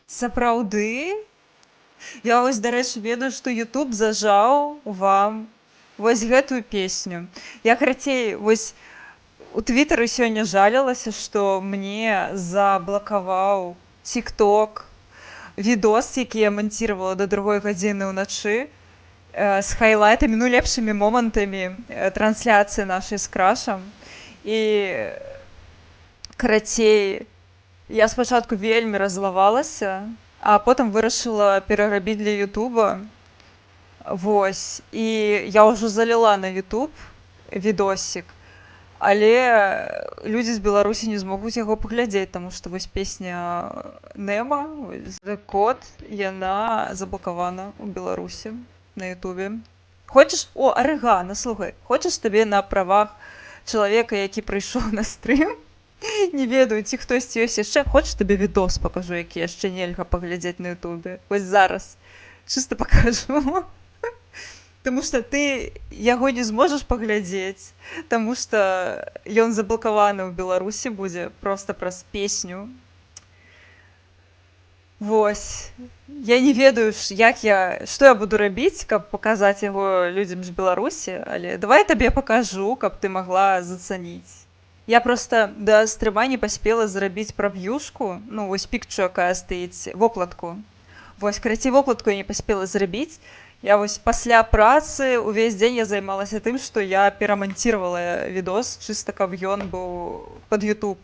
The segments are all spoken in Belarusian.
Сапраўды? Я вось, дарэчы, ведаю, што YouTube зажаў вам вось гэтую песню. Я карацей, вось у Твиттары сёння жалілася, што мне заблакаваў TikTok відос, які я манціравала да 2 гадзіны ўначы з хайлайтамі, ну, лепшымі момантамі трансляцыі нашай з крашам. І карацей, я спачатку вельмі раззлавалася, а потым вырашыла перарабіць для Ютуба. Вось. І я ўжо заліла на YouTube відосік, але людзі з Беларусі не змогуць яго паглядзець, таму што вось песня Нема, The Code, яна заблакавана ў Беларусі на Ютубе. Хочаш, арыгана, слухай, хочаш табе на правах чалавека, які прыйшоў на стрым, не ведаю, ці хтосьці ёсць яшчэ, хочаш табе відос пакажу, які яшчэ нельга паглядзець на Ютубе. Вось зараз чыста пакажу. Таму што ты яго не зможаш паглядзець, таму што ён заблакаваны ў Беларусі будзе проста праз песню. Вось. Я не ведаю, што я буду рабіць, каб паказаць яго людзям з Беларусі, але давай табе пакажу, каб ты магла зацаніць. Я проста да стрыма не паспела зрабіць праб'юшку, ну, вось пікчу, якая стаіць, вокладку. Вось, карацей, вокладку я не паспела зрабіць. Я вось пасля працы увесь дзень я займалася тым, што я пераманціравала відос, чыста каб ён быў пад YouTube.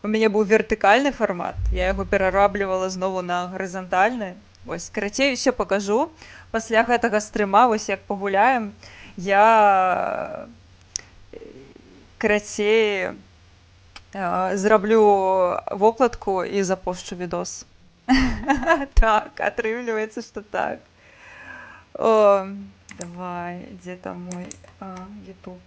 У мяне быў вертыкальны фармат, я яго перараблівала знову на гарызантальны. Вось, карацей, усё пакажу. Пасля гэтага стрыма, вось як пагуляем, я карацей зраблю вокладку і запошчу відос. Так, атрымліваецца, што так. О, давай, дзе там мой YouTube?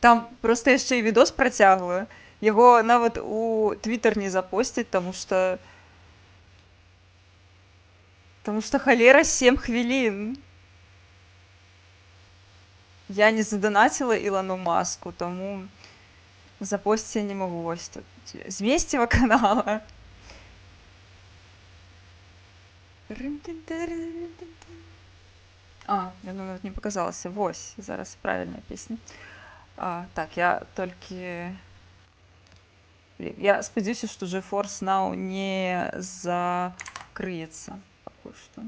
Там проста яшчэ і відос працяглы. Яго нават у Твиттер не запосціць, таму што халера 7 хвілін. Я не заданаціла Ілону Маску, таму запосціць я не магу. Вось тут змесціва канала. Я нават не паказалася. Вось, зараз правільная песня. Так, я толькі... Я спадзяюся, што GeForce Now не закрыецца пакуль што.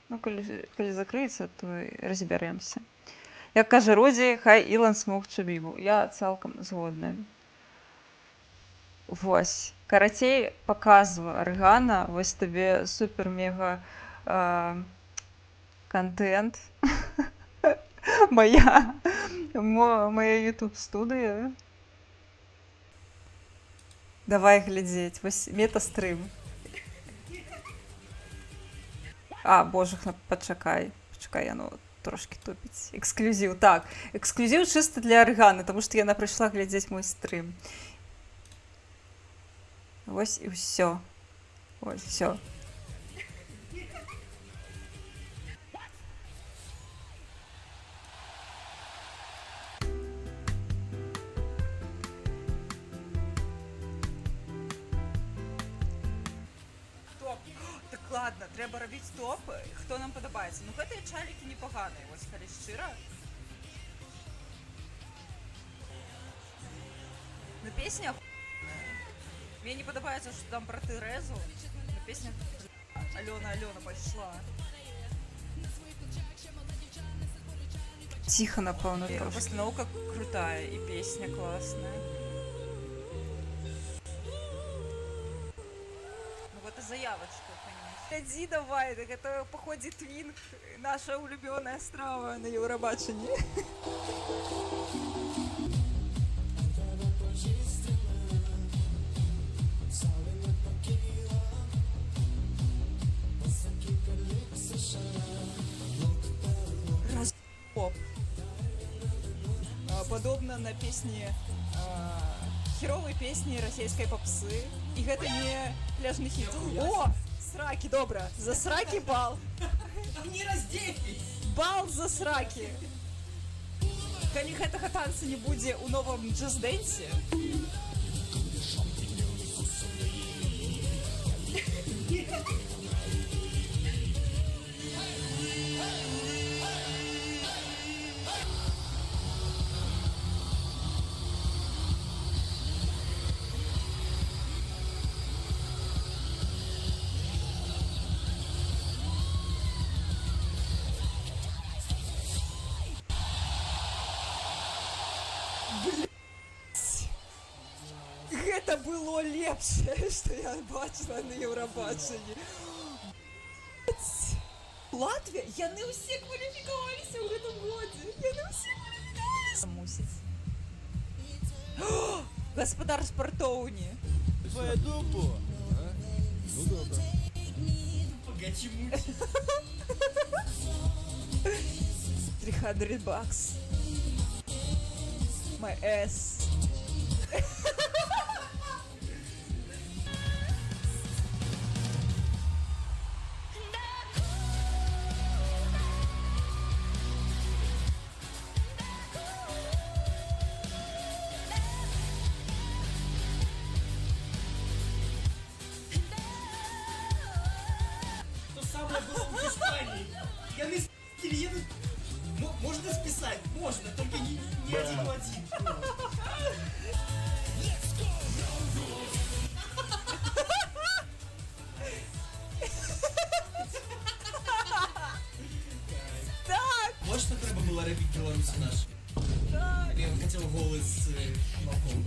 Ну, калі закрыецца, то разбярэмся. Як кажа Родзі, хай Ілон смокча бібу. Я цалкам згодная. Вось. Карацей, паказваю арыгана. Вось табе супер-мега контент. Моя YouTube-студыя. Давай глядзець. Вось метастрым. Боже, пачакай. Пачакай, яно трошки топіць. Эксклюзіў. Так, эксклюзіў чыста для арыгана, таму што яна прыйшла глядзець мой стрым. Вось і ўсё. Вось, всё. Топ. Так ладно, трэба рабіць топ, хто нам падабаецца. Ну, гэтыя чалікі непаганыя, вось, калі шчыра. Ну, песня... Мне не падабаецца, што там пра Тэрэзу. Ну, песня... Алёна пайшла. Ціха, напэўна, трошки. Пастаноўка крутая і песня класная. Ну, гэта заявачка, конечно. Глядзі давай, так это, паходзе, твінг, наша улюбёная страва на Еўрабачанні. Подобно на песне, херовой песни российской попсы. И это не пляжный хит. О, сраки, добра. За сраки бал. Не раздзельтесь. Бал за сраки. Калі гэтага танца не будзе ў новым джаз-дэнсе, Гэта было лепшае, што я бачила на Євробаченні. Латвія? Яны ўсе кваліфікаваліся ў гэтым годзе. Яны ўсе кваліфікаваліся. Мусіць. Гаспадар спартоўні. Твоя дупу? Ну добре. Погоди, муть. 300 bucks. My ass. Что самое было в Испании? Я на еду. Можно списать? Можно, только не один в один. Так, Вот что треба было робить Беларуси наши. так. Я хотел голос молоком.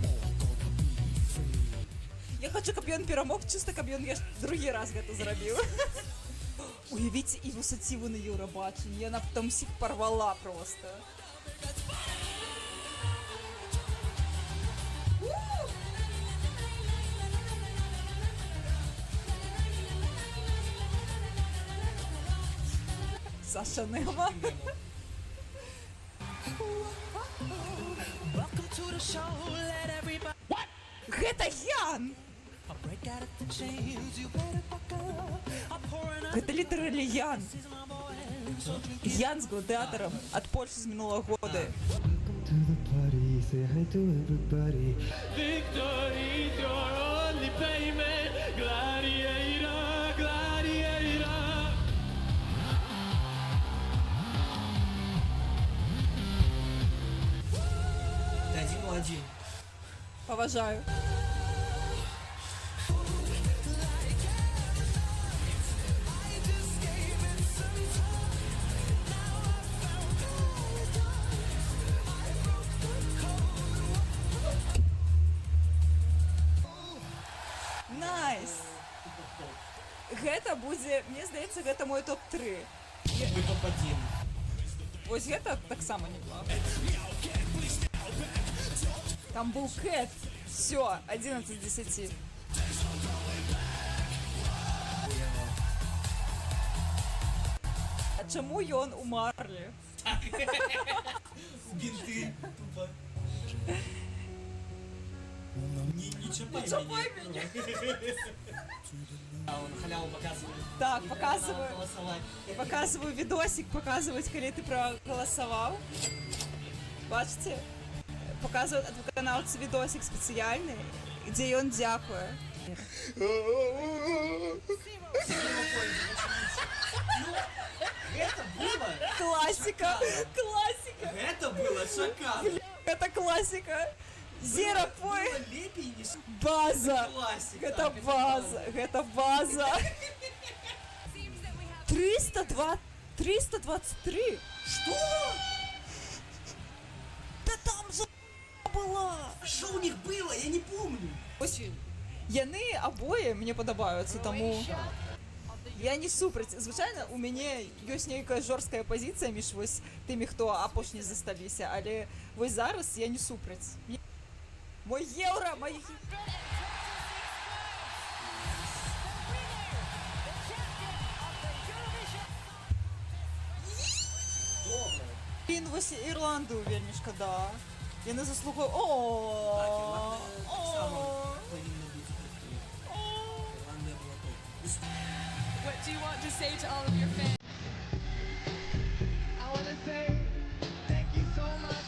Я хочу, каб ён перамог, чыста каб ён яшчэ другі раз гэта зрабіў. Уявіце ініцыятыву на Еўрабачанні, яна б там усіх порвала просто. Саша Нема. Welcome to the show, let everybody Гэта Ян! break out of the chains. You better buck up. I'm pouring out Гэта літаралі Ян. this is my boy. So drink Ян з гладыатарам ад Польшы з мінулага года. To the party, say hi to everybody. Victory is your only payment. Gladiator, gladiator. Ты один в один. Паважаю. Найс! Гэта будзе, мне здаецца, гэта мой топ-3. Мы топ-1. Вось гэта таксама неплохо. Там быў Кэт. Всё, 11 з 10. А чаму ён у марлі? Бинты. Тупо. Не чапай Чапай меня. А он халяву показывает. Так, И показываю. надо голосовать. Показываю видосик, показывать, калі ты проголосовал. Бачите? Показывают ад выканаўцы видосик спецыяльны, дзе ён дзякуе. Это было? Классика! Классика! Это было шикарно. Это классика! Зера пой! Было лепей, не База! классика. Гэта Так, база! Гэта база! 323! Что? Да там же была! Что у них было? Я не помню. Ось яны абое мне падабаюцца, таму я не супраць. Звычайна у мяне ёсць нейкая жорсткая пазіцыя між вось тымі, хто апошні засталіся, але вось зараз я не супраць. Мой еўра, мой... Блін, вось Ірландыю вельмі шкада. Яны заслугаюць... О! Повинно быть такое. Ирландия была топ. What do you want to say to all of your fans? I wanna say thank you so much.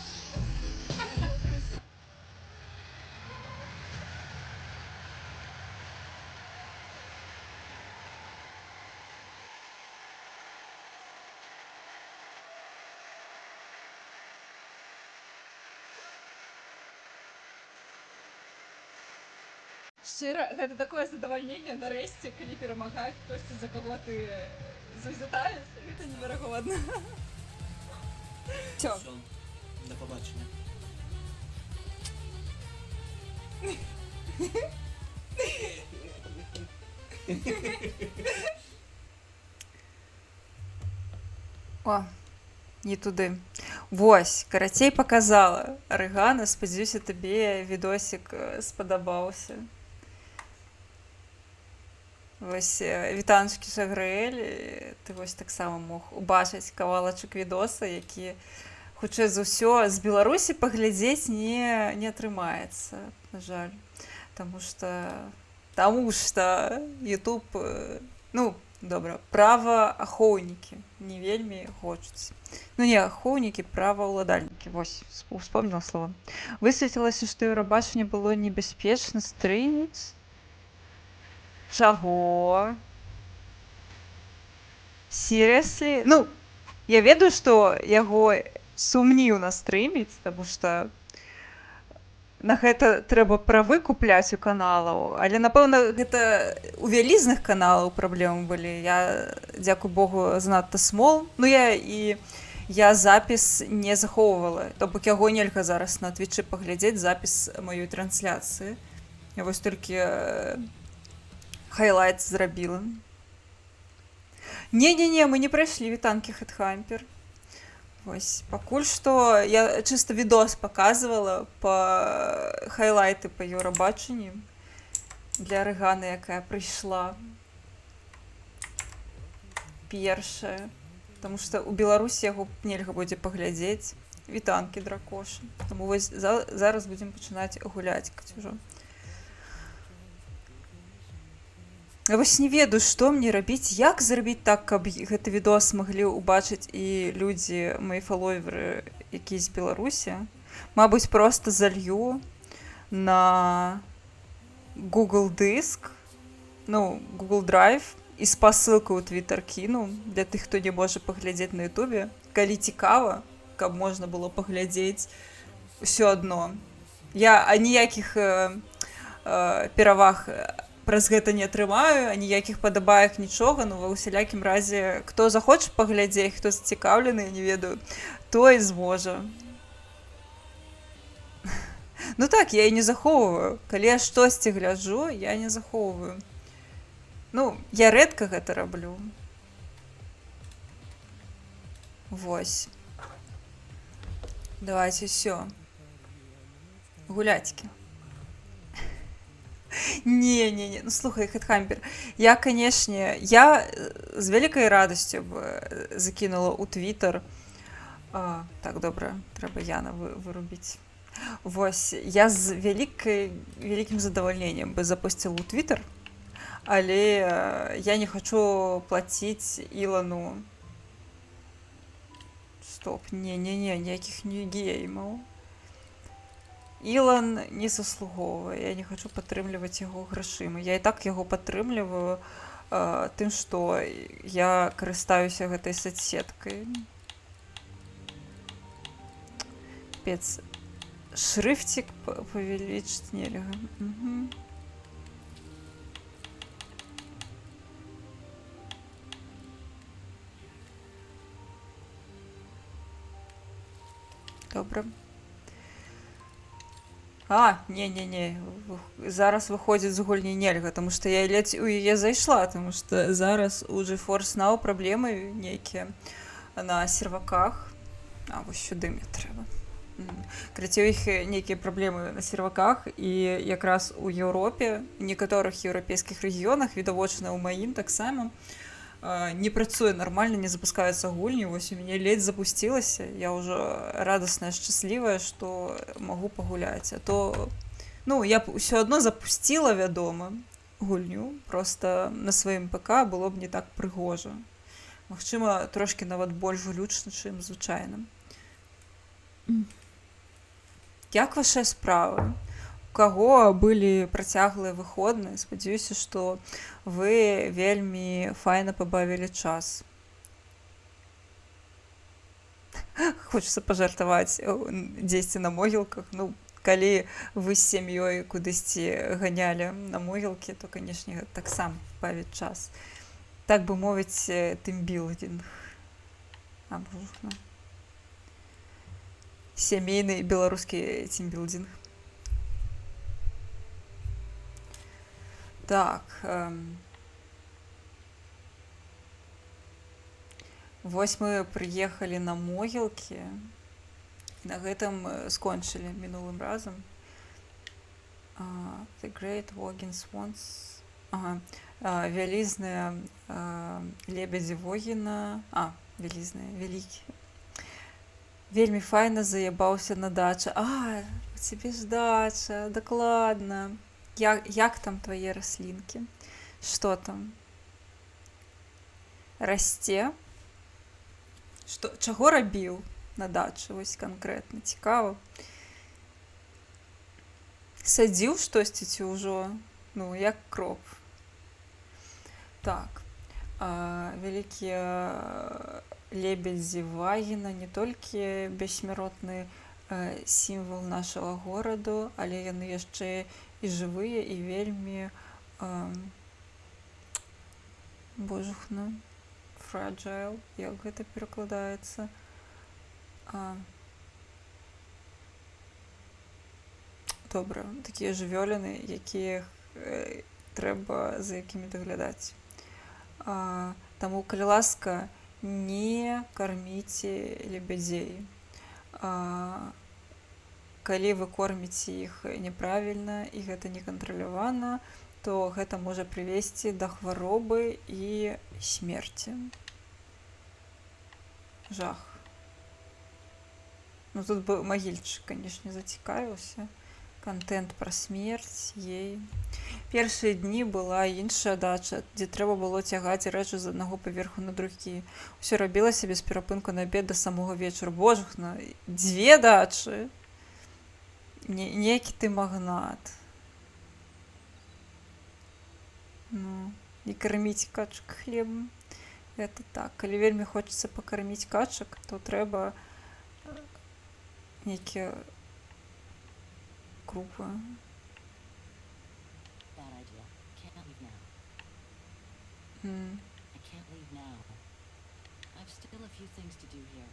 Шчыра, гэта такое задавальненне нарэшце, калі перамагае хтосьці, за каго ты зазятаеш, гэта неверагодна. Всё. Все. До побачення. О, не туды. Вось, карацей показала. Арыгана, спадзяюся, табе відосік спадабаўся. Вось вітанчыкі Шагрэль, ты вось таксама мог убачыць кавалачак відоса, які хутчэй за ўсё з Беларусі паглядзець не атрымаецца, на жаль. Таму што YouTube, ну, добра, праваахоўнікі не вельмі хочуць. Ну не ахоўнікі, праваўладальнікі. Вось, успомніла слова. Высветлілася, што Еўрабачанне было небяспечна стрыміць. Чаго? Seriously? Ну, я ведаю, што яго сумнеўна стрыміць, таму што на гэта трэба правы купляць у каналаў, але, напэўна, гэта у вялізных каналаў праблемы былі. Я, дзякуй Богу, занадта смол. Ну, я запіс не захоўвала. То бок яго нельга зараз на Твічы паглядзець запіс маёй трансляцыі. Я вось толькі хайлайт зрабіла. Не-не-не, мы не прайшлі вітанкі Хэтхампер. Вось, пакуль што я чыста відос паказвала па хайлайты па Еўрабачанні для Арыганы, якая прыйшла першая. Таму што ў Беларусі яго нельга будзе паглядзець. Вітанкі, дракошы. Таму вось зараз будзем пачынаць гуляць ўжо. Я вось не ведаю, што мне рабіць, як зрабіць так, каб гэты відос маглі ўбачыць і людзі, мои фаловеры, якія з Беларусі. Мабыць, проста залью на Google дыск, ну, Google Drive, і спасылку ў Twitter кіну для тых, хто не можа паглядзець на Ютубе. Калі цікава, каб можна было паглядзець ўсё адно. Я аніякіх пераваг праз гэта не атрымаю, аніякіх падабаек, нічога, ну, ва ўсялякім разе, хто захоча паглядзець, хто зацікаўлены, не ведаю, той зможа. Ну так, я і не захоўваю. Калі я штосьці гляджу, я не захоўваю. Ну, я рэдка гэта раблю. Вось. Давайте ўсё. Гуляцькі. Не, ну слухай, Хэтхампер, я, канешне, з вялікай радасцю б закінула ў Твіттер. Так, добра, трэба Яна вырубіць. Вось, я з вялікім задавальненнем бы запусціла ў Твіттер, але я не хачу плаціць Ілану. Стоп, не, ніякіх нью-геймаў. Ілан не заслугоўвае, я не хачу падтрымліваць яго грашыма. Я і так яго падтрымліваю тым, што я карыстаюся гэтай соцсеткай. Капец. Шрифцік павялічыць нельга. Добра. Не. Зараз выходзіць з гульні нельга, таму што я ледзь у яе зайшла, таму што зараз у GeForce Now праблемы нейкія на серваках. Вось сюды мне трэба. Карацей, у іх нейкія праблемы на серваках, і якраз у Еўропе, некаторых еўрапейскіх рэгіёнах, відавочна ў маім таксама, не працуе нармальна, не запускаюцца гульні. Вось у мяне ледзь запусцілася, я ўжо радасная, шчаслівая, што магу пагуляць. А то, ну, я б усё адно запусціла, вядома, гульню, проста на сваім ПК было б не так прыгожа. Магчыма, трошкі нават больш глючна, чым звычайна. Як ваша справа? У каго былі працяглыя выходныя? Спадзяюся, што вы вельмі файна пабавілі час. Хочацца пажартаваць дзесьці на могілках. Ну, калі вы з сям'ёй кудысьці ганялі на могілкі, то, канешне, таксама бавіць час. Так бы мовіць, тымбілдинг. Сямейны беларускі тімбілдинг. Так, вось мы прыехалі на могілкі, і на гэтым скончылі мінулым разам. The Great Walking Swans. Ага. Вялізныя лебедзі Вогіна. Вялізныя, вялікія. Вельмі файна заебаўся на дачы. У цябе ж дача, дакладна. Як там твае раслінкі? Што там? Расце? Чаго рабіў на дачы? Вось канкрэтна, цікава. Садзіў штосьці ці ўжо? Ну, як кроп. Так. Вялікія лебедзі Вагіна не толькі бессмяротны сімвал нашага гораду, але яны яшчэ і жывыя, і вельмі божухна, fragile, як гэта перакладаецца. Добра, такія жывёліны, якія трэба за якімі даглядаць. Таму, калі ласка, не карміце лебядзей. Калі вы корміце іх няправільна і гэта некантралявана, то гэта можа прывесці да хваробы і смерці. Жах. Ну, тут бы магільчык, канешне, зацікавіўся. Контент пра смерць, ей. Першыя дні была іншая дача, дзе трэба было цягаць рэчы з аднаго паверху на другі. Усё рабілася без перапынку на абед да самога вечара. Божухна, 2 дачы. Некі ты магнат. Ну, і карміць качак хлебам. Гэта так. Калі вельмі хочацца пакарміць качак, то трэба нейкія крупы. Bad idea. Can't leave now. Mm. I can't leave now. I've still a few things to do here.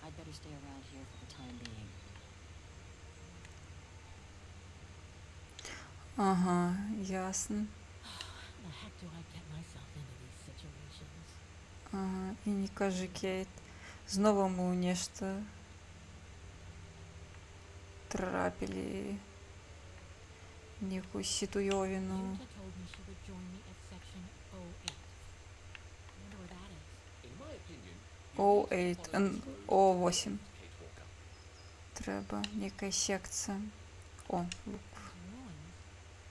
I'd better stay around here for the time being. Ага, ясно. How the heck do I get myself into these situations? Ага, і не кажы, Кейт. Знову мы ў нешта трапілі некую сітуёвіну. Junta told me she would join me at section 08. I wonder where that is. 08, О8. Трэба некая секцыя. О, Ruins.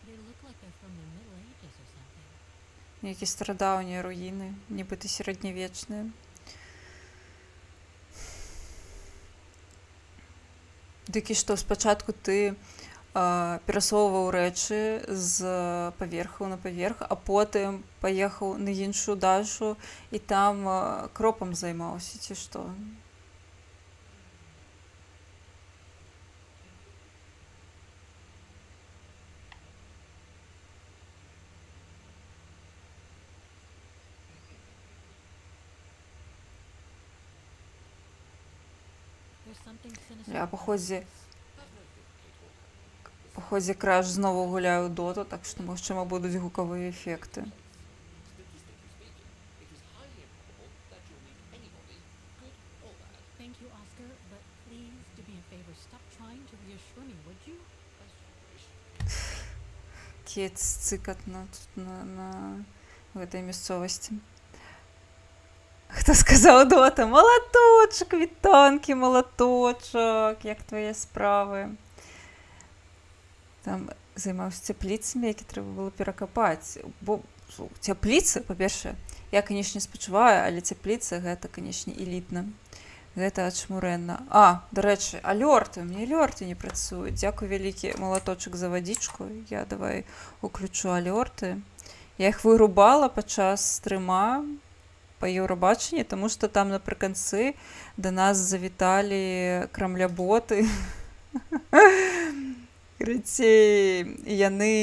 They look like they're from the Middle Ages or something. нейкія старадаўнія руіны, нібыта сярэднявечныя. Дык і што, спачатку ты перасоўваў рэчы з паверхаў на паверх, а потым паехаў на іншую дачу і там кропам займаўся, ці што? There's something sinister. Я, походзе, краш знову гуляю ў доту, так што, магчыма, будуць гукавыя эфекты. Thank you, Oscar, but please do me a favor. Stop trying to reassure me, would you? Кейт цыкатна тут на гэтай мясцовасці. Хто сказаў дота? Малаточак, вітанкі, малаточак, як твае справы? Там займаўся цяпліцамі, які трэба было перакапаць. Бо цяпліцы, па-першае, я, канешне, спачуваю, але цяпліца гэта, канешне, элітна. Гэта ачмурэнна. Дарэчы, алёрты, мне алёрты не працуюць. Дзякуй вялікі, малаточак, за вадзічку. Я давай уключу алёрты. Я іх вырубала падчас стрыма па Еўрабачанні, таму што там напрыканцы да нас завіталі крамляботы. Яны,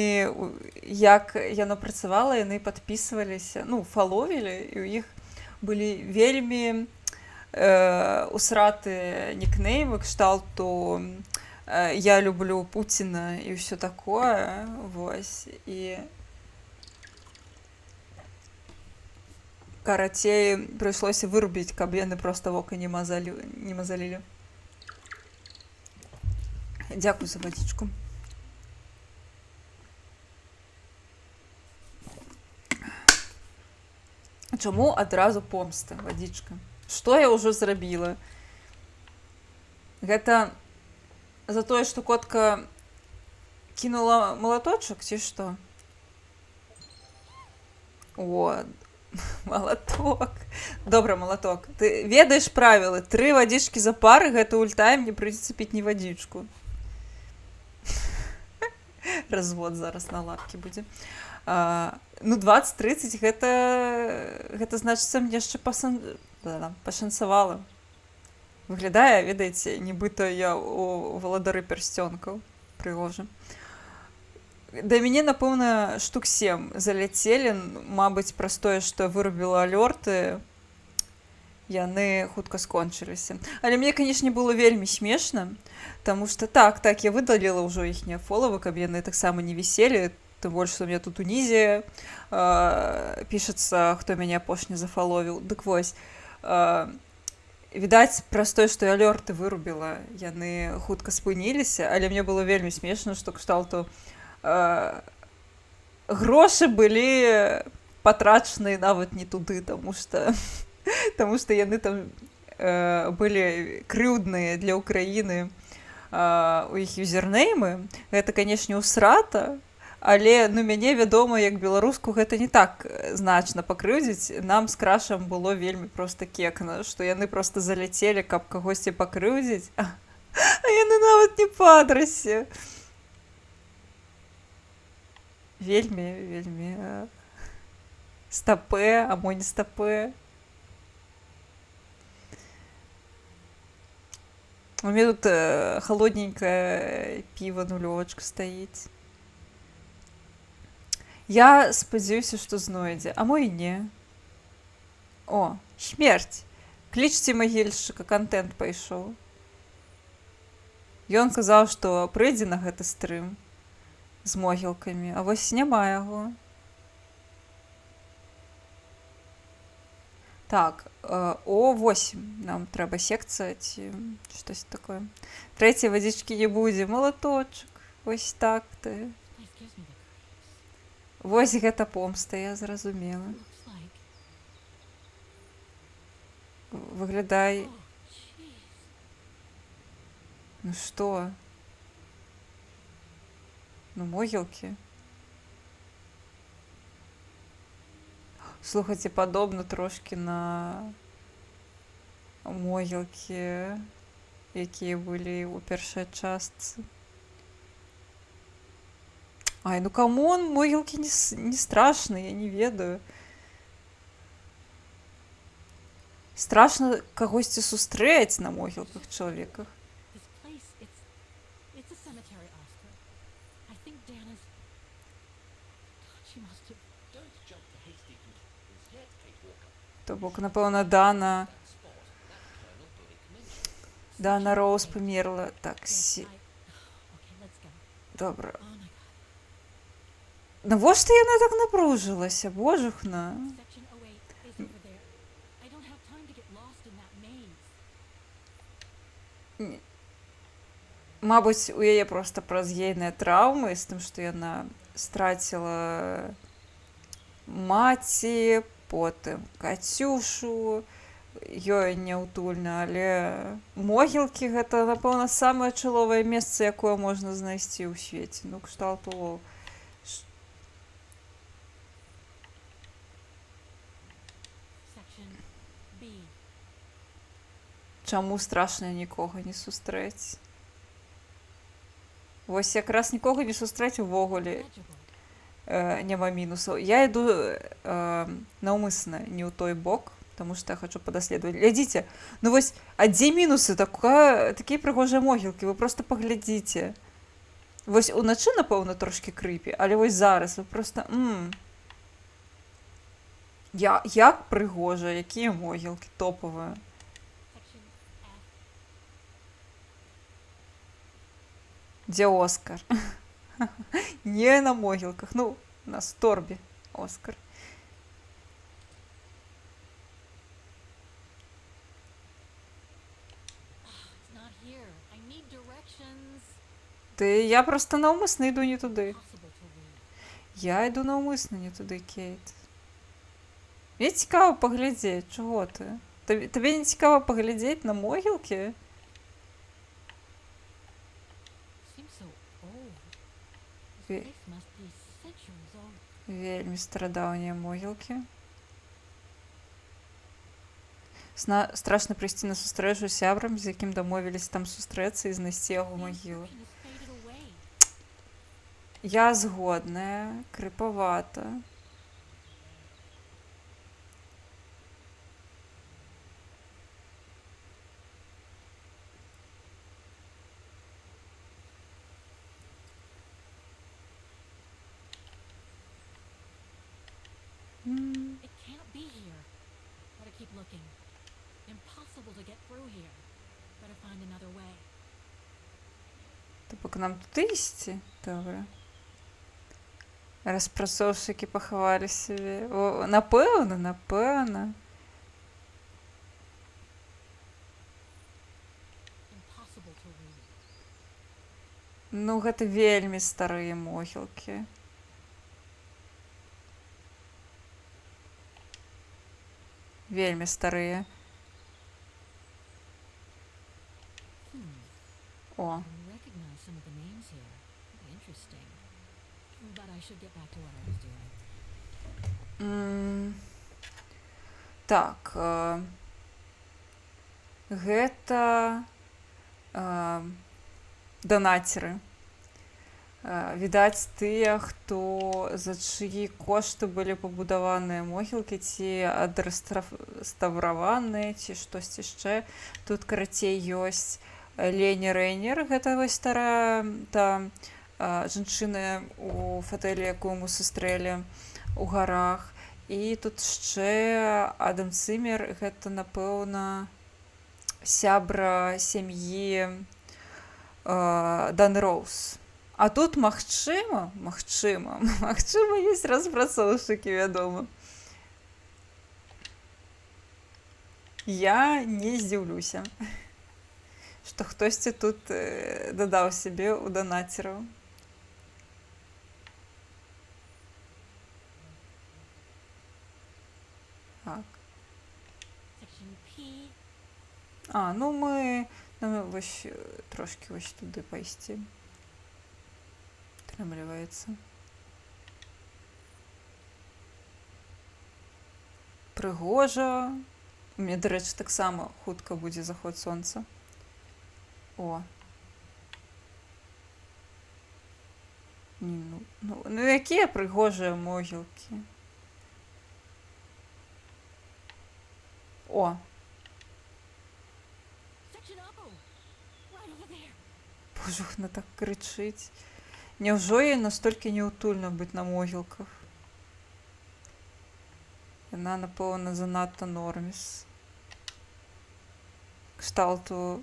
як яно працавала, яны падпісваліся, фаловілі, і ў іх былі вельмі усраты нікнеймы кшталту я люблю Путина і ўсё такое, вось, і карацей, прыйшлося вырубіць, каб яны проста вока не мазалілі. Дзякуй за вадзічку. Чаму адразу помста, вадзічка? Што я ўжо зрабіла? Гэта за тое, што котка кінула малаточак, ці што? О, малаток. Добра, малаток. Ты ведаеш правілы. 3 вадзічкі за пары, гэта ультайм, не прыйдзецца піць ні вадзічку. Развод зараз на лапкі будзе. Ну, 20-30 гэта значыцца, мне яшчэ пашанцавала. Выглядае, ведаеце, нібыта я у валадары пярсцёнкаў. Прыгожа. Да мяне, напэўна, штук 7 заляцелі, мабыць, праз тое, што вырубіла алёрты, яны хутка скончыліся. Але мне, канешне, было вельмі смешна, таму што так, я выдаліла ўжо іхнія фолавы, каб яны таксама не віселі, тым больш, што у меня тут унізе пішацца, хто мяне апошні зафаловіў. Дык вось, відаць, праз тое, што я алёрты вырубіла, яны хутка спыніліся, але мне было вельмі смешна, што кшталту грошы былі патрачаныя нават не туды, таму што яны там былі крыўдныя для Ўкраіны у іх юзернеймы. Гэта, канешне, усрата, але, ну, мяне, вядома, як беларуску гэта не так значна пакрыўдзіць. Нам з крашам было вельмі проста кекна, што яны проста заляцелі, каб кагосьці пакрыўдзіць, а яны нават не па адрасе. Вельмі стапе, а мо не стапе. У меня тут холодненькое пиво нулёвачка стаіць. Я спадзяюся, што знойдзе, а мо і не. О, смерць. Клічце магільшчыка, контент пайшоў. Ён казаў, што прыйдзе на гэты стрым з могілкамі, а вось няма яго. Так, о 8 нам трэба секцыя ці штось такое. 3 вадзічкі не будзе, малаточак. Вось так ты. Вось гэта помста, я зразумела. Выглядай. Ну што? Ну, могілкі. Слухайце, падобна трошкі на могілкі, якія былі ў першай частцы. Ай, ну камон, могілкі не страшныя, я не ведаю. Страшна кагосьці сустрэць на могілках чалавеках. То бок, напэўна, Дана Роуз памерла. Так, добра. Навошта яна так напружылася? Божухна. Мабыць, у яе проста праз гейныя траўмы з тым, што яна страціла маці, потым Кацюшу, ёй няўтульна, але могілкі гэта, напэўна, самае чаловае месца, якое можна знайсці ў свеце. Ну, кшталту. Чаму страшна нікога не сустрэць? Вось якраз нікога не сустрэць увогуле. Няма мінусаў. Я іду наўмысна не ў той бок, таму што я хачу падаследаваць. Глядзіце, ну вось, а дзе мінусы? Такія прыгожыя могілкі, вы проста паглядзіце. Вось уначы, напэўна, трошкі крыпі, але вось зараз вы проста... Як прыгожа, якія могілкі, топавыя. Дзе Оскар? Не на могілках. Ну, на сторбі Оскар. It's not here. I need directions. Я просто навмисно йду не туди. Impossible to read. Я йду навмисно не туди, Кейт. Мені цікаво поглядіти, чого ти? Тобі не цікаво поглядіти на могилки? Seems so old. This Ве- place must be centuries old. Вельмі стародавнія могилки. Страшно прийти на сустрэчу з сябрам, з яким дамовились там сустрэцца і знайсці яго The магілу. inscription has faded away. Я згодная, крыпавата. It can't be here. Gotta keep looking. Impossible to get through here. Better find another way. Тобто нам туди йсці? Добре. Распрацоўшчыкі пахавалі сябе. О, напэўна, напэўна. Impossible to read. Ну, гэта вельмі старыя могілкі. Вельмі старыя. О, I recognize some of the names here. Interesting. But I should get back to what I was doing. так. Гэта данацеры. Відаць, тыя, хто за чыі кошты былі пабудаваныя могілкі, ці адрэстаўраваныя, ці штосьці яшчэ. Тут, карацей, ёсць Лені Рэйнер, гэта вось старая жанчына у фатэлі, якую мы сустрэлі ў гарах. І тут яшчэ Адам Цымер, гэта, напэўна, сябра сям'і Дан Роуз. А тут, магчыма, ёсць распрацоўшчыкі, вядома. Я не здзіўлюся, што хтосьці тут дадаў сябе ў данацераў. Так. Section P. Ну нам вось трошкі вось туды пайсці. Атрымліваецца. Прыгожа. У мяне, дарэчы, таксама хутка будзе заход сонца. О. Ну якія прыгожыя могілкі. О, Section O. Right over there. боже, яна так крычыць. Няўжо ёй настолькі няўтульна быць на могілках? Яна, напэўна, занадта норміс. Кшталту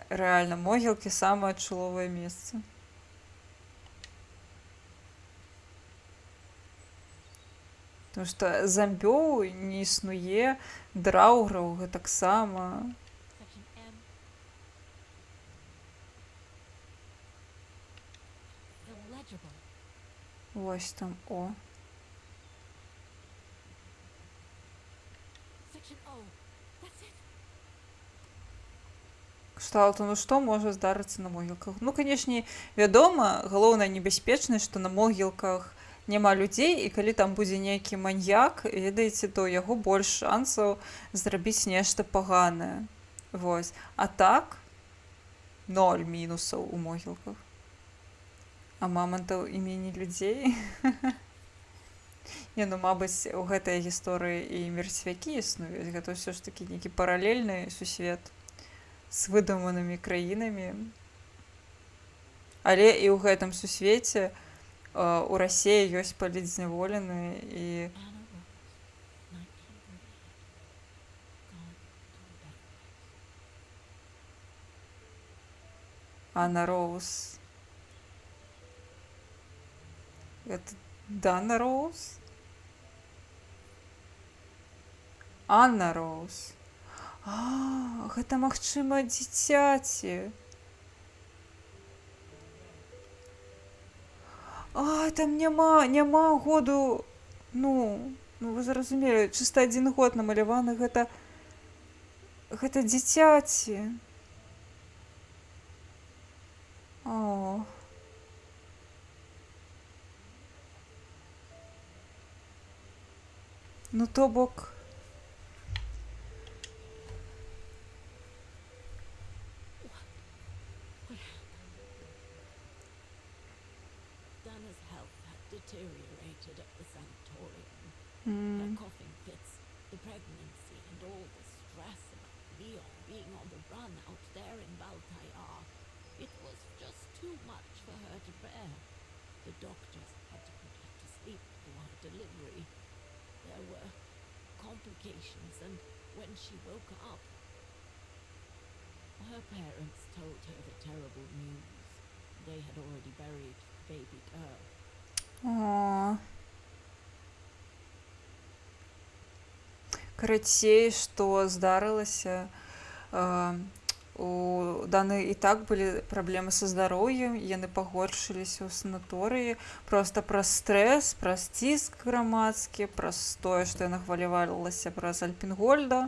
рэальна, могілкі самае чуловае месца. Потому што замбёў не існуе, драўграў гэтаксама. Section M. Illegible. Вось там, о. Section O. That's it. Кшталту, ну што можа здарыцца на могілках? Ну, канешне, вядома, галоўная небяспечнасць, што на могілках няма людзей, і калі там будзе нейкі маньяк, ведаеце, то яго больш шансаў зрабіць нешта паганае. Вось. А так, 0 мінусаў у могілках. А мамантаў імені людзей? Не, ну, мабыць, у гэтай гісторыі і мерцвякі існуюць. Гэта ўсё ж такі нейкі паралельны сусвет з выдуманымі краінамі. Але і ў гэтым сусвеце у Расіі ёсць палітзняволеныя і Anna Rose. 1938. Gone to a better place. Анна Роуз. Это Дана Роуз? Анна Роуз. А, гэта магчыма дзіцяці. А, там няма году. Ну вы зразумелі, чыста 1 год намаляваны, гэта дзіцяці. О. Ну то бок. Dana's health had deteriorated at the sanatorium. Her М. coughing fits, the pregnancy, and all the stress about Leon being on the run out there in Baltayar. It was just too much for her to bear. The doctors had to put her to sleep before her delivery. There were complications, and when she woke up, her parents told her the terrible news. They had already buried the baby girl. О. Карацей, што здарылася, у Даны і так былі праблемы са здароўем, яны пагоршыліся ў санаторыі проста праз стрэс, праз ціск грамадскі, праз тое, што яна хвалявалася праз Альпінгольда,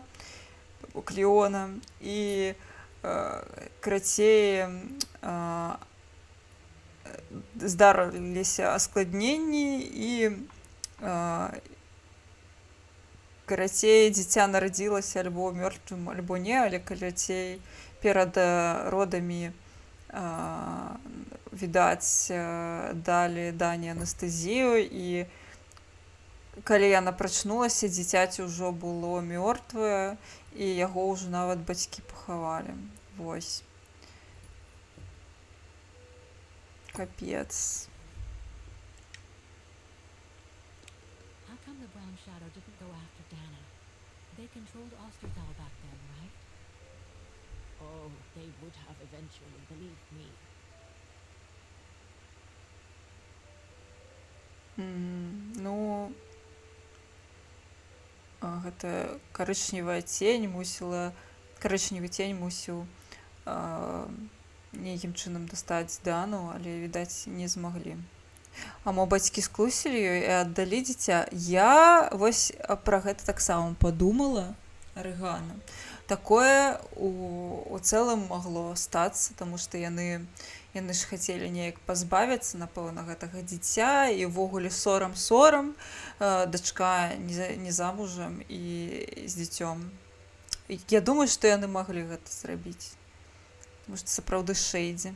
Клеона, і карацей здарыліся аскладненні, і карацей дзіця нарадзілася альбо мёртвым, альбо не, але карацей перад родамі відаць далі Дане анестэзію, і калі яна прачнулася, дзіцяці ўжо было мёртвае, і яго ўжо нават бацькі пахавалі. Вось. Капец. How come the Brown Shadow didn't go after Dana? They controlled Osterthal back then, right? Oh, they would have eventually, believe me. Ну, гэта карычневая цень мусіла, карычневы цень мусіў нейкім чынам дастаць Дану, але, відаць, не змаглі. А мо бацькі склусілі ёй і аддалі дзіця. Я вось пра гэта таксама падумала, Арыгана. Такое у цэлым магло стацца, таму што яны ж хацелі неяк пазбавіцца, напэўна, гэтага дзіця, і ўвогуле сорам, дачка не замужам і з дзіцём. Я думаю, што яны маглі гэта зрабіць. Таму што сапраўды шэйдзі.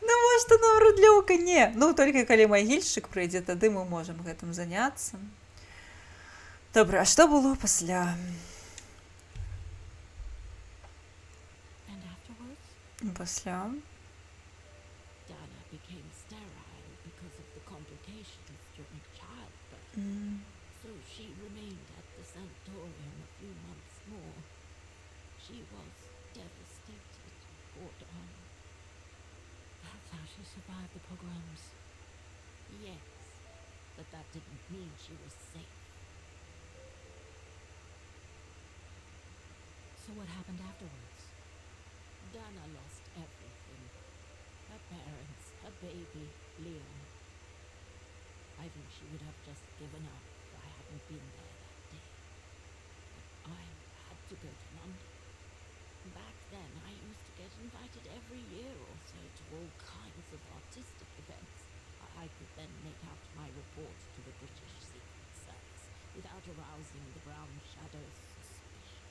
Ну, можа, нам рудлёўка не. Ну, толькі калі магільшчык прыйдзе, тады мы можам гэтым заняцца. Добра, а што было пасля? And afterwards, Пасля? Dana became sterile because of the complications during childbirth. So she remained at the sanatorium a few months more. She was devastated, poor Dana. That's how she survived the pogroms. Yes, but that didn't mean she was safe. So what happened afterwards? Dana lost everything. Her parents, her baby, Leon. I think she would have just given up if I hadn't been there that day. But I had to go to London. Back then, I used to get invited every year or so to all kinds of artistic events. I could then make out my report to the British Secret Service without arousing the Brown Shadow's suspicion.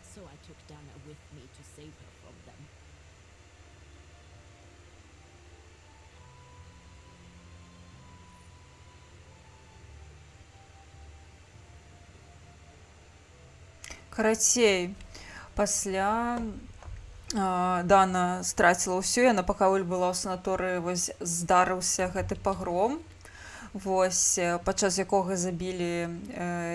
So I took Dana with me to save her from them. Карацей, пасля Дана страціла ўсё, яна пакуль была ў санаторыі, вось здарыўся гэты пагром. вось, падчас якога забілі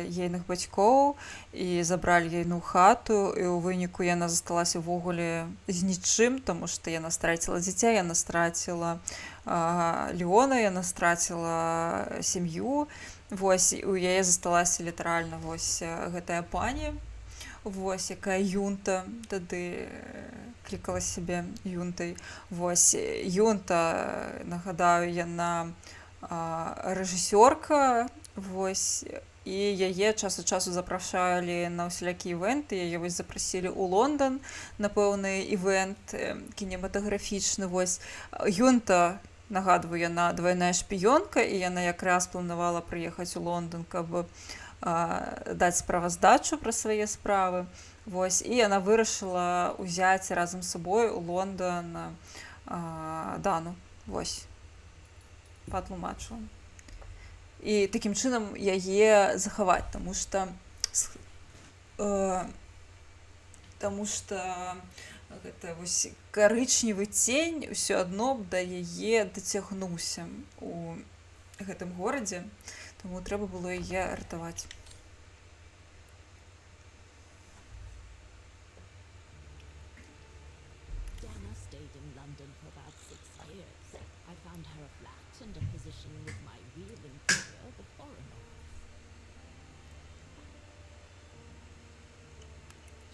ейных бацькоў і забралі ейную хату, і ў выніку яна засталася ўвогуле з нічым, таму што яна страціла дзіця, яна страціла Леона, яна страціла сям'ю, вось, і у яе засталася літаральна вось гэтая пані, вось, якая Юнта, тады клікала сябе Юнтай. Вось, Юнта, нагадаю, яна рэжысёрка, вось, і яе час ад часу запрашалі на ўсялякі івэнты, яе вось запрасілі ў Лондан на пэўны івэнт кінематаграфічны, вось. Юнта, нагадваю, яна двайная шпіёнка, і яна якраз планавала прыехаць у Лондан, каб даць справаздачу пра свае справы. Вось, і яна вырашыла ўзяць разам з сабой у Лондан Дану. Вось, патлумачу. І такім чынам яе захаваць, таму што гэта вось карычневы цень ўсё адно б да яе дацягнуўся у гэтым горадзе, таму трэба было яе ратаваць. Dana stayed in London for about 6 years. I found her a flat and a position with my real employer, the Foreign Office.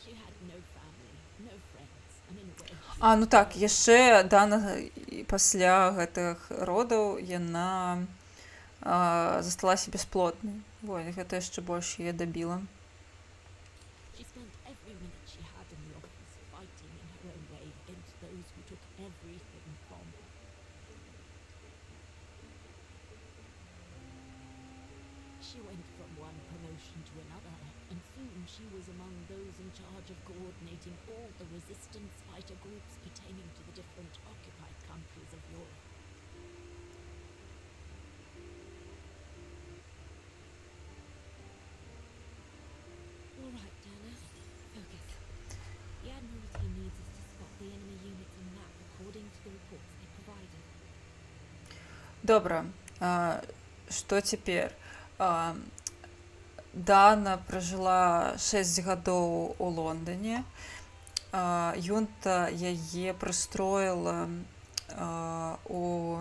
She had no family, no friends, and in a way she Ну так, яшчэ Дана пасля гэтых родаў яна засталася бясплоднай. Вось, гэта яшчэ больш яе дабіла. She spent every minute she had in the office fighting in her own way against those who took everything from her. She went from one promotion to another, and soon she was among those in charge of coordinating all the resistance fighter groups pertaining to the different occupied countries of Europe. All right, Dana. Focus. The Admiralty needs us to spot the enemy units and map according to the reports they provided. Добра, што цяпер? Дана пражыла 6 гадоў у Лондане. Юнта яе прыстроіла у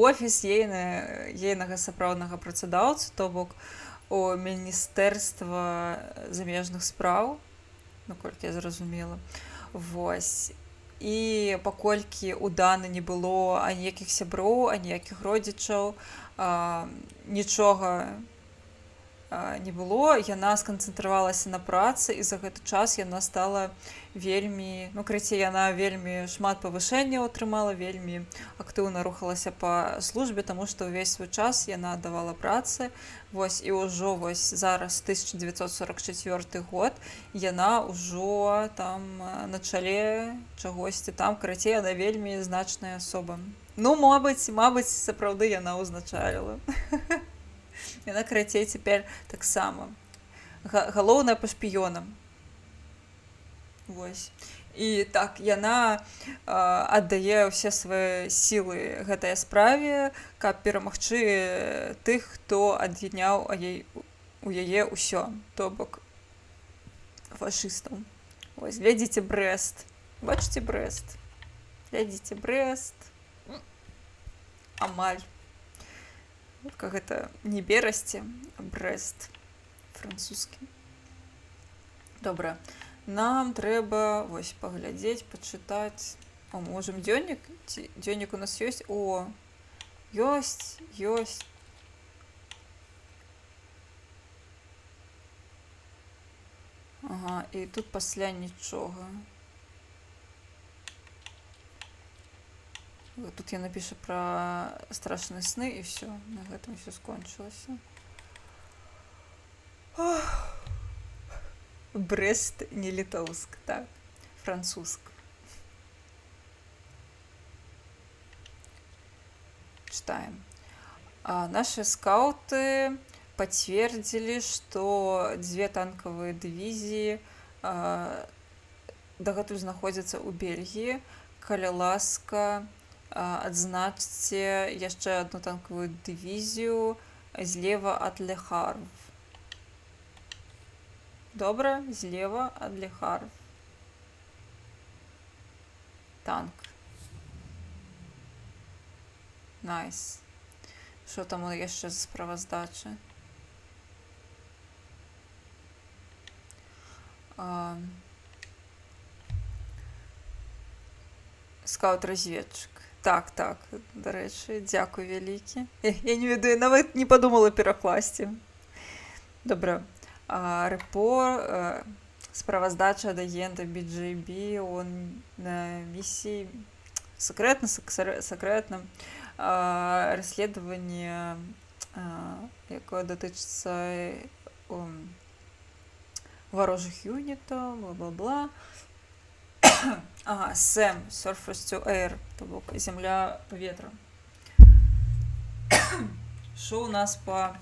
офіс ейнага сапраўднага працадаўцы, то бок у Міністэрства замежных спраў, наколькі я зразумела. Вось. І паколькі ў Даны не было аніякіх сяброў, аніякіх родзічаў, нічога не было, яна сканцэнтравалася на працы, і за гэты час яна стала вельмі, яна вельмі шмат павышэнняў атрымала, вельмі актыўна рухалася па службе, таму што ўвесь свой час яна аддавала працы. Вось, і ўжо вось зараз 1944 год яна ўжо там на чале чагосьці там, яна вельмі значная асоба. Мабыць, сапраўды яна ўзначаліла. Яна, цяпер таксама. Галоўная па шпіёнам. Вось. І так, яна аддае ўсе свае сілы гэтай справе, каб перамагчы тых, хто ад'ядняў у яе ўсё, то бок фашыстаў. Вось, глядзіце Брэст. Бачыце Брэст? Глядзіце Брэст. Амаль. Как гэта не Берасці, а Брэст французскі. Добра. Нам трэба вось паглядзець, пачытаць. Можам дзённік? Дзённік у нас ёсць? Ёсць. Ага, і тут пасля нічога. Тут я напишу про страшные сны, и все. На этом все скончилось. Брест, не Литовск, так, французск. Читаем. Наши скауты подтвердили, что 2 танковые дивизии дагэтуль знаходзяцца ў Бельгіі, каля ласка Адзначце яшчэ одну танковую дывізію злева ад Лехарв. Добра, злева ад Лехарв. Танк. Найс. Що там яшчэ за справаздача? Скаут-разведчик. Так, до речі, дякую вялікі. Я не ведаю, нават не подумала перакласці. Добра. Рэпор, справаздача ад агента BJB, он на місіі сакрэтна. Расследаванне, якое датычыцца варожых юнітаў, бла-бла-бла. Ага, SAM, Surface to Air, то бок земля паветра. Що у нас по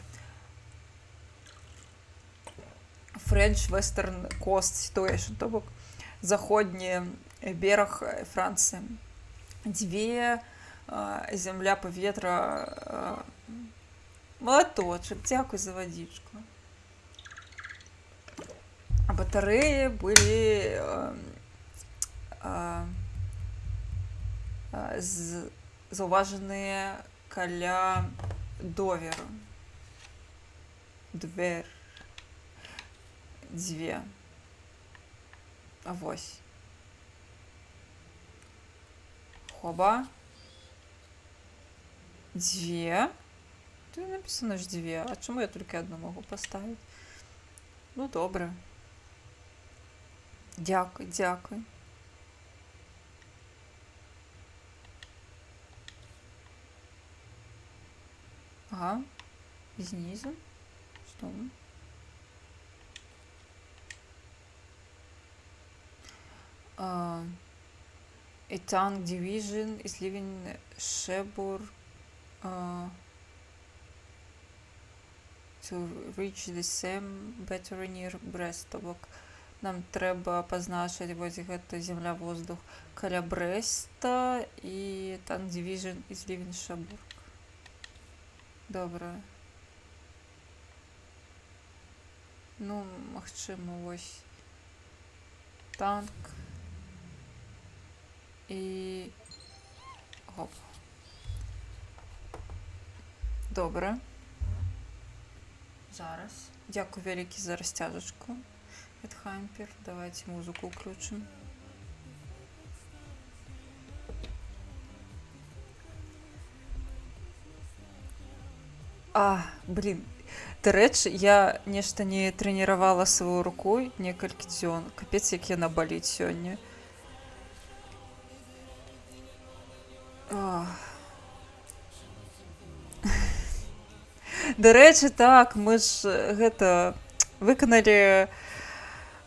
French Western Coast Situation, то бок заходні берег Франції. Две земля паветра. Молоточек, дзякуй за вадзічку. А батарэі былі заўважаныя каля доверу. Дзве. А вось. Хоба. Дзве. Тут написано ж дзве. А чому я тільки одну можу поставити? Ну, добре. Дякую. Ага. Знизу. Что? A tank division is leaving Cherbourg to reach the same battery near Brest. Тобто нам треба позначити ось гэта земля-воздух каля Бреста і tank division is leaving Cherbourg. Добре. Ну, магчыма, ось танк. І... Гоп. Добре. Зараз. Дякую вялікі за розтяжечку. Headhamper. Давайте музыку включим. Блин. До речі, я нешта не тренировала свою руку некалькі дзён. Капец, як яна баліць сёння. До речі, так, мы ж гэта выканалі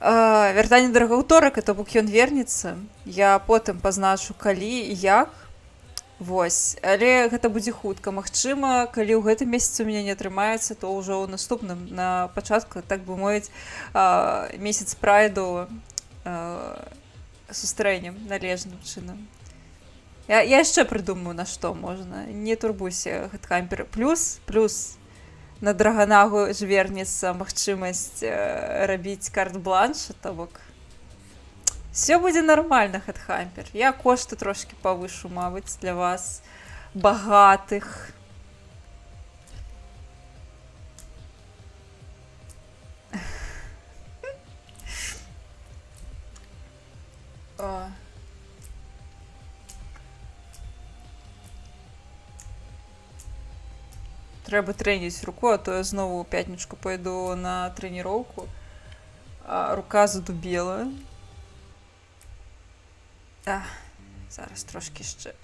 вяртанне да аўторак, то бок ён вернецца. Я потым пазначу калі і як. Вось, але гэта будзе хутка. Магчыма, калі ў гэтым месяцы у мяне не атрымаецца, то ўжо ў наступным, на пачатку, так бы мовіць, месяц прайду сустрэнем належным чынам. Я яшчэ прыдумаю, на што можна. Не турбуйся, Headhamper. Плюс на Драгонагу ж вернецца магчымасць рабіць карт-бланш, то бок. Все будзе нармальна, Headhamper. Я кошты трошкі павышу, мабыць, для вас, багатых. Трэба трэніць руку, а то я знову ў пятнічку пойду на трэніроўку. Рука задубела. Зараз трошки ще.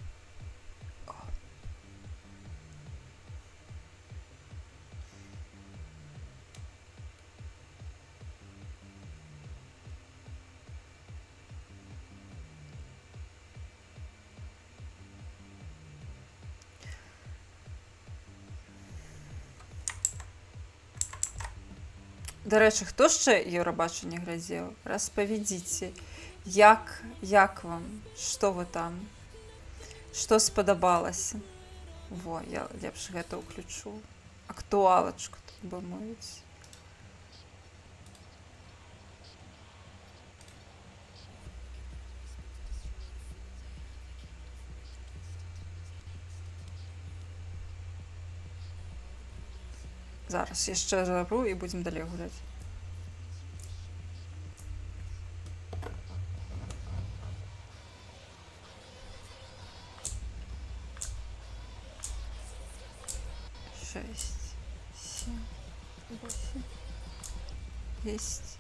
До речі, хто ще Євробачення глядів? Розповідіть, як вам? Що ви там? што спадабалася. Во, я лепш гэта ўключу. Актуалачку, так бы мовіць. Зараз яшчэ забру і будзем далей гуляць. Шесть, семь, восемь, 10.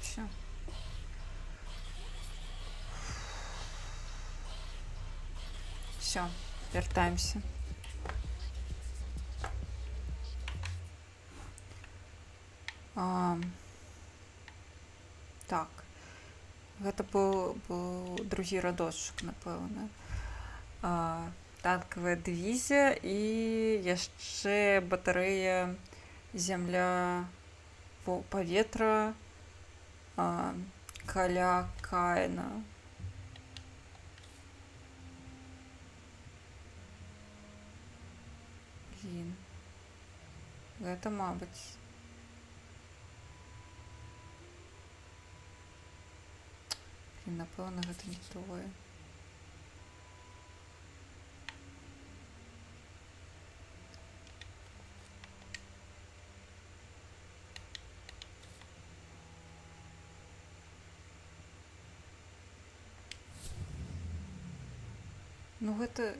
Все. Все, вяртаемся. Так. Гэта быў другі радочак, напэўна. Танкавая дывізія і яшчэ батарэя зямля паветра каля Каіна. Блін. Гэта, мабыць. Блін, напэўна, гэта не тое. Ну гэта...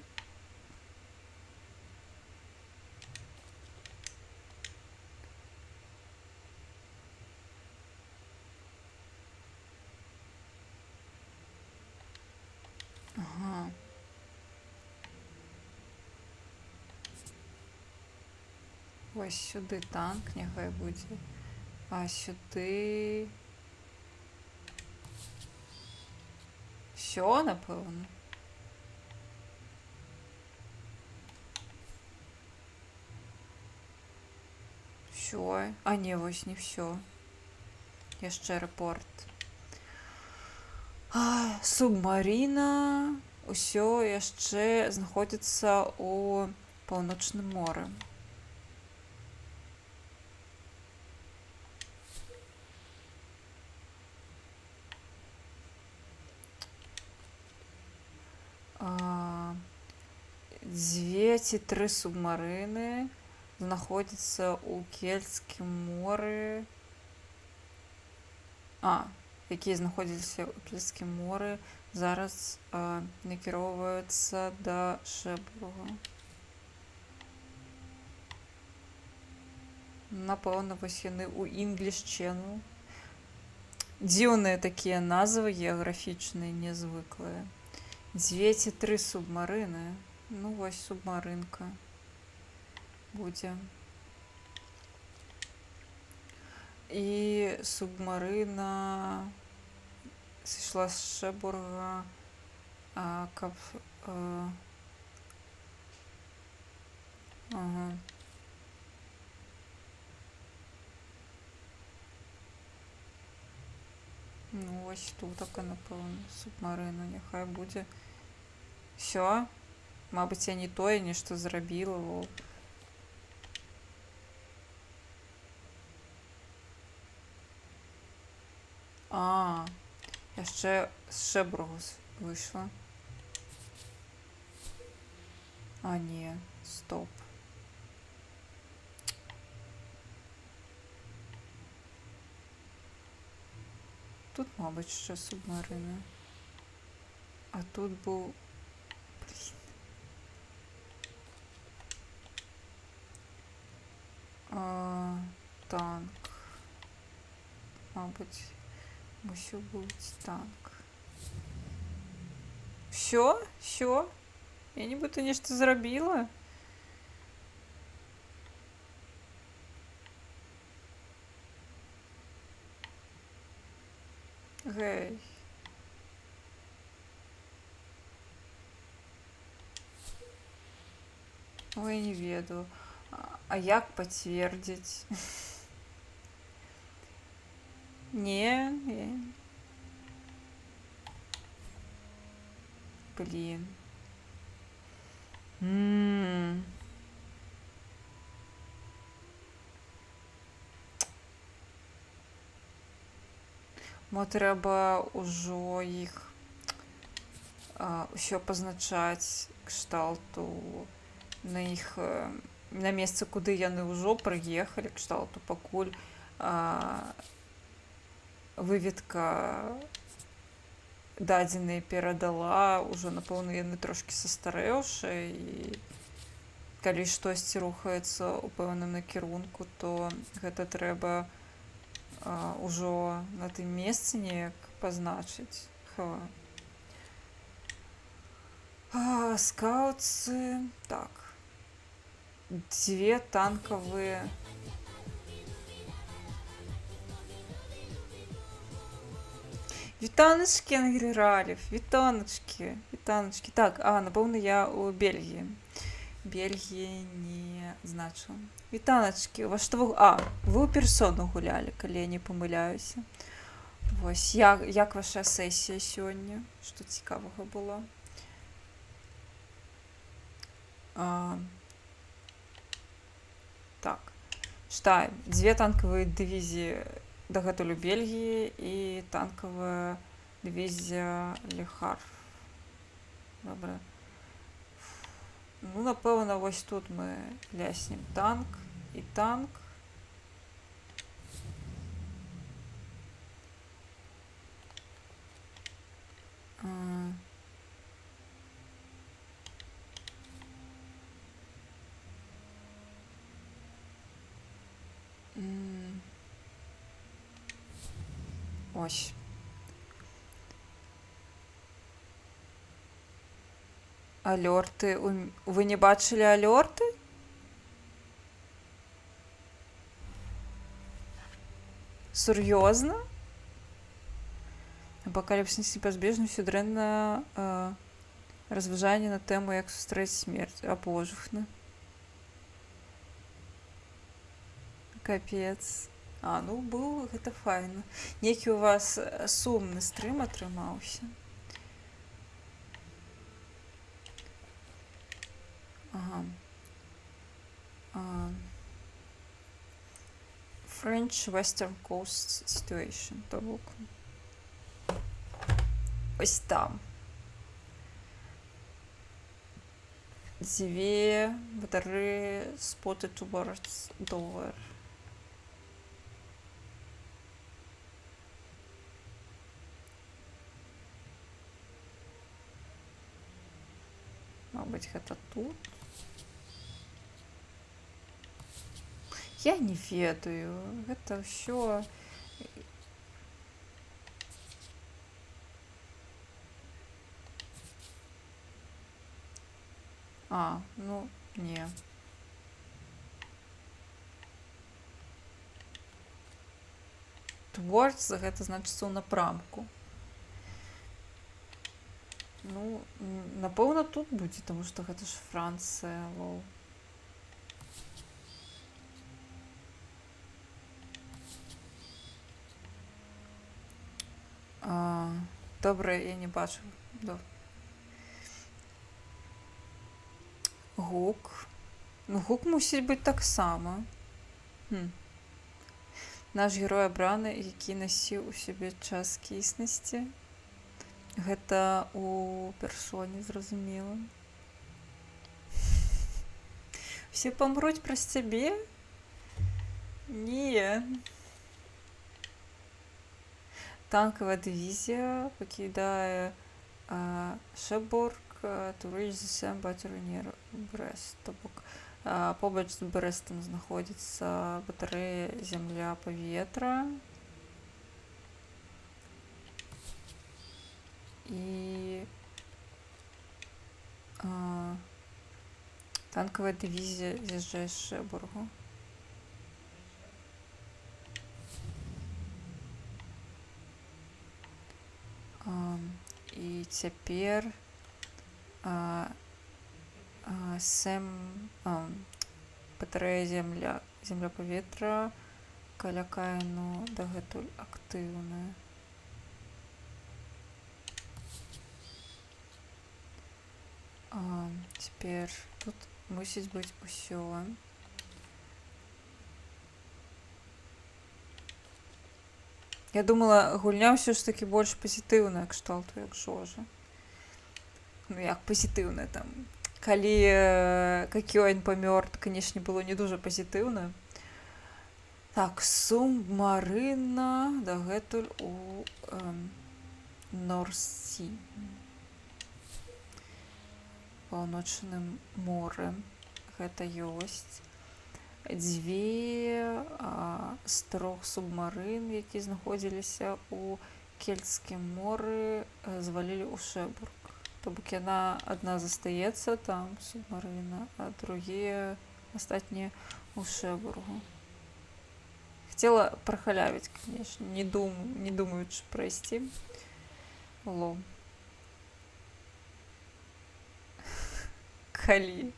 Ага. Ось сюди танк, нехай будзе. А сюди... Всё, напэўна. Всё. А не, вось не всё. Яшчэ рэпорт. Субмарына ўсё яшчэ знаходзіцца ў Паўночным моры. Дзве ці тры субмарыны знаходзяцца ў Кельцкім моры. Якія знаходзіліся ў Кельцкім моры, зараз накіроўваюцца да Шэбурга. Напэўна, вось яны ў English Channel. Дзіўныя такія назвы геаграфічныя, нязвыклыя. Дзве ці тры субмарыны. Ну, вось субмарынка будзе. І субмарына сышла з Шэбурга, каб... Ага. Ну, ось тут така, напэўна, субмарына. Няхай будзе. Всё. Мабыць, я не тое нешта зрабіла. Яшчэ з Шэбургу выйшла. Не, стоп. Тут, мабыць, ще субмарина. А тут був... танк. Мабуть, мусив бути танк. Все? Все? Я нібито нечто зробила? Гей. Ой, не ведаю. А як пацвердзіць? Не, блин. М. Мо трэба ўжо іх усё пазначаць кшталту на іх на месцы, куды яны ўжо прыехалі, кшталту пакуль выведка дадзеныя перадала, ўжо напэўна яны трошкі састарэўшы, і калі штосьці рухаецца ў пэўным накірунку, то гэта трэба ўжо на тым месцы неяк пазначыць. Скаутсы, так, 2 танкавыя. Вітаначкі, Ангель Ралев, вітаначкі. Так, напэўна, я ў Бельгіі. Бельгіі не значыла. Вітаначкі, у вас што вы ў персону гулялі, калі я не памыляюся. Вось, як ваша сесія сёння? Што цікавага было? Так, читаем. 2 танкавыя дывізіі дагэтуль у Бельгіі і танкавая дывізія Лехар. Добра. Ну, напэўна, вось тут мы ляснем танк і танк. Ось. Алёрты. Вы не бачылі алёрты? Сур'ёзна? Апакаліпсіс непазбежны, усё дрэнна. Разважанне на тэму, як сустрэць смерць. Абожухна. Капец. Ну, быў, гэта файна. Нейкі у вас сумны стрым атрымаўся. French Western Coast Situation. То бок. Ось там. 2 батареи spotted towards Dover. Мабуть, гэта тут. Я не ведаю. Гэта ўсё... Ну, не. Towards, гэта значыцца ў напрамку. Ну, напэўна, тут будзе, таму што гэта ж Францыя, лол. Добра, я не бачу. Гук. Ну, гук мусіць быць таксама. Наш герой абраны, які насіў у сябе час кіснасці. Гэта у персоне, зразумела. Все памруць праз цябе? Не. Танкавая дывізія пакідае Шеборг to reach the same battery near Brest. То бок, побач з Брестом знаходзіцца батарэя земля-паветра. І танкавая дывізія з'язджае з Шеборгу. І цяпер Сэм, батарэя земля-паветра каля Каіну дагэтуль актыўная. Цяпер тут мусіць быць усё. Я думала, гульня ўсё ж такі больш пазітыўная кшталту, як Жожа. Ну як пазітыўная там. Калі Какёін памёр, канешне, было не дужа пазітыўна. Так, субмарына дагэтуль у Норсі. Паўночным моры. Гэта ёсць. Дзве з 3 субмарын, які знаходзіліся ў Кельцкім моры, звалілі ў Шэбург. То бок яна адна застаецца там, субмарына, а другія астатнія ў Шэбургу. Хацела прахалявіць, канешне, не думаючы прайсці. Ло. Калі.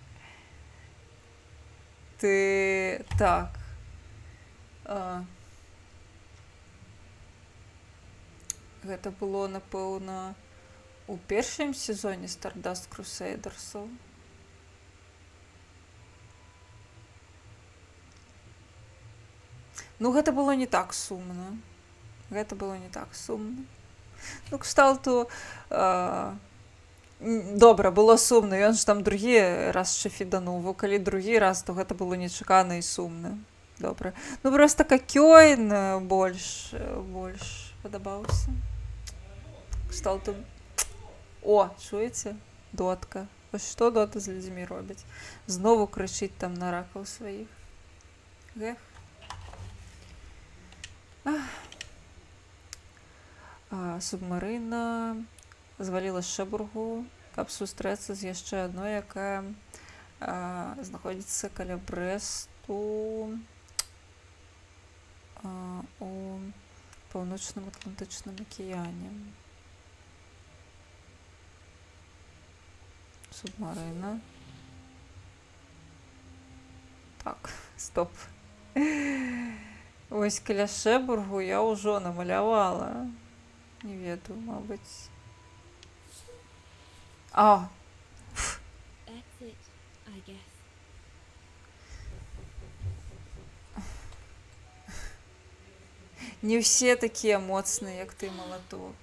Ты... Так. Гэта было, напэўна, у першым сезоне Stardust Crusaders'аў. Ну, гэта было не так сумна. Ну, кшталту... Добра, было сумна, ён ж там другі раз шафідануў, бо калі другі раз, то гэта было нечакана і сумна. Добра. Ну, проста Какёін больш падабаўся. Кшталту... О, чуеце? Дотка. Вось што Дота з людзьмі робіць? Знову крычыць там на ракаў сваіх. Гэх. Субмарына зваліла з Шэбургу, каб сустрэцца з яшчэ адной, якая знаходзіцца каля Брэсту у паўночным Атлантычным акіяне. Субмарына. Так, стоп. Вось каля Шэбургу я ўжо намалявала. Не ведаю, мабыць. That's it, I guess. Не ўсе такія моцныя, як ты, Малаток.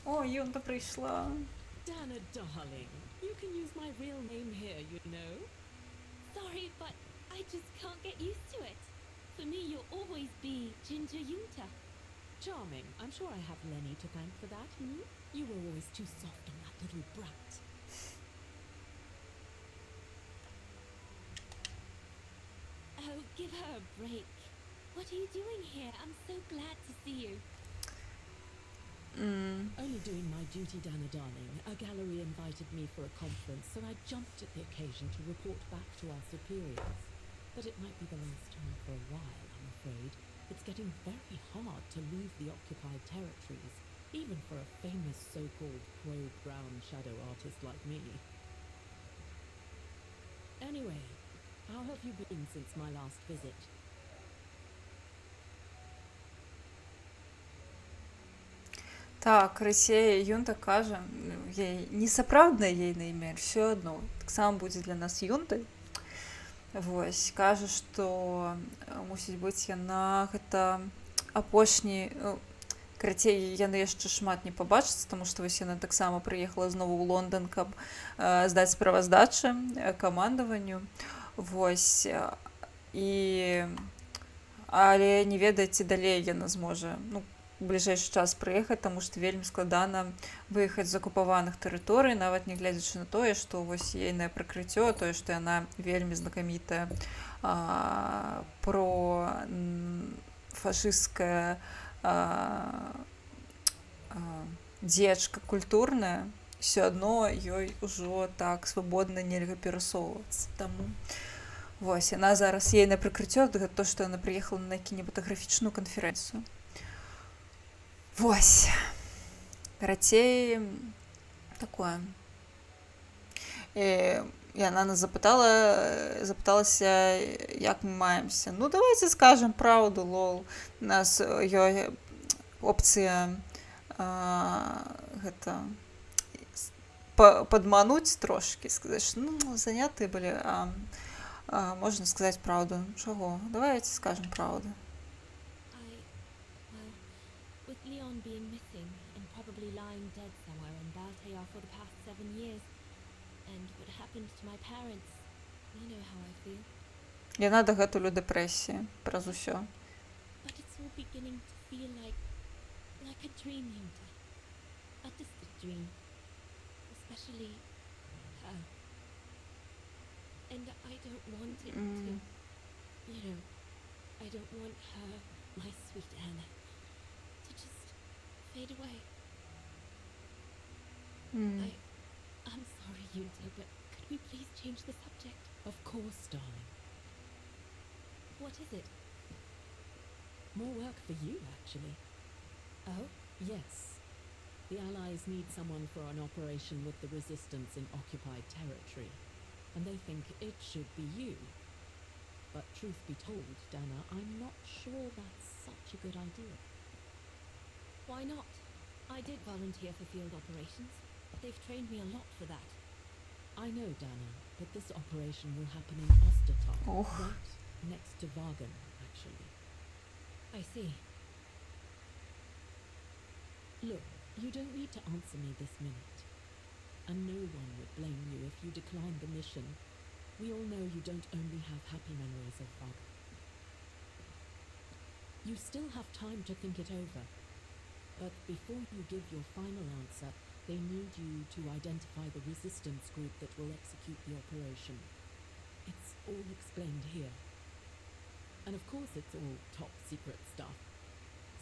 О, Юнта прыйшла. Dana, darling, you can use my real name here, you know. Sorry, but I just can't get used to it. For me, you'll always be Ginger Yunta. Charming. I'm sure I have Lenny to thank for that. You were always too soft on that little brat. Oh, give her a break. What are you doing here? I'm so glad to see you. Only doing my duty, Dana, darling. A gallery invited me for a conference, so I jumped at the occasion to report back to our superiors. But it might be the last time for a while, I'm afraid. It's getting very hard to leave the occupied territories, even for a famous so-called pro-brown shadow artist like me. Anyway, how have you been since my last visit? Так, Расія Юнта кажа, не сапраўднае ейнае імя, все адно, таксама будзе для нас Юнтай. Вось, кажа, што мусіць быць яна гэта апошні, карацей, яны яшчэ шмат не пабачыцца, таму што вось яна таксама прыехала знову ў Лондан, каб здаць справаздачы камандаванню. Вось, але не ведае, ці далей яна зможа, бліжэйшы час прыехаць, таму што вельмі складана выехаць з акупаваных тэрыторый, нават не гледзячы на тое, што вось ейнае прыкрыццё, тое, што яна вельмі знакамітая профашысцкая дзеячка культурная, все адно ёй ужо так свабодна нельга перасоўвацца. Таму вось, яна зараз ейнае прыкрыццё, гэта то, што яна прыехала на кінематаграфічную канферэнцыю. Вось, карацей, такое. яна нас запыталася, як мы маемся. Ну, давайте скажем праўду, лол. У нас ёй опцыя гэта падмануць трошкі, сказаць, што ну, занятыя былі, можна сказаць праўду. Чаго? Давайте скажем праўду. Well, with Leon being missing and probably lying dead somewhere in Baltair for the past 7 years, and what happened to my parents, you know how I feel. Яна дагэтуль у дэпрэсіі праз усё. But it's all beginning to feel like a dream, Yunta. A distant dream. Especially her. And I don't want it to, you know, I don't want her, my sweet Anna, to just fade away. I'm sorry, Yunta, but could we please change the subject? Of course, darling. What is it? More work for you, actually. Oh? Yes. The Allies need someone for an operation with the Resistance in occupied territory, and they think it should be you. But truth be told, Dana, I'm not sure that's such a good idea. Why not? I did volunteer for field operations. They've trained me a lot for that. I know, Dana, but this operation will happen in Ostertal, Oh. right next to Vagen, actually. I see. Look, you don't need to answer me this minute. And no one would blame you if you declined the mission. We all know you don't only have happy memories of Vagen. You still have time to think it over. But before you give your final answer, they need you to identify the resistance group that will execute the operation. It's all explained here. And of course it's all top secret stuff.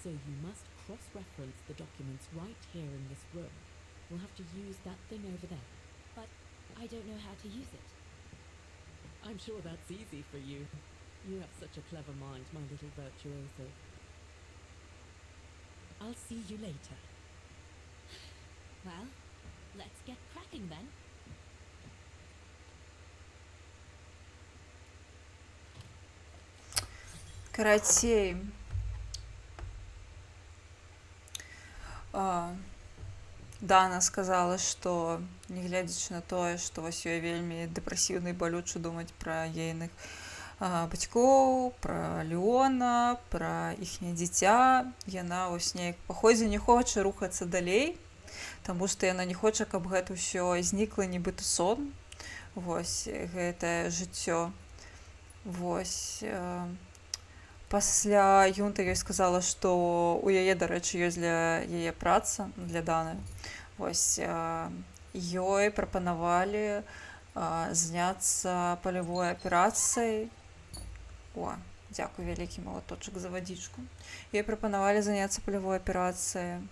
So you must cross-reference the documents right here in this room. We'll have to use that thing over there. But I don't know how to use it. I'm sure that's easy for you. You have such a clever mind, my little virtuoso. I'll see you later. Well, let's get cracking then. Карацей. Дана сказала, што нягледзячы на тое, што вось ёй вельмі дэпрэсіўна і балюча думаць пра ейных бацькоў, пра Леона, пра іхняе дзіця, яна вось неяк па ходзе не хоча рухацца далей, таму што яна не хоча, каб гэта ўсё знікла нібыта сон. Вось гэтае жыццё. Вось пасля Юнта ёй сказала, што у яе, дарэчы, ёсць для яе праца, для Даны. Вось ёй прапанавалі заняцца палявой аперацыяй. О, дзякуй вялікі малаточак за вадзічку. Ёй прапанавалі заняцца палявой аперацыяй.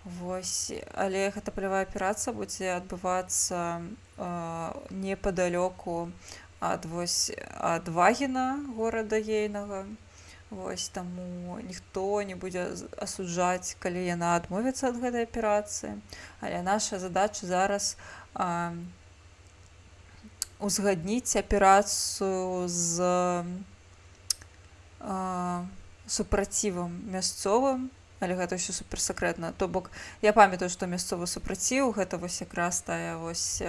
Вось, але гэта палявая аперацыя будзе адбывацца непадалёку ад Вагена, горада ейнага. Вось, таму ніхто не будзе асуджаць, калі яна адмовіцца ад гэтай аперацыі. Але наша задача зараз узгадніць аперацыю з супрацівам мясцовым, але гэта ўсё суперсакрэтна. То бок, я памятаю, што мясцовы супраціў, гэта вось якраз тая вось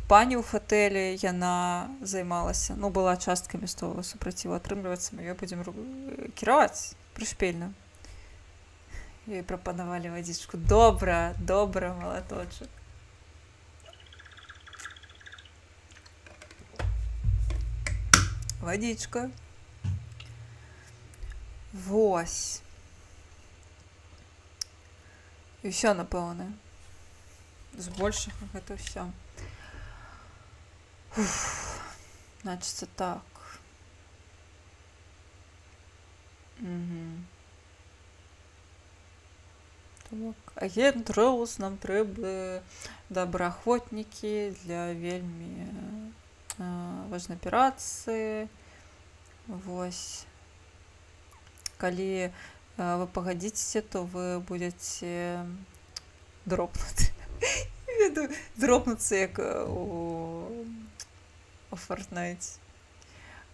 пані ў хатэлі, яна займалася, ну, была частка мясцовага супраціву, атрымліваецца, мы ёй будзем кіраваць прышпільна. Ёй прапанавалі вадзічку. Добра, добра, малаточак. Вадзічка. Вось. І ўсё, напэўна. Збольшага гэта ўсё. Значыцца так. Так. Агент Роуз, нам трэба добраахвотнікі для вельмі важнай аперацыі. Вось. Калі вы пагадзіцеся, то вы будзеце дропнуты. Дропнуцца, як у у Fortnite.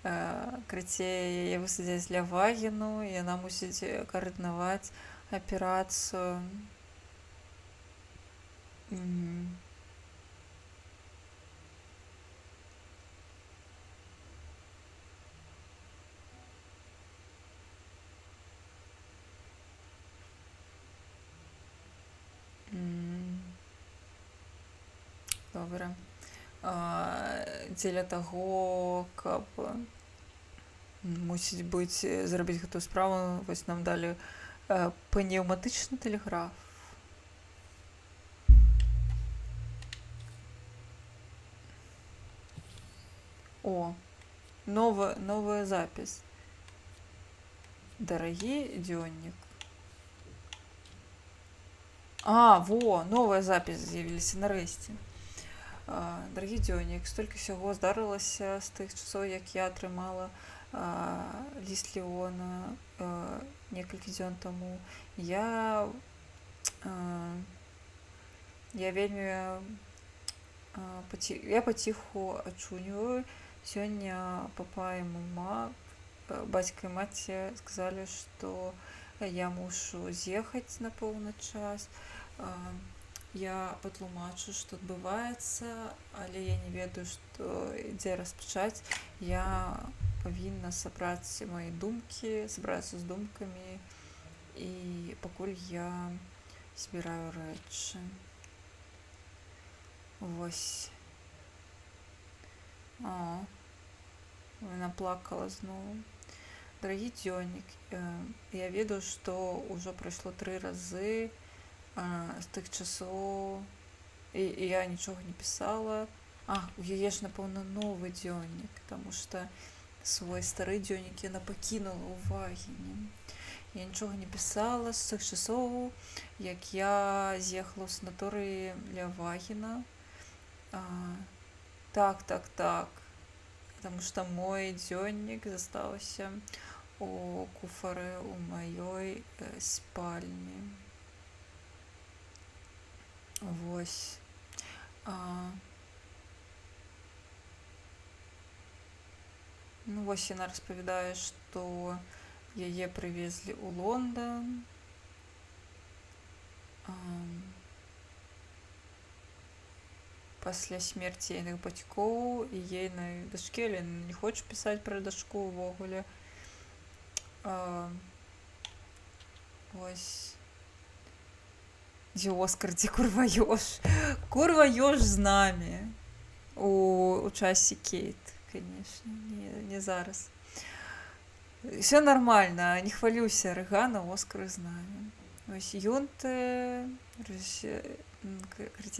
Карацей, яе высадзяць для Вагіну, і яна мусіць каардынаваць аперацыю. М. М. Добра. Дзеля таго, каб мусіць быць зрабіць гэтую справу, вось нам далі пнеўматычны тэлеграф. О, новая запись. Дорогі дзённік. Во, новая запись з'явілася нарэшце. Дарагі дзённік, столькі ўсяго здарылася з тых часоў, як я атрымала ліст Леона некалькі дзён таму. Я вельмі я паціху ачуньваю. Сёння папа і мама, бацька і маці сказалі, што я мушу з'ехаць на пэўны час. Я патлумачу, што адбываецца, але я не ведаю, што ідзе распачаць. Я павінна сабрацца з думкамі, і пакуль я збіраю рэчы. Вось. Яна плакала зноў. Дарагі дзённік, я ведаю, што ўжо прайшло 3 разы з тых часоў, і я нічога не пісала. У яе ж, напэўна, новы дзённік, таму што свой стары дзённік яна пакінула ў Вагіне. Я нічога не пісала з тых часоў, як я з'ехала ў санаторыі ля Вагіна. Так. Таму што мой дзённік застаўся у куфары ў маёй спальні. Вось. Вось яна распавядае, што яе прывезлі ў Лондан. Пасля смерці ейных бацькоў і ейнай дачкі, але не хоча пісаць пра дачку ўвогуле. Вось. Дзе Оскар, дзе курва ёж? Курва ёж з намі у часе Кейт, канешне, не зараз. Всё нормально, не хвалюйся, Рэгана, Оскар з намі. Вось Юнте,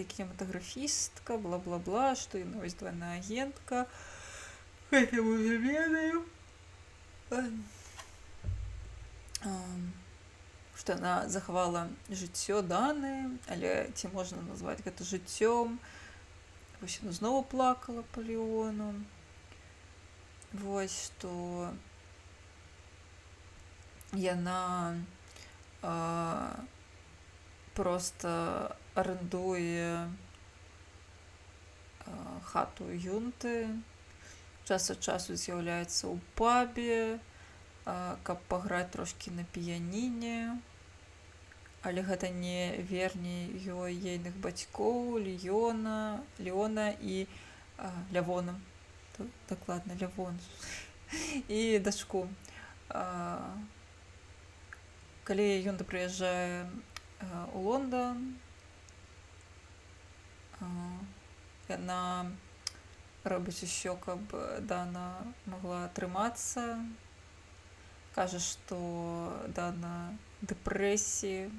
кинематографистка, бла-бла-бла, что и вось двойная агентка. Гэта мы ўжо ведаем. Што яна захавала жыццё Даны, але ці можна назваць гэта жыццём. Вось яна зноў плакала па Леону. Вось што яна просто арендуе хату Юнты, час ад часу з'яўляецца ў пабе, каб паграць трошкі на піяніне, але гэта не верне ёй ейных бацькоў, Леона і Лявона, дакладна Лявон, і дачку. Калі Юнта прыязджае ў Лондан, яна робіць усё, каб Дана могла трымацца. Кажа, што Дана дэпрэсіі,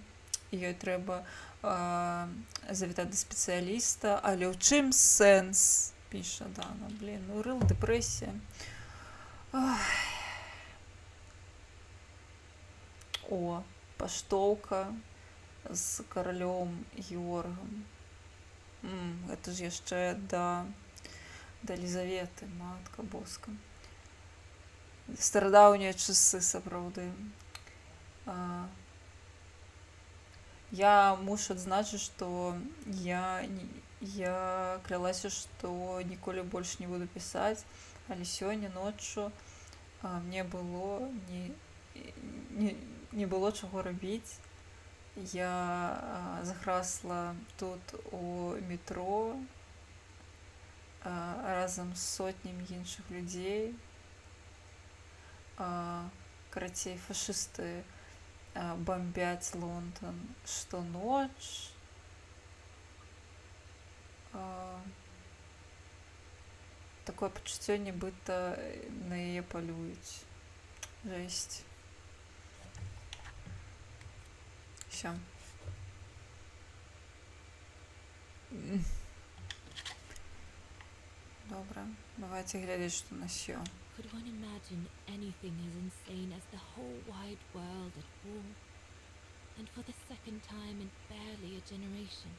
ёй трэба завітаць да спецыяліста, але ў чым сэнс, піша Дана. Рыл дэпрэсія. О, паштоўка з каралём Георгам. Гэта ж яшчэ да Елізаветы, матка боска. Старадаўнія часы, сапраўды. Я мушу адзначыць, што я я клялася, што ніколі больш не буду пісаць, але сёння ноччу мне было не было чаго рабіць. Я захрасла тут у метро разам з сотнямі іншых людзей. Карацей, фашысты бомбяць Лондон штоноч. Такое пачуццё, нібыта на яе палююць. Жэсць. Всё. Добра, давайте глядзець, што на сё. Could one imagine anything as insane as the whole wide world at war? And for the second time in barely a generation.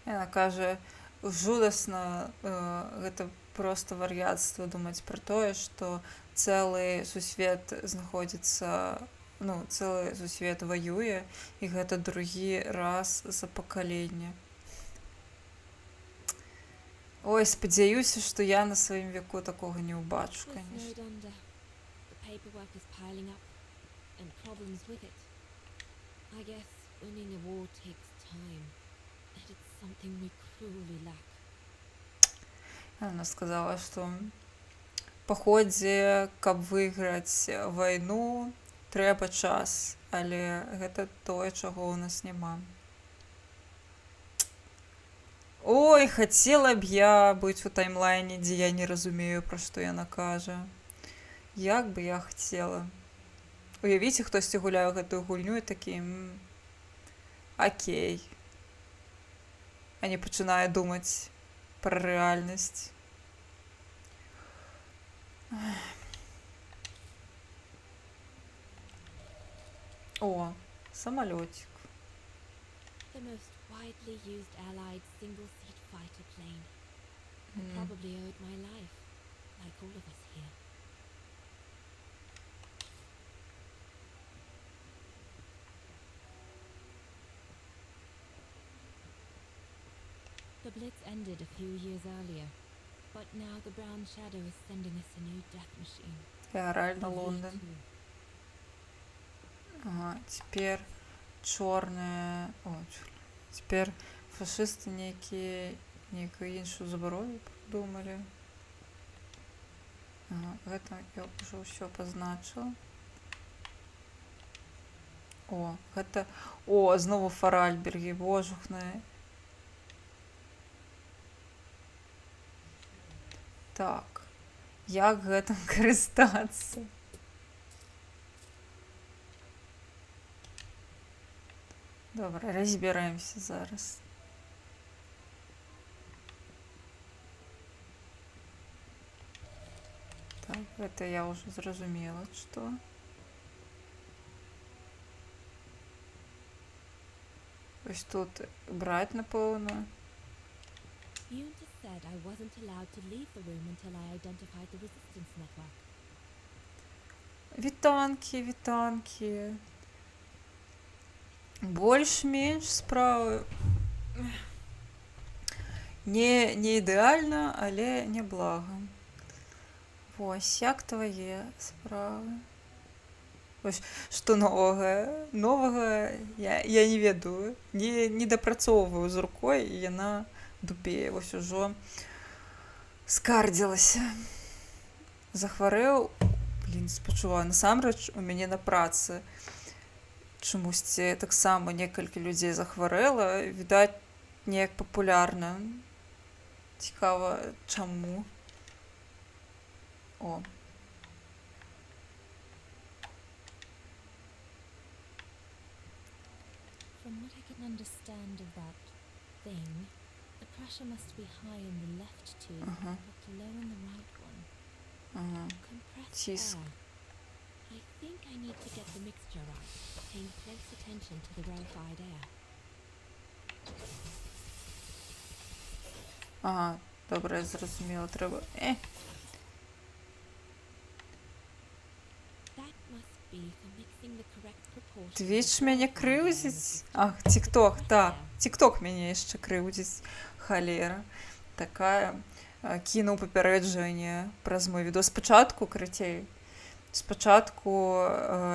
Яна кажа, жудасна, гэта проста вар'яцтва думаць пра тое, што цэлы сусвет знаходзіцца, цэлы сусвет ваюе, і гэта другі раз за пакаленне. Ой, спадзяюся, што я на сваім веку такога не ўбачу, We're канешне. snowed under. The paperwork is piling up, and problems with it. I guess winning a war takes time, and it's something we cruelly lack. Яна сказала, што паходзе, каб выйграць вайну, трэба час, але гэта тое, чаго ў нас няма. Ой, хацела б я быць у таймлайне, дзе я не разумею, пра што яна кажа. Як бы я хацела. Уявіце, хтосьці гуляе ў гэтую гульню і такі, акей. А не пачынае думаць пра рэальнасць. О, самалётик. The most widely used Allied single-seat fighter plane. I Mm. probably owed my life, like all of us here. The Blitz ended a few years earlier, but now the Brown Shadow is sending us a new death machine. Реально The Лондон. V2. Ага, теперь чорне. О, теперь фашисты некую іншую зброю придумали. Ага, гэта я уже ўсё позначила. О, гэта... О, знову Фаральберги, божухне. Так, як гэтым карыстацца? Добра, разбіраемся зараз. Так, гэта я ўжо зразумела, што. Ось тут браць, напэўна. You just said I wasn't allowed to leave the room until I identified the resistance network. Вітанкі, вітанкі. Больш-менш справы. Не ідэальна, але няблага. Вось, як твае справы? Вось, што новага? Новага я не ведаю. Не дапрацоўваю з рукой, і яна дупее. Вось ужо скардзілася. Захварэў. Блін, спачуваю. Насамрэч, у мяне на працы чамусьці таксама некалькі людзей захварэла. Відаць, неяк папулярна. Цікава, чаму? О. From what I can understand of that thing, the pressure must be high in the left tube, Ага. but low in the right one. Ага. Compressed Тиск. air. I think I need to get the mixture right, paying close attention to the rarefied air. Ага, добре, я зрозуміла, треба. That must be for mixing the correct proportion. Твіч мяне крыўзіць? Ах, тік-ток, так. TikTok мяне яшчэ крыўдзіць, халера. Такая. Кінуў папярэджанне праз мой відос. Спачатку, карацей, спачатку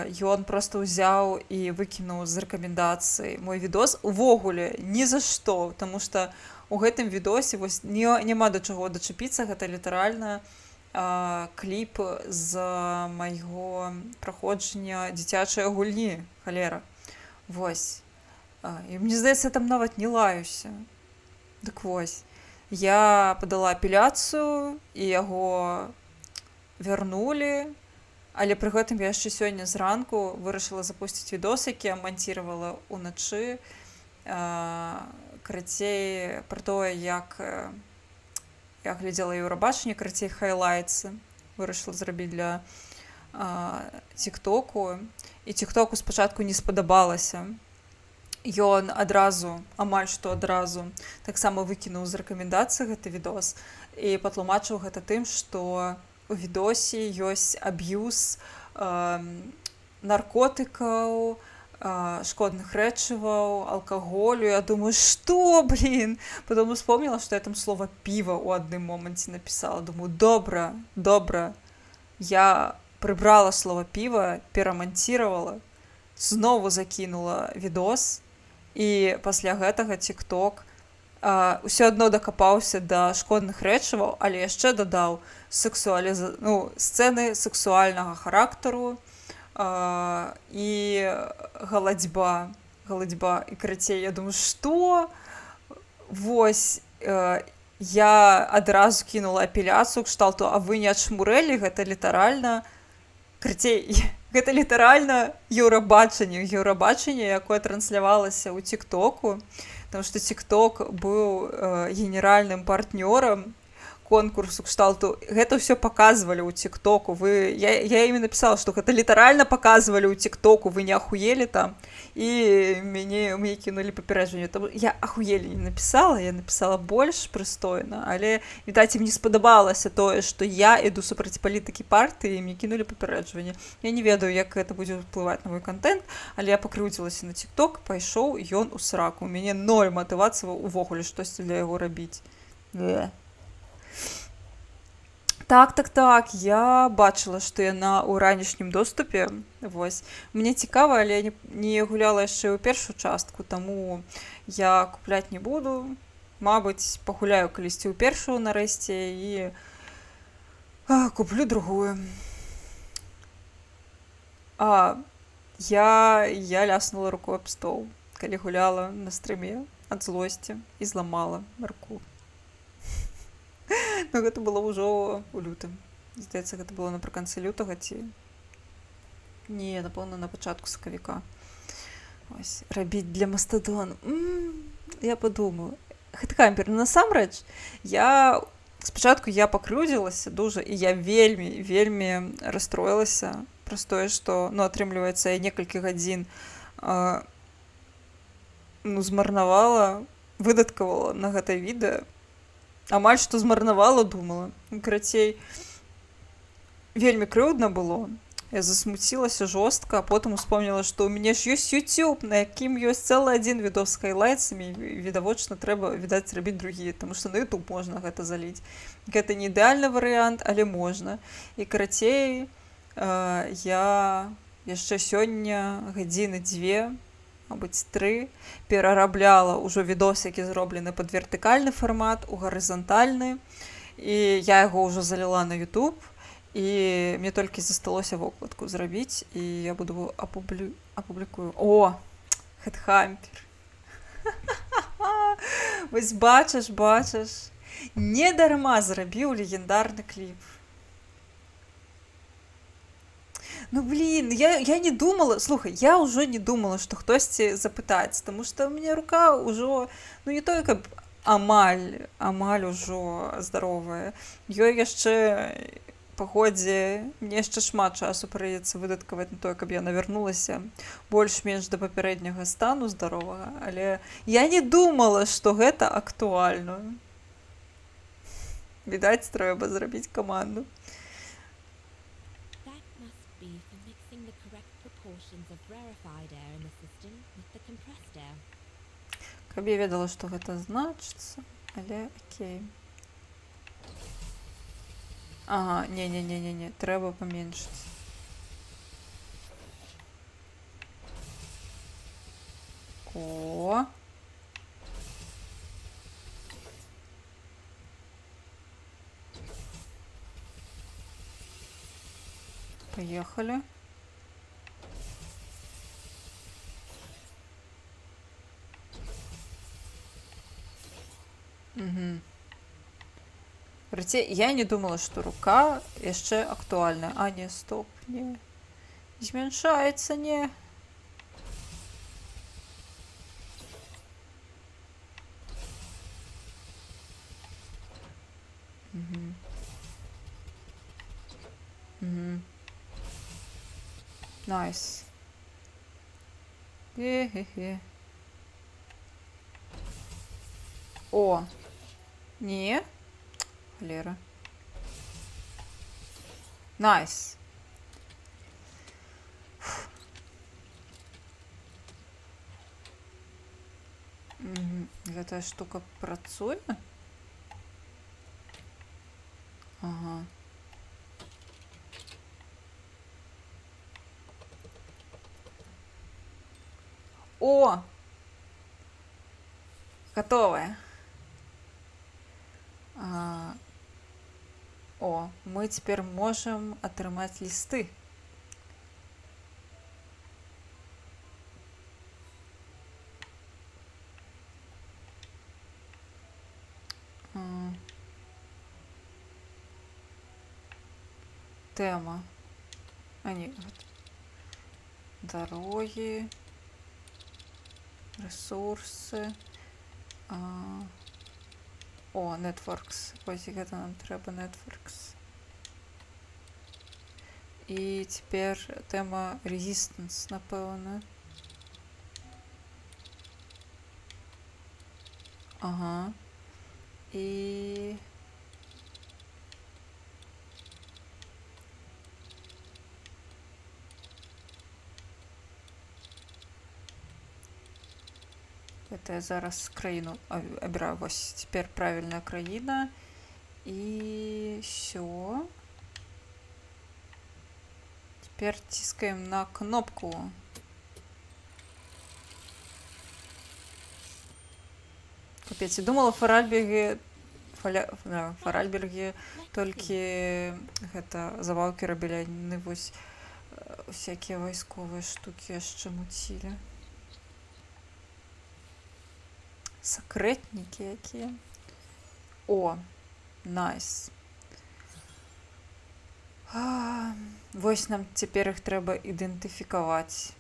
ён проста ўзяў і выкінуў з рэкамендацый мой відос увогуле ні за што, таму што у гэтым відосе вось няма да чаго дачапіцца, гэта літаральна кліп з майго праходжання дзіцячай гульні, халера. Вось. І мне здаецца, я там нават не лаюся. Дык вось. Я падала апеляцыю, і яго вярнулі, але пры гэтым я яшчэ сёння зранку вырашыла запусціць відос, які я манціравала ўначы. Карацей, пра тое, як я глядзела Еўрабачанне, карацей, хайлайтсы вырашыла зрабіць для тиктоку, і тиктоку спачатку не спадабалася. Ён адразу, амаль што адразу, таксама выкінуў з рэкамендацый гэты відос і патлумачыў гэта тым, што у відосе ёсць аб'юз наркотыкаў, шкодных рэчываў, алкаголю. Я думаю, што, блін? Потом успомнила, што я там слова піва ў адным моманце напісала. Думаю, добра. Я прыбрала слова піва, пераманціравала, знову закінула відос, і пасля гэтага TikTok ўсё адно дакапаўся да шкодных рэчываў, але яшчэ дадаў сцэны сексуальнага характару і галадзьба. І карацей, я думаю, што? Вось, я адразу кінула апеляцыю кшталту, а вы не ачмурэлі, гэта літаральна, карацей, гэта літаральна Еўрабачанне, якое транслявалася ў тиктоку, потому што TikTok быў генеральным партнёрам конкурсу кшталту. Гэта ўсё паказвалі ў тиктоку. Я ім напісала, што гэта літаральна паказвалі ў тиктоку, вы не ахуелі там, і мне кінулі папярэджанне. Я ахуелі не напісала, я напісала больш прыстойна, але, відаць, ім не спадабалася тое, што я іду супраць палітыкі партыі, і мне кінулі папярэджанне. Я не ведаю, як гэта будзе ўплываць на мой контент, але я пакрыўдзілася на TikTok, пайшоў ён у сраку. У мяне 0 матывацыі увогуле штосьці для яго рабіць. Так, я бачыла, што яна ў ранішнім доступе. Вось. Мне цікава, але я не гуляла яшчэ ў першую частку, таму я купляць не буду. Мабыць, пагуляю калісьці ў першую нарэшце і куплю другую. Я ляснула руку аб стол, калі гуляла на стрыме ад злосці і зламала руку. Но гэта было ўжо ў лютым. Здаецца, гэта было напрыканцы лютага ці... Не, напэўна, на пачатку сакавіка. Ось, рабіць для Мастадону. Я падумаю. Гэта кампер, насамрэч, спачатку я пакрыўдзілася дужа, і я вельмі расстроілася праз тое, што, атрымліваецца, я некалькі гадзін змарнавала, выдаткавала на гэта відэа. Амаль што змарнавала, думала. Карацей, вельмі крыўдна было. Я засмуцілася жорстка, а потым успомніла, што ў мяне ж ёсць YouTube, на якім ёсць цэлы адзін відос з хайлайтсамі, і відавочна трэба, відаць, рабіць другі, таму што на YouTube можна гэта заліць. Гэта не ідэальны варыянт, але можна. І карацей, я яшчэ сёння гадзіны 2, мабыць, 3, перарабляла ўжо відос, які зроблены пад вертыкальны фармат, у гарызантальны, і я яго ўжо заліла на YouTube, і мне толькі засталося вокладку зрабіць, і я буду апублікую. О, хедхампер. Вось бачыш, не дарма зрабіў легендарны кліп. Блин, я не думала, слухай, я ўжо не думала, што хтосьці запытаецца, таму што у мяне рука ўжо, не тое, каб амаль ужо здаровая. Ёй яшчэ па годзе, мне яшчэ шмат часу прыйдзецца выдаткаваць на тое, каб яна вярнулася больш-менш да папярэдняга стану здаровага, але я не думала, што гэта актуальна. Відаць, трэба зрабіць каманду. Каб я ведала, што гэта значыцца, але окей. Ага, не, трэба паменшыць. О! Поехали. Угу. Праця, я не думала, што рука яшчэ актуальная. А, не, стоп, не. Змяншаецца, не. Угу. Угу. Найс. Хе-хе-хе. О! Не. Лера. Найс. Гэтая штука працуе? Ага. О! Готовая. О, мы цяпер можам атрымаць лісты. Тема. А, не. Дороги. Ресурсы. О, Networks. Ось гэта нам трэба Networks. І цяпер тэма Resistance, напэўна. Ага. І... Это я зараз краіну абіраю. Вось цяпер правільная краіна. І всё. Цяпер ціскаем на кнопку. Капец, я думала, Фаральбергі толькі гэта забаўкі рабілі, яны вось всякія вайсковыя штукі яшчэ муцілі. Сакрэтнікі якія. О, найс. Вось нам цяпер іх трэба ідэнтыфікаваць.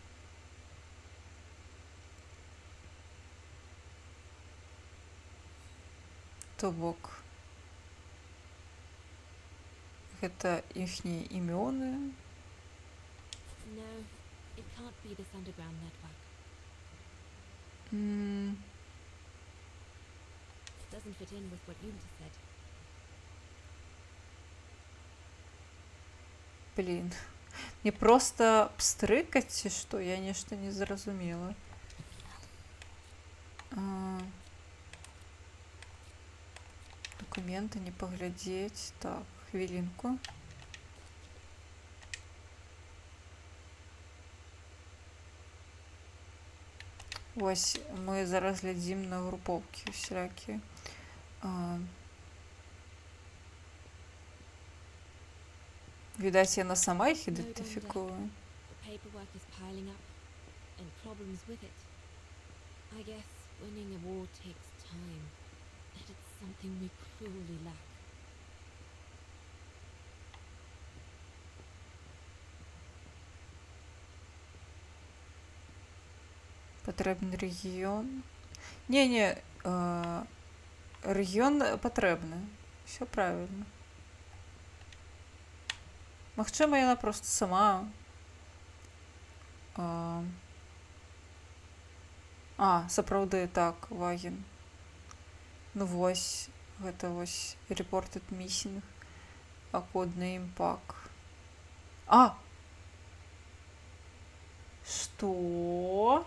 То бок, гэта іхнія імёны. No, it can't be this underground network. Doesn't fit in with what Unta said. Блін. Мне проста пстрыкаць, ці што? Я нешта не зразумела. Документы не паглядзець. Так, хвілінку. Вось мы зараз глядзім на групоўкі усялякія. Відаць, яна сама іх ідэнтыфікуе. The paperwork is piling up, and problems with it. I guess winning a war takes time, and it's something we cruelly lack. Патрэбны рэгіён. Не, рэгіён патрэбны. Усё правільна. Магчыма, яна проста сама. Сапраўды, так, Ваген. Ну вось, гэта вось Reported Missing, а кодны імпак. Што?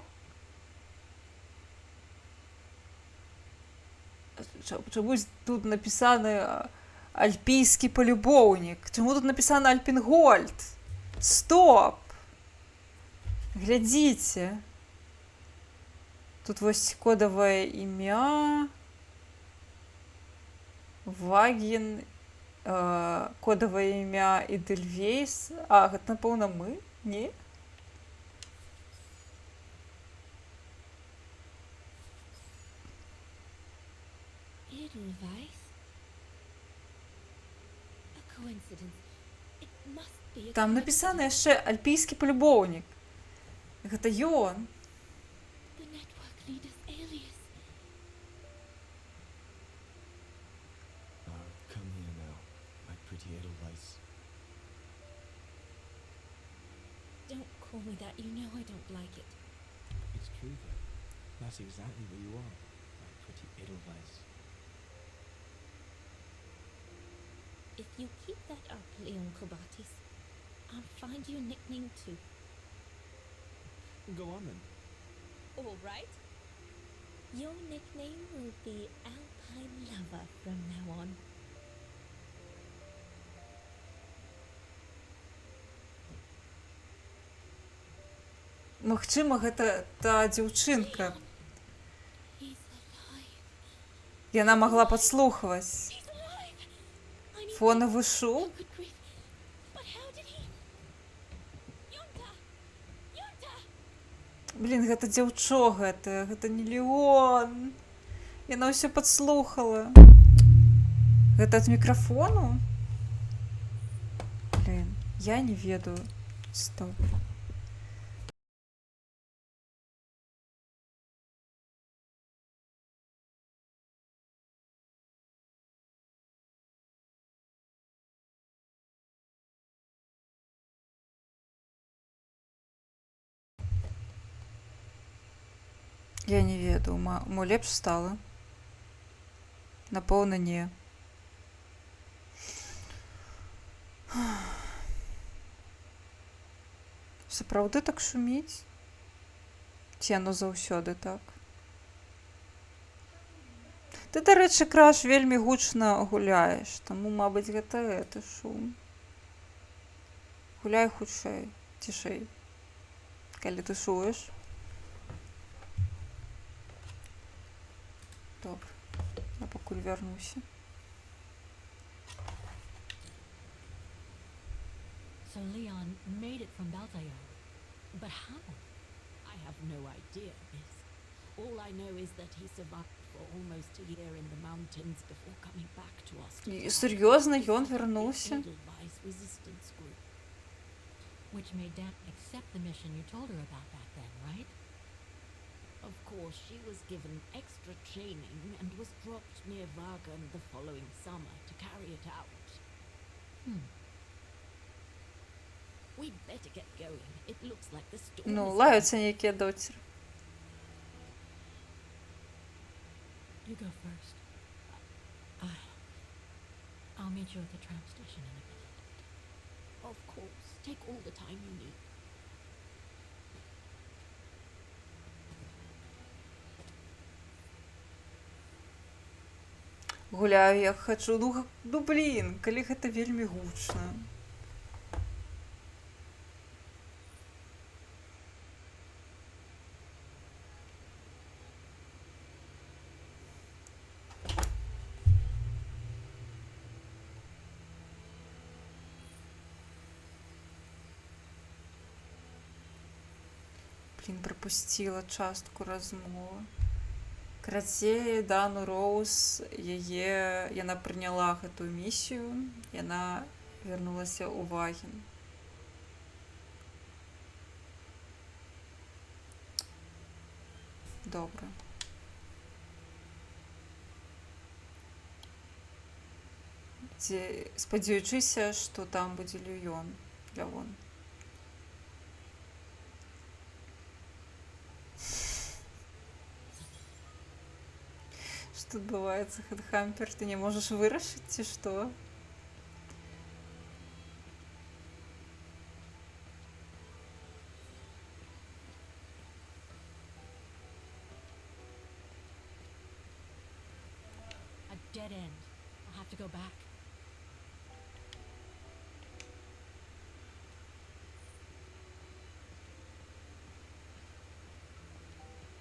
Чомусь тут написано альпійський полюбовник. Чому тут написано Альпінгольд? Стоп! Глядите. Тут ось кодовое ім'я. Вагін. Кодовое ім'я Ідельвейс. А, гэта, напэўна, мы? Не? Edelweiss? A coincidence. It must be a Там написано coincidence. яшчэ альпійскі полюбовнік. Гэта ён. The network leader's alias. Come here now, my pretty Edelweiss. Don't call me that. You know I don't like it. It's true though. That's exactly what you are, my pretty Edelweiss. If you keep that up, Leon Kobatis, I'll find you a nickname too. Go on then. All right. Your nickname will be Alpine Lover from now on. Магчыма, гэта та дзяўчынка. He's alive. Яна магла падслухваць. He's alive. I need Фонавы шум? Good grief. But how did he? Yonta! Yonta! Блін, гэта дзяўчо гэта. Гэта не Леон. Яна ўсё падслухала. Гэта ад мікрафону? Блін, я не ведаю. Стоп. Я не ведаю, мо лепш стала? Напэўна, не. Сапраўды так шуміць? Ці яно заўсёды так? Ты, дарэчы, Краш, вельмі гучна гуляеш, таму, мабыць, гэта шум. Гуляй хутчэй, цішэй, калі ты чуеш. Добра, я пакуль вярнуся. So Leon made it from Baltair. But how? I have no idea, miss. All I know is that he survived for almost a year in the mountains before coming back to us. Серйозно, ён вярнуўся? Edelweiss resistance group. Which made Dan accept the mission you told her about back then, right? Of course, she was given extra training and was dropped near Vagan the following summer to carry it out. We'd better get going. It looks like the storm Ну, is лаюцца нейкія доцеры. You go first. I'll meet you at the tram station in a bit. Of course. Take all the time you need. Гуляю як хачу. Ну блін, калі гэта вельмі гучна. Блін, прапусціла частку размовы. Карацей, Дану Роуз, яна прыняла гэтую місію, яна вярнулася ў Ваген. Добра. Спадзяючыся, што там будзе Леон. Что адбываецца, Хедхампер? Ты не можаш вырашыць, ці што? dead end. I'll have to go back.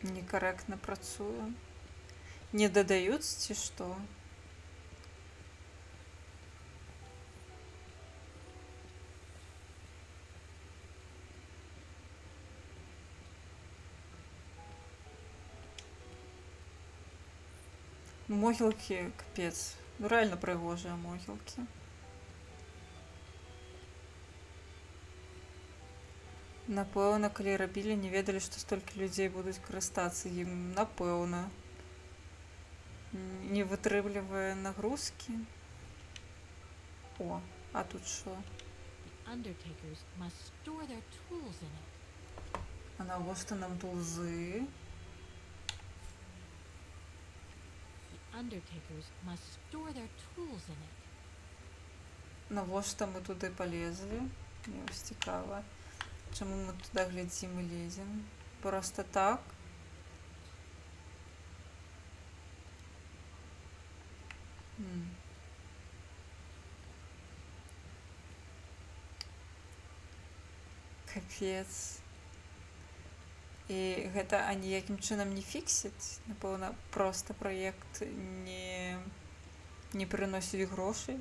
Некоректно працюю. Не додаюць ці што? Могілкі, капец. Ну рэальна прыгожыя могілкі. Напэўна, калі рабілі, не ведалі, што столькі людзей будуць карыстацца ім. Напэўна. Не вытрымлівае нагрузкі. О, а тут што? The Undertakers must store their tools in it. А навошта нам тулзы? The Undertakers must store their tools in it. Навошта мы туды палезлі? Мне вось цікава. Чаму мы туды глядзім і лезем? Проста так? Капец. І гэта аніякім чынам не фіксіць? Напэўна, проста праект не прыносіць грошай?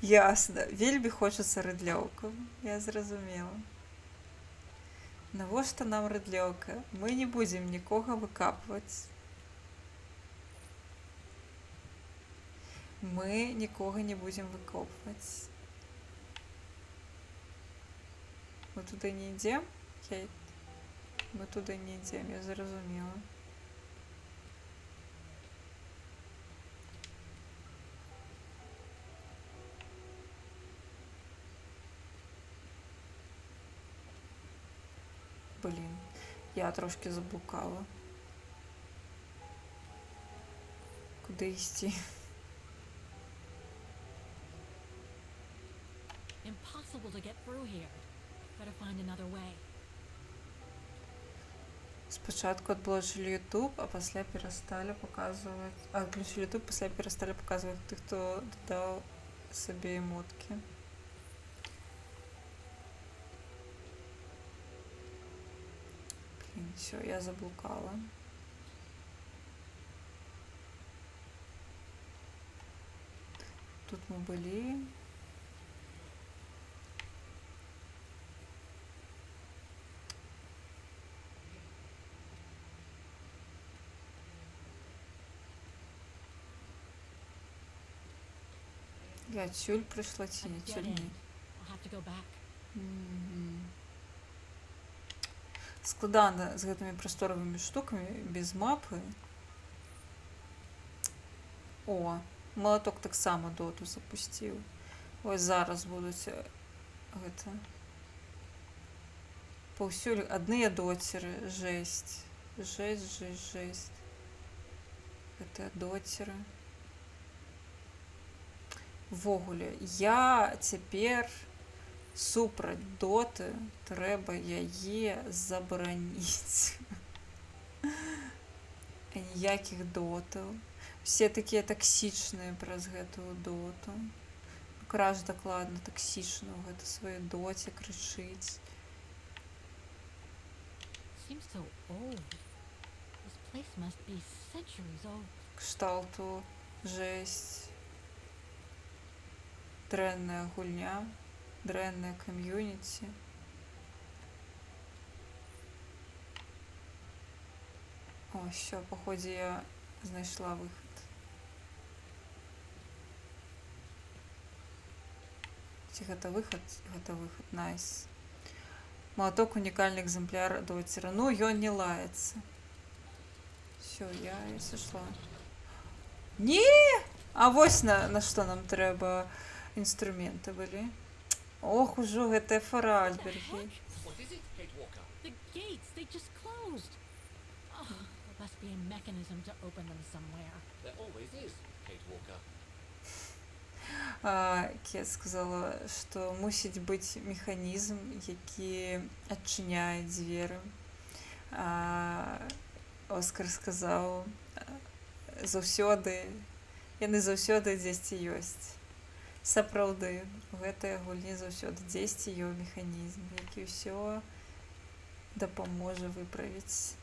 Ясна. Вельмі хочацца рыдлёўку. Я зразумела. Навошта нам рыдлёўка? Мы не будзем нікога выкапваць. Мы нікога не будзем выкопваць. Мы туды не ідзем? Кейт? Мы туды не ідзем, я зразумела. Блін, я трошки заблукала. Куди йти? Impossible to get through here. Better find another way. Спочатку адблочылі YouTube, а пасля перасталі паказваць... А, адключылі YouTube, пасля перасталі паказваць тых, хто дадаў сабе эмоткі. Блин, всё, я заблукала. Тут мы былі. Я адсюль прыйшла ці не, A dead адсюль end. не. I'll have to go back. Складана з гэтымі прасторавымі штукамі, без мапы. О, малаток таксама доту запусціў. Ось зараз будуць гэта... Паўсюль адныя доцеры, жесть. Жесть, жесть, жесть. Гэтыя доцеры. Ввогуле, я цяпер супраць доты, трэба яе забараніць. Ніякіх дотаў. Все такія таксічныя праз гэтую доту. Краш дакладна таксічна ў гэта сваёй доце крычыць. Seems so old. This place must be centuries old. Кшталту жесть. Дрэнная гульня, дрэнная кам'юніці. О, всё, походе я знайшла выход. Ці гэта выход? Гэта выход, найс. Малаток унікальны экземпляр доцера. Ну, ён не лаецца. Всё, я сошла. Не! А вось на што нам трэба інструменты былі. Ох, ужо гэтыя фаральбергі. What is it, Kate Walker? The gates, they just closed. Oh, there must be a mechanism to open them somewhere. There always is, Kate Walker. Кет сказала, што мусіць быць механізм, які адчыняе дзверы. Оскар сказаў, заўсёды яны заўсёды дзесьці ёсць. Сапраўды, у гэтай гульні заўсёды дзесьці ёсць механізм, які ўсё дапаможа выправіць.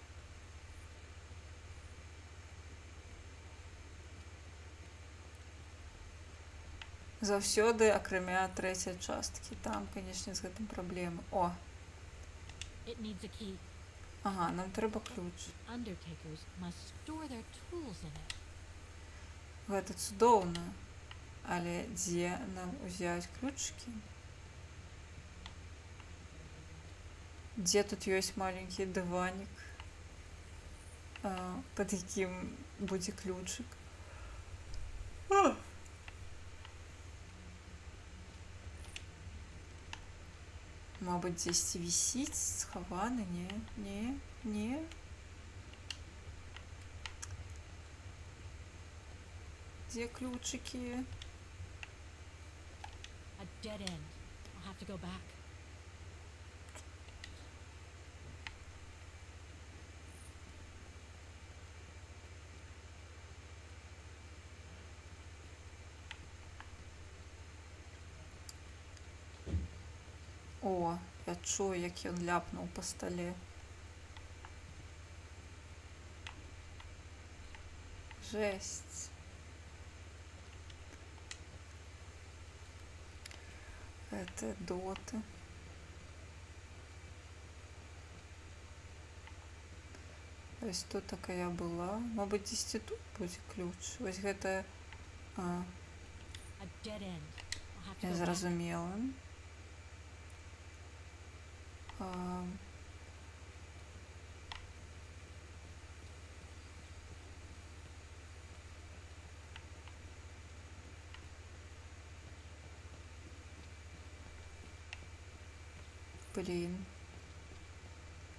Заўсёды, акрамя трэцяй часткі. Там, канешне, з гэтым праблемы. О, It needs a key. ага, нам трэба ключ. Undertakers must store their tools in it. Гэта цудоўна. Але дзе нам узяць ключики? Дзе тут ёсць маленькі дыванік, пад якім будзе ключик? Мабыць, дзесьці вісіць, схаваны, не. Дзе ключики? A dead end. I'll have to go back. О, я чую, як ён ляпнуў па стале. Жесть. Это дота. Ось тут такая была. Мабыць, дзесьці тут будзе ключ. Вось гэта... A dead end. I'll have to Я go back. зразумела. Блін.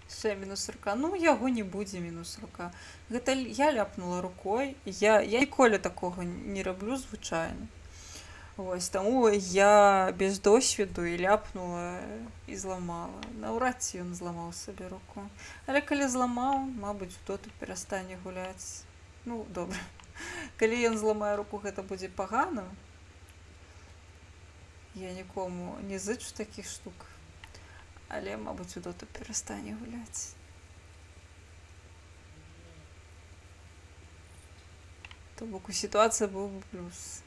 Все, мінус рука. Ну, яго не будзе мінус рука. Гэта я ляпнула рукой. Я ніколі такога не раблю звычайна. Вось, таму я без досведу і ляпнула і зламала. Наўрад ці ён зламаў сабе руку. Але калі зламаў, мабыць, доту перастане гуляць. Ну, добра. Калі ён зламае руку, гэта будзе пагана. Я нікому не зычу такіх штук. Але, мабыць, у доту перастане гуляць. То бок у сітуацыі быў бы плюс.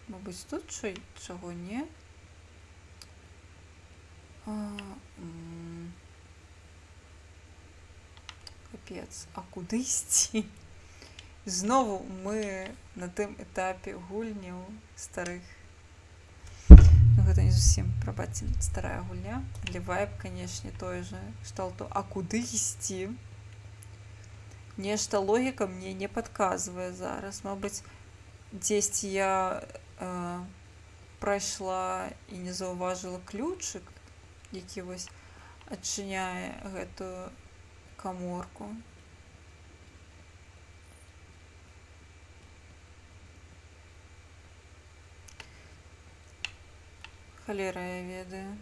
Мабыць, тут чаго не? Капец, а куды ісці? Знову мы на тым этапе гульняў старых. Ну, гэта не зусім, прабачце, старая гульня. Але вайб, канешне, той же кшталту. А куды ісці? Нешта логіка мне не падказвае зараз. Мабыць, дзесьці я прайшла і не заўважыла ключик, які вось адчыняе гэтую каморку. Халера я ведаю.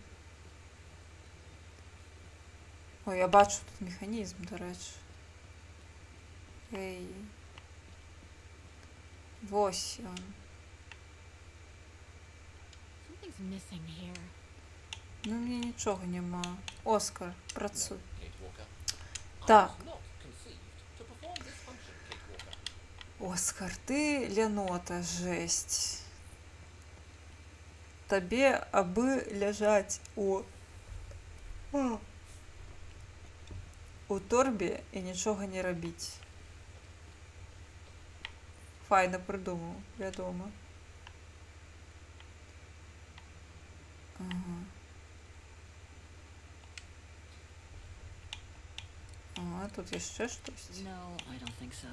Ой, я бачу тут механізм, до рэчы. Эй. Вось ён. Something's missing here. Ну, мне нічога няма. Оскар, працуй. Kate Walker. Так. I was not conceived to perform this function, Kate Walker. Оскар, ты лянота, жесть. Табе абы ляжаць у торбе і нічога не рабіць. Файна прыдумаў, вядома. Ага. А, тут яшчэ штосьці. No, I don't think so.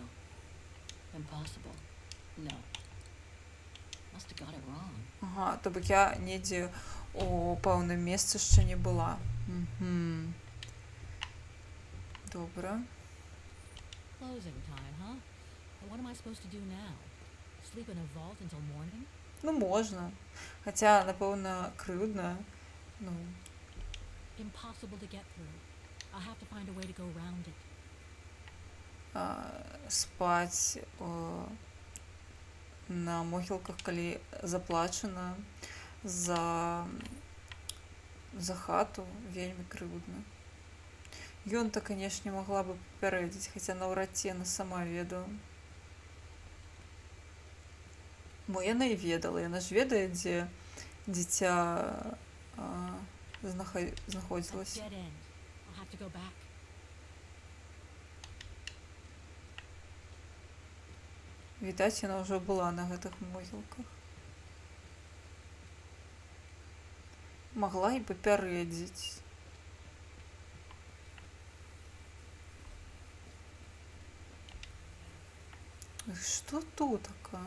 Impossible. No. Must have got it wrong. Ага, то бок я недзе у пэўным месцы яшчэ не была. Добра. Closing time, huh? But what am I supposed to do now? Sleep in a vault until morning? Ну, можна. Хоча, напевно, крюдно. Ну, Impossible to get through. I'll have to find a way to go around it. спаць на могілках, калі заплачана за хату, вельмі крыўдна. Ён-то, канешне, магла бы папярэдзіць, хаця наўрад ці яна сама ведала. Мо яна і ведала, яна ж ведае, дзе дзіця знаходзілася. Dead end. I'll have to go back. Відаць, яна ўжо была на гэтых могілках. Магла і папярэдзіць. Што тутака?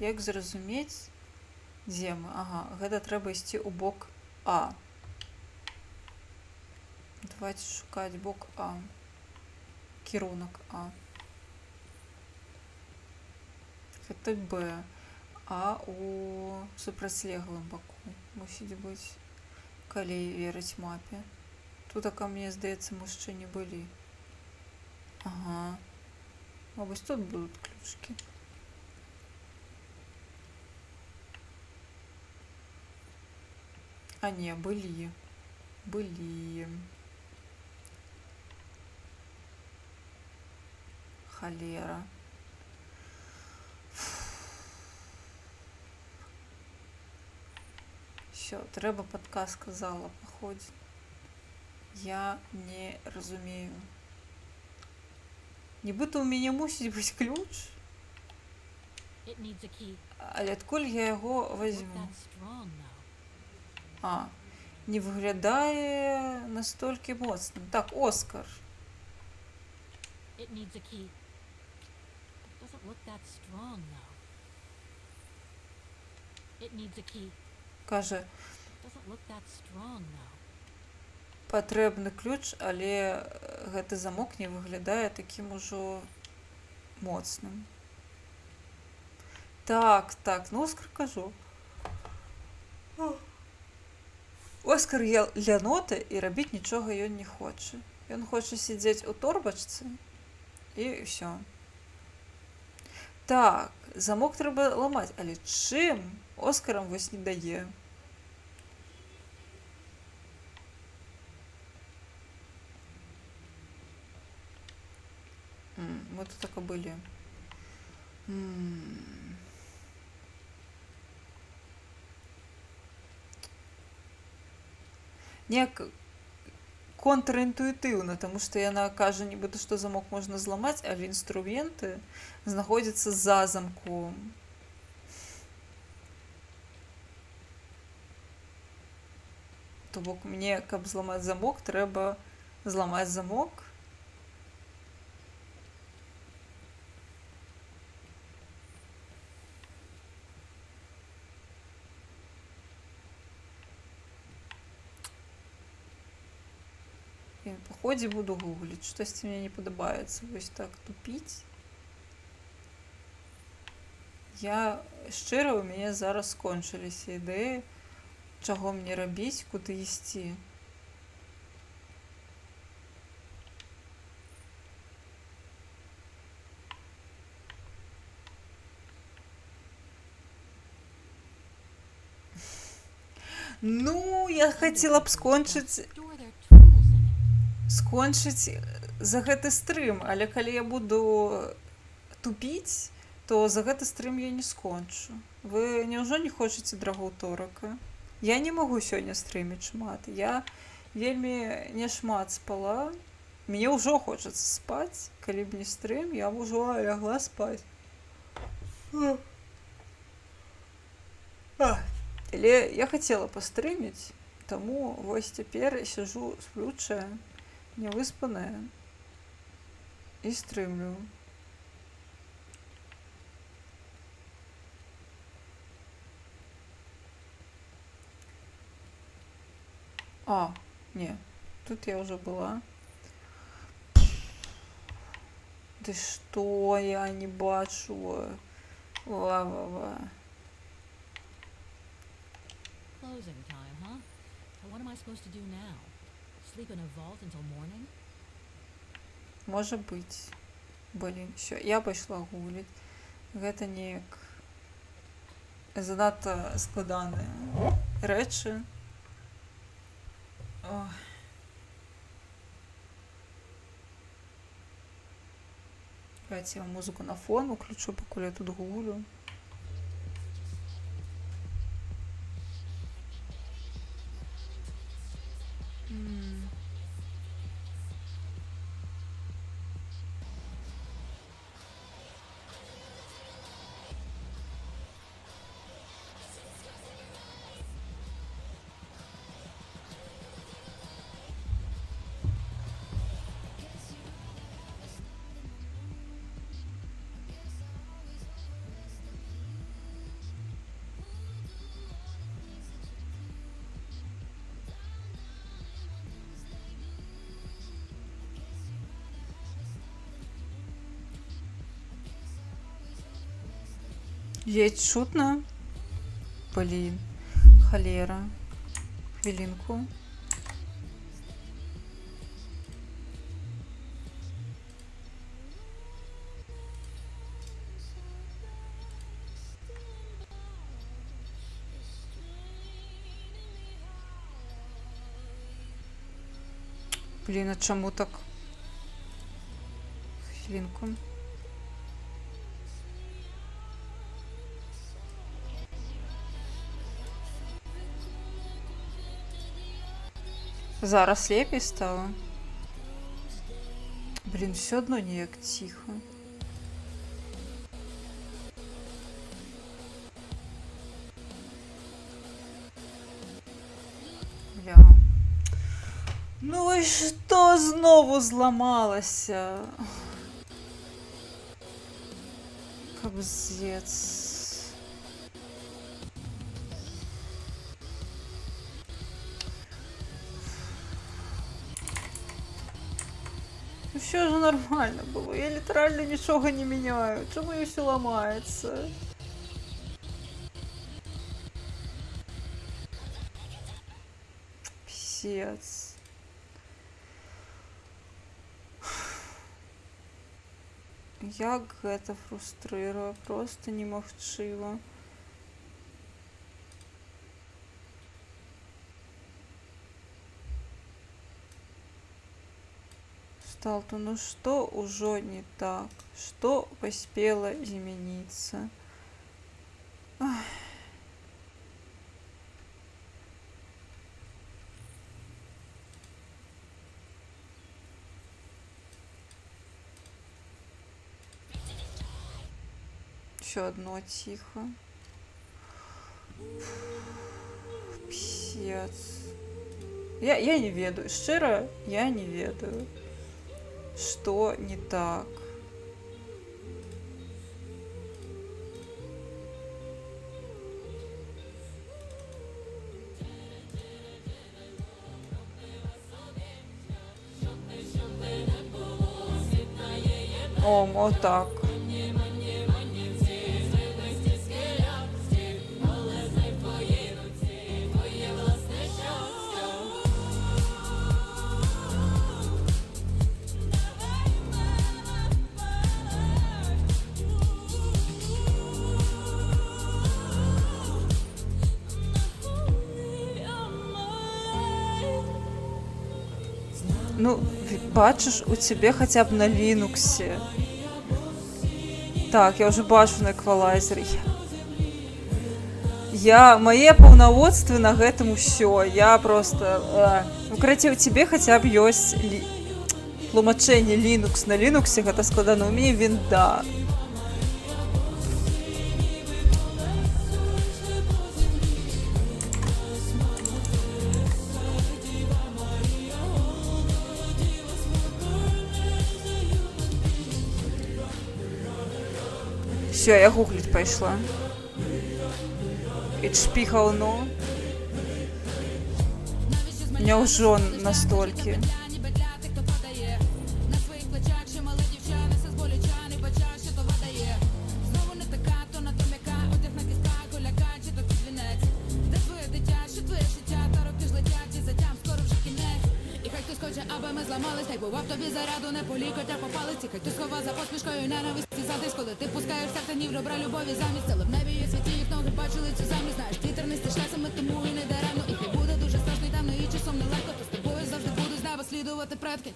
Як зразумець, дзе мы? Ага, гэта трэба ісці ў бок А. Давайте шукаць бок А. Кірунак А. Гэта Б. А у супрацьлеглым баку мусіць быць, калі верыць мапе. Тутака, мне здаецца, мы яшчэ не былі. Ага. А вось тут будут ключки. А не, были. Холера. Все, трэба подказка зала походить. Я не разумею. Нібыта ў мяне мусіць быць ключ, It needs a key. але адкуль я яго Look возьму? that strong now. Не выглядае настолькі моцным. Так, Оскар. It needs a key. It doesn't look that strong now. It needs a key. Кажа, It doesn't look that strong now. патрэбны ключ, але гэты замок не выглядае такім ужо моцным. Так, ну Оскар кажу. Оскар ляноты і рабіць нічога ён не хоча. Ён хоча сядзець у торбачцы і ўсё. Так, замок трэба ламаць, але чым? Оскарам вось не дае. Мы тут так и были. Неяк контринтуитивно, потому что яна кажа, нібыта, што замок можна зламаць, але інструменты знаходзяцца за замком. То бок мне, каб зламаць замок, трэба зламаць замок. По ходе буду гуглить, штосьці мне не падабаецца вось так тупіць. Я шчыра, у мяне зараз скончыліся ідэі, чаго мне рабіць, куды ісці. Ну, я хацела б скончыць за гэты стрым, але калі я буду тупіць, то за гэты стрым я не скончу. Вы няўжо не хочаце драгаўторака? Я не магу сёння стрыміць шмат. Я вельмі не шмат спала. Мне ўжо хочацца спаць. Калі б не стрым, я б ужо лягла спаць. Але я хацела пастрыміць, таму вось цяпер сяджу сплючая, невыспаная і стрымлю. Не, тут я уже была. Ты что? Я не бачу. Ва-ва-ва. Closing time, huh? And what am I supposed to do now? Sleep in a vault until morning? Можа быць. Блін, що, я пайшла гуліць. Гэта неяк занадта складаныя рэчы. Ой. Давайте я музыку на фон уключу, пакуль я тут гулю. Ледь чутно. Блин. Холера. Хвилинку. Блин, а чому так? Хвилинку. Зараз лепей стало. Блин, все одно ніяк тихо. Бля. Ну і що знову зламалося? Кобзець. Ну все же нормально было. Я литерально ничего не меняю. Чому і все ламається? Писец. Як гэта фрустрыруе, просто немагчыма. Сталту, ну что уже не так? Что поспело измениться? Ах. Еще одно тихо. Писец. Я не ведаю. Щиро, я не ведаю. Что не так? О, вот так. Ну, бачиш, у тебе хотя б на Лінуксі. Так, я вже бачу на еквалайзері. Моє паўнаводствы на гэтым усё. Я просто... Ну, карацей, у тебе хотя б ёсць тлумачэнне Linux на Лінуксі, гэта складана. У мяне вінда. Все, я гуглить пошла. HP говно. Неужо настолько? ламались, тайпував тобі заряду, не по лікотях попали. Тікай, ти сховав за посмішкою ненависті задись, коли ти пускаєш серце ні в ребра любові замість. Але в небі є світі, їх ноги бачили цю землю. Знаєш, ти тернистий шлях, саме тому і не даремно. І хай буде дуже страшно і темно, і часом нелегко. То з тобою завжди будуть з неба слідувати предки.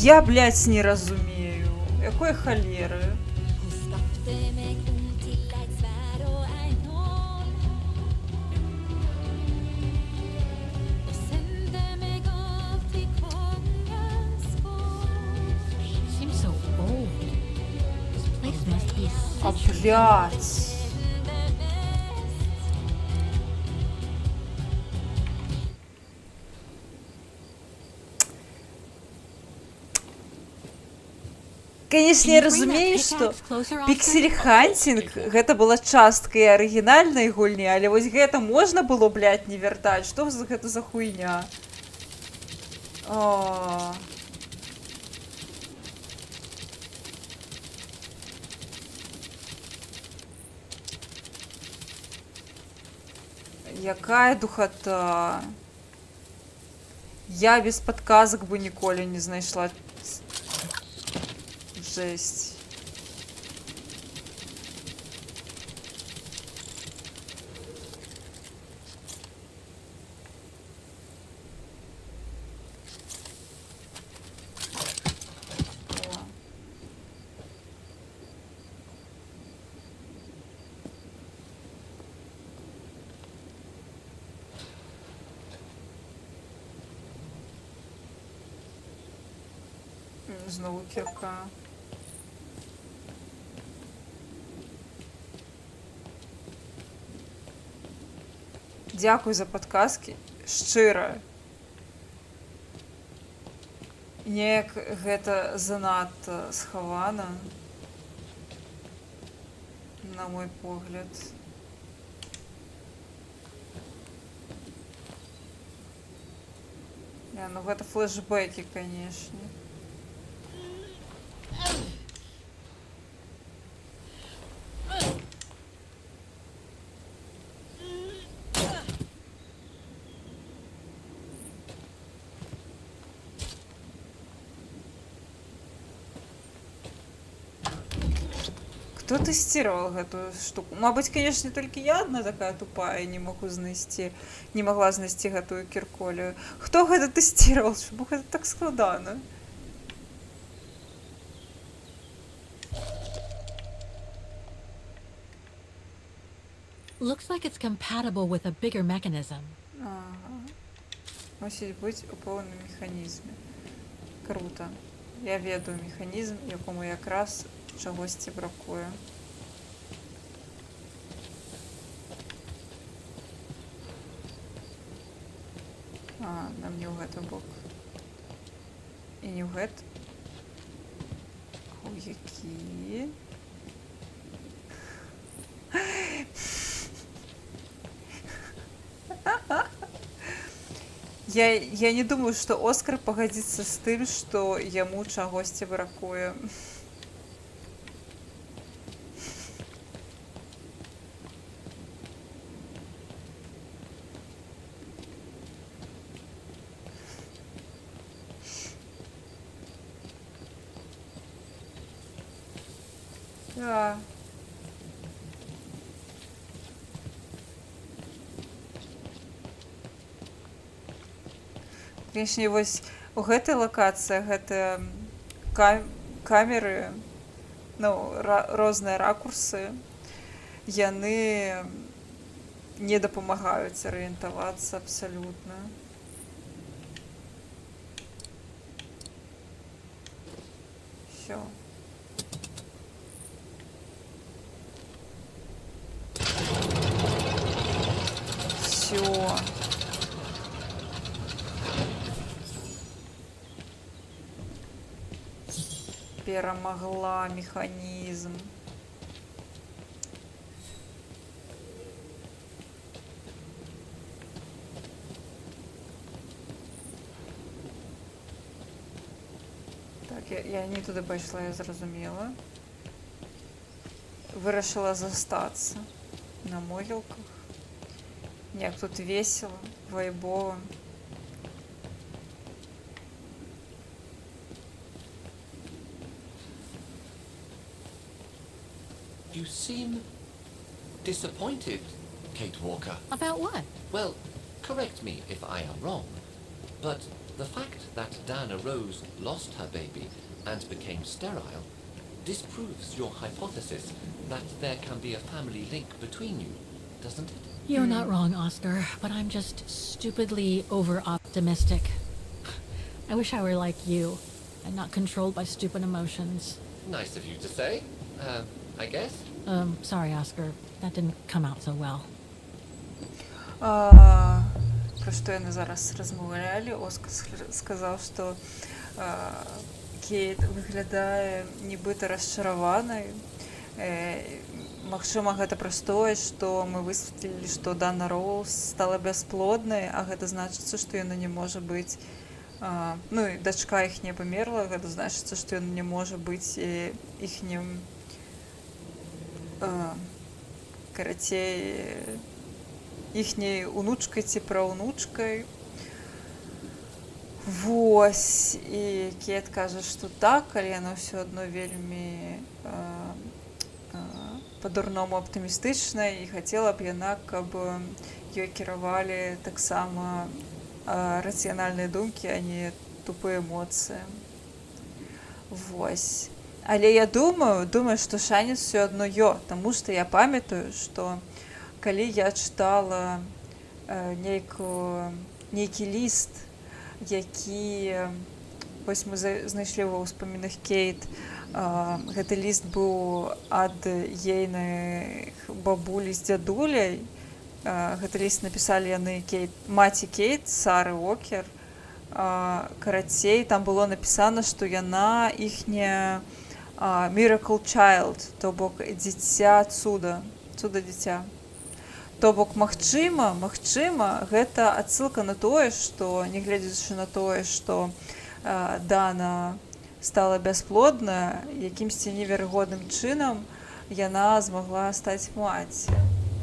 Я, блядь, не розумію. Якої холєри? Seems so old. This place must be А, centuries блядь. конечно, я разумею, што піксель-хантинг гэта была частка і арыгінальнай гульні, але вось гэта можна было, блядь, не вяртаць. Што гэта за хуйня? О. Якая духота. Я без подказок бы ніколі не знайшла. Жесть. Знову кірка. Дзякуй за падказкі. Шчыра. Неяк гэта занадта схавана. На мой погляд. Не, ну гэта флешбекі, канешне. Кто тестировал эту штуку? Мабуть, конечно, только я одна такая тупая, не могу знайсці, не могла знайсці гэтую кірколю. Хто гэта тестировал? Чому гэта так складана? Looks like it's compatible with a bigger mechanism. Ага. Мусить бути у повному механізмі. Круто. Я ведаю механізм, якому якраз чагосьці бракуе. А, нам не ў гэты бок. І не ў гэты. О, які. Я не думаю, што Оскар пагадзіцца з тым, што яму чагосьці бракуе. Да. Конечно, вось у гэтай лакацыі гэтыя камеры, ну, розныя ракурсы, яны не дапамагаюць арыентавацца абсалютна. Всё. Всё. Перамагла механізм. Так, я не туди пайшла, я зразумела. Вырашыла застацца на могілках. Як тут весело, вайбово. You seem disappointed, Kate Walker. About what? Well, correct me if I am wrong, but the fact that Diana Rose lost her baby and became sterile disproves your hypothesis that there can be a family link between you, doesn't it? You're not wrong, Oscar, but I'm just stupidly over-optimistic. I wish I were like you, and not controlled by stupid emotions. Nice of you to say, I guess. Sorry, Oscar. That didn't come out so well. Про што яны зараз размаўлялі, Оскар сказаў, што Кейт выглядае нібыта расчараванай. Магчыма, гэта праз тое, што мы высветлілі, што Дана Роуз стала бясплоднай, а гэта значыцца, што яна не можа быць, ну і дачка іх не памерла, гэта значыцца, што яна не можа быць іхнім, карацей, іхняй унучкай ці праўнучкай. Вось, і Кейт кажа, што так, але яна ўсё адно вельмі па-дурному аптымістычна, і хацела б яна, каб ёй кіравалі таксама рацыянальныя думкі, а не тупыя эмоцыі. Вось. Але я думаю, што шанец усё адно таму што я памятаю, што калі я чытала нейкі ліст, які вось мы знайшлі ва ўспамінах Кейт, гэты ліст быў ад ейных бабулі з дзядуляй. Гэты ліст напісалі яны маці Кейт, Сары Уокер. Карацей, там было напісана, што яна іхняя miracle child, то бок дзіця цуда, цуда-дзіця. То бок, магчыма, гэта адсылка на тое, што, нягледзячы на тое, што Дана стала бясплодная, якімсьці неверагодным чынам яна змагла стаць маці.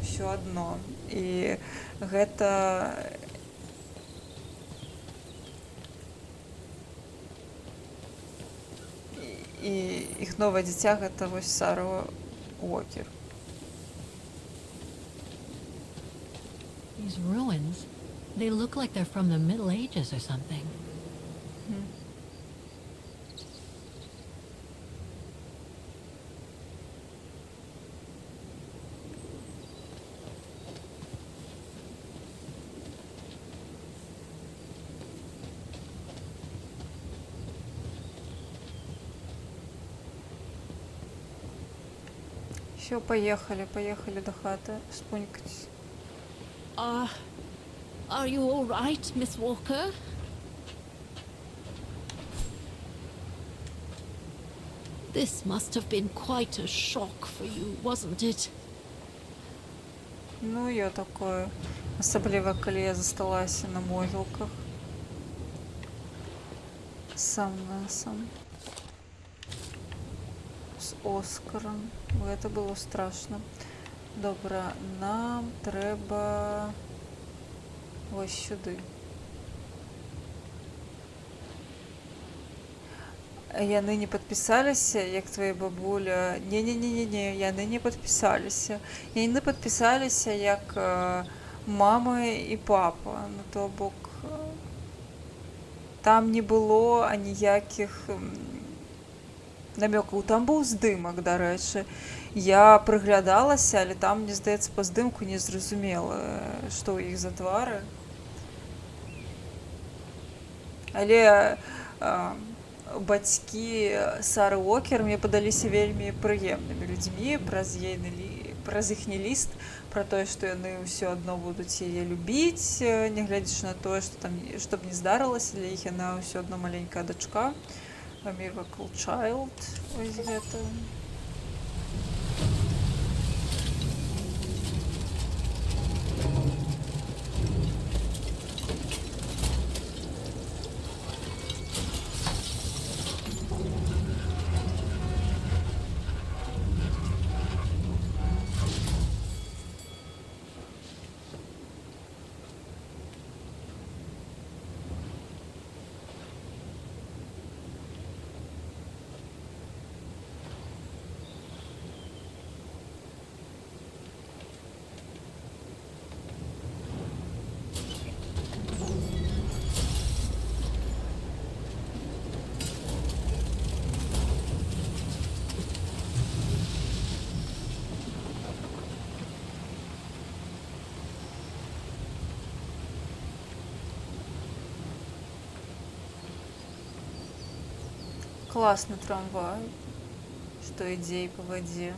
Усё адно. І гэта... І іх новае дзіця гэта вось Сара Уокер. These ruins, they look like they're from the Middle Ages or something. Все, поехали до хаты спунькать. Are you all right, Miss Walker? This must have been quite a shock for you, wasn't it? Ну, я такое. Асабліва, калі я засталася на могілках. Сам на сам. З Оскаром. Гэта было страшно. Добра, нам трэба вось сюды. Яны не падпісаліся, як твоя бабуля. Не, яны не падпісаліся. Яны падпісаліся як мама і папа. Ну, то бок, там не было аніякіх намёкаў. Там быў здымак, дарэчы. Я прыглядалася, але там, мне здаецца, па здымку не зразумела, што ў іх за твары. Але бацькі Сары Уокер мне падаліся вельмі прыемнымі людзьмі праз іхні ліст, пра тое, што яны ўсё адно будуць яе любіць, нягледзячы на тое, што там што б не здарылася, для іх яна ўсё адно маленькая дачка. Miracle Child, ось гэта. Классный трамвай, что идей по воде.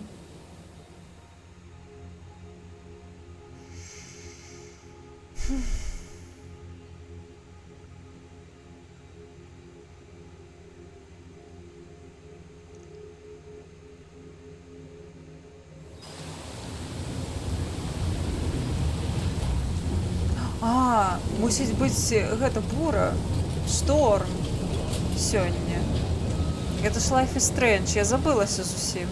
А, мусіць быць гэта бура, шторм сёння. Гэта ж Life is Strange, я забылася зусім.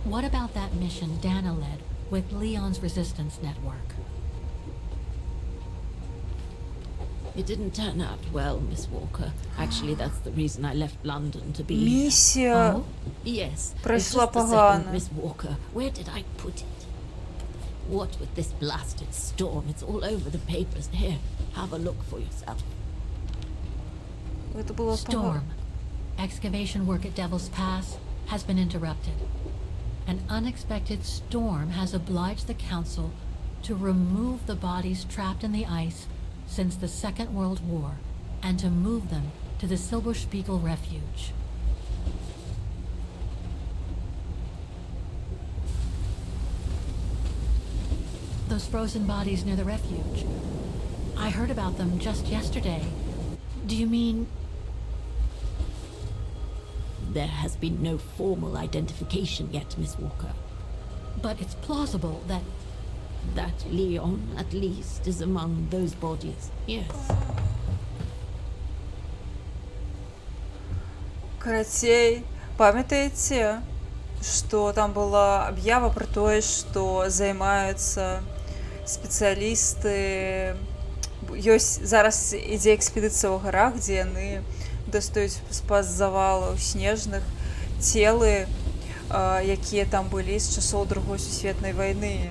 What about that mission Dana led with Leon's resistance network? It didn't turn out well, Miss Walker. Actually, that's the reason I left London to be here. Місія Oh? Yes, it's пройшла just a second, погано. Miss Walker. Where did I put it? What with this blasted storm? It's all over the papers. Here, have a look for yourself. Це було Storm. погано. Excavation work at Devil's Pass has been interrupted. An unexpected storm has obliged the Council to remove the bodies trapped in the ice since the Second World War and to move them to the Silberspiegel Refuge. Those frozen bodies near the refuge. I heard about them just yesterday. Do you mean There has been no formal identification yet, Miss Walker. but it's plausible that That Leon, at least, is among those bodies. Yes. Карацей, памятаеце, што там была аб'ява пра тое, што займаюцца спецыялісты. Ёсць зараз ідзе экспедыцыя ў гарах, дзе яны дастаюць з-пад завалаў снежных целы, якія там былі з часоў Другой сусветнай вайны.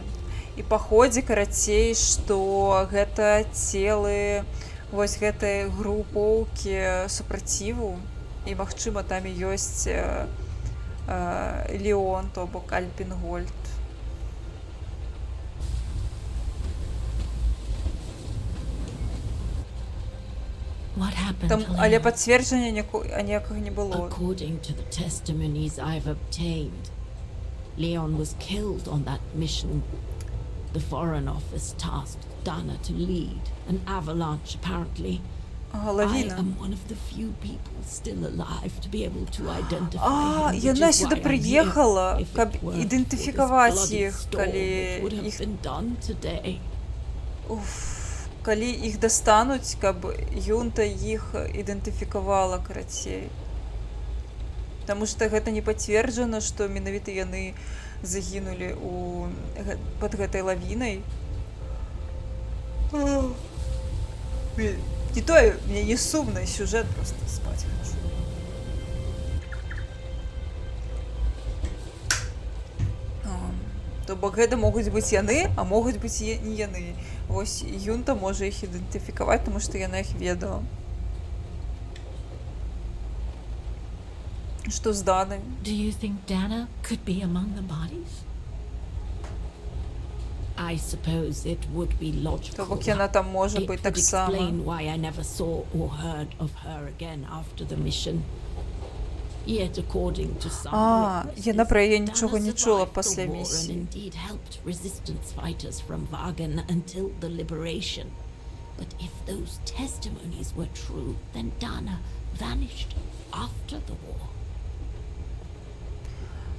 І па ходзе карацей, што гэта целы вось гэтай групоўкі супраціву, і магчыма там і ёсць Леон, то бок Альпінгольд. what happened Там, to але Leon? пацверджання ніякага не было. According to the testimonies I've obtained, Leon was killed on that mission. The Foreign Office tasked Dana to lead an avalanche, apparently. Ага, I лавіна. am one of the few people still alive to be able to identify А, him, which яна is сюди why I'm приїхала, here. If it каб weren't for this ідентифікувати bloody їх, storm, коли it would have їх- been done today. Калі іх дастануць, каб юнта іх ідэнтыфікавала карацей. Таму што гэта не пацверджана, што менавіта яны загінулі пад гэтай лавінай. Не тое, мне не сумны сюжэт, просто спаць хачу. То бок гэта могуць быць яны, а могуць быць не яны. Вось юнта можа іх ідэнтыфікаваць, таму што яна іх ведала. Што з Данай? Do you think Dana could be among the bodies? I suppose it would be То logical. бок яна там можа It быць would таксама. explain why I never saw or heard of her again after the mission. Yet, according to some witnesses, яна пра яе Dana нічога не чула survived the пасля war and місіі. indeed helped resistance fighters from Wagen until the liberation. But if those testimonies were true, then Dana vanished after the war.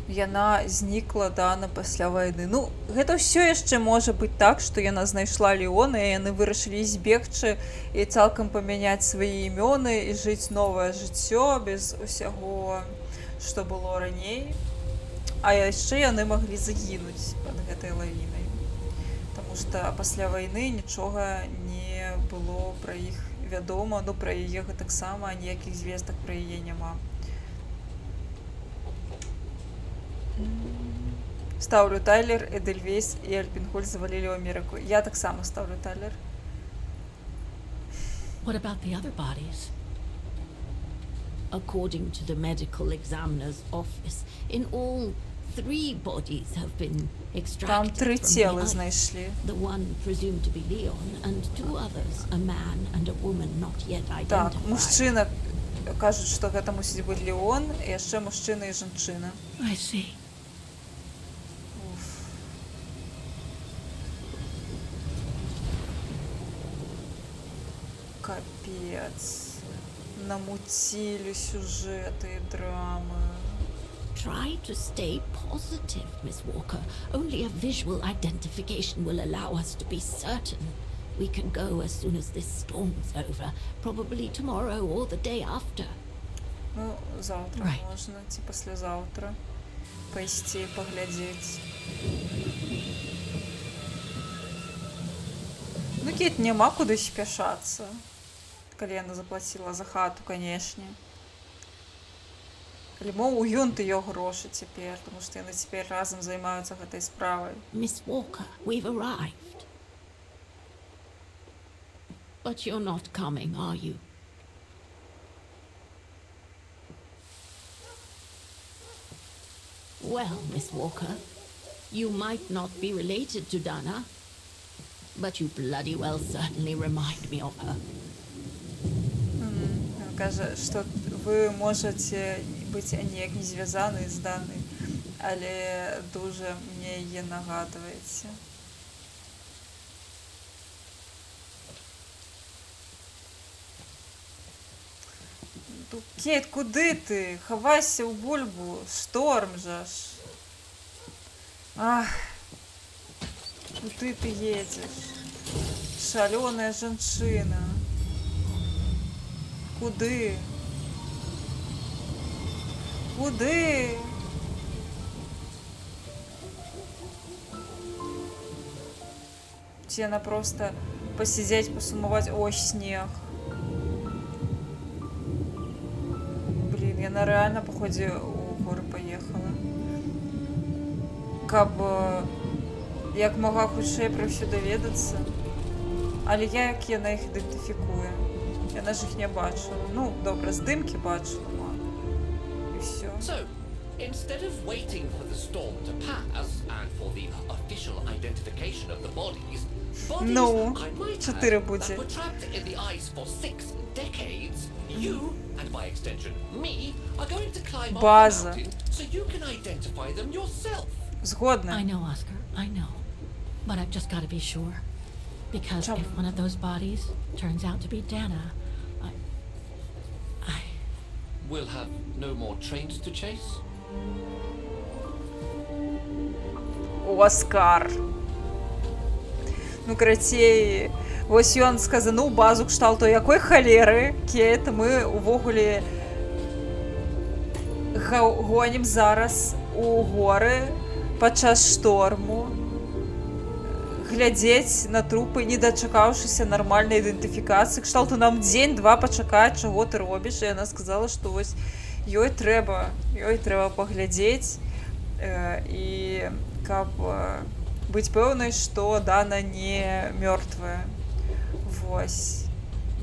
Яна знікла, Дана, пасля вайны. Ну, гэта ўсё яшчэ можа быць так, што яна знайшла Леона, і яны вырашылі збегчы і цалкам памяняць свае імёны і жыць новае жыццё без усяго, што было раней. А яшчэ яны маглі загінуць пад гэтай лавінай. Таму што пасля вайны нічога не было пра іх вядома, ну пра яе гэтаксама, ніякіх звестак пра яе няма. Ставлю Тайлер, Эдельвейс і Альпінгольд завалілі ў Амерыку. Я таксама ставлю Тайлер. What about the other bodies? According to the medical examiner's office, in all 3 bodies have been Там extracted 3 from the целы ice. знайшлі. The one presumed to be Leon, and 2 others, a man and a woman not yet Так, identified. мужчына, кажуць, што гэта мусіць быць Леон, і яшчэ мужчына і жанчына. I see. Капец. Намутили сюжеты и драмы. Try to stay positive, Miss Walker. Only a visual identification will allow us to be certain. We can go as soon as this storm's over. Probably tomorrow or the day after. Ну, завтра Right. можно, ці послезавтра. Пойсці паглядзець. Ну, Кейт, няма куды спяшацца. Калі яна заплаціла за хату, канешне. Калі мо у юнт её грошы цяпер, тому што яны цяпер разам займаюцца гэтай справай. Miss Walker, we've arrived. But you're not coming, are you? Well, Miss Walker, you might not be related to Dana, but you bloody well certainly remind me of her. Ён кажа, што вы можаце быць неяк не звязаны з Данай, але дужа мне яе нагадваеце. Кейт, куды ты? Хавайся ў бульбу, шторм жа ж. Ах, куды ты едзеш? Шалёная жанчына. Куды? Куды? Ці яна проста пасядзець, пасумаваць, ось снег. Блін, яна рэальна, паходзе, у горы паехала. Каб як мага хутчэй пра ўсё даведацца. Але як яна іх ідэнтыфікуе? Яна ж іх не бачыла. Ну, добра, здымкі бачыла, і ўсё. So, instead of waiting for the storm to pass and for the official identification of the bodies, Ну, I might add, 4 будзе. that were trapped in the ice for 6 decades, you, and by extension me, are going to climb up the База. mountain so you can identify them yourself. Згодна. I know, Oscar, I know. But I've just got to be sure. Because if one of those bodies turns out to be Dana, I... We'll have no more trains to chase? Оскар. Ну, карацей, вось ён сказануў базу кшталту якой халеры, Кейт, мы увогуле гонім зараз у горы падчас шторму, глядзець на трупы, не дачакаўшыся нармальнай ідэнтыфікацыі. Кшталту нам дзень-два пачакаць, чаго ты робіш, і яна сказала, што вось ёй трэба паглядзець, і каб быць пэўнай, што Дана не мёртвая. Вось.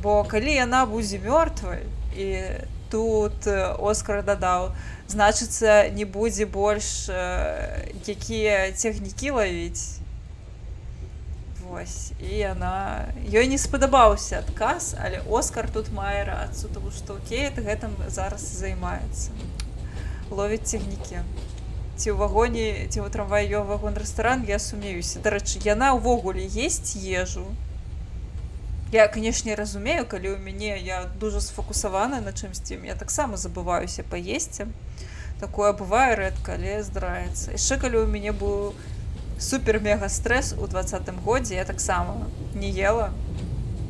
Бо калі яна будзе мёртвай, і тут Оскар дадаў, значыцца, не будзе больш якія цягнікі лавіць. Вось. І яна... Ёй не спадабаўся адказ, але Оскар тут мае рацыю, тому што Кейт гэтым зараз займаецца. Ловіць цягнікі. Ці ў вагоне, ці ў трамваі ёй вагон-рэстаран, я сумеюся. Дарэчы, яна ўвогуле есць ежу. Я, канешне, разумею, калі ў мяне я дужа сфокусавана на чымсьці, я таксама забываюся паесці. Такое бывае рэдка, але здараецца. Яшчэ калі ў мяне быў супер-мега-стрэс у 20-м годзе, я таксама не ела.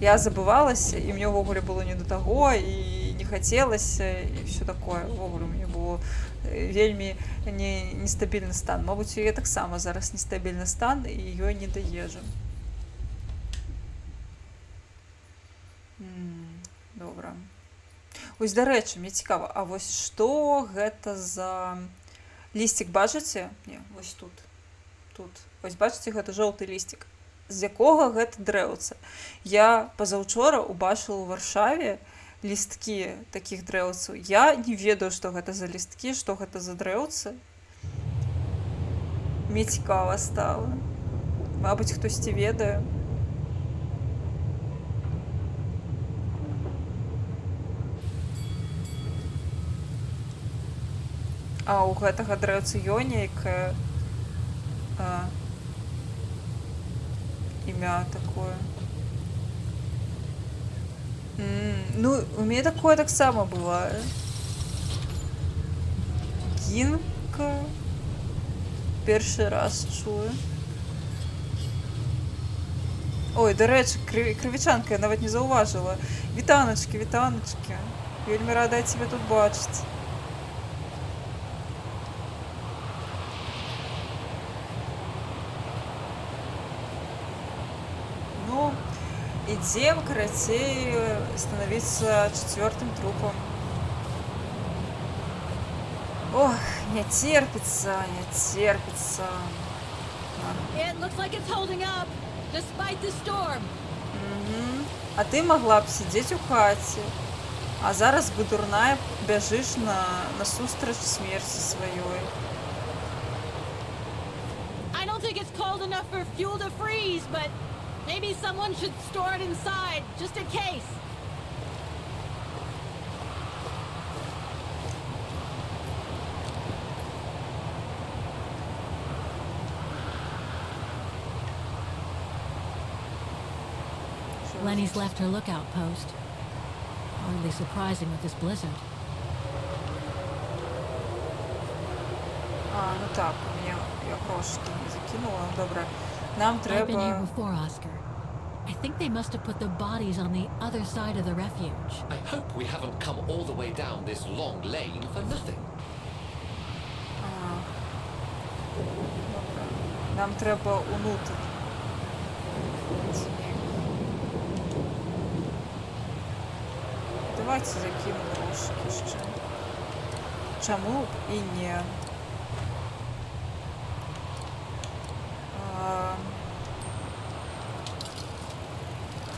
Я забывалася, і мне ўвогуле было не да таго, і не хацелася, і ўсё такое. Ўвогуле у мяне было вельмі нестабільны стан. Мабыць, у яе таксама зараз нестабільны стан, і ёй не да ежы. Добра. Вось, дарэчы, мне цікава, а вось што гэта за лісцік, бачыце? Не, вось тут. Тут. Вось бачыце, гэта жоўты лісцік. З якога гэта дрэўца? Я пазаўчора убачыла ў Варшаве лісткі такіх дрэўцаў. Я не ведаю, што гэта за лісткі, што гэта за дрэўцы. Мне цікава стала. Мабыць, хтосьці ведае. А у гэтага дрэўца ёй нейкае імя такое. Ну, у меня такое так само бывает. Гінка. Перший раз чую. Ой, до речі, кривічанка, я навіть не зауважила. Вітаночки, вітаночки. Вельми рада тебе тут бачити. Ну, идем, каратей, становиться четвертым трупом. Ох, не терпится, не терпится. It looks like it's holding up, despite the storm. Угу. А ти могла б сидіти у хаті, а зараз би дурная бяжиш на сустрач смерті своєї. I don't think it's cold enough for fuel to freeze, but maybe someone should store it inside, just in case. Lenny's left her lookout post. Hardly surprising with this blizzard. А, ну так, я крошки не закинула. Добре. Нам I've been here треба... before, Oscar. I think they must have put the bodies on the other side of the refuge. I hope we haven't come all the way down this long lane for nothing. А, добре. Нам треба унутрь. Давайте закинемо трошки ще. Чому б і ні?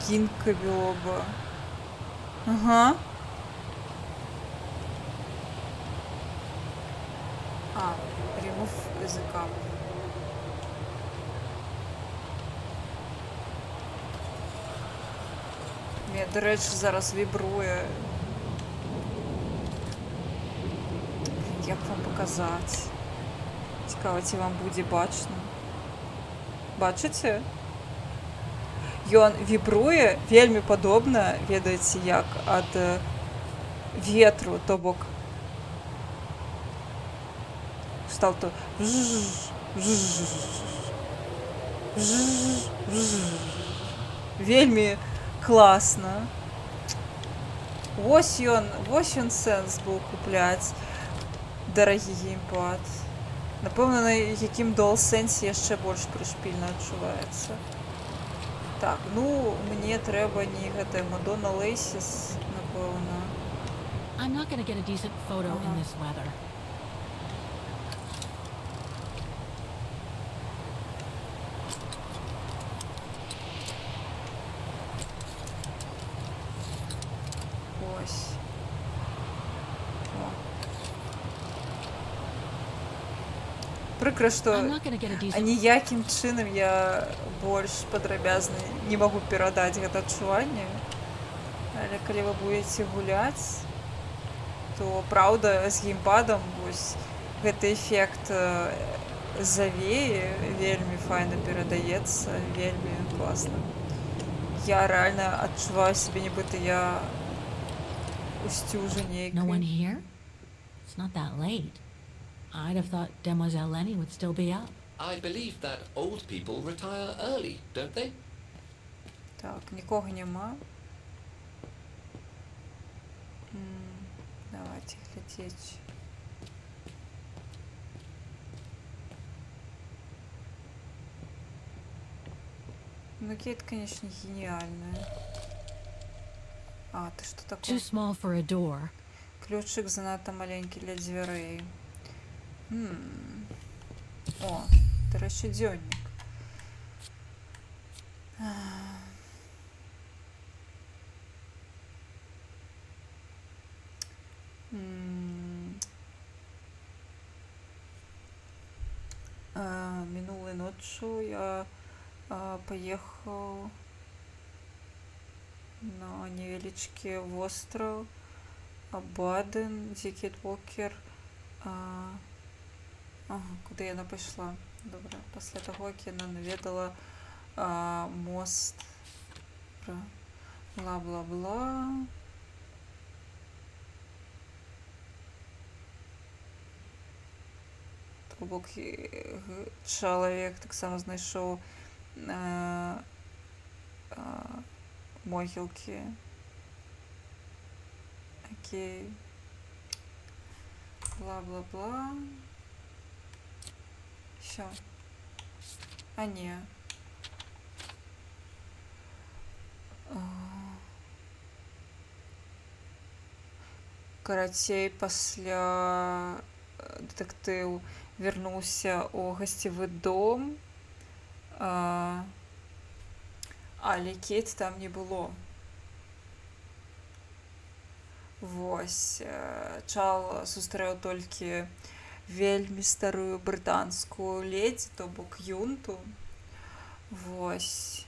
Кінка біоба. Ага. А, remove язика. Мене, до речі, зараз вібрує. Як вам показати? Цікаво, чи вам буде бачно. Бачите? Ён вібруе вельмі падобна, ведаеце, як ад ветру, то бок стал то вельмі класна. Вось ён сэнс быў купляць дарагі геймпад. Напэўна, на якім DualSense яшчэ больш прышпільна адчуваецца. Так, ну, мне трэба не гэтая Мадонна Лейсіс, напэўна. I'm not gonna get a decent photo in this weather. Ось. О. Прыкра, што I'm not gonna get a decent ніякім чынам я больш падрабязна не магу перадаць гэта адчуванне. Але калі вы будзеце гуляць, то праўда з геймпадам вось гэты эфект завеі вельмі файна перадаецца, вельмі класна. Я рэальна адчуваю сябе, нібыта я у сцюжы нейкай. No one here? It's not that late. I'd have thought Demoiselle Lenny would still be up. I believe that old people retire early, don't they? Так, нікога няма. Давайте глядзець. Ну, Кейт, конечно, гениальная. А, ты что такое? Too small for a door. Ключик занадто маленький для дверей. О, это расчудённик. Минулой ночью я поехал на невеличкий остров Баден, дзе Кейт Уокер. Куди яна пайшла? Добре, пасля таго, як яна наведала мост Бла-бла-бла. То бок чалавек таксама знайшоў могілкі. Окей. Бла-бла-бла. Всё. А не. Карацей, пасля дэтэктыў вярнуўся ў гасцявы дом, але Кейт там не было. Вось. Чал сустрэў толькі вельмі старую брытанскую ледзь, то бок юнту. Вось.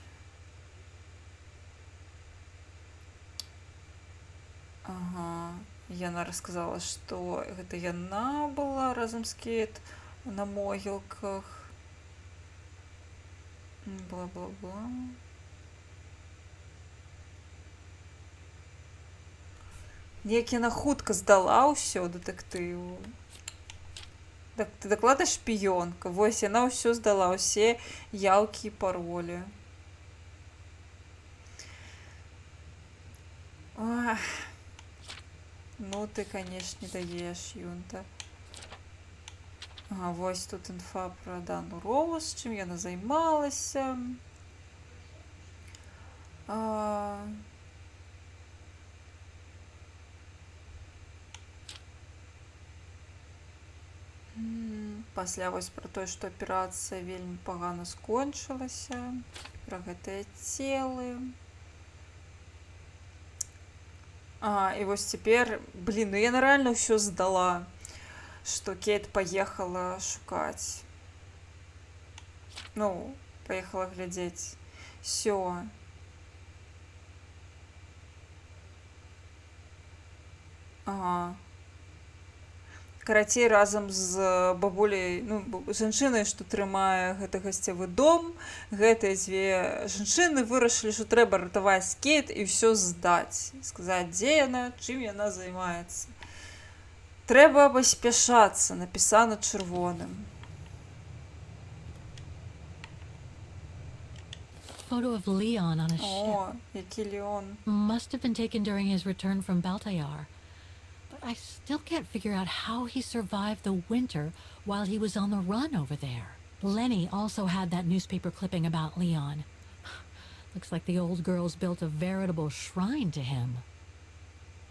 Ага. Яна расказала, што гэта яна была разам з Кейт на могілках. Бла-бла-бла. Неяк яна хутка здала ўсё дэтэктыву. Дакладна шпіёнка. Вось яна ўсё здала, усе яўкі і паролі. Ах. Ну ты, канешне, даеш, юнта. Ага, вось тут інфа пра Дану Роуз, чым яна займалася. Пасля вось пра тое, што аперацыя вельмі пагана скончылася, пра гэтыя целы. І вось цяпер, блін, ну яна рэальна ўсё здала, што Кейт паехала шукаць. Ну, паехала глядзець. Всё. Ага. Карацей, разам з бабуляй, ну, жанчынай, што трымае гэты гасцявы дом, гэтыя дзве жанчыны вырашылі, што трэба ратаваць Кейт і ўсё здаць. Сказаць, дзе яна, чым яна займаецца. Трэба паспяшацца, напісана чырвоным. Photo of Leon on a ship. О, які Леон. Must have been taken during his return from Baltayar. I still can't figure out how he survived the winter while he was on the run over there. Lenny also had that newspaper clipping about Leon. Looks like the old girls built a veritable shrine to him.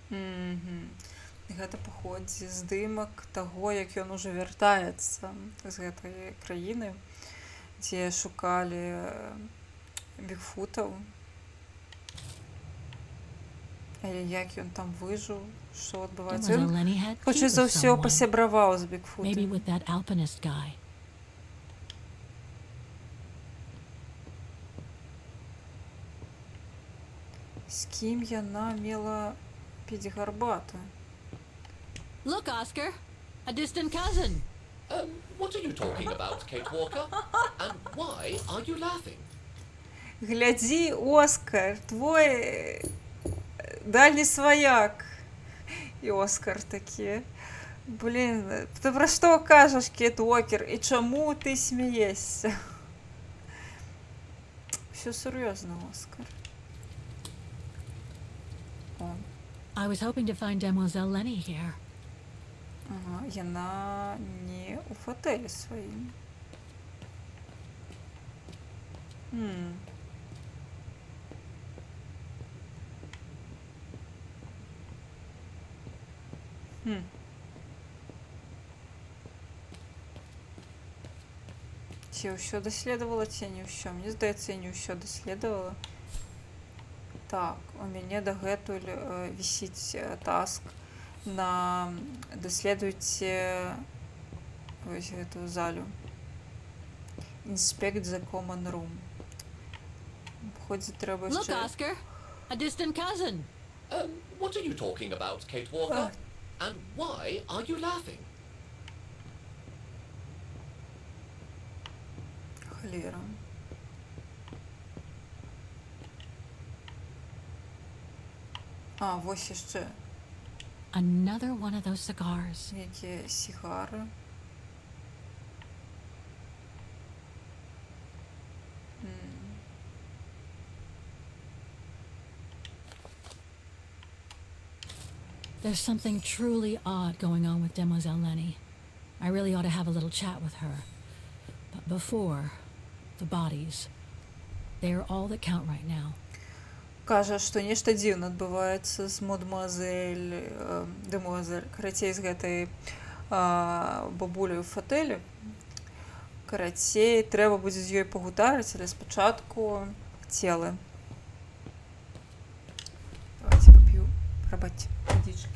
Гэта паходзі здымак таго, як ён ужо вяртаецца з гэтай краіны, дзе шукалі бігфутаў. Але як ён там выжыў, што адбываецца? Ён, хутчэй за ўсё, пасябраваў з бігфутам. Maybe with that alpinist guy. З кім яна мела піць гарбату? Look, Oscar, a distant cousin. What are you talking about, Kate Walker? And why are you laughing? Глядзі, Оскар, твой дальні сваяк. І Оскар такі. Блін, ты пра што кажаш, Кейт Уокер, і чаму ты смяешся? Усё сур'ёзна, Оскар. I was hoping to find Demoiselle Lenny here. Ага, яна не ў фатэлі сваім. Ці ўсё даследавала, ці не ўсё? Мне здаецца, я не ўсё даследавала. Так, у мяне дагэтуль вісіць таск на даследуйце вось гэтую залю. Inspect the common room. Ходзі трэба Look, яшчэ... Oscar, a distant cousin. What are you talking about, Kate Walker? And why are you laughing? Холера. А, ось іще Another one of those cigars. які сігари. There's something truly odd going on with Demoiselle Lenny. I really ought to have a little chat with her. But before, the bodies. They are all that count right now. Кажа, што нешта дзіўна адбываецца з демуазель, карацей, з гэтай бабуляй у фатэлі. Карацей, трэба будзе з ёй пагутарыць, але спачатку целы. Давайте поп'ю, прабачце, вадзічкі.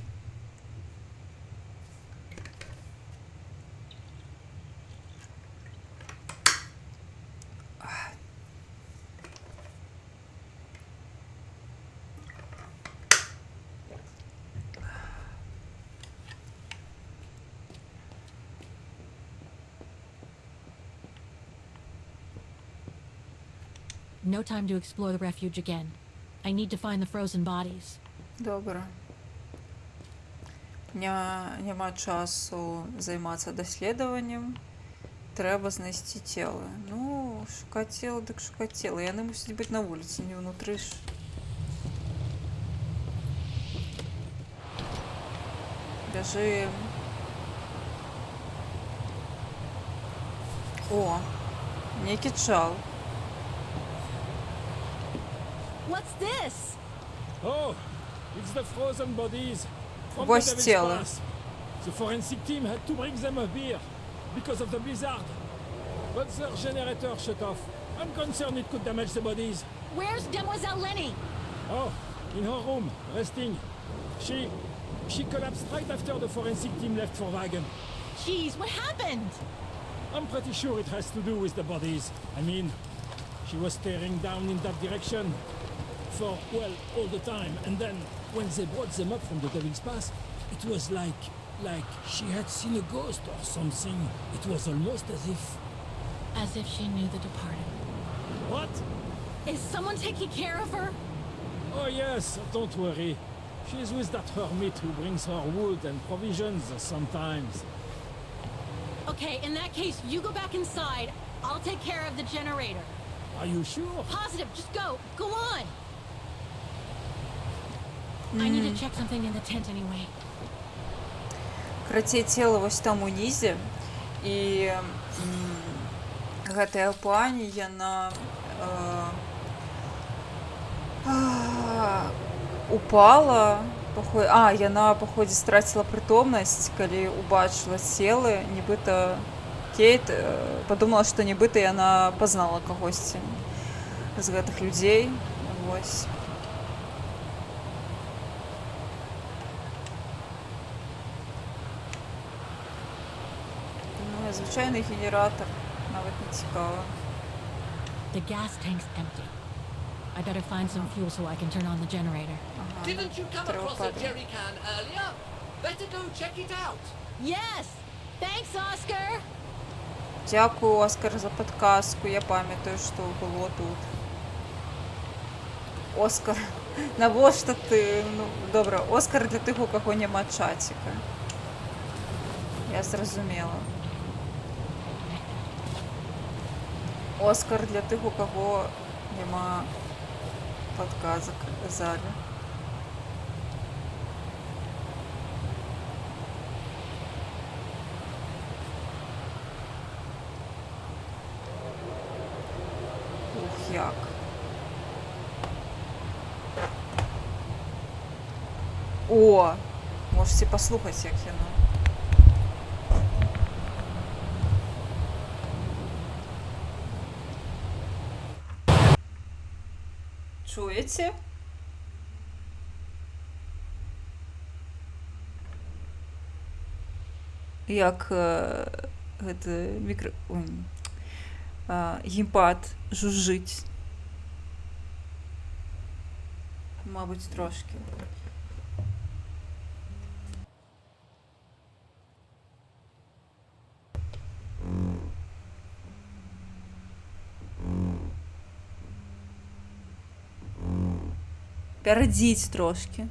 No time to explore the refuge again. I need to find the frozen bodies. Добре. Няма часу займацца даследаваннем. Трэба знайсці целы. Ну, шукаць цела, дык шукаць цела. Яны мусяць быць на вуліцы, не ўнутры ж. Бяжым. О, нейкі чал. What's this? Oh, it's the frozen bodies from Вось the Devil's целы. Pass. The forensic team had to bring them up here because of the blizzard. But their generator shut off. I'm concerned it could damage the bodies. Where's Demoiselle Lenny? Oh, in her room, resting. She collapsed right after the forensic team left for Wagen. Jeez, what happened? I'm pretty sure it has to do with the bodies. I mean, she was staring down in that direction for, well, all the time. And then, when they brought them up from the Devil's Pass, it was like she had seen a ghost or something. It was almost as if... As if she knew the departed. What? Is someone taking care of her? Oh yes, don't worry. She's with that hermit who brings her wood and provisions sometimes. Okay, in that case, you go back inside. I'll take care of the generator. Are you sure? Positive, just go. Go on. I need to check something in the tent anyway. Карацей, цела вось там унізе. І гэтая пані, яна упала, яна, паходзе, страціла прытомнасць, калі убачыла целы, нібыта Кейт падумала, што нібыта яна пазнала кагосьці з гэтых людзей. Вось. Ну, звычайны генератор, нават не цікава. The gas tank's empty. I better find some fuel so I can turn on the generator. Didn't you come across a jerry can earlier? Better go check it out. Yes! Thanks, Oscar! Дякую, Оскар, за подказку. Я пам'ятаю, што было тут. Оскар, навошта ты? Ну, добра, Оскар для тых, у каго няма чаціка. Я зразумела. Оскар для тых, у каго няма подказок в зале. Ух, як. О, можете послухаць, як яно. Чуеце? Як гэты геймпад жужжыць. Мабыць, трошки. Пярдзіць трошки.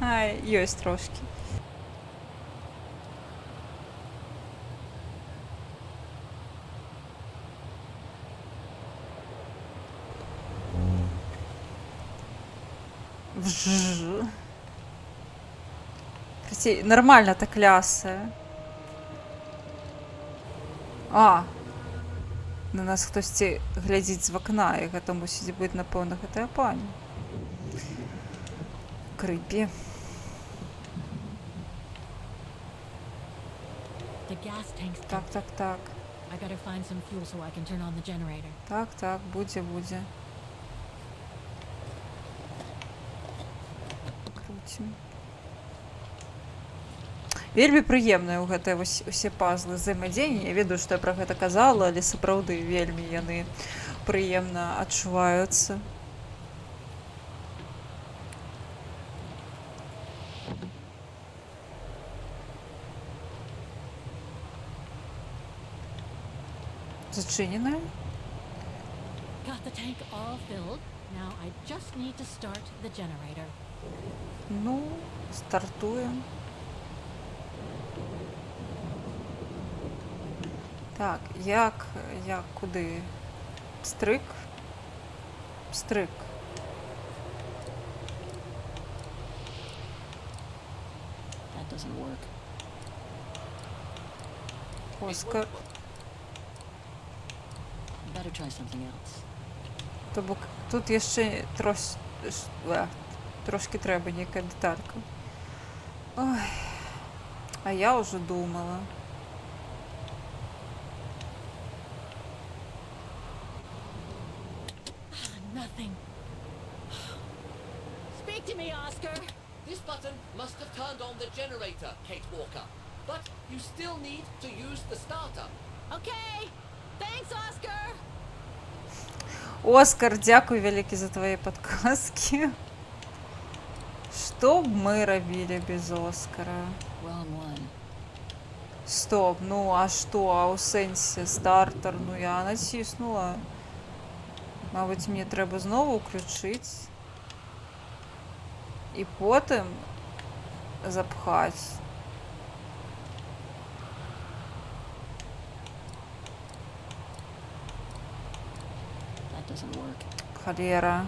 Ёсць трошки. Вжж. Кстати, нормально так лясає. А, на нас хтосьці глядзіць з вакна, і гэта мусіць быць, напэўна, гэтая пані. Крыпі. The gas tank's Так, так, так. I gotta find some fuel so I can turn on the generator. Так, так, будзе. Крутім. Вельмі прыемныя ў гэтыя вось усе пазлы взаемадзеяння. Я ведаю, што я пра гэта казала, але сапраўды вельмі яны прыемна адчуваюцца. Зачыненая? Got the tank all filled. Now I just need to start the generator. Ну, стартуем. Так, як куди? Стрик? Стрик. That doesn't work. Оскар. Better try something else. Тобто тут яшчэ трошки треба нейкая деталька. Ой. А я уже думала. Nothing. Speak to me, Oscar. This button must have turned on the generator, Kate Walker. But you still need to use the starter. Okay. Thanks, Oscar. Оскар, дякую вялікі за твои подсказки. Что б мы рабілі без Оскара? Стоп, ну а что? А у сенсе стартер? Ну я натиснула. Мабуть, мне треба знову включить. І потім запхати. Холера.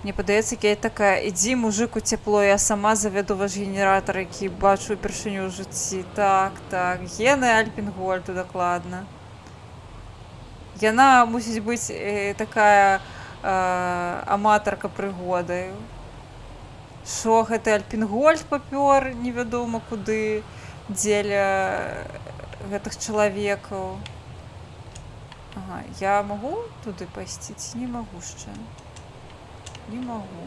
Мне падаецца, Кейт такая: ідзі, мужику, тепло, я сама заведу ваш генератор, які бачу упершыню ў жыцці. Так, так, Гена Альпінгольду, дакладна. Яна мусіць быць такая аматарка прыгодаю. Шо гэты Альпінгольд папёр невядома куды дзеля гэтых чалавекаў. Ага, я магу туды пайсці ці не магу яшчэ? Не могу.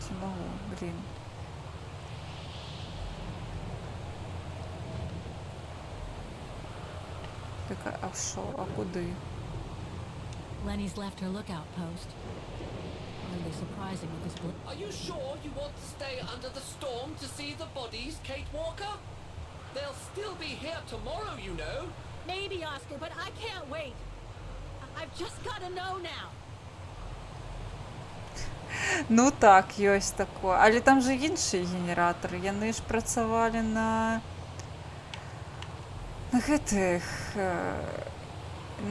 Не могу, блин. Так, а шо? А куди? Lenny's left her lookout post. Really surprising with this. Are you sure you want to stay under the storm to see the bodies, Kate Walker? They'll still be here tomorrow, you know. Maybe, Oscar, but I can't wait. I've just gotta know now. Ну так, ёсць такое. Але там же іншыя генератары. Яны ж працавалі на гэтых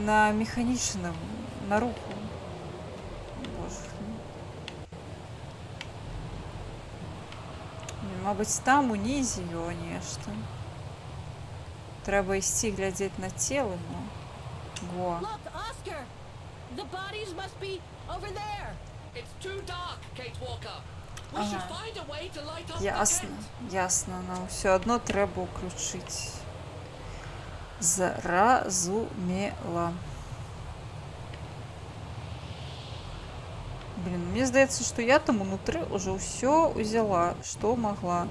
на механічным, на руху. Боже. Мабыць, там унізе ёо нешта. Трэба ісці глядзець на целы, ну. Во. Look, Oscar! The bodies must be over there. It's too dark, Kate Walker. We should find a way to light up Ясно, the tent. ясно. Нам все одно трэба ўключыць. Зразумела. Блин, мне здаецца, што я там унутры уже ўсё узяла, што магла.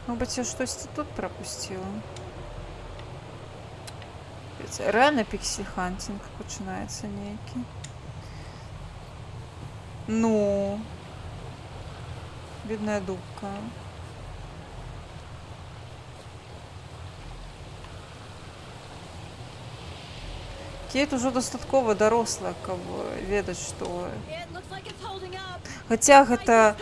Мабыць, я штосьці тут прапусціла. Реально піксель-хантинг пачынаецца нейкі. Ну, бедная дубка. Кейт уже дастаткова дарослая, каб ведаць, што... It looks like it's holding up. Хаця гэта,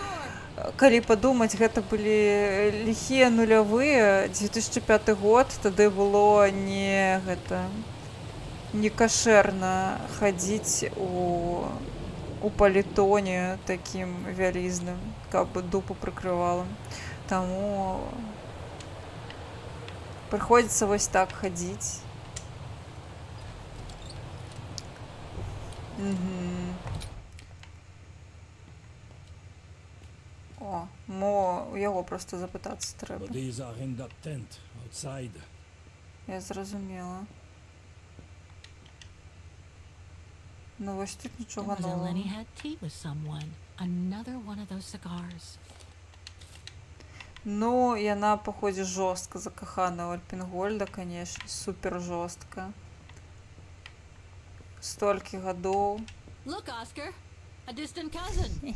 калі падумаць, гэта былі ліхія нулявыя, 2005 год, тады было не кашэрна хадзіць у палітоне такім вялізным, каб дупу прыкрывала. Таму прыходзіцца вось так хадзіць. О, у яго просто запытацца трэба. Bodies are in that tent outside. Я зразумела. Ну вось тут нічога Mademoiselle Lenny новага. had tea with someone. Another one of those cigars. Ну, яна, паходзе, жорстка закахана ў Альпенгольда, канешне, супер жорстка. Столькі гадоў. Look, Oscar, a distant cousin.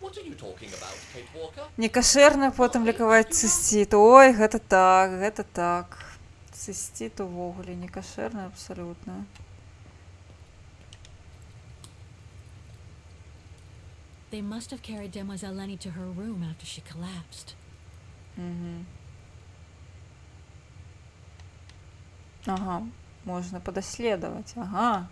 What are you talking about, Kate Walker? Некашэрна потым лікаваць цыстит. Ой, гэта так. Цыстит увогуле некашэрна абсалютна. They must have carried Demoiselle Lenny to her room after she collapsed. Ага, можна падаследаваць, ага.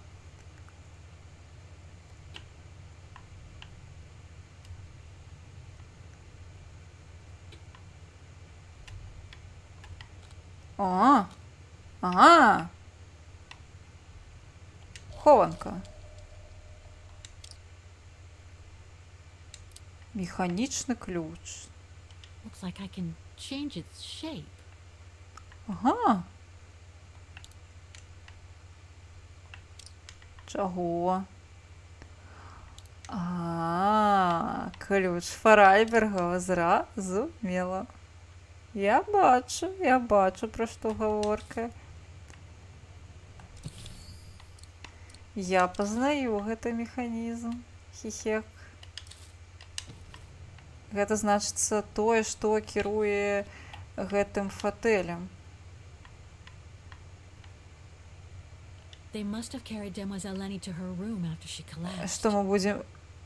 Ага. Хованка. Механічны ключ. Looks like I can change its shape. Ага. Чаго? Ключ Фрайберга зразумела. Я бачу, пра што гаворка. Я пазнаю гэты механізм. Хіхек. Гэта значыцца тое, што кіруе гэтым фатэлем. They must have carried Demoiselle Lenny to her room after she collapsed. Што мы будзем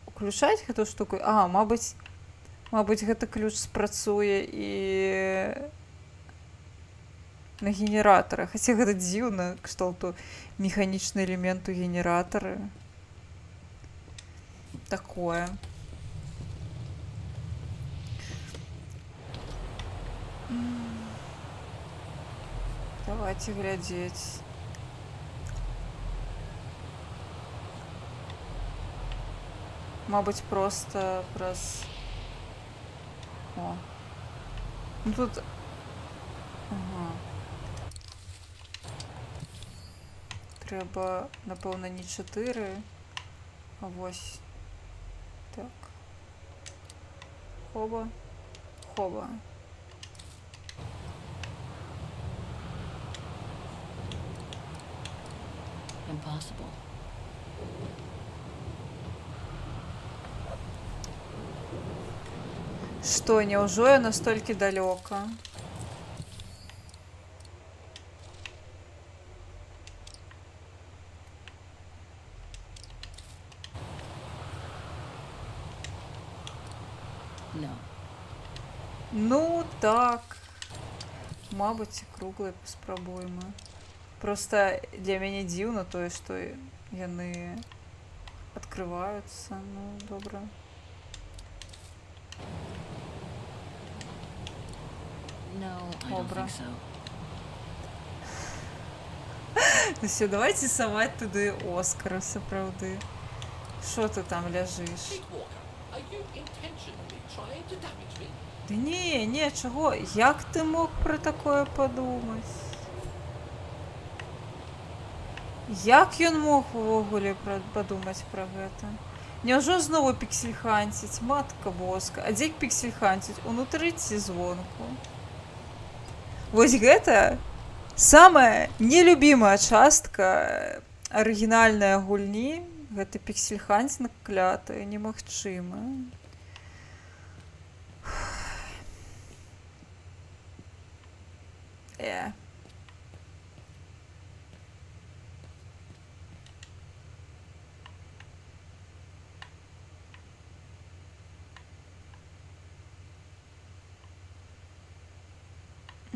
уключаць гэту штуку? Мабыць, гэты ключ спрацуе і на генератары. Хаця гэта дзіўна, кшталту механічны элемент у генератары. Такое. Давайте глядзець. Мабыць, проста праз... О. Ну тут... Ага. Трэба, напэўна, не 4, а вось. Так. Хоба. Impossible. Што, няўжо я настолькі далёка? No. Ну, так. Мабыць, круглай паспрабуем. Проста для мяне дзіўна тое, што яны адкрываюцца. Ну, добра. No, I don't Добра. think so. Ну все, давайте совать туди Оскара, сапраўды. Що ти там ляжиш? Kate Walker, are you intentionally trying to damage me? Да ні, чого? Як ти мог про такое подумати? Як ён мог увогуле подумаць пра гэта? Няўжо знову піксельханціць, матка боска. А дзе піксельханціць? Унутры ці звонку? Вось гэта самая нелюбімая частка арыгінальнай гульні. Гэта піксельханцінг кляты, немагчыма.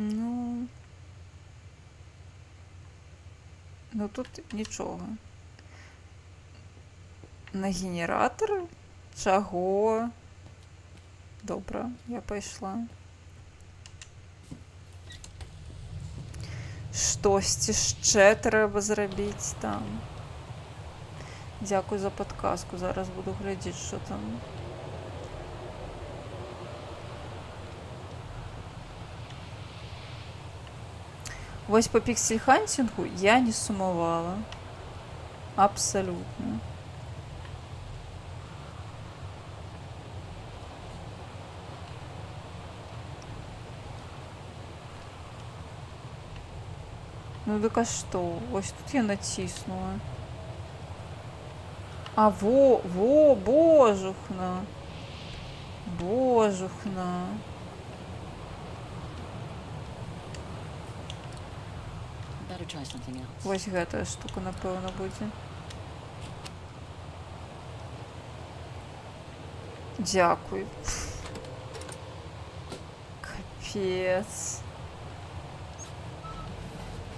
Ну. Ну тут нічого. На генератор? Чаго? Добре, я пайшла. Штосьці ще треба зрабіць там. Дякую за подказку, зараз буду глядіць, що там. Вось по піксель-хантингу я не сумувала. Абсолютно. Ну так а що? Ось тут я натиснула. А во, божухна. Божухна. Better try something else. Ось гэтая штука, напэўна, будзе. Дзякуй. Капец.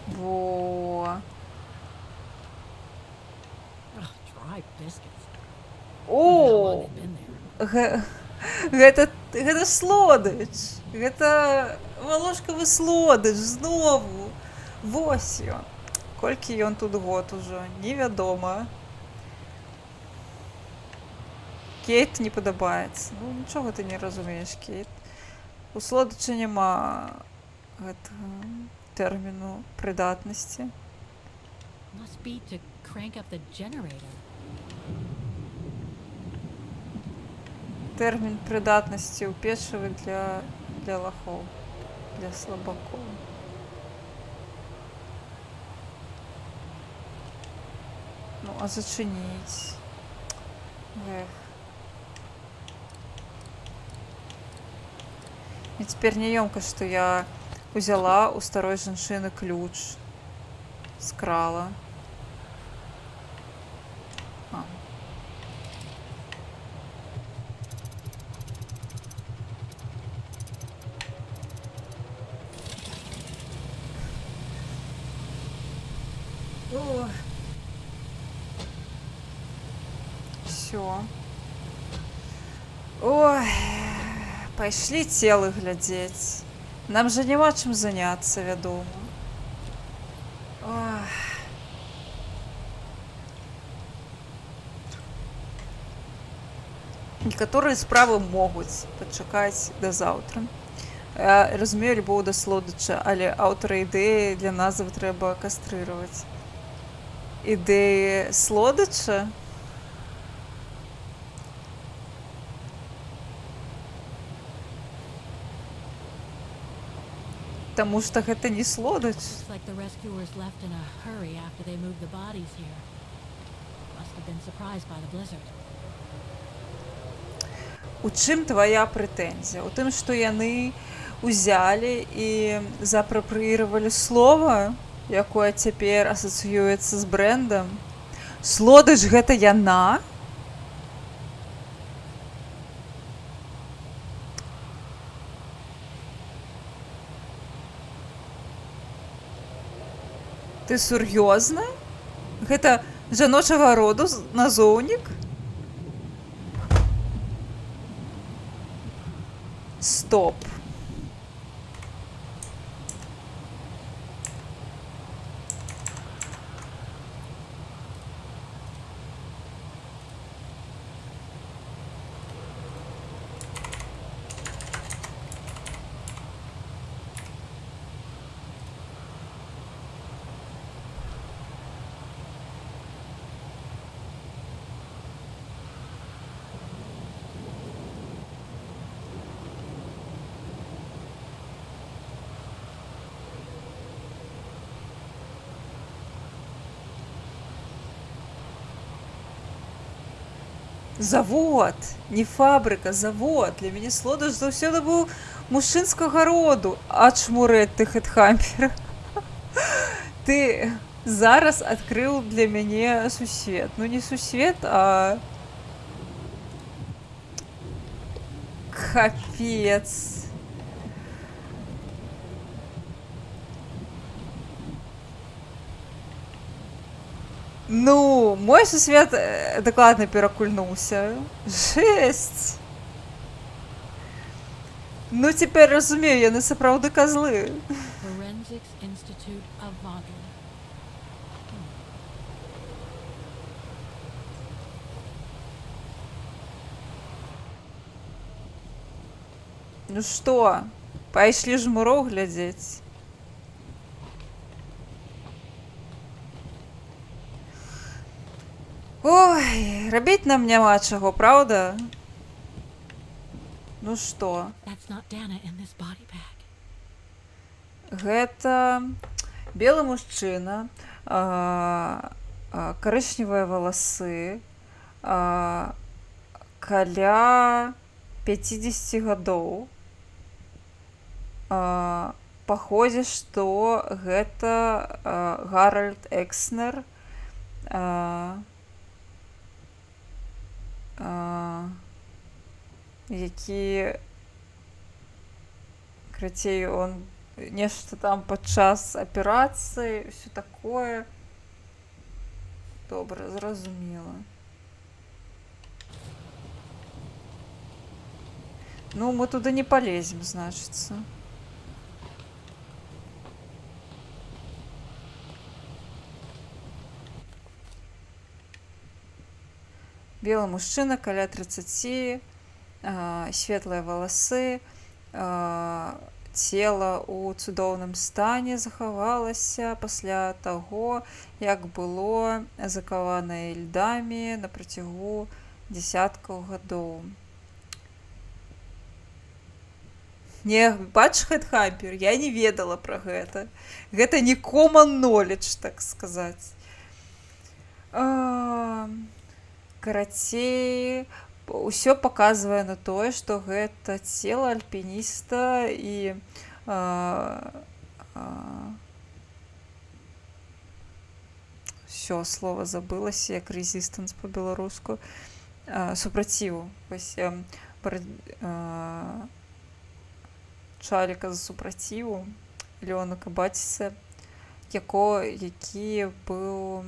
Во. Ugh, dry biscuits. О! Гэта слодыч. Гэта волошкавы слодыч знову. Вось ён. Колькі ён тут год ужо, невядома. Кейт не падабаецца. Ну, нічога ты не разумееш, Кейт. У слодыча няма гэтага тэрміну прыдатнасці. Must be to crank up the generator. Тэрмін прыдатнасці ў печывы для лахоў, для слабакоў. Ну, а зачыніць? Эх. І цяпер няёмка, што я узяла ў старой жанчыны ключ, скрала. А. О. Всё. Ой, пайшлі целы глядзець. Нам жа няма чым заняцца, вядома. Ой. Некаторыя справы могуць пачакаць да заўтра. Я разумею любоў да слодыча, але аўтара ідэі для назвы трэба кастрыраваць. Ідэі слодыча? Таму што гэта не слодыч. Looks like the rescuers left in a hurry after they moved the bodies here. Must have been surprised by the blizzard. У чым твая прэтэнзія? У тым, што яны узялі і заапрапрыіравалі слова, якое цяпер асацыюецца з брэндам. Слодыч гэта яна? Ты сур'ёзна? Гэта жаночага роду назоўнік? Стоп. Завод, не фабрыка, завод. Для мяне слодыч заўсёды быў мужчынскага роду. Ачмурет ты хэтхампер. Ты зараз адкрыў для мяне сусвет. Ну не сусвет, а капец. Ну, мой сусвет дакладна перакульнуўся. Жесть. Ну, цяпер разумею, яны сапраўды казлы. Forensics Institute of Vadel. Ну што, пайшлі жмуроў глядзець. Ой, рабіць нам няма чаго, праўда? Ну што? That's not Dana in this body bag. Гэта белы мужчына, карычневыя валасы, каля 50 гадоў. Паходзіць, што гэта Гаральд Экснер, які, крацей, он нешта там падчас аперацыі, ўсё такое. Добра, зразумела. Ну, мы туды не полезем, значыцца. Белы мужчына, каля 30, светлыя валасы, цела ў цудоўным стане захавалася пасля таго, як было закаванае льдамі на працягу дзесяткаў гадоў. Не, бачыш, Headhunter, я не ведала пра гэта. Гэта не common knowledge, так сказаць. Карацей, усё паказвае на тое, што гэта цела альпініста і ўсё, слова забылася, як resistance па-беларуску. Супраціву. Вось чаліка з супраціву Леона Кабаціса, які быў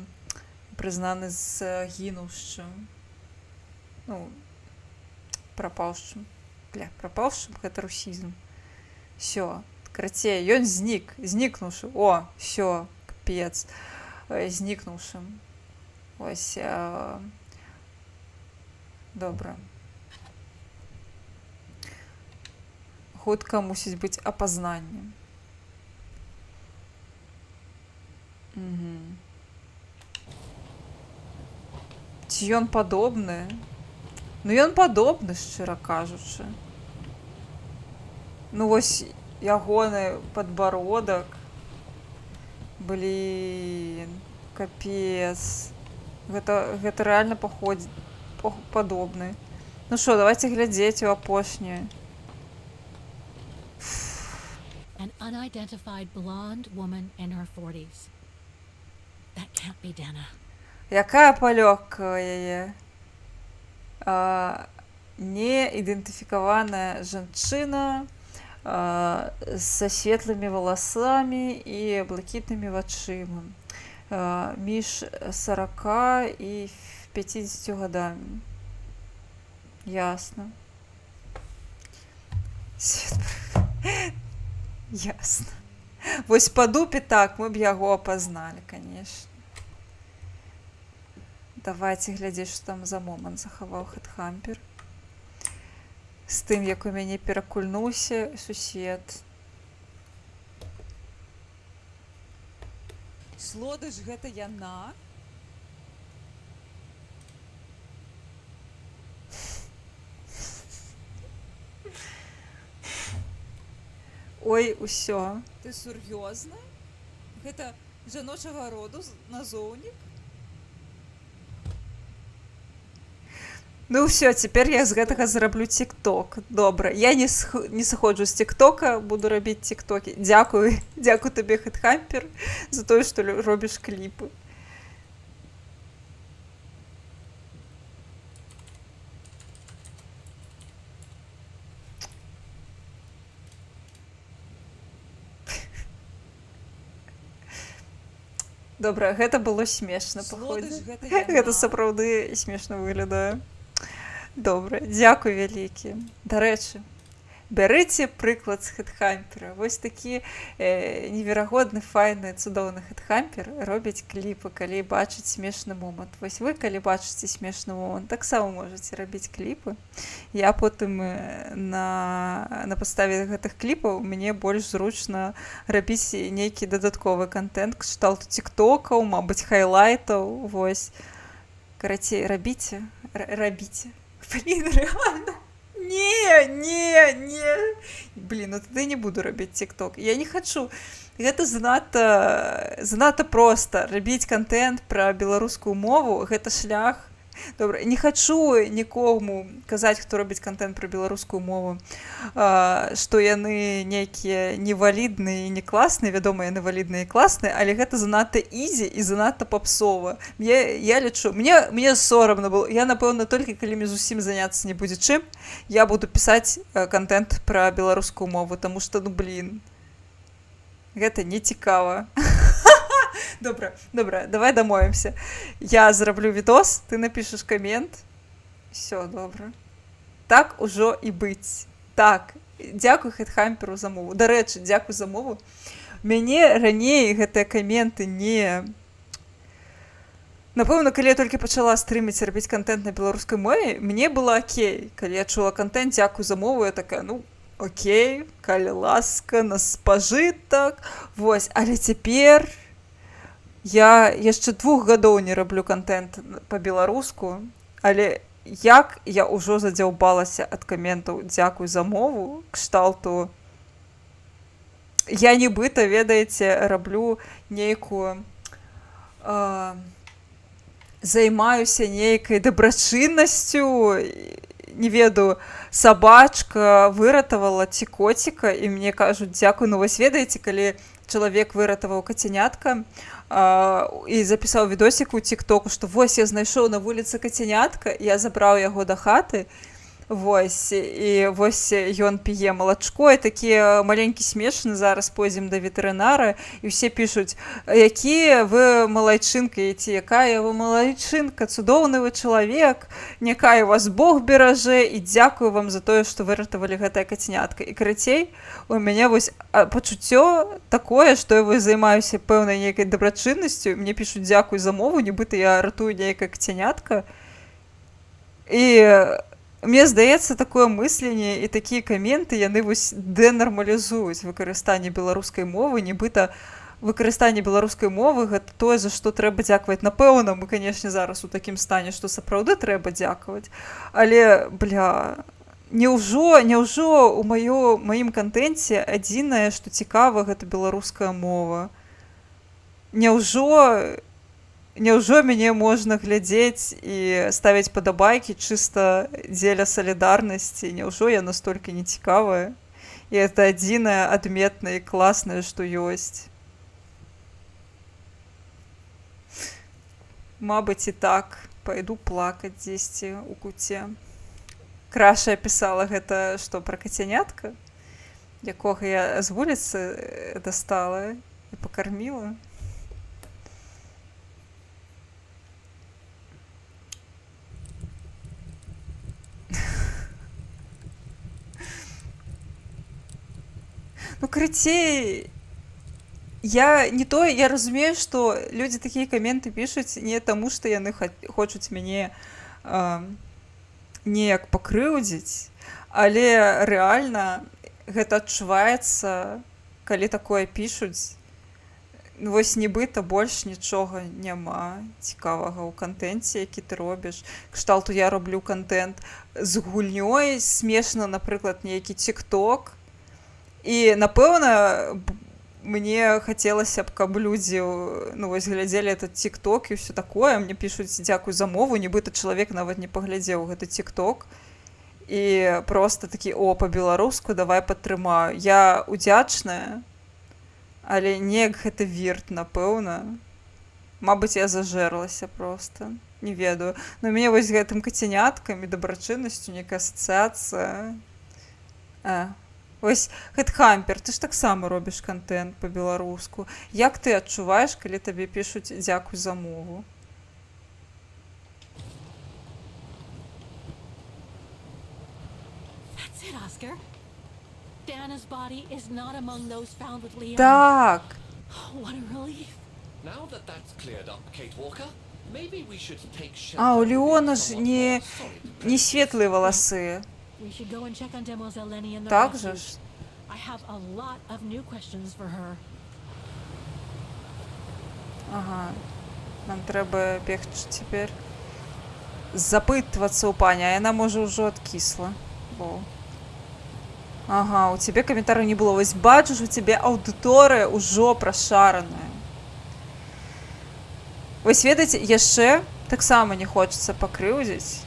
прызнаны загінуўшым. Ну, прапаўшым. Бля, прапаўшым гэта русізм. Всё, крацей, ён знікнуўшы. О, всё, капец. Знікнуўшым. Ось, добра. Хутка мусіць быць апазнанне. Ці ён падобны? Ну, ён падобны, шчыра кажучы. Ну, вось ягоны падбародак. Блін, капец. Гэта рэальна падобны. Ну што, давайце глядзець у апошняе. An unidentified blonde woman in her 40s. That can't be Dana. Якая палёгка яе? Неідэнтыфікаваная жанчына са светлымі валасамі і блакітнымі вачыма. Між 40 і 50 гадамі. Ясна. Ясна. Вось па дупе так, мы б яго апазналі, канешне. Давайце глядзець, што там за момант захаваў Headhunter. З тым, як у мяне перакульнуўся сусед. Злодыш, гэта яна? Ой, усё. Ты сур'ёзна? Гэта жаночага роду назоўнік? Ну ўсё, цяпер я з гэтага зраблю тик-ток. Добра, я не сыходжу з тик-тока, буду рабіць тик-токі. Дзякуй табе, Headhunter, за тое, што робіш кліпы. Добра, гэта было смешна, паходзі. Злодыш, гэта Гэта сапраўды смешна выглядае. Добра, дзякуй вялікі. Дарэчы, бярыце прыклад з хедхампера. Вось такі неверагодны, файны, цудоўны хедхампер робіць кліпы, калі бачыць смешны момант. Вось вы, калі бачыце смешны момант, таксама можаце рабіць кліпы. Я потым на падставе гэтых кліпаў мне больш зручна рабіць нейкі дадатковы контент, кшталту тиктокаў, мабыць, хайлайтаў. Вось. Карацей, рабіце. Блін, рэальна. Не. Блін, ну тады не буду рабіць тик-ток. Я не хачу. Гэта занадта проста. Рабіць контент пра беларускую мову, гэта шлях. Добра, не хачу нікому казаць, хто робіць контент пра беларускую мову, што яны нейкія невалідныя і не класныя, вядома, яны валідныя і класныя, але гэта занадта ізі і занадта папсова. Я лічу, мне сорамна было. Я, напэўна, толькі калі мне зусім заняцца не будзе чым, я буду пісаць контент пра беларускую мову, таму што, ну, блін, гэта не цікава. Добра, давай дамовімся. Я зраблю відос, ты напішаш камент. Всё, добра. Так ужо і быць. Так, дзякуй хедхамперу за мову. Дарэчы, дзякуй за мову. Мяне раней гэтыя каменты не... Напэўна, калі я толькі пачала стрыміць і рабіць контент на беларускай мове, мне было окей. Калі я чула контент, дзякуй за мову, я такая, ну, окей, калі ласка, на спажытак. Вось, але цяпер... Я яшчэ 2 гадоў не раблю контент па-беларуску, але як я ўжо задзяўбалася ад каментаў дзякуй за мову, кшталту, я нібыта, ведаеце, раблю нейкую, займаюся нейкай дабрачыннасцю, не ведаю, сабачка выратавала ці коціка, і мне кажуць дзякуй, ну вось ведаеце, калі чалавек выратаваў кацянятка, і запісаў відосік у тиктоку, што вось я знайшоў на вуліцы кацянятка, я забраў яго да хаты, вось, і вось ён п'е малачко, і такі маленькі смешны, зараз пойдзем да ветэрынара, і ўсе пішуць, якія вы малайчынка, ці якая вы малайчынка, цудоўны вы чалавек, някай вас Бог беражэ, і дзякую вам за тое, што выратавалі гэтае кацянятка. І карацей, у мяне вось пачуццё такое, што я вось займаюся пэўнай нейкай дабрачыннасцю, мне пішуць дзякуй за мову, нібыта я ратую нейкае кацянятка. І мне здаецца, такое мысленне і такія каменты, яны вось дэнармалізуюць выкарыстанне беларускай мовы, нібыта выкарыстанне беларускай мовы гэта тое, за што трэба дзякаваць. Напэўна, мы, канешне, зараз у такім стане, што сапраўды трэба дзякаваць, але, няўжо ў маім кантэнце адзінае, што цікава, гэта беларуская мова? Няўжо мяне можна глядзець і ставіць падабайкі чыста дзеля салідарнасці? Няўжо я настолькі нецікавая? І гэта адзінае адметнае і класнае, што ёсць. Мабыць, і так. Пайду плакаць дзесьці ў куце. Краша пісала гэта, што, пра кацянятка, якога я з вуліцы дастала і пакарміла. Ну, карацей, я разумею, што людзі такія каменты пішуць не таму, што яны хочуць мяне неяк пакрыўдзіць, але рэальна гэта адчуваецца, калі такое пішуць. Вось нібыта больш нічога няма цікавага ў кантэнце, які ты робіш. Кшталту я раблю контент з гульнёй, смешна, напрыклад, нейкі тик-ток. І, напэўна, мне хацелася б, каб людзі глядзелі этот тик-ток і ўсё такое. Мне пішуць дзякуй за мову, нібыта чалавек нават не паглядзеў гэты тик-ток. І проста такі, па-беларуску, давай падтрымаю. Я удзячная, але неяк гэта вірт, напэўна. Мабыць, я зажэрлася проста. Не ведаю. Но у мяне вось гэтым кацяняткам і дабрачыннасцю нейкая асацыяцыя. Вось Хэтхампер, ты ж таксама робіш контент па-беларуску. Як ты адчуваеш, калі табе пішуць дзякуй за мову? That's it, Oscar. Dana's body is not among those found with Leon. Так. Oh, what a relief. Now that that's cleared up, Kate Walker, maybe we should take shelter. А, у within Леона ж somewhat не, more solid не светлые волосы. We should go and check on Demoiselle Lenny in the Так же refuge. ж? I have a lot of new questions for her. Ага. Нам трэба бегчы цяпер запытвацца ў пані, а яна можа ўжо адкісла. Во. Ага, у цябе каментарый не было. Вось бачыш, у цябе аўдыторыя ўжо прашараная. Вось ведаеце, яшчэ таксама не хочацца пакрыўдзіць.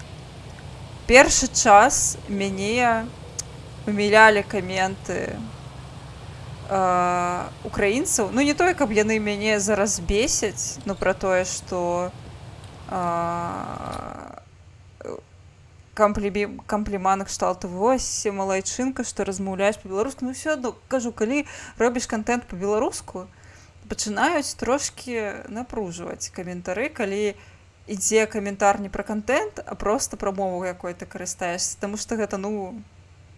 Першы час мяне умілялі каменты украінцаў. Ну, не тое, каб яны мяне зараз бесяць, но пра тое, што кампліманы кшталту вось малайчынка, што размаўляеш па-беларуску. Ну, ўсё адно, кажу, калі робіш контент па-беларуску, пачынаюць трошкі напружваць каментары, калі ідзе каментар не пра контент, а проста пра мову, якой ты карыстаешся. Таму што гэта, ну,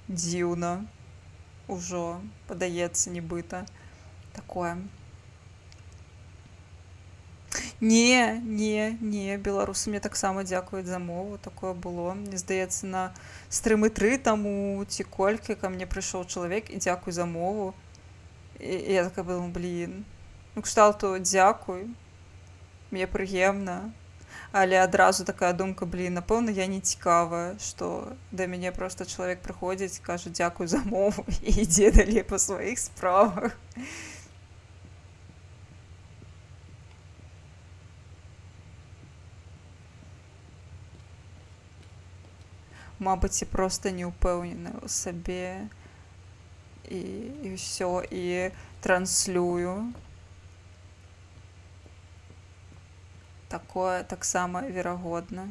дзіўна ўжо, падаецца, нібыта. Такое. Не, беларусы мне таксама дзякуюць за мову, такое было. Мне здаецца, на стрымы 3 таму ці колькі ка мне прыйшоў чалавек і дзякуй за мову. І я такая была, блін, ну кшталту дзякуй, мне прыемна. Але адразу такая думка, блін, напэўна, я не цікавая, што да мяне проста чалавек прыходзіць, кажа дзякуй за мову і ідзе далей па сваіх справах. Мабыць, і проста не ўпэўнены ў сабе і ўсё, і транслюю. Такое таксама верагодна.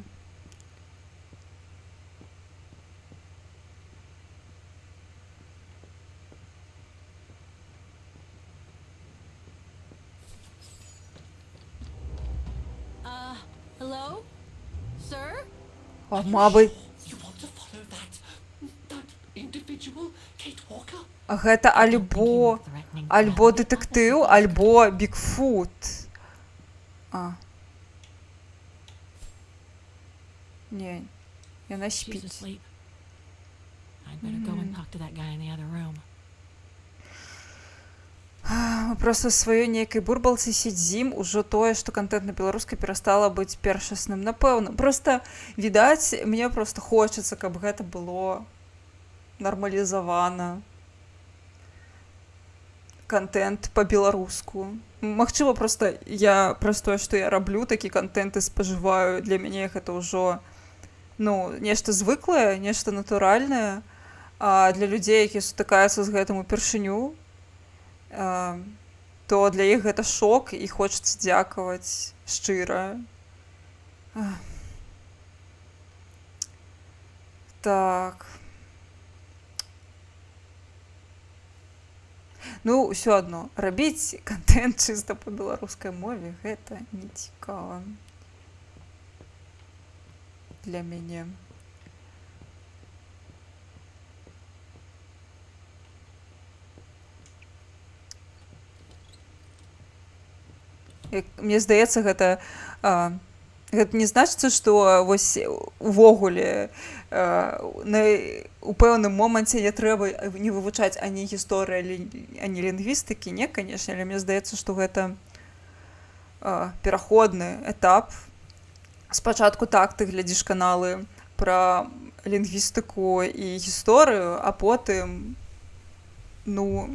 Hello? Sir? А, мабыць, You want to follow that individual, Kate Walker? гэта альбо дэтэктыў, альбо Бігфут. А. Не, яна She's спіць. asleep. I'd better go and talk to that guy in the other room. Мы проста сваёй нейкай бурбалцы сядзім, ужо тое, што контент на беларускай перастала быць першасным, напэўна. Проста, відаць, мне проста хочацца, каб гэта было нармалізавана. Контент па-беларуску. Магчыма, проста я праз тое, што я раблю, такі контент і спажываю, для мяне гэта ўжо, ну, нешта звыклае, нешта натуральнае, а для людзей, якія сутыкаюцца з гэтым упершыню, то для іх гэта шок і хочацца дзякаваць шчыра. Так. Ну, ўсё адно, рабіць контент чыста па беларускай мове гэта не цікава для мяне. Мне здаецца, гэта не значыцца, што вось увогуле у пэўным моманце не трэба не вывучаць ані гісторыі, ані лінгвістыкі, не, канешне, але мне здаецца, што гэта пераходны этап. Спачатку так ты глядзіш каналы пра лінгвістыку і гісторыю, а потым, ну,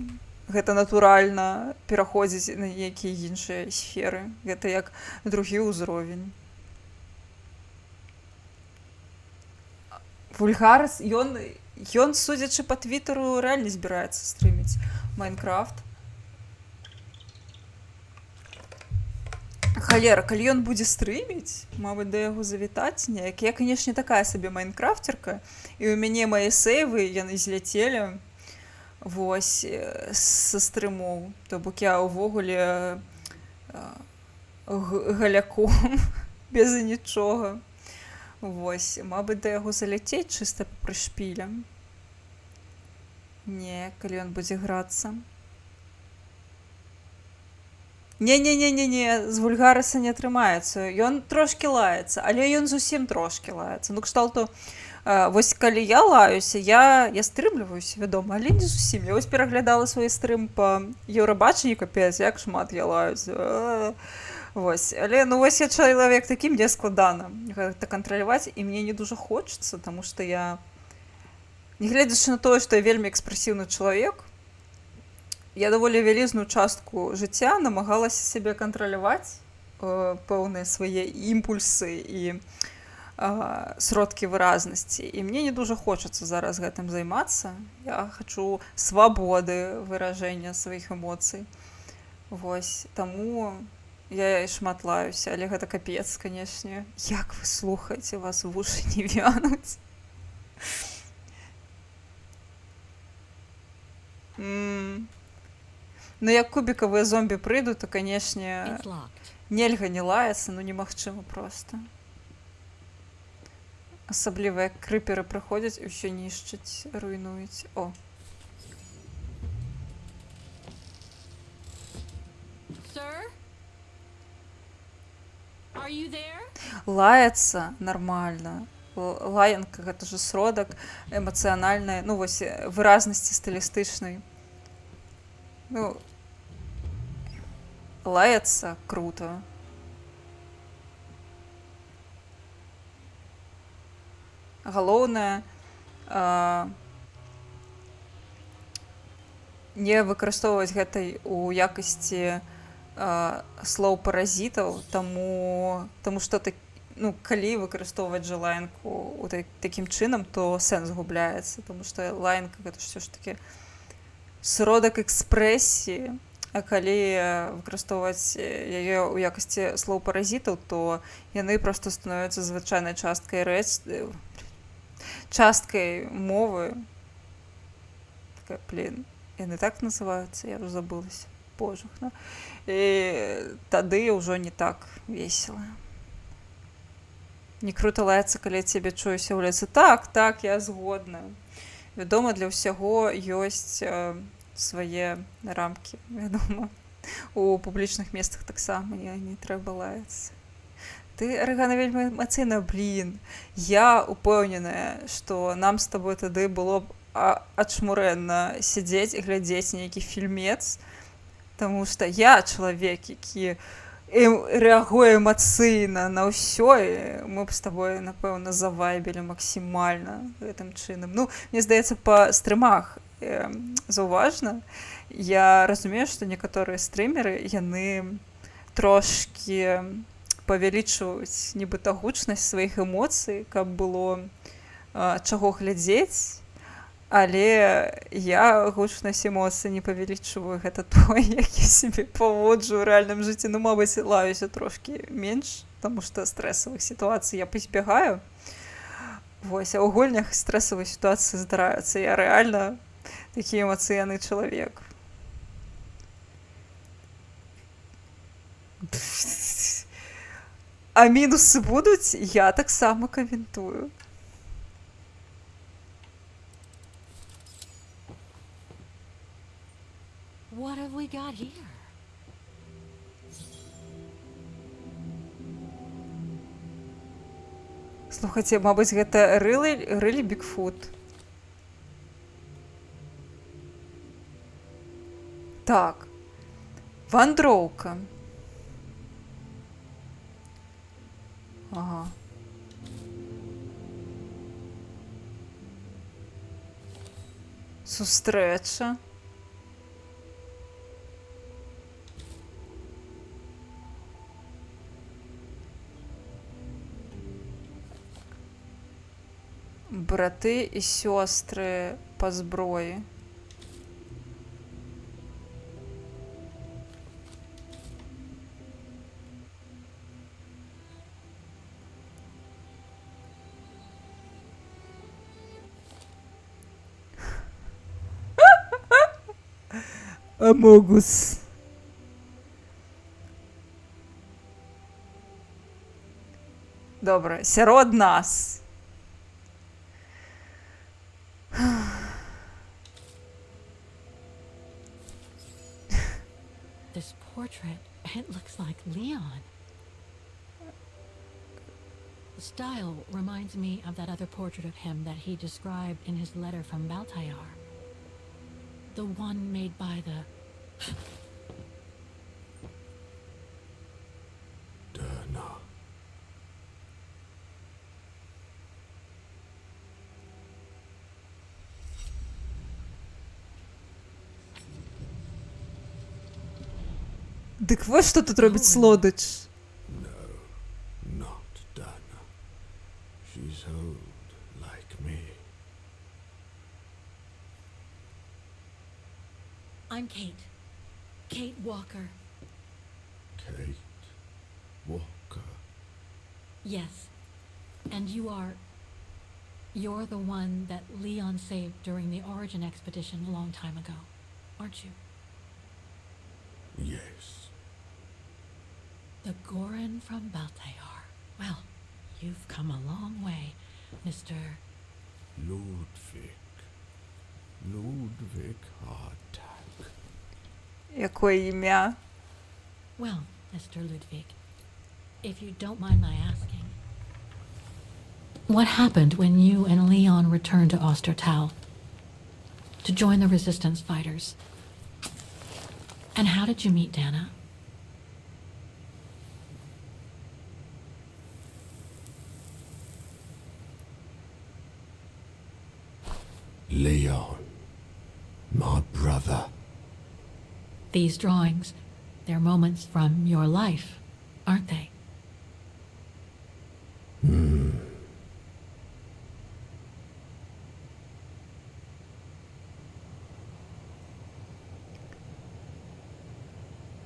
гэта натуральна пераходзіць на якія іншыя сферы. Гэта як другі ўзровень. Вульгарас, ён, судзячы па твіттеру, рэальна збіраецца стрыміць Майнкрафт. Халера, калі ён будзе стрыміць, мабыць, да яго завітаць неяк. Я, канешне, такая сабе майнкрафтерка, і ў мяне мае сейвы, яны зляцелі. Вось са стрымоў. То бок я ўвогуле галяком без нічога. Вось, мабыць, да яго заляцець чыста пры шпілем. Не, калі ён будзе грацца. Не, з вульгарыса не атрымаецца. Ён трошкі лаецца, але ён зусім трошкі лаецца. Ну, кшталту, вось калі я лаюся, я стрымліваюся, вядома, але не зусім. Я вось пераглядала свой стрым па Еўрабачанні, капец, як шмат я лаюся. Вось, але, ну, вось я чалавек такі, мне складана гэта кантраляваць, і мне не дужа хочацца, таму што я, нягледзячы на тое, што я вельмі экспрэсіўны чалавек, я даволі вялізную частку жыцця намагалася сябе кантраляваць, пэўныя свае імпульсы і сродкі выразнасці. І мне не дужа хочацца зараз гэтым займацца. Я хачу свабоды выражэння сваіх эмоцый. Вось, таму я і шмат лаюся, але гэта капец, канешне. Як вы слухаеце, вас вушы не вянуць. Ну, як кубікавыя зомбі прыйдуць, то, канешне, нельга не лаяцца, ну немагчыма проста. Асабліва, як крыперы прыходзяць і ўсё нішчаць, руйнуюць. О. Sir? Are you there? Лаяцца нармальна. Лаянка — гэта ж сродак эмацыянальнай, ну, вось, выразнасці стылістычнай. Ну, лаяцца круто. Галоўнае, не выкарыстоўваць гэтай у якасці слоў паразітаў, таму што ну, калі выкарыстоўваць жа лаянку такім чынам, то сэнс губляецца, таму што лаянка гэта ўсё ж такі сродак экспрэсіі, а калі выкарыстоўваць яе ў якасці слоў паразітаў, то яны проста становяцца звычайнай часткай мовы. Такая, блін, яны так называюцца, я ўжо забылася. Божах, ну. І тады ўжо не так весела. Не круто лаяцца, калі цябе чуюся ў лесе. Так, я згодна. Вядома, для ўсяго ёсць свае рамкі, вядома. У публічных месцах таксама не трэба лаяцца. Ты, Арыгана, вельмі эмацыйна, блін. Я упэўненая, што нам з табой тады было б ачмурэнна сядзець і глядзець нейкі фільмец, таму што я чалавек, які рэагуе эмацыйна на ўсё, і мы б з табой, напэўна, завайбілі максімальна гэтым чынам. Ну, мне здаецца, па стрымах заўважна. Я разумею, што некаторыя стрымеры, яны трошкі павялічваюць нібыта гучнасць сваіх эмоцый, каб было чаго глядзець, але я гучнасць эмоцый не павялічваю. Гэта тое, як я сябе паводжу ў рэальным жыцці. Ну, мабыць, лаюся трошкі менш, таму што стрэсавых сітуацый я пазбягаю. Вось, а ў гульнях стрэсавыя сітуацыі здараюцца. Я рэальна такі эмацыйны чалавек. А мінусы будуць, я таксама каментую. What have we got here? Слухайце, мабыць, гэта рылі Бігфут. Так. Вандроўка. Ага. Сустрэча. Браты і сёстры па зброі. Амогус. Добре, сярод нас. This portrait, it looks like Leon. The style reminds me of that other portrait of him that he described in his letter from Baltayar. The one made by the... Dana. Дик ось що тут робить Слодич. No, not Dana. She's old, like me. I'm Kate. Kate Walker. Kate Walker. Yes. And you are... You're the one that Leon saved during the Origin expedition a long time ago, aren't you? Yes. The Goran from Baltayar. Well, you've come a long way, Mr. Ludwig. Ludwig Hardtack. Якое ім'я? Well, Mr. Ludwig, if you don't mind my asking, what happened when you and Leon returned to Ostertal to join the resistance fighters? And how did you meet Dana? Leon. My brother. These drawings, they're moments from your life, aren't they?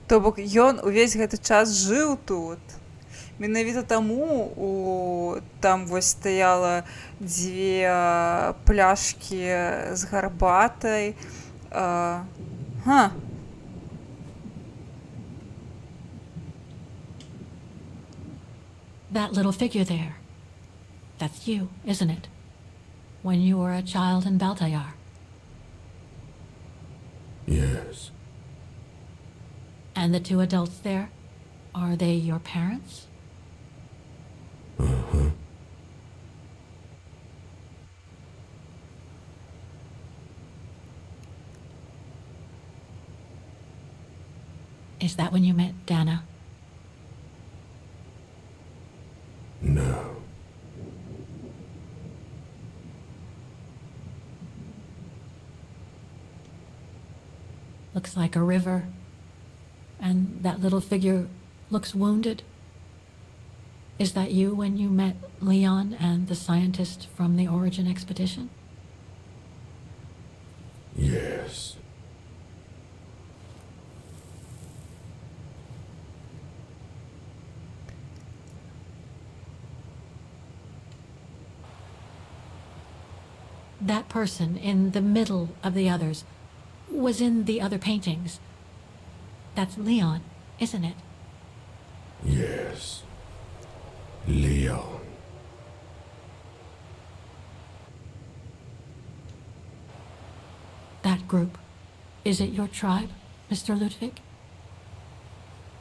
То бок ён увесь гэты час жыў тут. Менавіта таму там вось стаяла дзве пляшкі з гарбатай. That little figure there, that's you, isn't it? When you were a child in Baltayar. Yes. And the two adults there, are they your parents? Uh-huh. Is that when you met Dana? No. Looks like a river. And that little figure looks wounded. Is that you when you met Leon and the scientist from the Origin expedition? Yes. That person in the middle of the others was in the other paintings. That's Leon, isn't it? Yes. Leon. That group. Is it your tribe, Mr. Ludwig?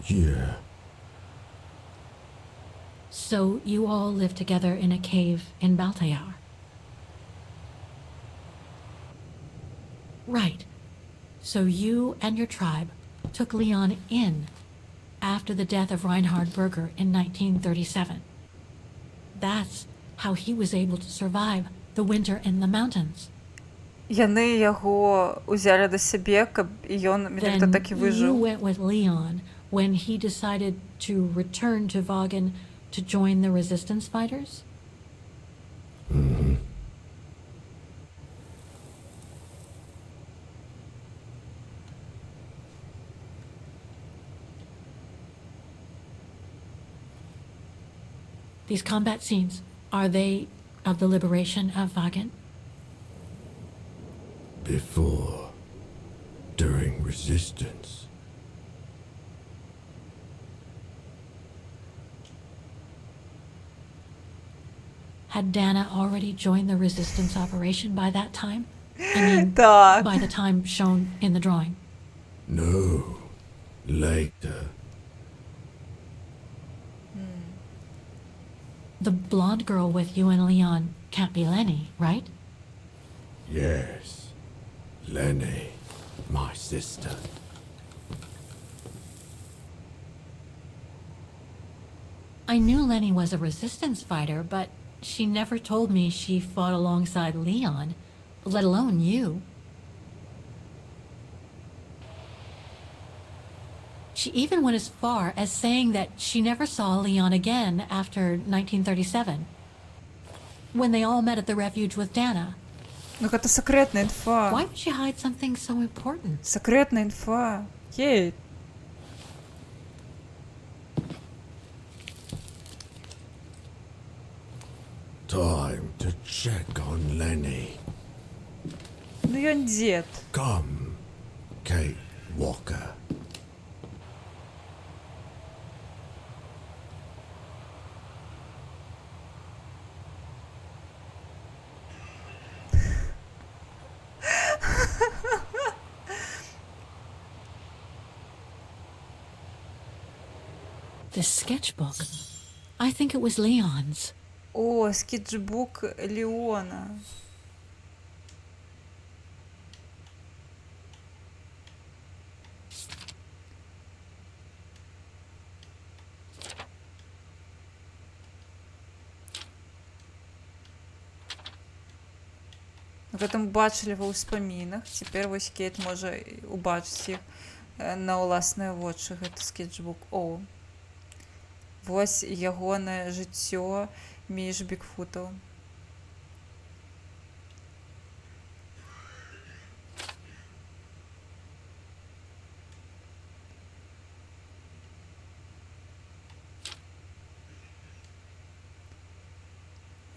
Yeah. So you all live together in a cave in Baltayar? Right. So you and your tribe took Leon in after the death of Reinhard Berger in 1937. That's how he was able to survive the winter in the mountains. Яны яго узялі да сябе, каб ён менавіта Then так і you выжыў. went with Leon when he decided to return to Vagen to join the resistance fighters? Mm-hmm. These combat scenes, are they of the liberation of Vagen? Before, during resistance. Had Dana already joined the resistance operation by that time? I mean, Так. by the time shown in the drawing. No, later. The blonde girl with you and Leon can't be Lenny, right? Yes, Lenny, my sister. I knew Lenny was a resistance fighter, but she never told me she fought alongside Leon, let alone you. She even went as far as saying that she never saw Leon again after 1937, when they all met at the refuge with Dana. Ну это секретная инфа. Why would she hide something so important? Секретная инфа. Кейт. Time to check on Lenny. Ну ён дед. Come, Kate Walker. This sketchbook. I think it was Leon's. О, скетчбук Леона. Гэта мы бачылі ва ўспамінах. Цяпер вось Кейт можа убачыць іх на ўласныя вочы, гэты скетчбук. О, вось ягонае жыццё між бігфутаў.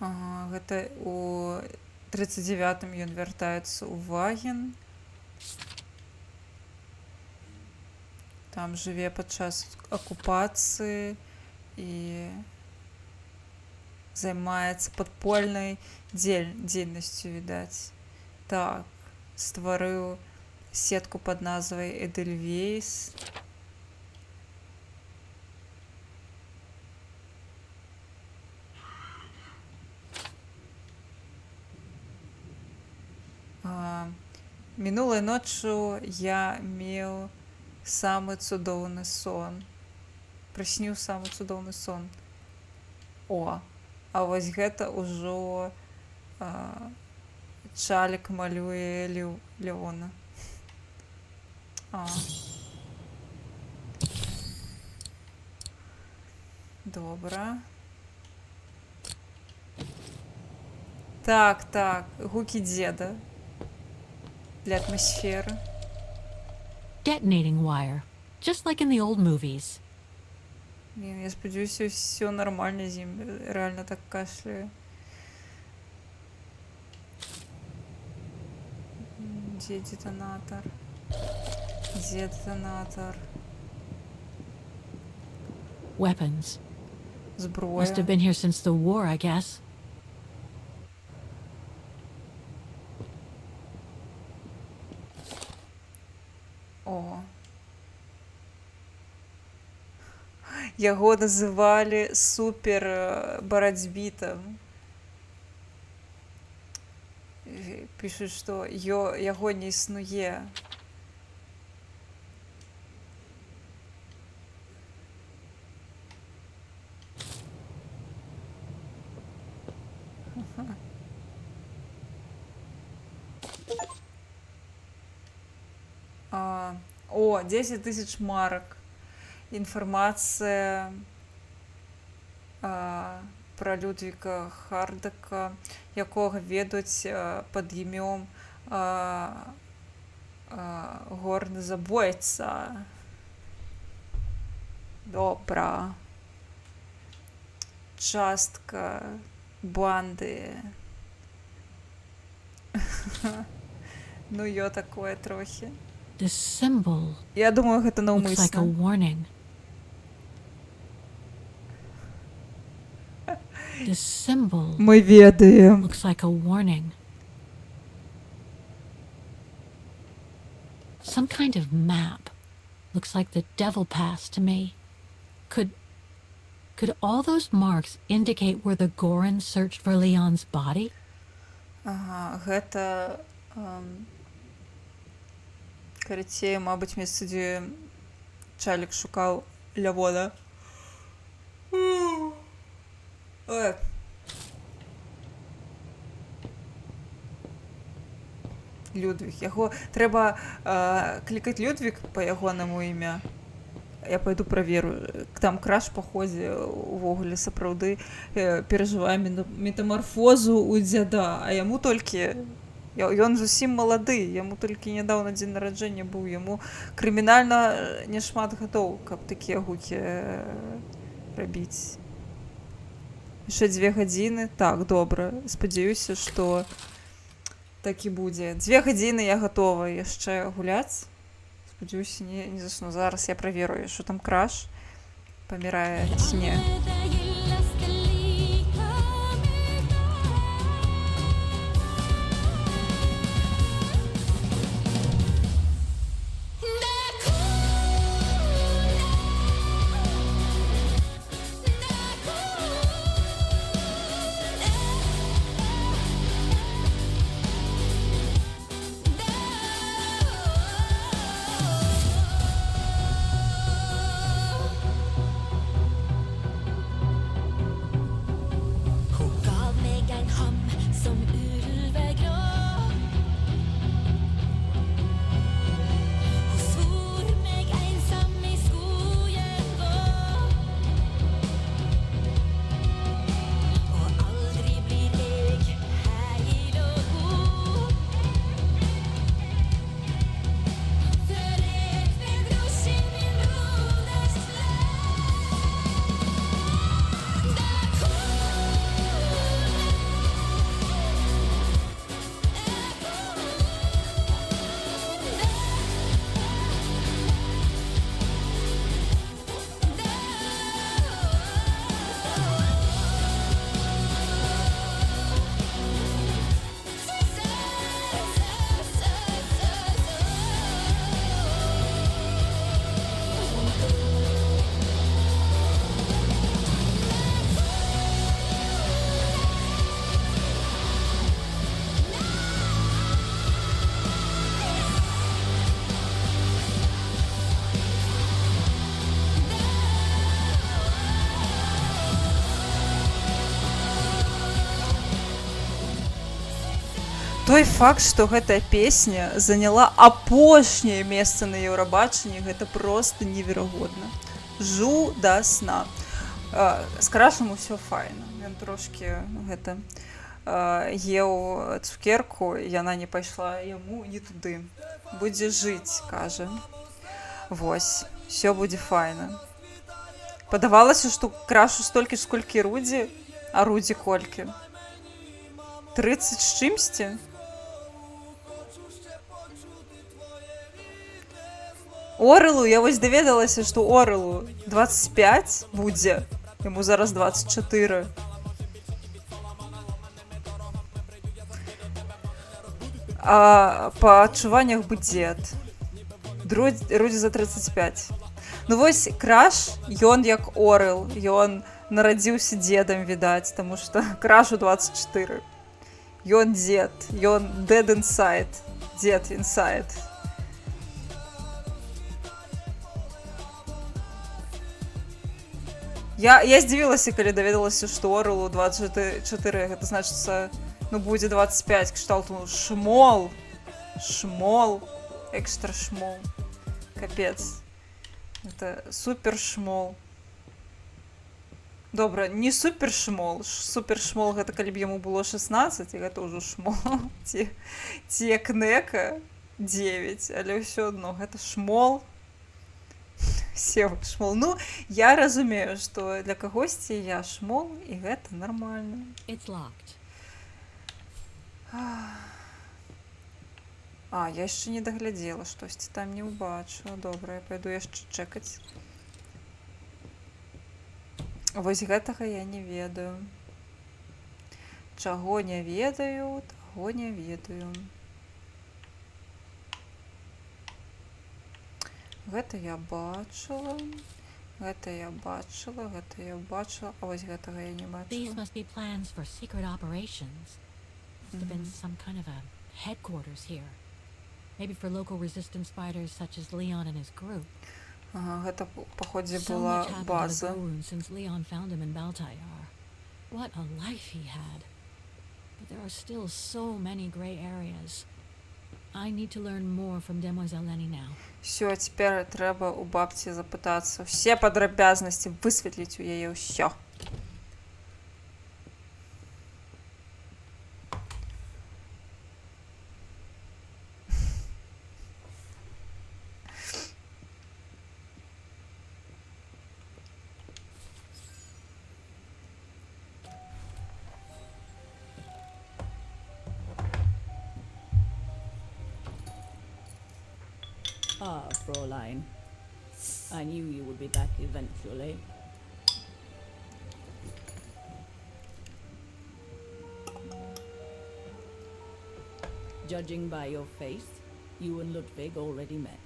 Ага, гэта у 39-м ён вяртаецца ў Ваген. Там жыве падчас акупацыі і займаецца падпольнай дзейнасцю, відаць. Так, стварыў сетку пад назвай Эдельвейс. Мінулай ноччу я меў самы цудоўны сон. Прысніў самы цудоўны сон. О, а вось гэта ўжо Чалік малюе Леона. Добра. Так, гукі дзеда. Для атмасферы. Detonating wire, just like in the old movies. Я спадзяюся, ўсё нармальна з ім. Рэальна так кашляе. Дзе детонатор? Дзе детонатор? Weapons. Зброя. Must have been here since the war, I guess. О. Яго называлі супер барацьбітам. Пішуць, што яго не існуе. О, 10 тысяч марок. Інфармацыя пра Людвіга Хардака, якога ведуць пад імём горны забойца. Добра. Частка банды. Ну, такое трохі. This symbol Я думаю, гэта looks like a наўмысна. warning. This symbol Мы ведаем. looks like a warning. Some kind of map. Looks like the Devil Pass to me. Could all those marks indicate where the Gorons searched for Leon's body? Ага, гэта карацей, мабыць, месца, дзе Чалік шукаў Лявона. Ой. Людвіг. Яго трэба клікаць Людвіг па ягонаму імя. Я пойду праверу. Там краш па ходзе увогуле сапраўды перажывае метамарфозу ў дзяда, а яму толькі ён зусім малады, яму толькі нядаўна дзень нараджэння быў, яму крымінальна няшмат гадоў, каб такія гукі рабіць. Яшчэ 2 гадзіны. Так, добра. Спадзяюся, што так і будзе. 2 гадзіны я гатова яшчэ гуляць. Спадзяюся, не засну. Зараз я праверую, што там краш памірае ці не. Той факт, што гэтая песня заняла апошняе месца на Еўрабачанні, гэта проста неверагодна. Жудасна. З крашам усё файна. Ён трошкі гэта еў цукерку, яна не пайшла яму не туды. Будзе жыць, кажа. Вось, усё будзе файна. Падавалася, што крашу столькі ж, сколькі Рудзі, а Рудзі колькі? 30 з чымсьці? Орэлу, я вось даведалася, што Орэлу 25 будзе, яму зараз 24. А па адчуваннях бы дзед. Рудзі за 35. Ну вось краш, ён як Орэл, ён нарадзіўся дзедам, відаць, таму што крашу 24. Ён дзед, ён dead inside, дзед inside. Я здзівілася, калі даведалася, што Орэлу 24, гэта значыцца, ну, будзе 25, кшталту шмол, экстра шмол, капец, это супер шмол. Добра, не супер шмол гэта калі б яму было 16, і гэта ўжо шмол, ці як Нека 9, але ўсё адно, гэта шмол. Шмол. Ну, я разумею, што для кагосьці я шмол, і гэта нармальна. It's locked. А, я яшчэ не даглядзела, штосьці там не ўбачыла. Добра, я пайду яшчэ чэкаць. Вось гэтага я не ведаю. Чаго не ведаю, таго не ведаю. Гэта я бачыла. Гэта я бачыла, гэта я бачыла. А вось гэтага я не These бачыла. must be plans for secret operations. Must have been some kind of a headquarters here. Maybe for local resistance fighters such as Leon and his group. Ага, гэта паходзе So была much happened to the база. Gorun since Leon found him in Baltayar. What a life he had. But there are still so many gray areas. I need to learn more from Demoiselle Lenny now. Всё, цяпер трэба у бабці запытацца. Усе падрабязнасці высветліць у яе ўсё. Ah, Fräulein. I knew you would be back eventually. Judging by your face, you and Ludwig already met.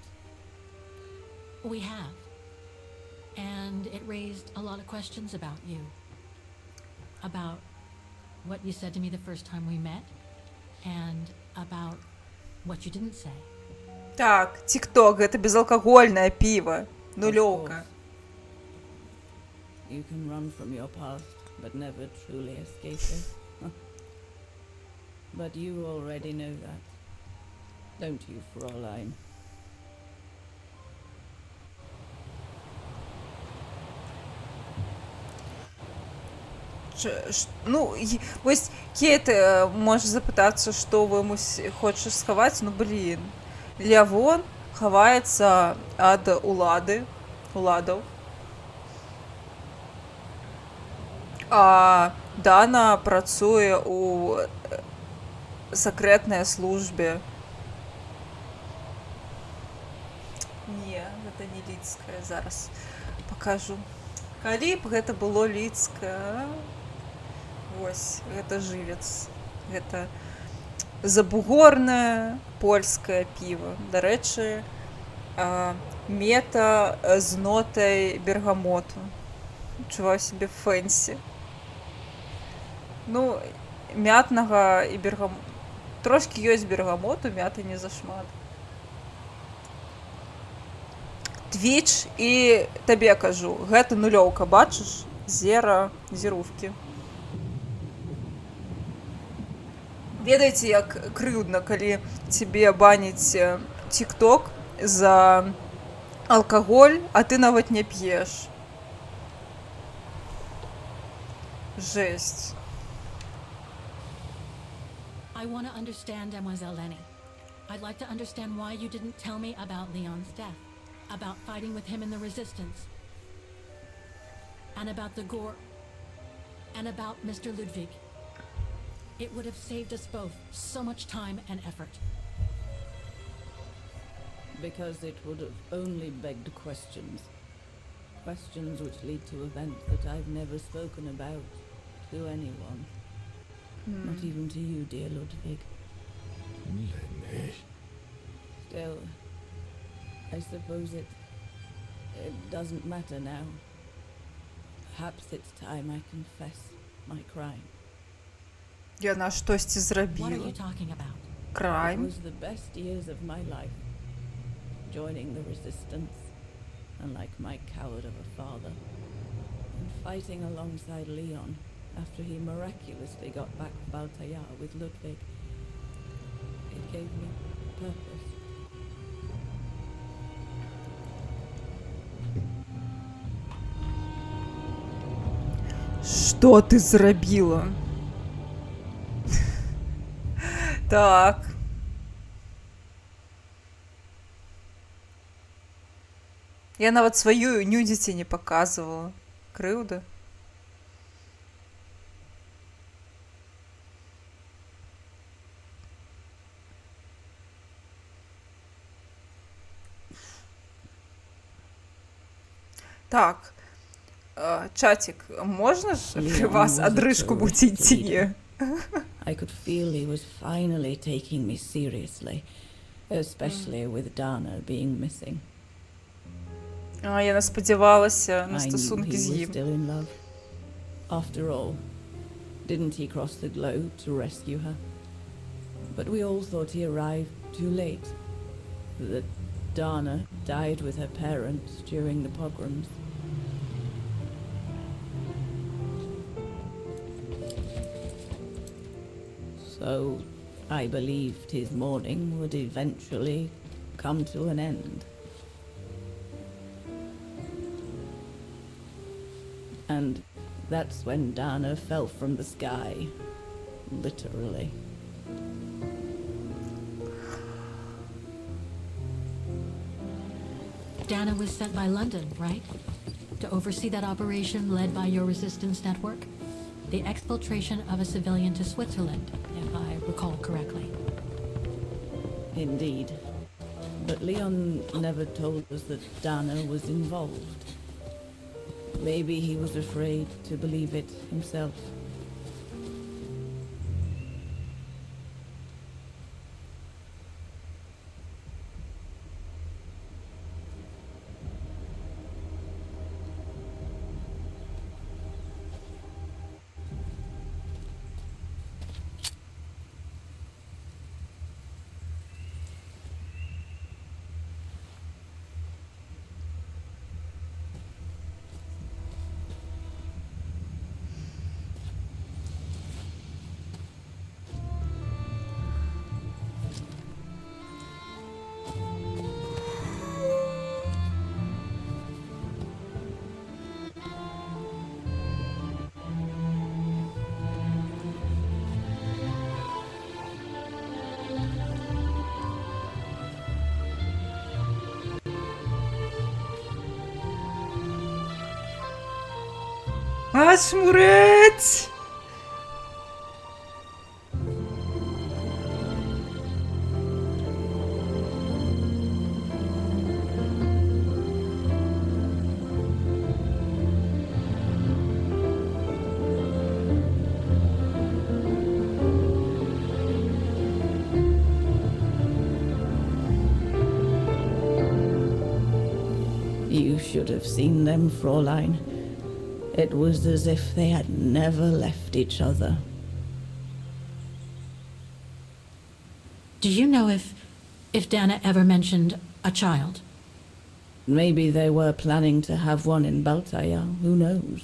We have. And it raised a lot of questions about you. About what you said to me the first time we met. And about what you didn't say. Так, TikTok, гэта безалкагольнае піва. Нулёўка. You can run from your past, but never truly escape it. But you already know that. Don't you, Fräulein? Ну, вось Кейт можа запытацца, што вы хочаш схаваць, ну блін. Лявон хаваецца ад уладаў. А Дана працуе ў сакрэтнай службе. Не, гэта не лідская, зараз пакажу. Калі б гэта было лідскае, вось, гэта жывец. Гэта забугорнае польскае піва. Дарэчы, мета з нотай бергамоту. Чуваю сябе фэнсі. Ну, мятнага і бергамоту. Трошкі ёсць бергамоту, мяты не зашмат. Твіч і табе кажу, гэта нулёўка, бачыш? Зірувкі. Ведаеце, як крыўдна, калі цябе баніць TikTok за алкаголь, а ты нават не п'еш. Жесть. I want to understand Demoiselle Lenny. I'd like to understand why you didn't tell me about Leon's death. About fighting with him in the Resistance. And about the Gore. And about Mr. Ludwig. It would have saved us both so much time and effort. Because it would have only begged questions. Questions which lead to events that I've never spoken about to anyone. Not even to you, dear Ludwig. Lenny. Still, I suppose it doesn't matter now. Perhaps it's time I confess my crime. Яна штосьці What are зрабіла. you talking about? It Крайм. was the best years of my life. Joining the resistance, unlike my coward of a father, and fighting alongside Leon after he miraculously got back to Baltayar with Ludwig. It gave me purpose. Што ты зрабіла? Так. Я нават сваю нюдзіці не паказвала. Крыўда. Так, чатик, можна ж при вас одрыжку будете идти? I could feel he was finally taking me seriously, especially with Dana being missing. А, я не сподівалася на I knew he стосунки з was ним. still in love. After all, didn't he cross the globe to rescue her? But we all thought he arrived too late. That Dana died with her parents during the pogroms. So I believed his mourning would eventually come to an end. And that's when Dana fell from the sky. Literally. Dana was sent by London, right? To oversee that operation led by your resistance network? The exfiltration of a civilian to Switzerland, if I recall correctly. Indeed. But Leon never told us that Dana was involved. Maybe he was afraid to believe it himself. Ашмуреть! You should have seen them, Fräulein. It was as if they had never left each other. Do you know if Dana ever mentioned a child? Maybe they were planning to have one in Baltaya, who knows?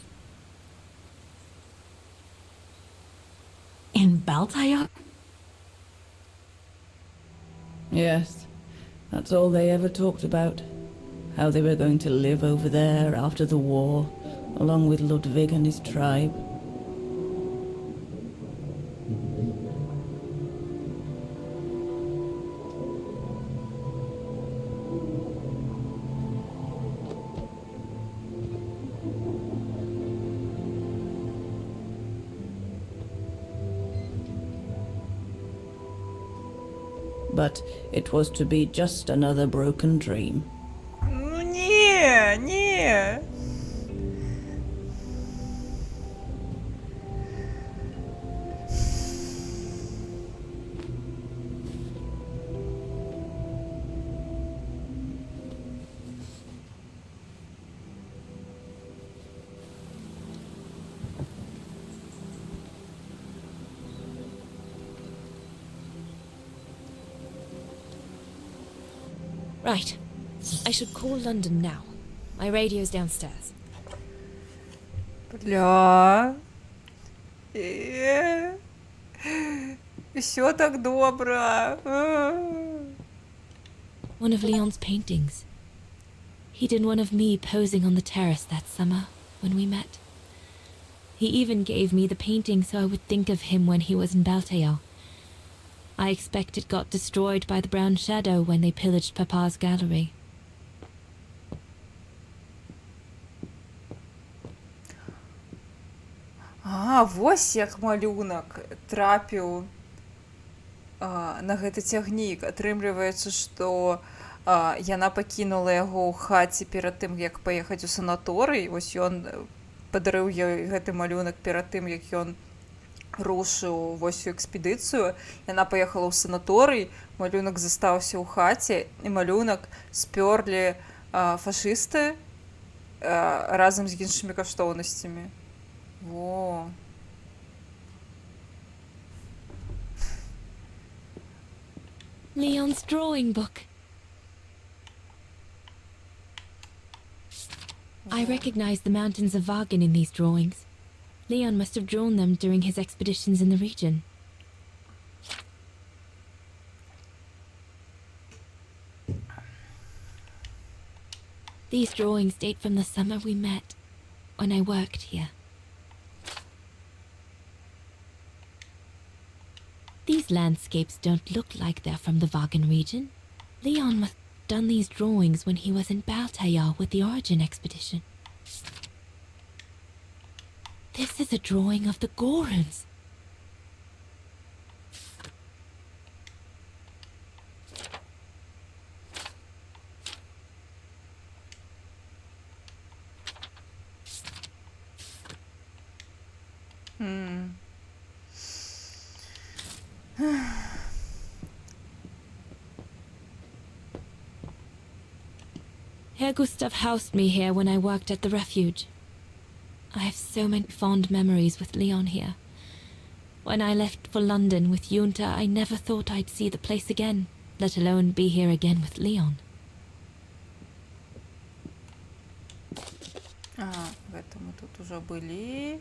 In Baltaya? Yes, that's all they ever talked about. How they were going to live over there after the war, along with Ludwig and his tribe. But it was to be just another broken dream. Ну не. Right. I should call London now. My radio's downstairs. Бля. Все так добро. One of Leon's paintings. He did one of me posing on the terrace that summer when we met. He even gave me the painting so I would think of him when he was in Baltaya. I expect it got destroyed by the Brown Shadow when they pillaged Papa's gallery. А, вось як малюнак трапіў на гэты цягнік. Атрымліваецца, што яна пакінула яго ў хаце перад тым, як паехаць у санаторый. Вось ён падарыў ёй гэты малюнак перад тым, як ён рушыў вось у экспедыцыю. Яна паехала ў санаторый, малюнак застаўся ў хаце, і малюнак спёрлі фашысты разам з іншымі каштоўнасцямі. Во. Leon's drawing book. I recognize the mountains of Vagan in these drawings. Leon must have drawn them during his expeditions in the region. These drawings date from the summer we met, when I worked here. These landscapes don't look like they're from the Vagan region. Leon must have done these drawings when he was in Baltayar with the Origin expedition. This is a drawing of the Goruns. Herr Gustav housed me here when I worked at the refuge. I have so many fond memories with Leon here. When I left for London with Junta, I never thought I'd see the place again, let alone be here again with Leon. Это мы тут уже были.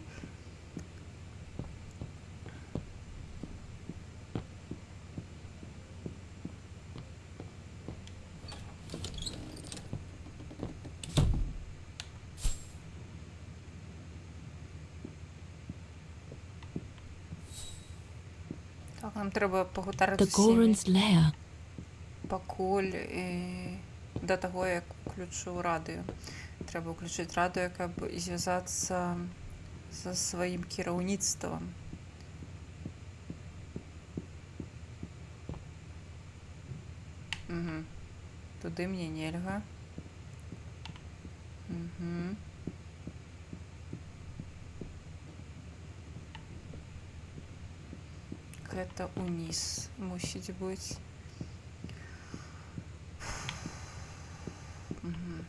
Так, нам треба погутарити The Goron's lair. Пакуль до того, як включу радіо. Треба включити радіо, каб зв'язатися зі своїм кіраўніцтвом. Угу. Туди мені нельга. Угу. Гэта уніз мусіць быць. Угу.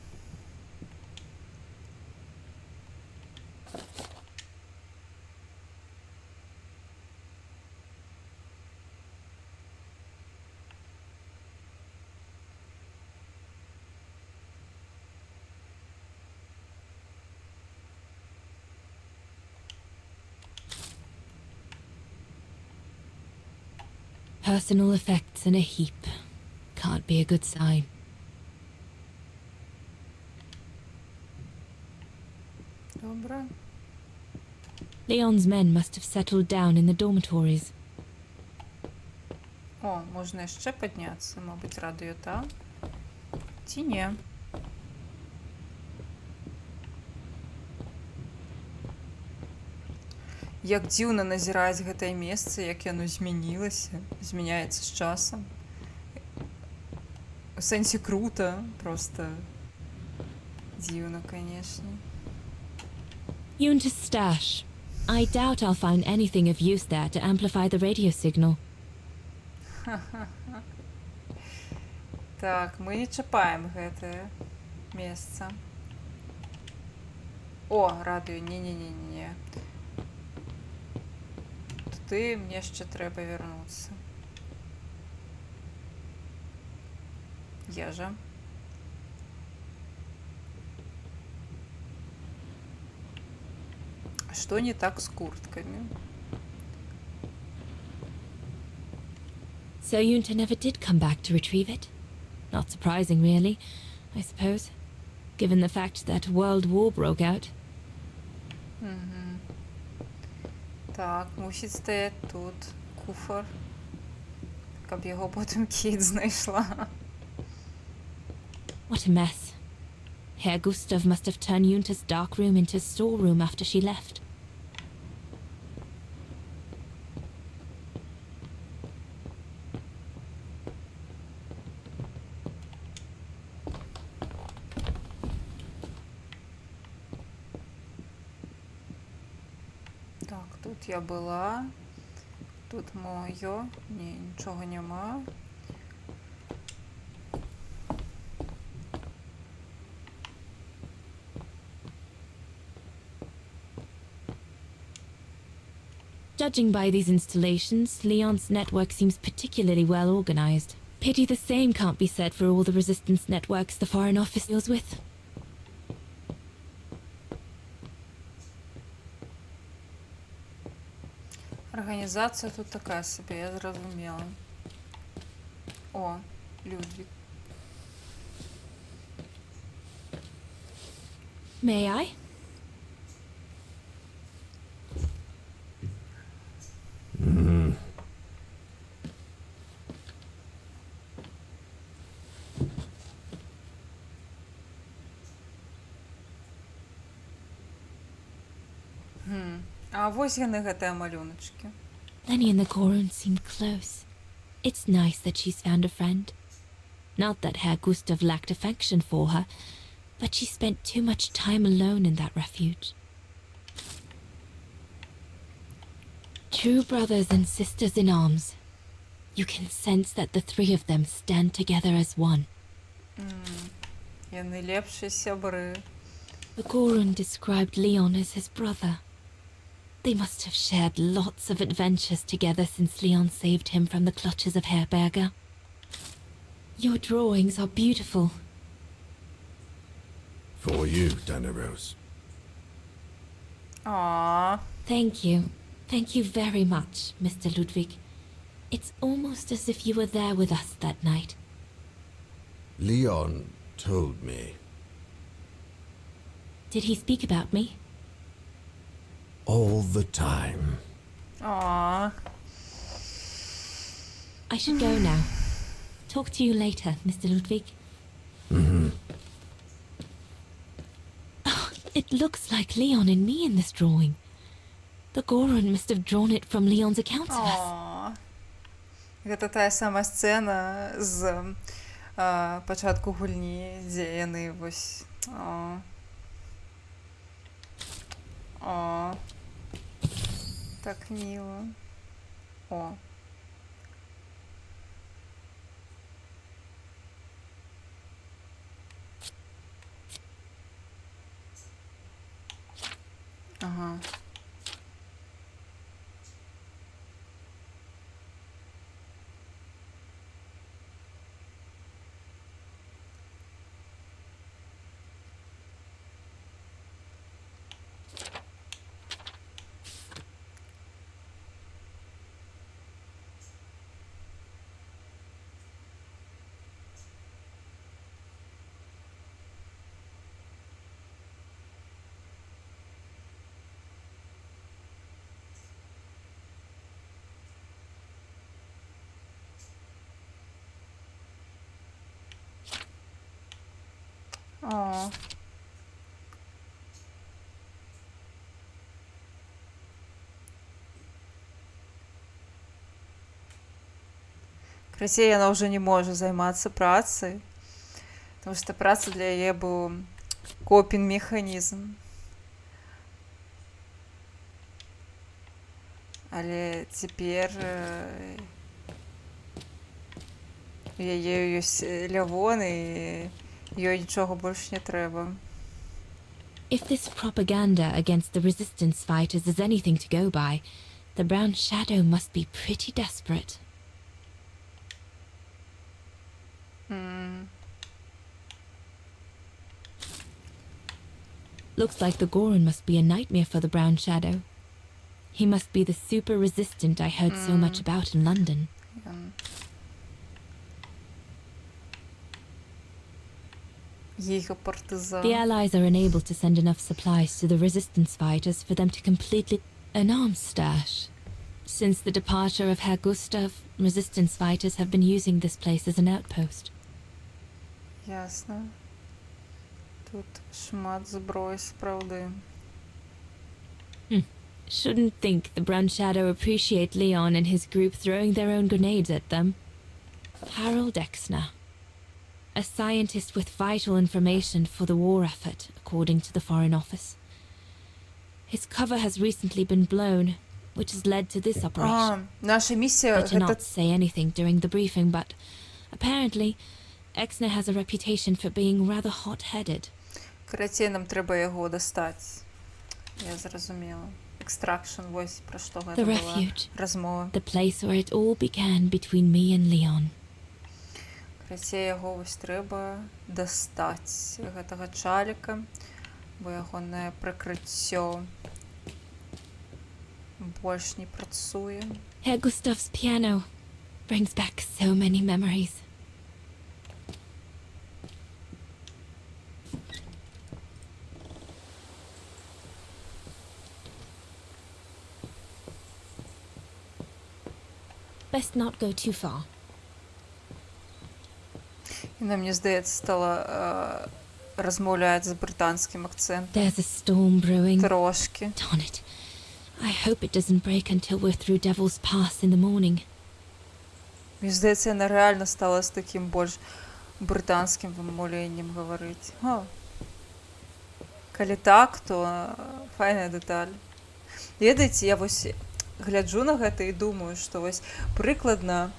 Personal effects in a heap. Can't be a good sign. Добре. Leon's men must have settled down in the dormitories. О, можна ще піднятися, мабуть, радіо там. Ці ні. Як дзіўна назіраць гэтае месца, як яно змянілася, змяняецца з часам. У сэнсе круто, просто дзіўна, конечно. Junta's stash. I doubt I'll find anything of use there to amplify the radio signal. Так, мы не чапаем гэтае месца. О, радыё, не-не-не-не. Туды мне яшчэ трэба вярнуцца. Ежа. Што не так з курткамі? So Junta never did come back to retrieve it? Not surprising, really, I suppose, given the fact that World War broke out. Так, мусіць стаяць тут куфар, каб яго потым Кейт знайшла. What a mess. Herr Gustav must have turned Junta's dark room into a storeroom after she left. тут я була. Тут моє. Ні, нічого нема. Judging by these installations, Leon's network seems particularly well organized. Pity the same can't be said for all the resistance networks the Foreign Office deals with. Організація тут така собі, я зрозуміла. О, Людвиг. May I? А вось яны гэтыя малюначкі. Lenny and the Gorun seemed close. It's nice that she's found a friend. Not that Herr Gustav lacked affection for her, but she spent too much time alone in that refuge. True brothers and sisters in arms. You can sense that the three of them stand together as one. Яны лепшыя сябры. The Gorun described Leon as his brother. They must have shared lots of adventures together since Leon saved him from the clutches of Herberger. Your drawings are beautiful. For you, Dana Rose. Aww. Thank you. Thank you very much, Mr. Ludwig. It's almost as if you were there with us that night. Leon told me. Did he speak about me? All the time. Aww. I should go now. Talk to you later, Mr. Ludwig. Oh, it looks like Leon and me in this drawing. The Gorun must have drawn it from Leon's accounts of us. Aww. Гэта тая сама сцена з пачатку гульні, дзе яны вось... О, так мило. О. Ага. О. Красей яна ўжо не можа займацца працай, потому што праца для яе быў копінг-механізм. Але цяпер у яе ёсць Лявон, і ёй нічога больш не трэба. If this propaganda against the resistance fighters is anything to go by, the Brown Shadow must be pretty desperate. Looks like the Gorun must be a nightmare for the Brown Shadow. He must be the super resistant I heard so much about in London. The Allies are unable to send enough supplies to the resistance fighters for them to completely... An arms stash. Since the departure of Herr Gustav, resistance fighters have been using this place as an outpost. Ясно. Тут шмат зброї, справді. Shouldn't think the Brown Shadow appreciate Leon and his group throwing their own grenades at them. Harold Exner. A scientist with vital information for the war effort, according to the Foreign Office. His cover has recently been blown, which has led to this operation. Наша миссия Better гэта... not say anything during the briefing, but apparently Exner has a reputation for being rather hot-headed. Карацей, нам трэба яго дастаць. Я зразумела. Extraction, вось пра што гэта The была refuge. размова. The place where it all began between me and Leon. Карацей, яго вось трэба дастаць, гэтага чаліка, бо ягонае прыкрыццё больш не працуе. Herr Gustav's piano brings back so many memories. Best not go too far. Яна, мне здаецца, стала размаўляць з брытанскім акцэнтам. There's a storm brewing. Трошки. Darn it. I hope it doesn't break until we're through Devil's Pass in the morning. Мне здаецца, яна рэальна стала з такім больш брытанскім вымаўленнем гаварыць. Калі так, то файная дэталь. Ведаеце, я вось гляджу на гэта і думаю, што вось прыкладна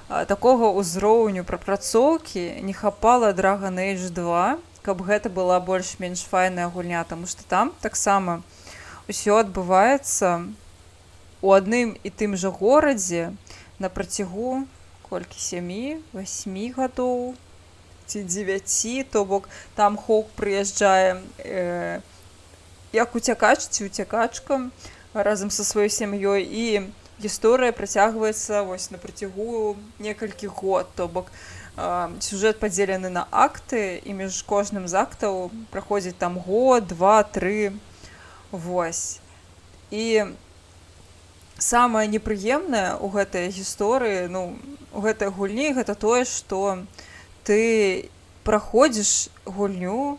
такога ўзроўню прапрацоўкі не хапала Dragon Age 2, каб гэта была больш-менш файная гульня, таму што там таксама усё адбываецца у адным і тым жа горадзе на працягу колькі 7-8 гадоў ці 9, то бок там Хоук прыязджае як уцякач ці уцякачка разам са сваёй сям'ёй, і гісторыя працягваецца вось на працягу некалькі год, то бок сюжэт падзелены на акты, і між кожным з актаў праходзіць там год, 2, 3. Вось. І самае непрыемнае ў гэтай гісторыі, ну, у гэтай гульні, гэта тое, што ты праходзіш гульню,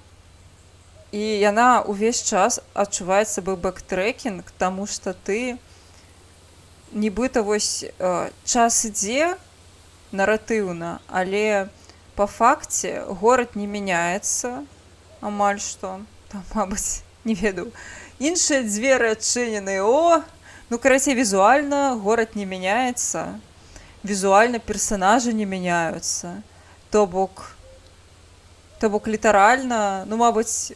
і яна ўвесь час адчувае сабе бэктрекінг, таму што ты нібыта вось час ідзе наратыўна, але па факце горад не мяняецца амаль што. Там, мабыць, не ведаю, іншыя дзверы адчынены. Ну, карацей, візуальна горад не мяняецца, візуальна персанажы не мяняюцца. То бок літаральна, ну, мабыць,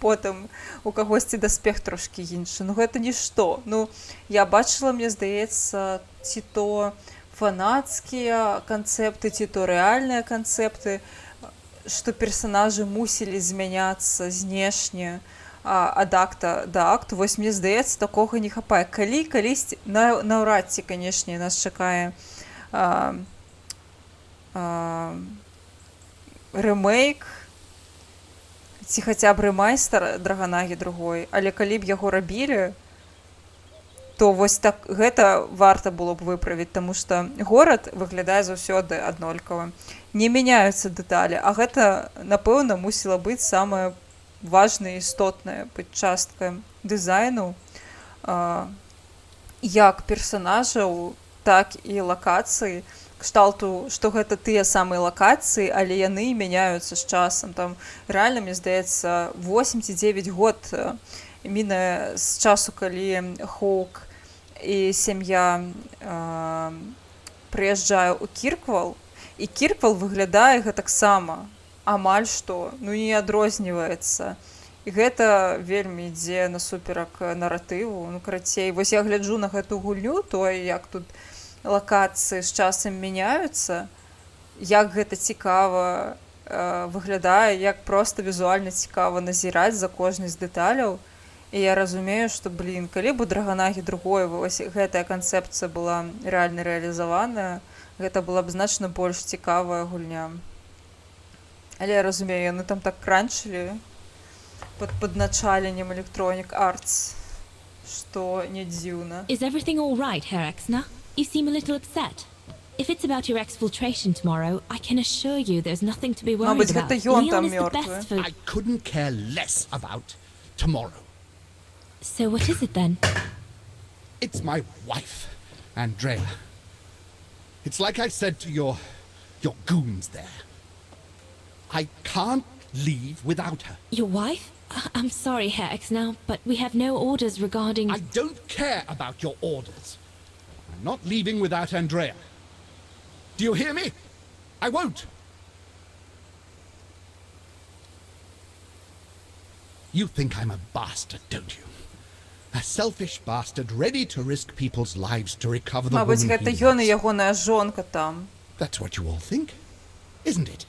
потым у кагосьці даспех трошкі іншы. Ну, гэта нішто. Ну, я бачыла, мне здаецца, ці то фанацкія канцэпты, ці то рэальныя канцэпты, што персанажы мусілі змяняцца знешне ад акта да акту. Вось мне здаецца, такога не хапае. Калісьці, наўрад ці, канешне, нас чакае рэмейк, ці хаця б рэмайстер Драгонагі другой, але калі б яго рабілі, то вось так гэта варта было б выправіць, таму што горад выглядае заўсёды аднолькава. Не мяняюцца дэталі, а гэта, напэўна, мусіла быць самае важнае і істотнае быць часткай дызайну як персанажаў, так і лакацый, кшталту, што гэта тыя самыя лакацыі, але яны мяняюцца з часам. Там рэальна, мне здаецца, 8 ці 9 год мінае з часу, калі Хоук і сям'я прыязджае ў Кірквал, і Кірквал выглядае гэтаксама амаль што, ну, не адрозніваецца. І гэта вельмі ідзе насуперак наратыву. Ну, карацей, вось я гляджу на гэту гульню, тое, як тут лакацыі з часам мяняюцца, як гэта цікава выглядае, як проста візуальна цікава назіраць за кожнай з дэталяў. І я разумею, што, калі б у Драгонагі другой вось гэтая канцэпцыя была рэальна рэалізаваная, гэта была б значна больш цікавая гульня. Але я разумею, яны там так кранчылі пад началеннем Electronic Arts, што не дзіўна. Is everything all right, Herr Exner? You seem a little upset. If it's about your exfiltration tomorrow, I can assure you there's nothing to be worried about. Leon is the best for... I couldn't care less about tomorrow. So what is it then? It's my wife, Andrea. It's like I said to your goons there. I can't leave without her. Your wife? I'm sorry, Herr Exnau, but we have no orders regarding... I don't care about your orders. I'm not leaving without Andrea. Do you hear me? I won't. You think I'm a bastard, don't you? A selfish bastard ready to risk people's lives to recover the Мабуть, woman гэта he ён і loves. ягоная жонка там. That's what you all think, isn't it?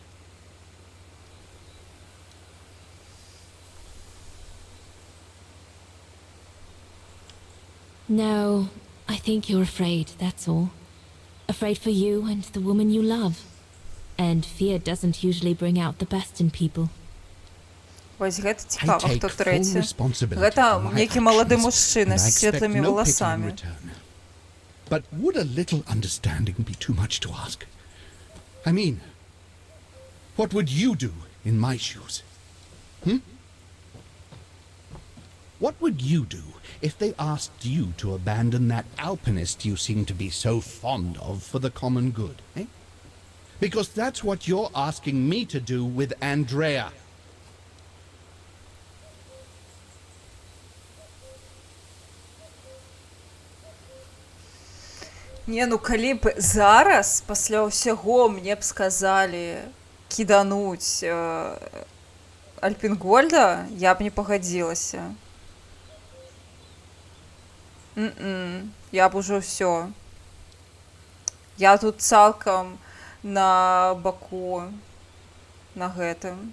No, I think you're afraid, that's all. Afraid for you and the woman you love. And fear doesn't usually bring out the best in people. Вось гэта цікава, I хто take full трэці. responsibility Гэта for my нейкі малады actions, мужчына and I з expect светлымі no pity in валасамі. return. But would a little understanding be too much to ask? I mean, what would you do in my shoes? What would you do if they asked you to abandon that alpinist you seem to be so fond of for the common good, eh? Because that's what you're asking me to do with Andrea. Не, ну калі б зараз, пасля ўсяго, мне б сказалі кідануць Альпінгольда, я б не пагадзілася. Я б ужо ўсё. Я тут цалкам на баку на гэтым.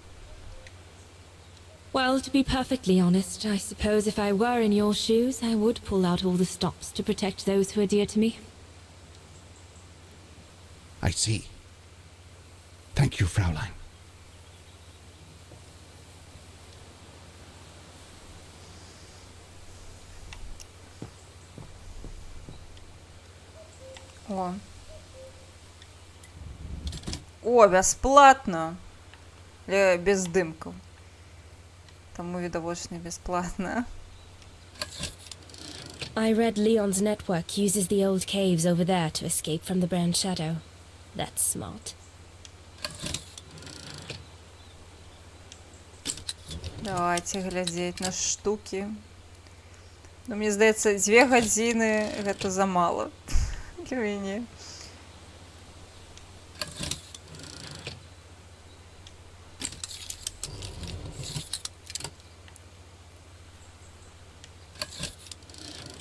Well, to be perfectly honest, I suppose if I were in your shoes, I would pull out all the stops to protect those who are dear to me. I see. Thank you, Fraulein. О. О, бясплатна. Без здымкаў. Таму відавочна бясплатна. I read Leon's network uses the old caves over there to escape from the Brown Shadow. That's smart. Давайте глядзець на штукі. Ну, мне здаецца, 2 гадзіны гэта замала для мяне.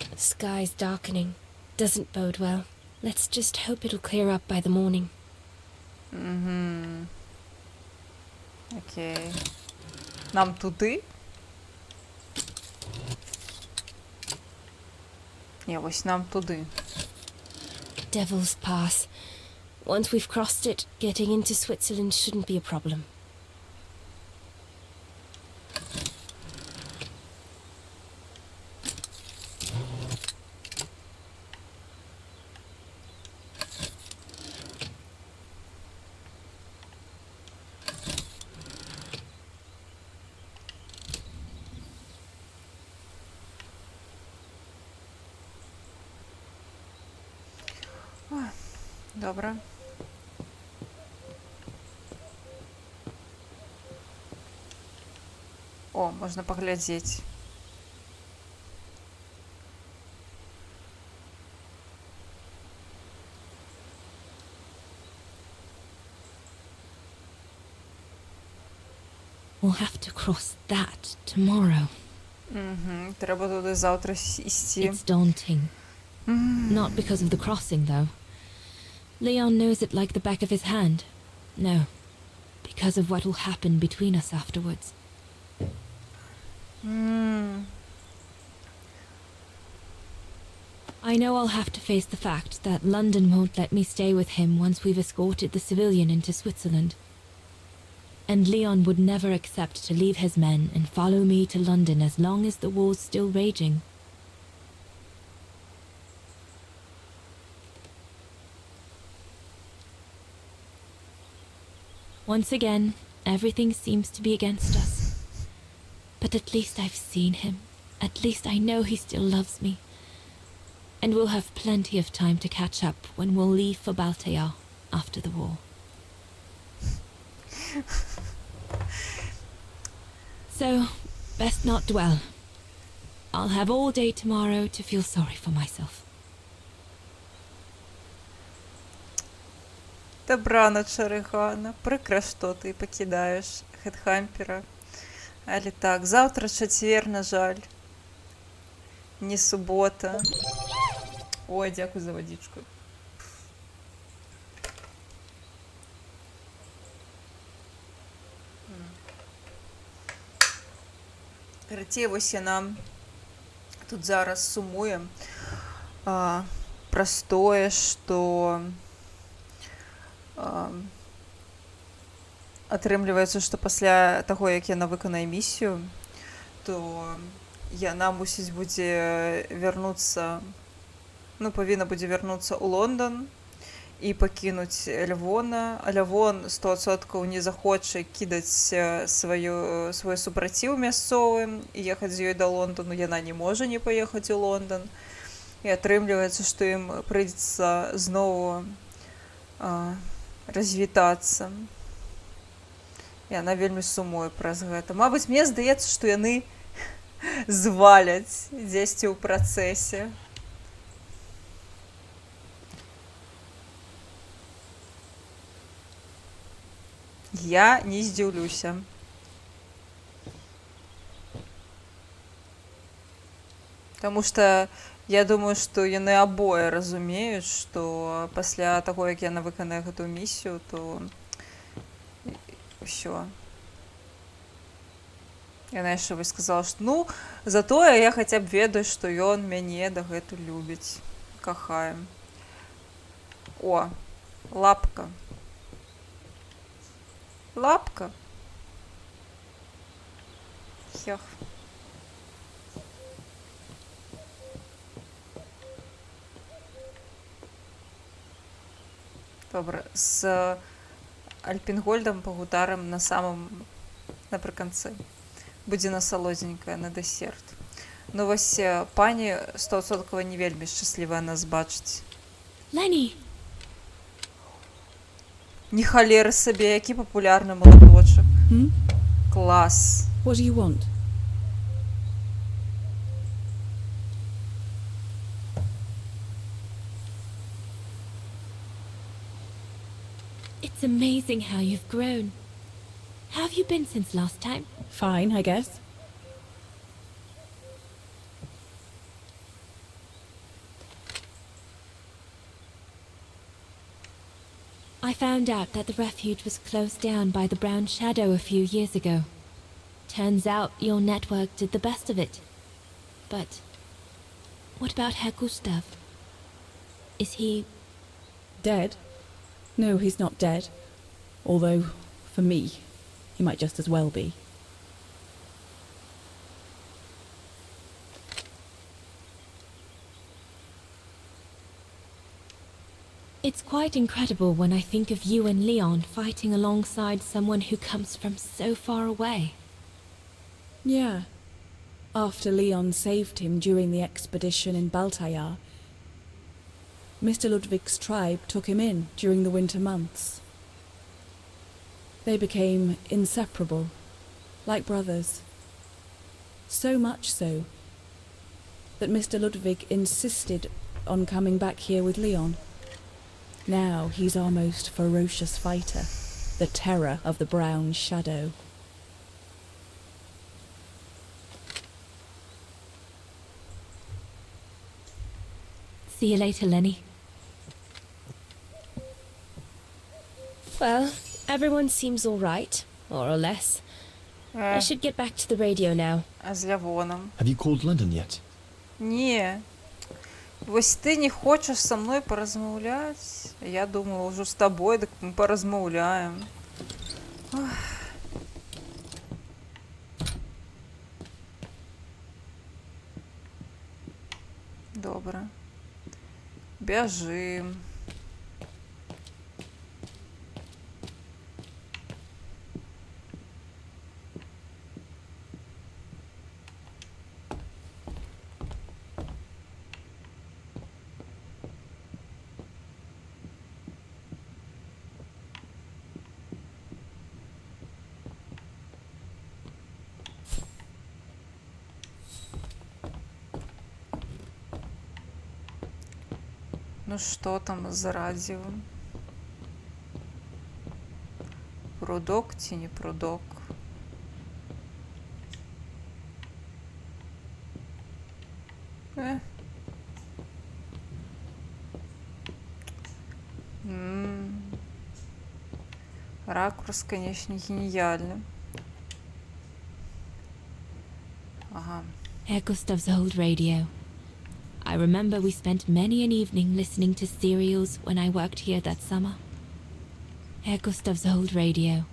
The sky's darkening. Doesn't bode well. Let's just hope it'll clear up by the morning. Окей. Нам туди? Ні, ось нам туди. Devil's Pass. Once we've crossed it, getting into Switzerland shouldn't be a problem. Добре. О, можна паглядзець. We'll have to cross that tomorrow. Треба туди завтра ісці. It's daunting. Not because of the crossing, though. Leon knows it like the back of his hand. No, because of what will happen between us afterwards. I know I'll have to face the fact that London won't let me stay with him once we've escorted the civilian into Switzerland. And Leon would never accept to leave his men and follow me to London as long as the war's still raging. Once again, everything seems to be against us. But at least I've seen him. At least I know he still loves me. And we'll have plenty of time to catch up when we'll leave for Baltear after the war. So, best not dwell. I'll have all day tomorrow to feel sorry for myself. Добраноч, Орегана. Прикро, што ты пакідаеш Хедхампера. Але так, заўтра чацвер, на жаль. Не субота. Ой, дзякуй за вадзічку. Карацей, вось яна тут зараз сумуе праз тое, што атрымліваецца, што пасля таго, як яна выканае місію, то яна мусіць будзе вярнуцца, ну, павінна будзе вярнуцца ў Лондан і пакінуць Лявона, а Лявон 100% не захоча кідаць свой супраціў мясцовы і ехаць з ёй да Лондану. Яна не можа не паехаць у Лондан. І атрымліваецца, што ім прыйдзецца зноў развітацца. Яна вельмі сумуе праз гэта. Мабыць, мне здаецца, што яны зваляць дзесьці ў працэсе. Я не здзіўлюся. Таму што я думаю, што яны абое разумеюць, што пасля таго, як яна выканае гэтую місію, то ўсё. Яна яшчэ вось сказала, што ну, затое я хаця б ведаю, што ён мяне дагэтуль любіць, кахае. О, лапка. Лапка. Хех. Добра, з Альпінгольдам пагутарым напрыканцы. Будзе насалодзенькая на дэсерт. Ну вось пані 100% не вельмі шчаслівая нас бачыць. Lenny! Не халеры сабе, які папулярны маладочак. Клас. What do you want? It's amazing how you've grown. How have you been since last time? Fine, I guess. I found out that the refuge was closed down by the Brown Shadow a few years ago. Turns out your network did the best of it. But what about Herr Gustav? Is he... Dead? No, he's not dead. Although, for me, he might just as well be. It's quite incredible when I think of you and Leon fighting alongside someone who comes from so far away. Yeah. After Leon saved him during the expedition in Baltayar, Mr. Ludwig's tribe took him in during the winter months. They became inseparable, like brothers. So much so that Mr. Ludwig insisted on coming back here with Leon. Now he's our most ferocious fighter, the terror of the Brown Shadow. See you later, Lenny. Well, everyone seems all right, more or less. I should get back to the radio now. А з Лявоном? Have you called London yet? Не. Вось ты не хочаш са мной паразмаўляць? Я думала, ўжо з табой, дык мы паразмаўляем. Добра. Бяжым. Ну что там за радио? Прудок ці не прудок? Ракурс, конечно, гениальный. Ага. Herr Gustav's old radio. I remember we spent many an evening listening to serials when I worked here that summer. Herr Gustav's old radio.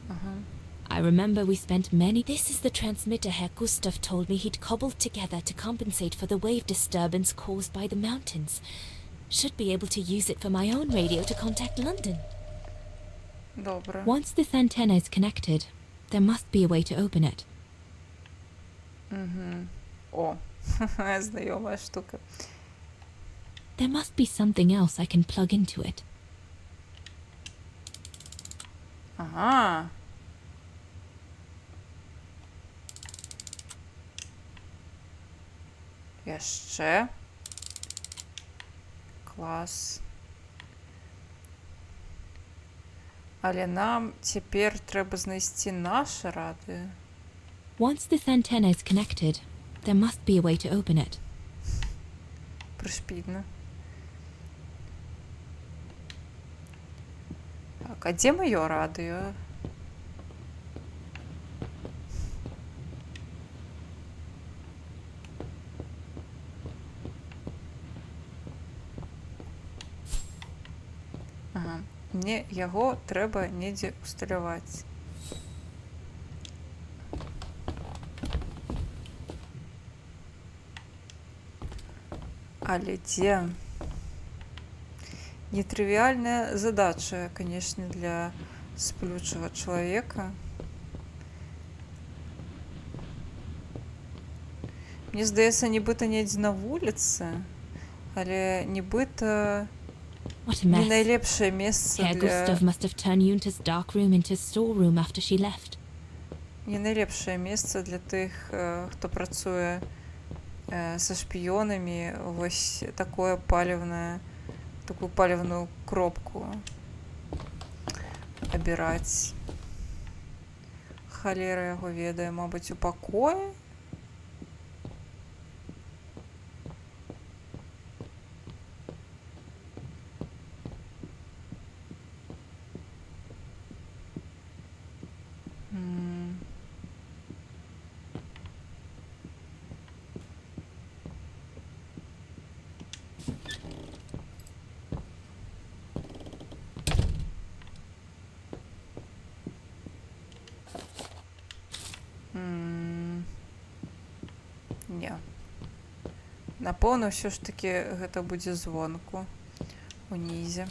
I remember we spent many... This is the transmitter Herr Gustav told me he'd cobbled together to compensate for the wave disturbance caused by the mountains. Should be able to use it for my own radio to contact London. Добре. Once this antenna is connected, there must be a way to open it. О, знайома штука. There must be something else I can plug into it. Ага. Яшчэ. Клас. Але нам цяпер трэба знайсці наша радыё. Once this antenna is connected, there must be a way to open it. Прышпільна. Так, а дзе маё радыё? Ага. Мне яго трэба недзе усталяваць. Але дзе? Нетрывіальная задача, конечно, для сплючага чалавека. Мне здаецца, нібыта недзе на вуліцы, але нібыта What a не mess. найлепшае месца Herr для... Gustav must have turned Junta's dark room into storeroom after she left. Не найлепшае месца для тых, хто працуе са шпіёнамі, вось такую паліўную кропку абіраць. Халера яго ведае, мабыць, у пакоі? Не. Напэўна, ўсё ж такі гэта будзе звонку унізе.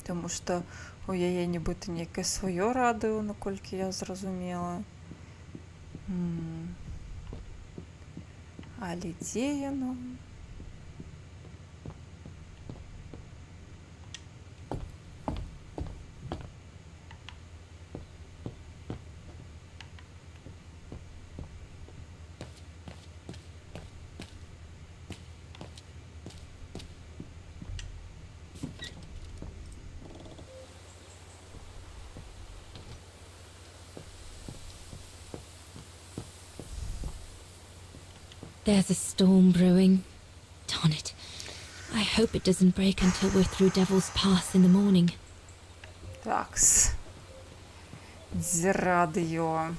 Таму што у яе нібыта нейкае сваё радыё, наколькі я зразумела. Але дзе яно? There's a storm brewing. Darn it. I hope it doesn't break until we're through Devil's Pass in the morning. Такс. Дзе радыё?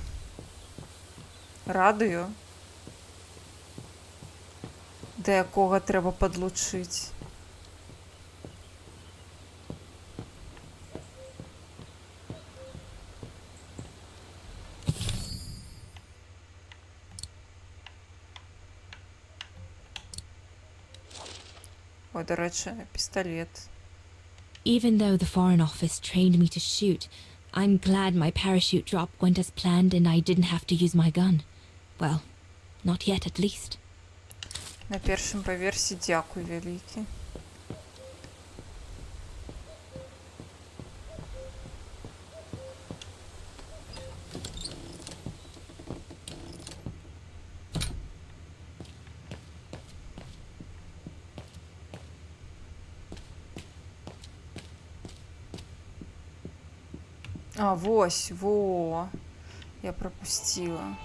Радыё? Да якога трэба падлучыць? О, до речі, пістолет. Even though the Foreign Office trained me to shoot, I'm glad my parachute drop went as planned and I didn't have to use my gun. Well, not yet at least. На першым паверсе дзякуй вялікі. А, вось, во. Я пропустила.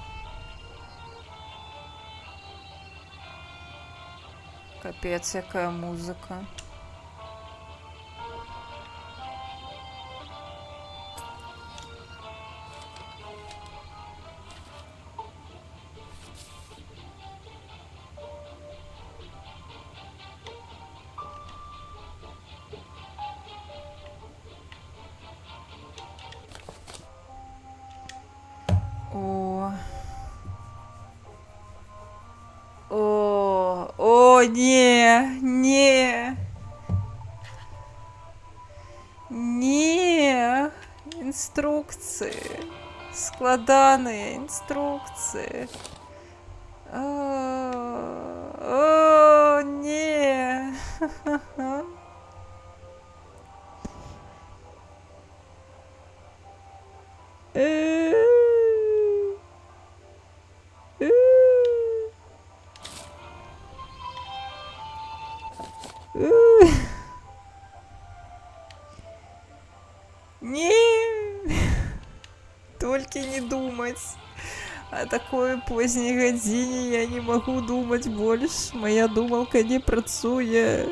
Капец, якая музыка. О. О, не, не. Не. Инструкции. Складанные инструкции. О, не. Не, только не думать. О такой поздней године я не могу думать больше. Моя думалка не працуе.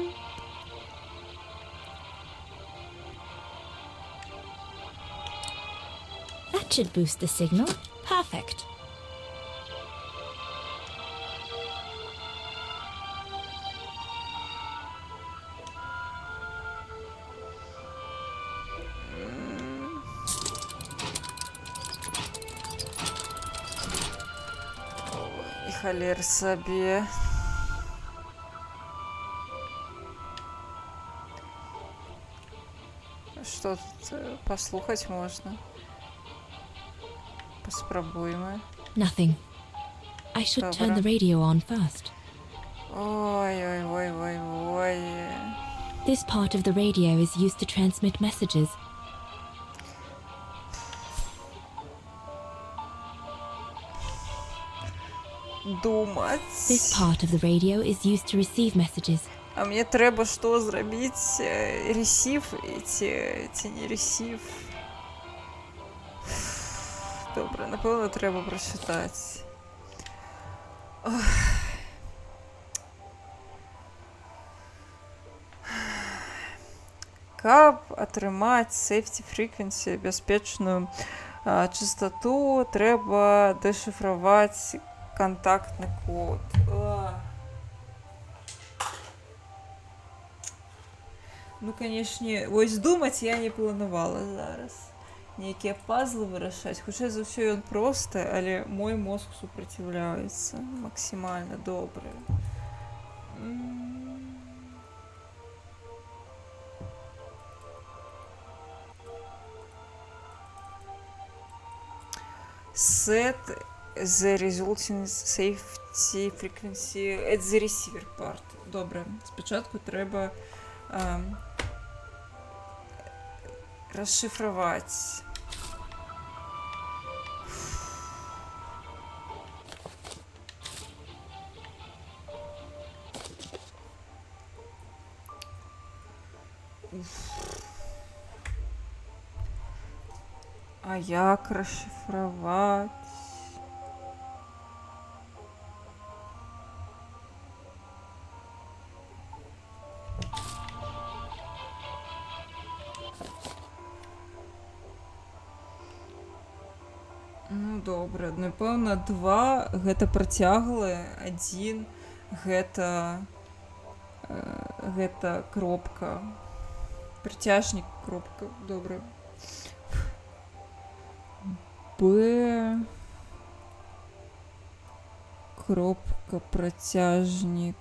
That should boost the signal. Perfect. И холер себе. Что тут послухать можно? Поспробуем. Nothing. I should turn the radio on first. Ой. This part of the radio is used to transmit messages. Думать. This part of the radio is used to receive messages. А мне треба что зробить? Ресив? Ці не ресив. Добре, напевно, треба прочитати. Каб атрымаць safety frequency, бяспечную частоту, трэба дэшифраваць контактны код. Ну, канешне, вось думаць я не планавала зараз. Нейкія пазлы вырашаць. Хутчэй за ўсё ён просты, але мой мозг супраціўляецца максімальна добры. Set the resulting safety frequency at the receiver part. Добре, спочатку треба расшифровать. А як расшифровать? Ну, добра. Напэўна, 2 гэта працяглы, 1 гэта кропка. Прыцяжнік кропка. Добра. Б кропка працяжнік.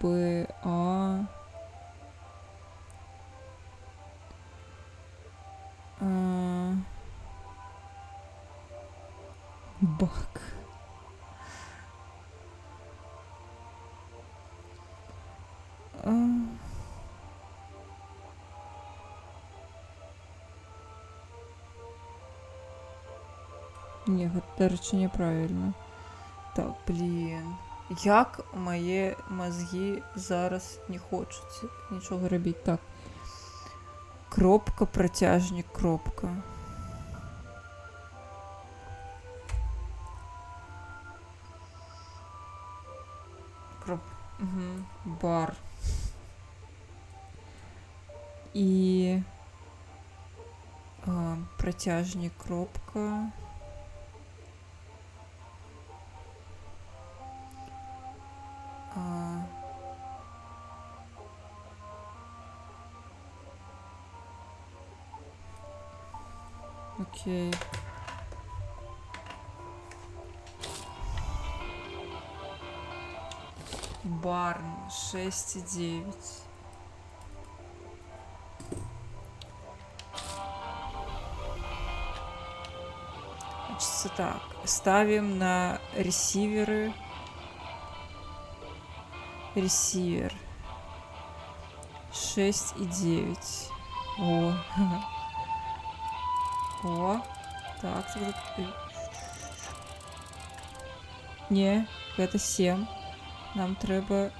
Б А бак. Не, гэта, дарэчы, няправільна. Так, блін. Як мае мазгі зараз не хочуць нічога рабіць. Так. Кропка, протяжник, кропка. Угу. Бар. И протяжник, кропка. Окей. Барн 6,9. Значит, так, ставим на ресиверы. Ресивер 6,9. О. О. Так, не, это 7. Нам треба...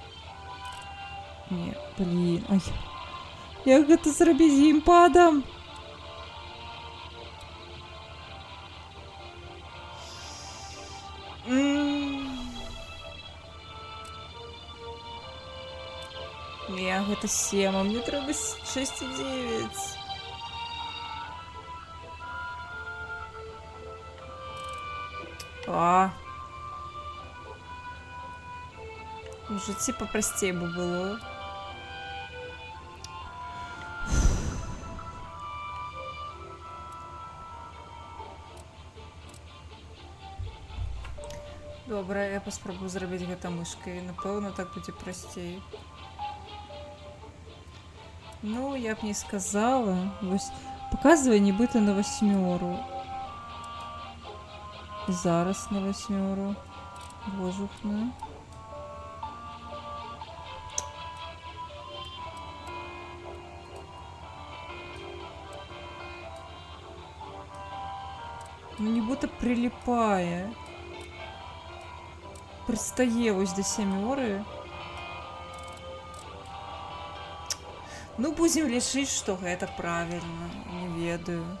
Не, блін. Ой. Як гэта зрабіць геймпадам? Не, гэта 7, а мне трэба 6,9. В житті попростей би було. Добре, я паспрабую зрабіць гэта мышкай. Напэўна, так будзе прасцей. Ну, я б не сказала. Вось, показывай нібыта на 8. Зараз на 8. Вожухна. Ну, нібыта прилипае. Прыстае вось до 7. Ну, будем лічыць, што гэта правильно. Не ведаю.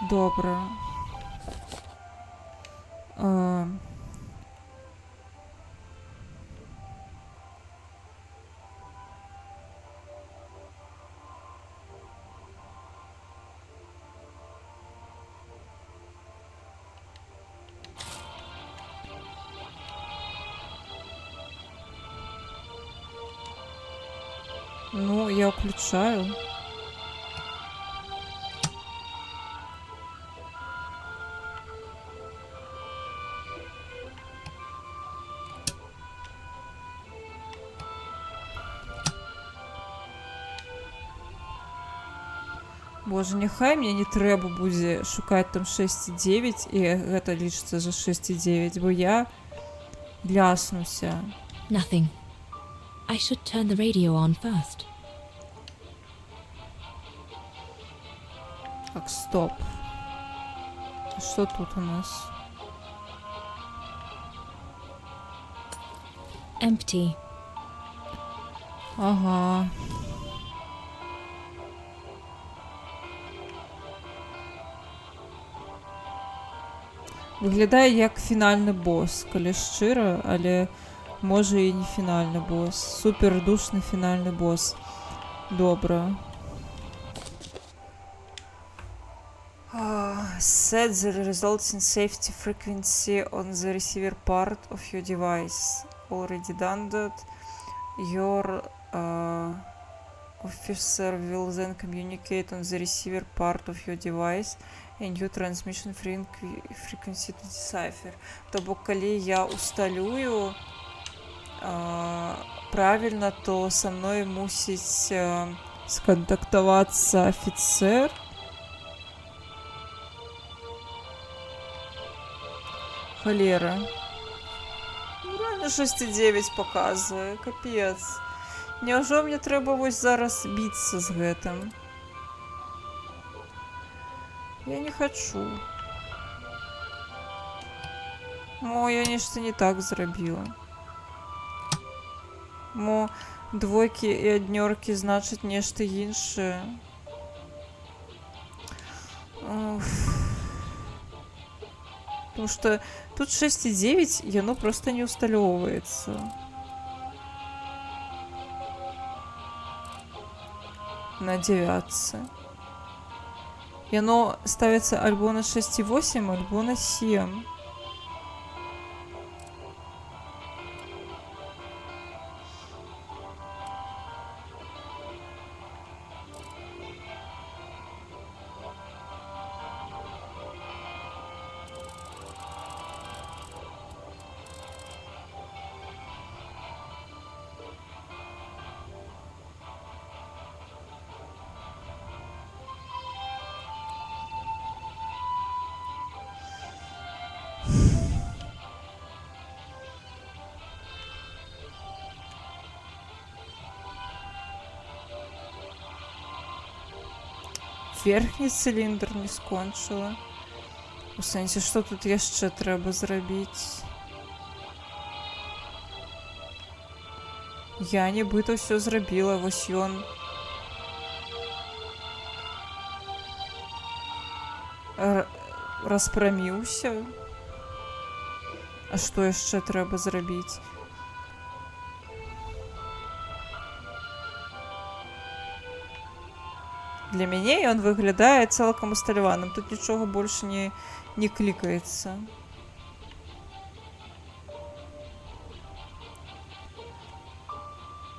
Добра. Ну, я включаю. Боже, няхай мне не трэба будзе шукаць там 6,9 і гэта лічыцца за 6,9, бо я ляснуся. Nothing. I should turn the radio on first. Так, стоп. Что тут у нас? Empty. Ага. Выглядае як фінальны босс, калі шчыра, але можа і не фінальны босс. Супер душны фінальны босс. Добра. Set the resulting safety frequency on the receiver part of your device. Already done that. Your officer will then communicate on the receiver part of your device a new transmission frequency to decipher. То бок, калі я усталюю правильно, то со мной мусіць сконтактавацца офіцер. Холера. Ну, реально 6,9 показывае, капец. Няўжо мне трэба вось зараз біцца з гэтым? Я не хочу. О, я нешта не так зрабіла. Мо двойкі і аднёркі значаць нешта іншае. Потому что тут 6,9, яно просто не усталёўваецца. На 9. Яно ставіцца альбо на 6,8, альбо на 7. Верхні циліндр не скончила. У сенсі, що тут яшчэ трэба зрабіць? Я нібыта ўсё зрабіла, вось ён. Распраміўся. А што яшчэ трэба зрабіць? Для мяне ён выглядае цалкам усталяваным. Тут нічога больш не клікаецца.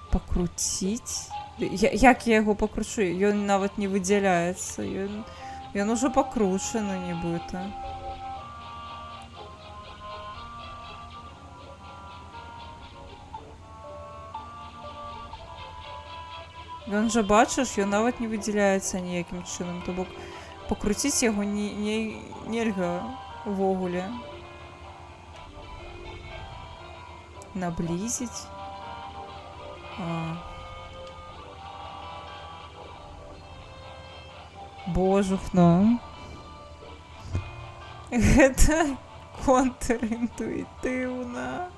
Пакруціць? Як я яго пакручу? Ён нават не выдзяляецца. Ён ужо пакручаны, нібыта. Ён жа, бачыш, ён нават не выдзяляецца ніякім чынам. То бок пакруціць яго нельга увогуле. Наблізіць. Божухна. Гэта контрінтуітыўна.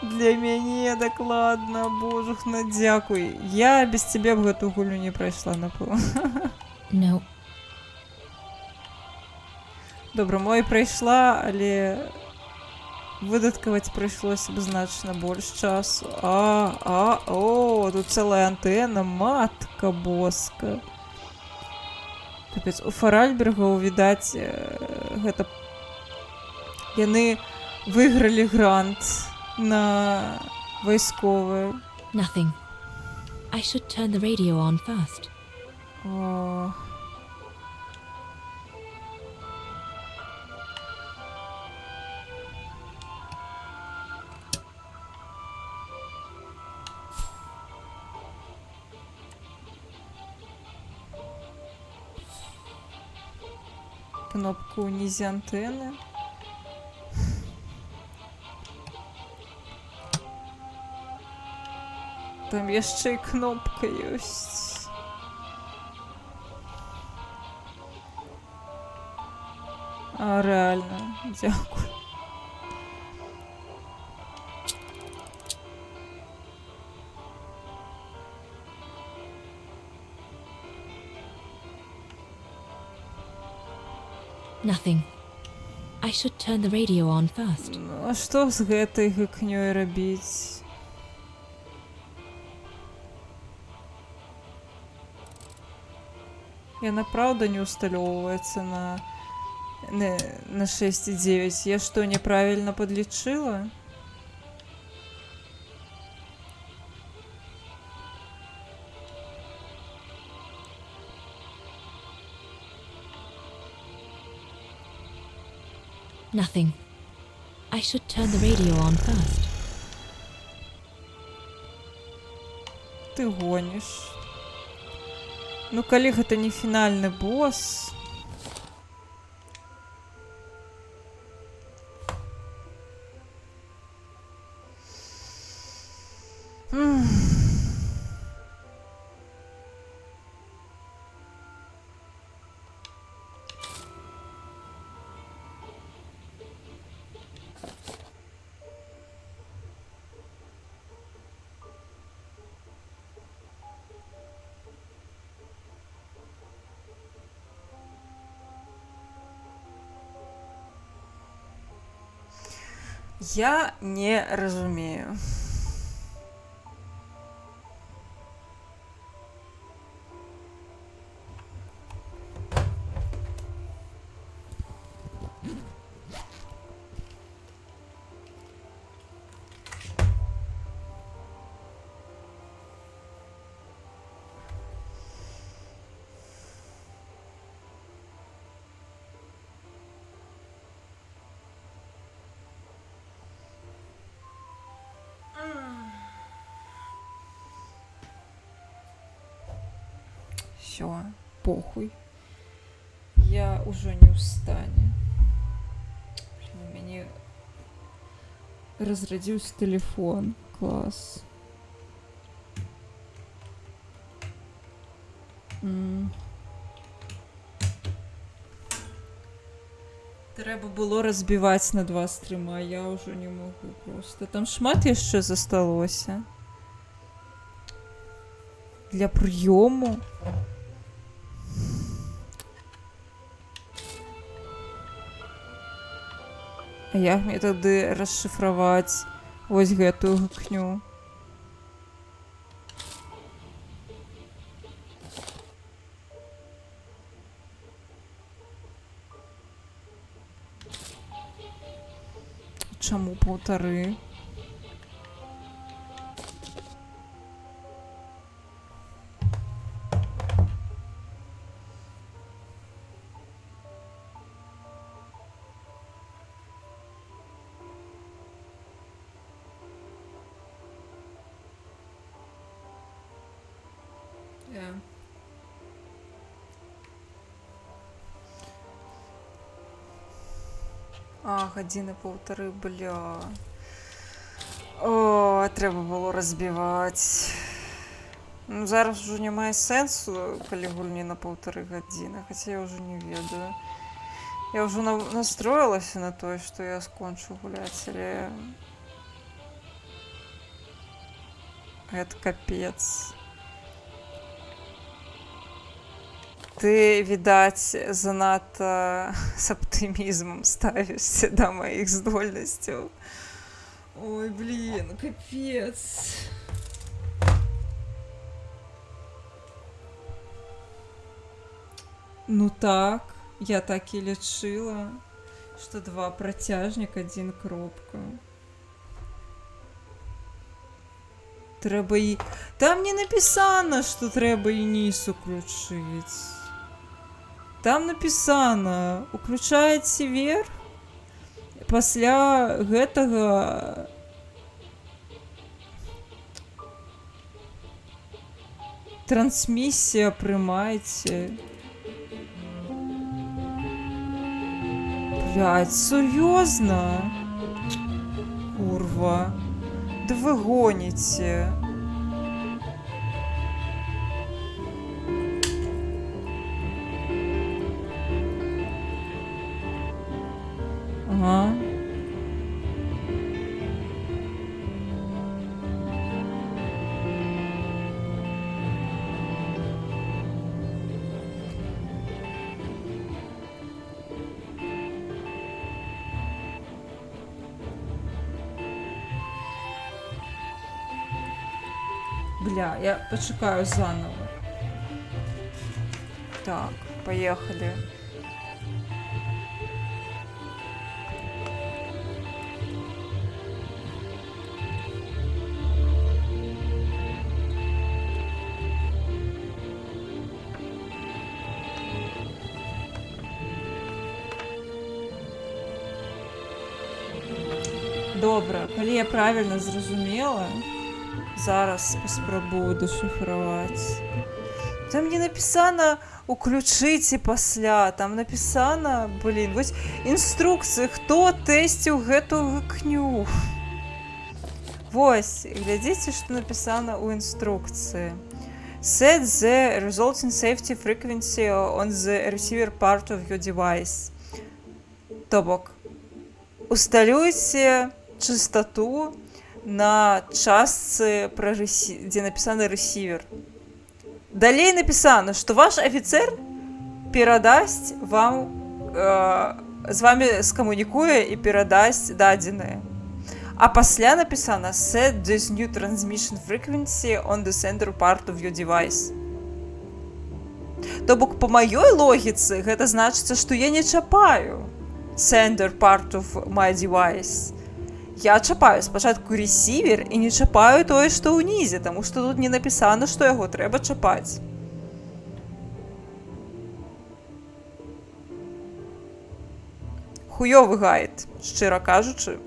Для мяне дакладна, божухна, дзякуй. Я без цябе б гэту гульню не прайшла, напэўна. No. Добра, мо і прайшла, але выдаткаваць прыйшлося б значна больш часу. О, тут цэлая антэна, матка боска. Капец, у Фаральбергаў, відаць, гэта... Яны выйгралі грант на вайсковыя. Nothing. I should turn the radio on first. О. Кнопку унізе антенны. Там яшчэ і кнопка ёсць. Рэальна, дзякуй. Nothing. I should turn the radio on first. Ну, а што з гэтай гыкнёй рабіць? Яна праўда не усталёўваецца на 6,9. Я што, няправільна падлічыла? Nothing. I should turn the radio on first. Ты гоніш. Ну, калі гэта не фінальны босс... Я не разумею. Все, похуй. Я уже не встане. Блин, у меня разрядился телефон. Класс. Треба було розбивати на 2 стрима, я вже не можу просто. Там шмат ще засталося. Для прийому. А як мені тоді розшифрувати ось гэту гыкню? Чому 1,5? А, 1,5, бля. О, треба було розбивати. Ну, зараз вже немає сенсу, коли гульні на 1,5 години, хоча я вже не ведаю. Я вже настроилась на то, что я скончу гулять, или... Это капец. Ты, видать, занадто с оптимизмом ставишься до моих здольностей. Ой, блин, капец. Ну так, я так и лечила, что 2 протяжник, 1 кропка. Треба и... Там не написано, что треба и низ уключить. Там написано, уключаете вверх, пасля гэтага... Трансмиссия прымаеце. Блядь, серьезно? Курва. Да вы гоните. Ага. Бля, я почекаю заново. Так, поехали. Добре, коли я правильно зрозуміла, зараз поспробую дешифрувати. Там не написано «уключите пасля», там написано, блін, ось інструкції, хто тестив гэту гыкню. Вось, глядите, что написано у инструкции. Set the resulting safety frequency on the receiver part of your device. То бок, усталюйте частоту на частцы, где написано ресивер. Далее написано, что ваш офицер перадасть вам, с вами скоммуникуе и перадасть дадзеныя. А пасля написана set this new transmission frequency on the center part of your device. То бок, по маёй логіцы, гэта значыцца, што я не чапаю center part of my device. Я чапаю спачатку ресівер і не чапаю тое, што ўнізе, таму што тут не напісана, што яго трэба чапаць. Хуёвы гайд, шчыра кажучы.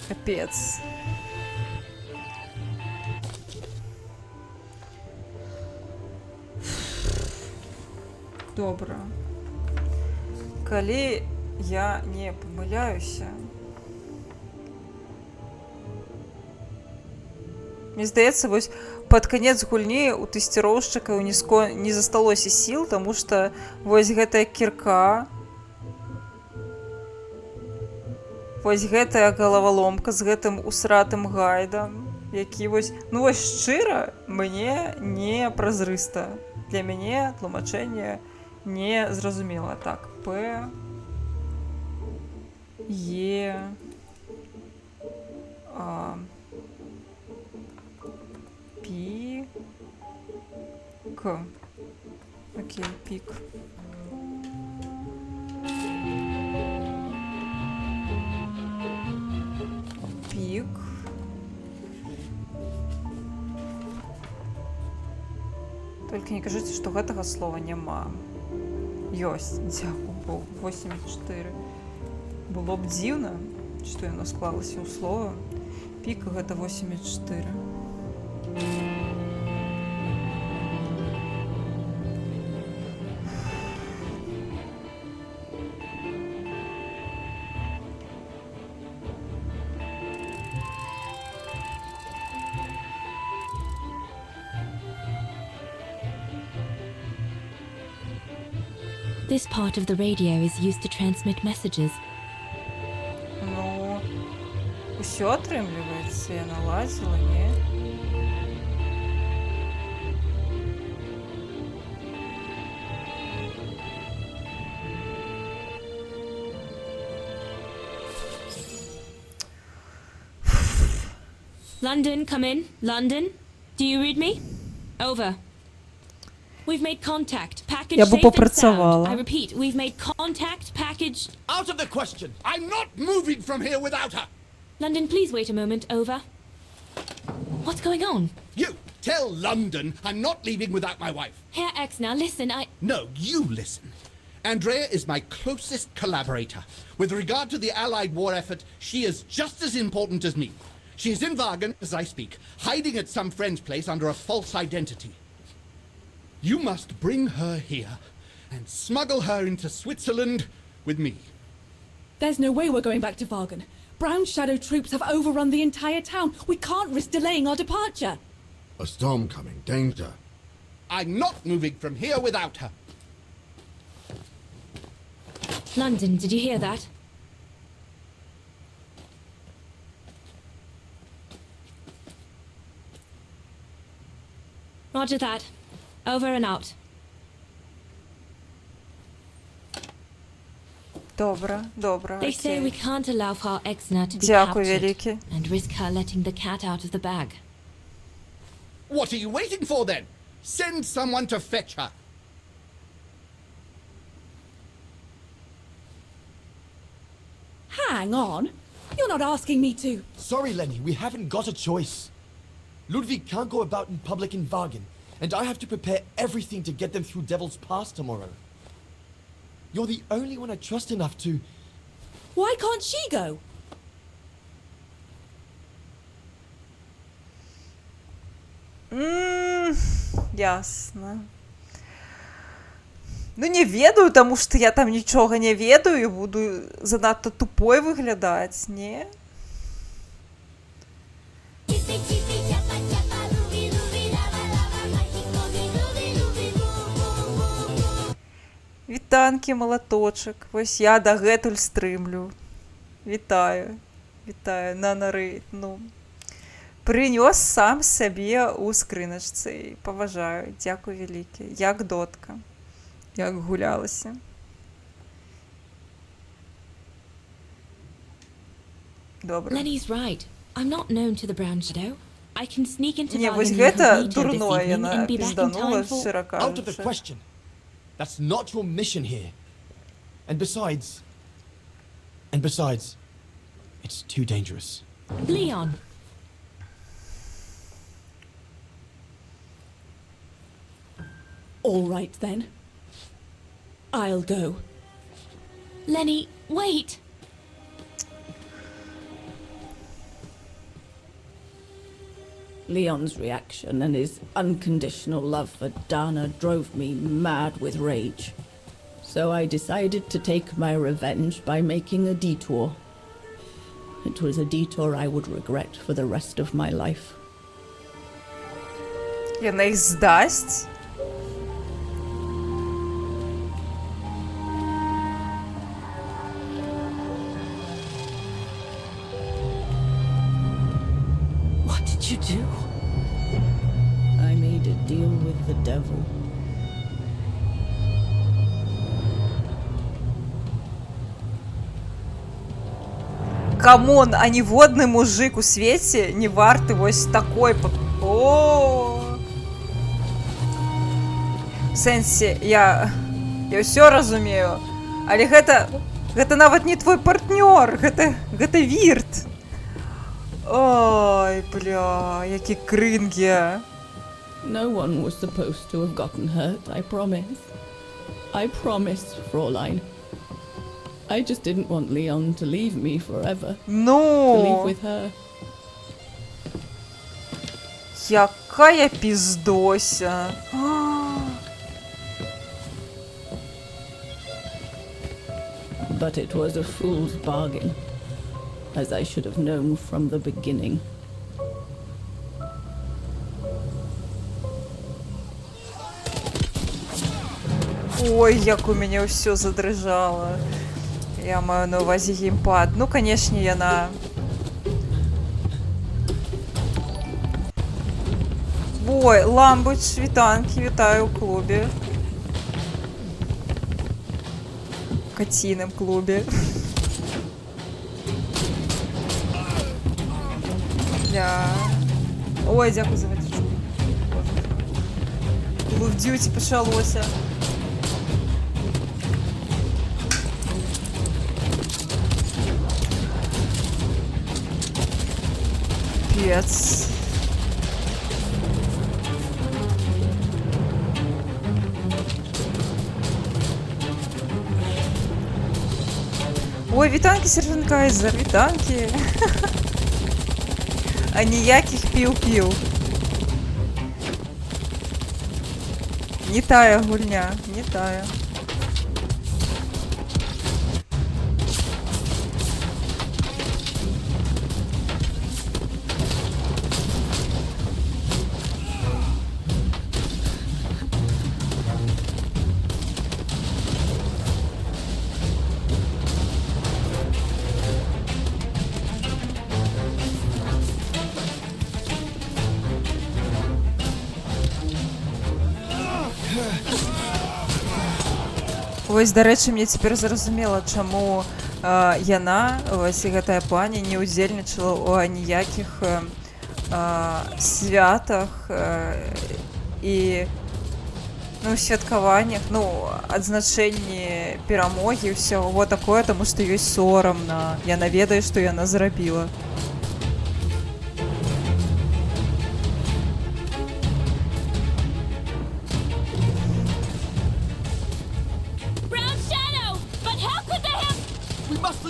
Капец. Добра. Калі я не памыляюся, мне здаецца, вось пад канец гульні у тэсціроўшчыкаў не засталося сіл, таму што вось гэтая кірка, вось гэтая галаваломка з гэтым усратым гайдам, які вось, ну вось шчыра, мне не празрыста. Для мяне тлумачэнне не зразумела. Так, П, Е, Пі, К. Окей, пік. Пік. Толькі не кажыце, што гэтага слова няма. Ёсць, дзякую, 84. Было б дзіўна, што яно склалася ў слова. Пік гэта 84. This part of the radio is used to transmit messages. Ну, усё атрымліваецца, я налазіла, не? London, come in. London, do you read me? Over. We've made contact. Package Я бы safe and sound. попрацювала. I repeat, we've made contact. Package. Out of the question! I'm not moving from here without her! London, please wait a moment. Over. What's going on? You tell London I'm not leaving without my wife. Herr X, now listen, No, you listen. Andrea is my closest collaborator. With regard to the Allied war effort, she is just as important as me. She is in Wagen as I speak, hiding at some friend's place under a false identity. You must bring her here and smuggle her into Switzerland with me. There's no way we're going back to Wagen. Brown Shadow troops have overrun the entire town. We can't risk delaying our departure. A storm coming. Danger. I'm not moving from here without her. London, did you hear that? Roger that. Over and out. Добре, добре. They say we Окей. can't allow Frau Exner to be Дякую, captured велике. and risk her letting the cat out of the bag. What are you waiting for then? Send someone to fetch her. Hang on. You're not asking me to. Sorry, Lenny, we haven't got a choice. Ludwig can't go about in public in Wagen, and I have to prepare everything to get them through Devil's Pass tomorrow. You're the only one I trust enough to... Why can't she go? Ясно. Ну, не ведаю, таму што я там нічога не ведаю і буду занадта тупой выглядаць, не? Вітанкі, малаточак. Вось я дагэтуль стрымлю. Вітаю. Вітаю, нанарейд, ну. Прынёс сам сабе ў скрыначцы. Паважаю. Дзякуй вялікі. Як дотка. як гулялися. Добре. Lenny's right. I'm not known to the Brown Shadow. I can sneak into Не, Vargan ось incognito гэта this дурное evening яна and be back in пізданула, time for... щиро Out of the кажучи. question. That's not your mission here. And besides, it's too dangerous. Leon! All right then. I'll go. Lenny, wait! Leon's reaction and his unconditional love for Dana drove me mad with rage. So I decided to take my revenge by making a detour. It was a detour I would regret for the rest of my life. Яна їх здасть? What did you do? I made a deal with the devil. Камон, а ніводний мужик у світі не варты вось такой О. В сэнсе, я ўсё разумею, але гэта нават не твой партнёр, гэта вірт. Ой, бля, які крынгі. No one was supposed to have gotten hurt, I promise. I promised, Fräulein. I just didn't want Leon to leave me forever. Ну. To leave with her. Якая пиздося. But it was a fool's bargain, as I should have known from the beginning. Ой, як у мяне ўсё задрыжала. Я маю на ўвазе геймпад. Ну, канешне, яна... Ой, Ламбыч, вітанкі, вітаю ў клубе. Каціным клубе. Ой, дзякуй за вадзічку. Call of Duty пачалося. Пец. Ой, вітанки, сержант Кайзер, вітанки. А ніяких піў-піў. Не тая гульня, не тая. Вось, дарэчы, мне цяпер зразумела, чаму яна, вось гэтая пані, не ўдзельнічала ў аніякіх святах і святкаваннях, адзначэнні перамогі, ўсяго такое, таму што ёй сорамна. Яна ведае, што яна зрабіла.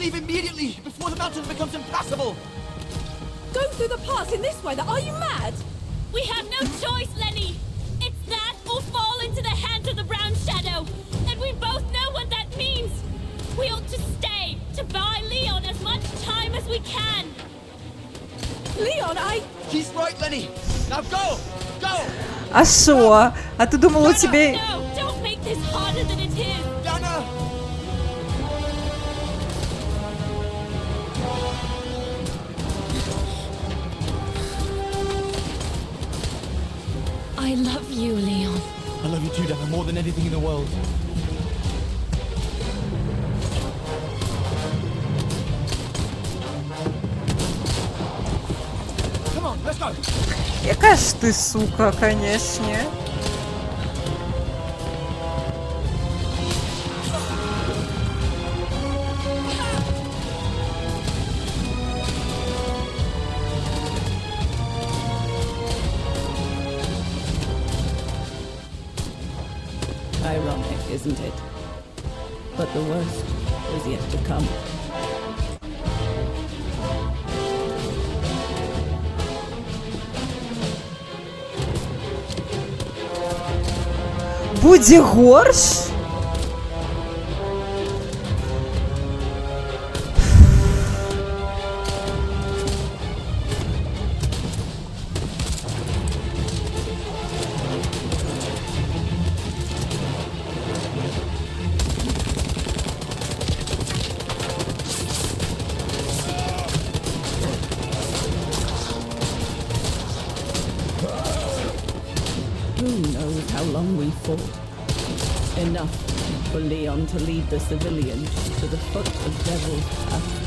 Leave immediately before the mountain becomes impassable. Go through the pass in this way. Are you mad? We have no choice, Lenny. It's that or fall into the hands of the Brown Shadow. And we both know what that means. We ought to stay to buy Leon as much time as we can. Leon, She's right, Lenny. Now go! Go! А шо? А ти думала, у тебе... No, don't make this harder than it is. Dana! I love you, Leon. I love you too, Dana, more than anything in the world. go. Яка ж ти, сука, конечно. Ironic, isn't it? But the worst is yet to come. Буде горш? Who knows how long we fought? Enough for Leon to lead the civilians to the foot of Devil's Path.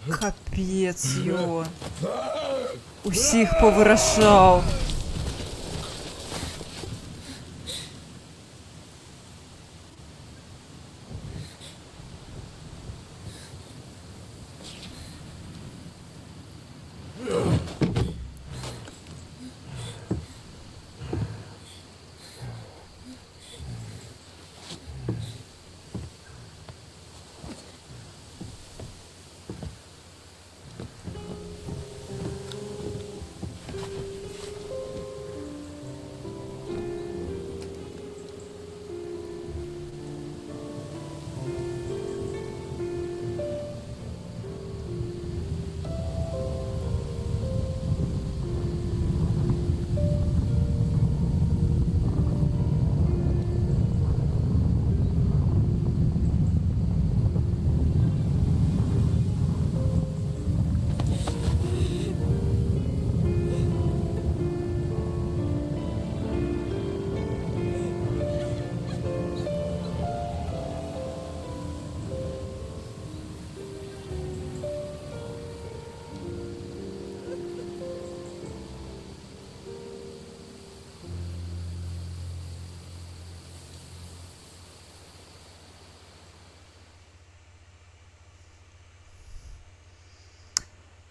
Капець його. Усіх повирашав.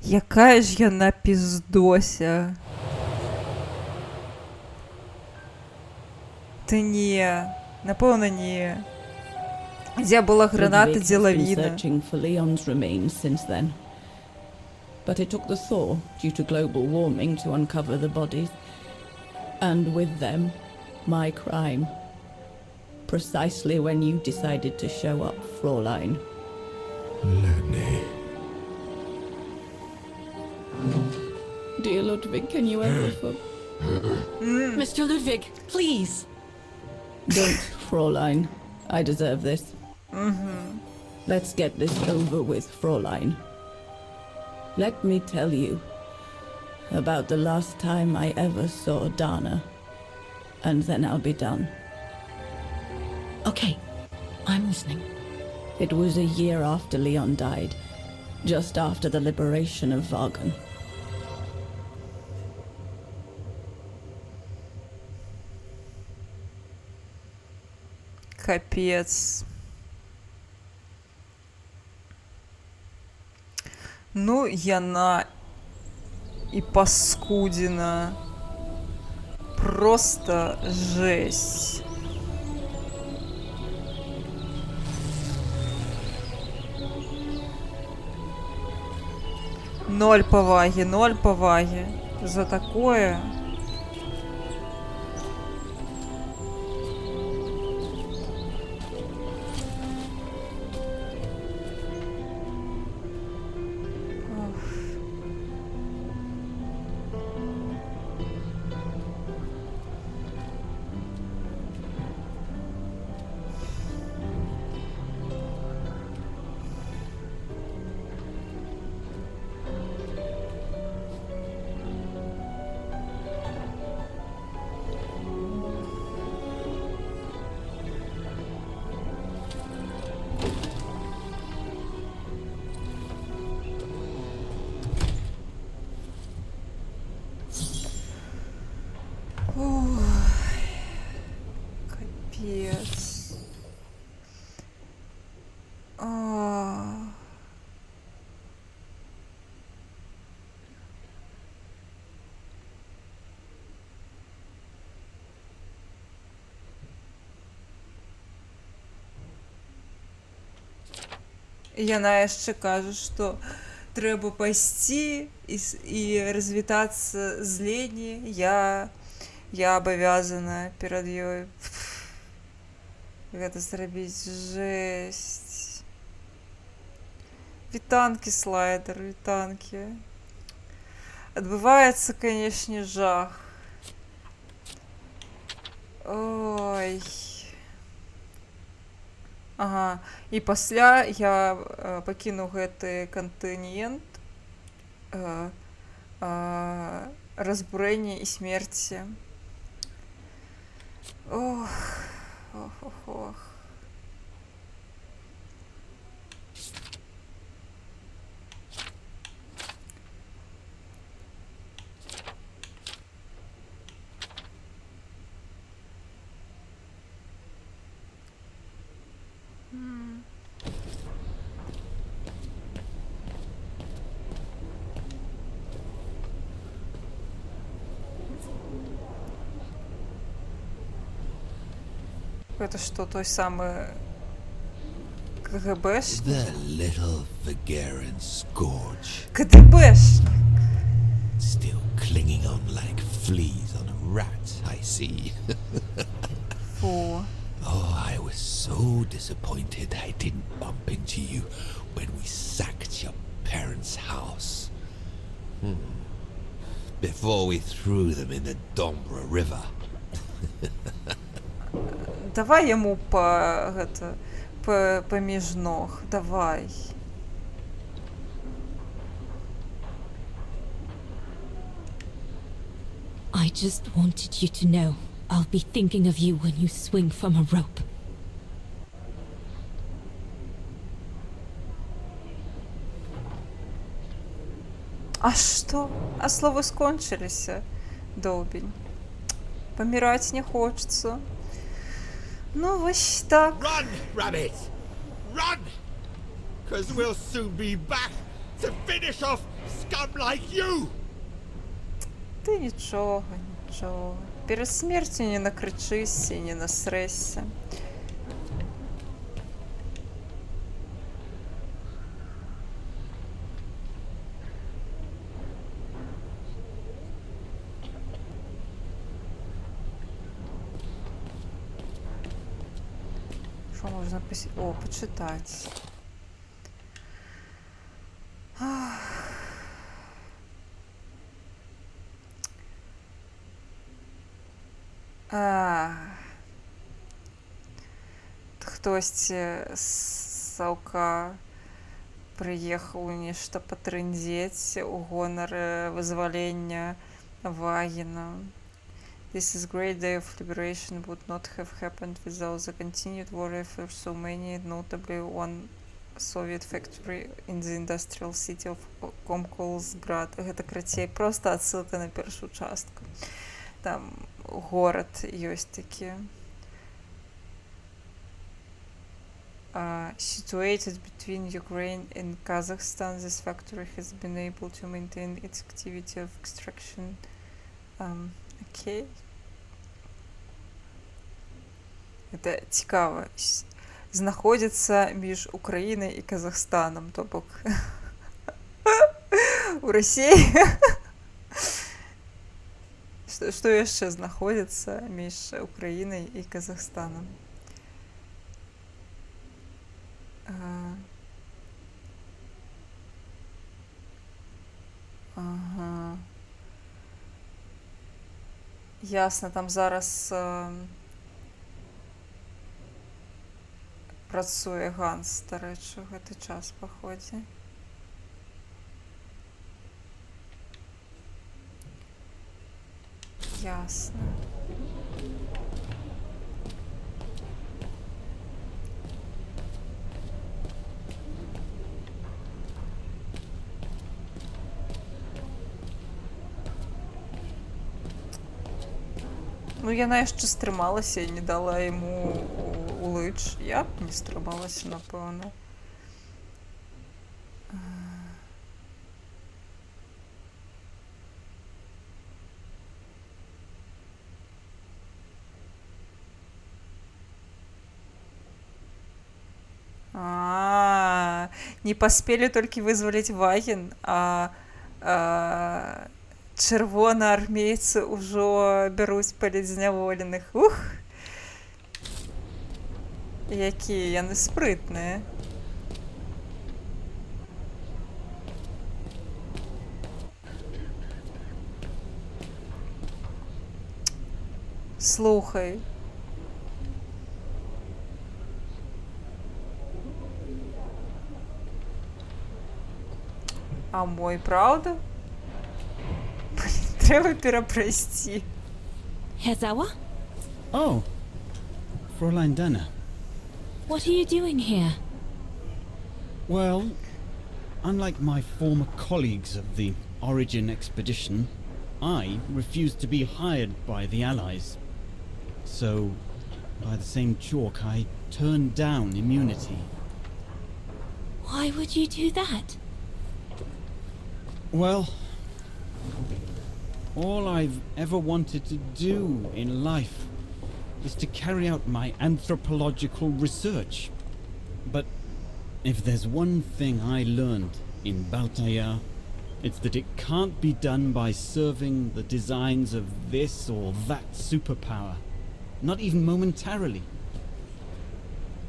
Яка ж я напіздося. Та ні, напевно ні. Де була граната, Ludwig де has been лавіна. searching for Leon's remains since then. But it took the thaw due to global warming to uncover the bodies. And with them, my crime. Precisely when you decided to show up, Fraulein. Lenny. Dear Ludwig, can you ever Mr. Ludwig, please. Don't, Fraulein. I deserve this. Let's get this over with, Fraulein. Let me tell you about the last time I ever saw Dana, and then I'll be done. Okay, I'm listening. It was a year after Leon died, just after the liberation of Vagan. Капец. Ну, яна и паскудина. Просто жесть. Ноль поваги за такое. Капец. Яна яшчэ кажа, што трэба пайсці і развітацца з Лені. Я абавязана перад ёй гэта зрабіць. Жесть. Вітанкі, слайдер, вітанкі. Адбываецца, канешне, жах. Ой. Ага, і пасля я пакіну гэты кантынент разбурэння і смерці. Ох, ох, ох, ох. Это что, той самый КГБшник? The little Vigaran scourge. КДБшник! Still clinging on like fleas on a rat, I see. Фу. Oh, I was so disappointed I didn't bump into you when we sacked your parents' house. Before we threw them in the Dombra River. Давай ему поміж ног. Давай. I just wanted you to know I'll be thinking of you when you swing from a rope. А что? А слова скончились, долбень. Помирать не хочется. Ну, вот так. Run, rabbit! Run! 'Cause we'll soon be back to finish off scum like you! Ты нічого. Перед смертю не накричися, не насресся. Що можна почитати? Хтось з Саўка прыехаў нешта патрындзець у гонар вызвалення Вагіна. This is great day of liberation would not have happened without the continued war for so many, notably one Soviet factory in the industrial city of Komkolsgrad. Гэта крацей просто адсылка на першую частку. Там горад ёсць такі. situated between Ukraine and Kazakhstan, this factory has been able to maintain its activity of extraction. Окей. Це цікаво. Знаходиться між Україною і Казахстаном, тобто у Росії. Що ще знаходиться між Україною і Казахстаном? Ага. Ясно, там зараз працює Ганс, до речі, в цей час, поході. Ясно. Ну, я навіть ще стрималася і не дала йому улич. Я б не стрималася, напевно. Не поспели тільки визволити Ваген, а червоноармійці вже беруть політзневолених. Ух! Які я неспритні. Слухай. А мой, правда? Блін, треба перепрости. Herr Sauer? Oh, Fräulein Danner. What are you doing here? Well, unlike my former colleagues of the Origin expedition, I refused to be hired by the Allies. So, by the same chalk, I turned down immunity. Why would you do that? Well, all I've ever wanted to do in life is to carry out my anthropological research. But if there's one thing I learned in Baltaya, it's that it can't be done by serving the designs of this or that superpower, not even momentarily.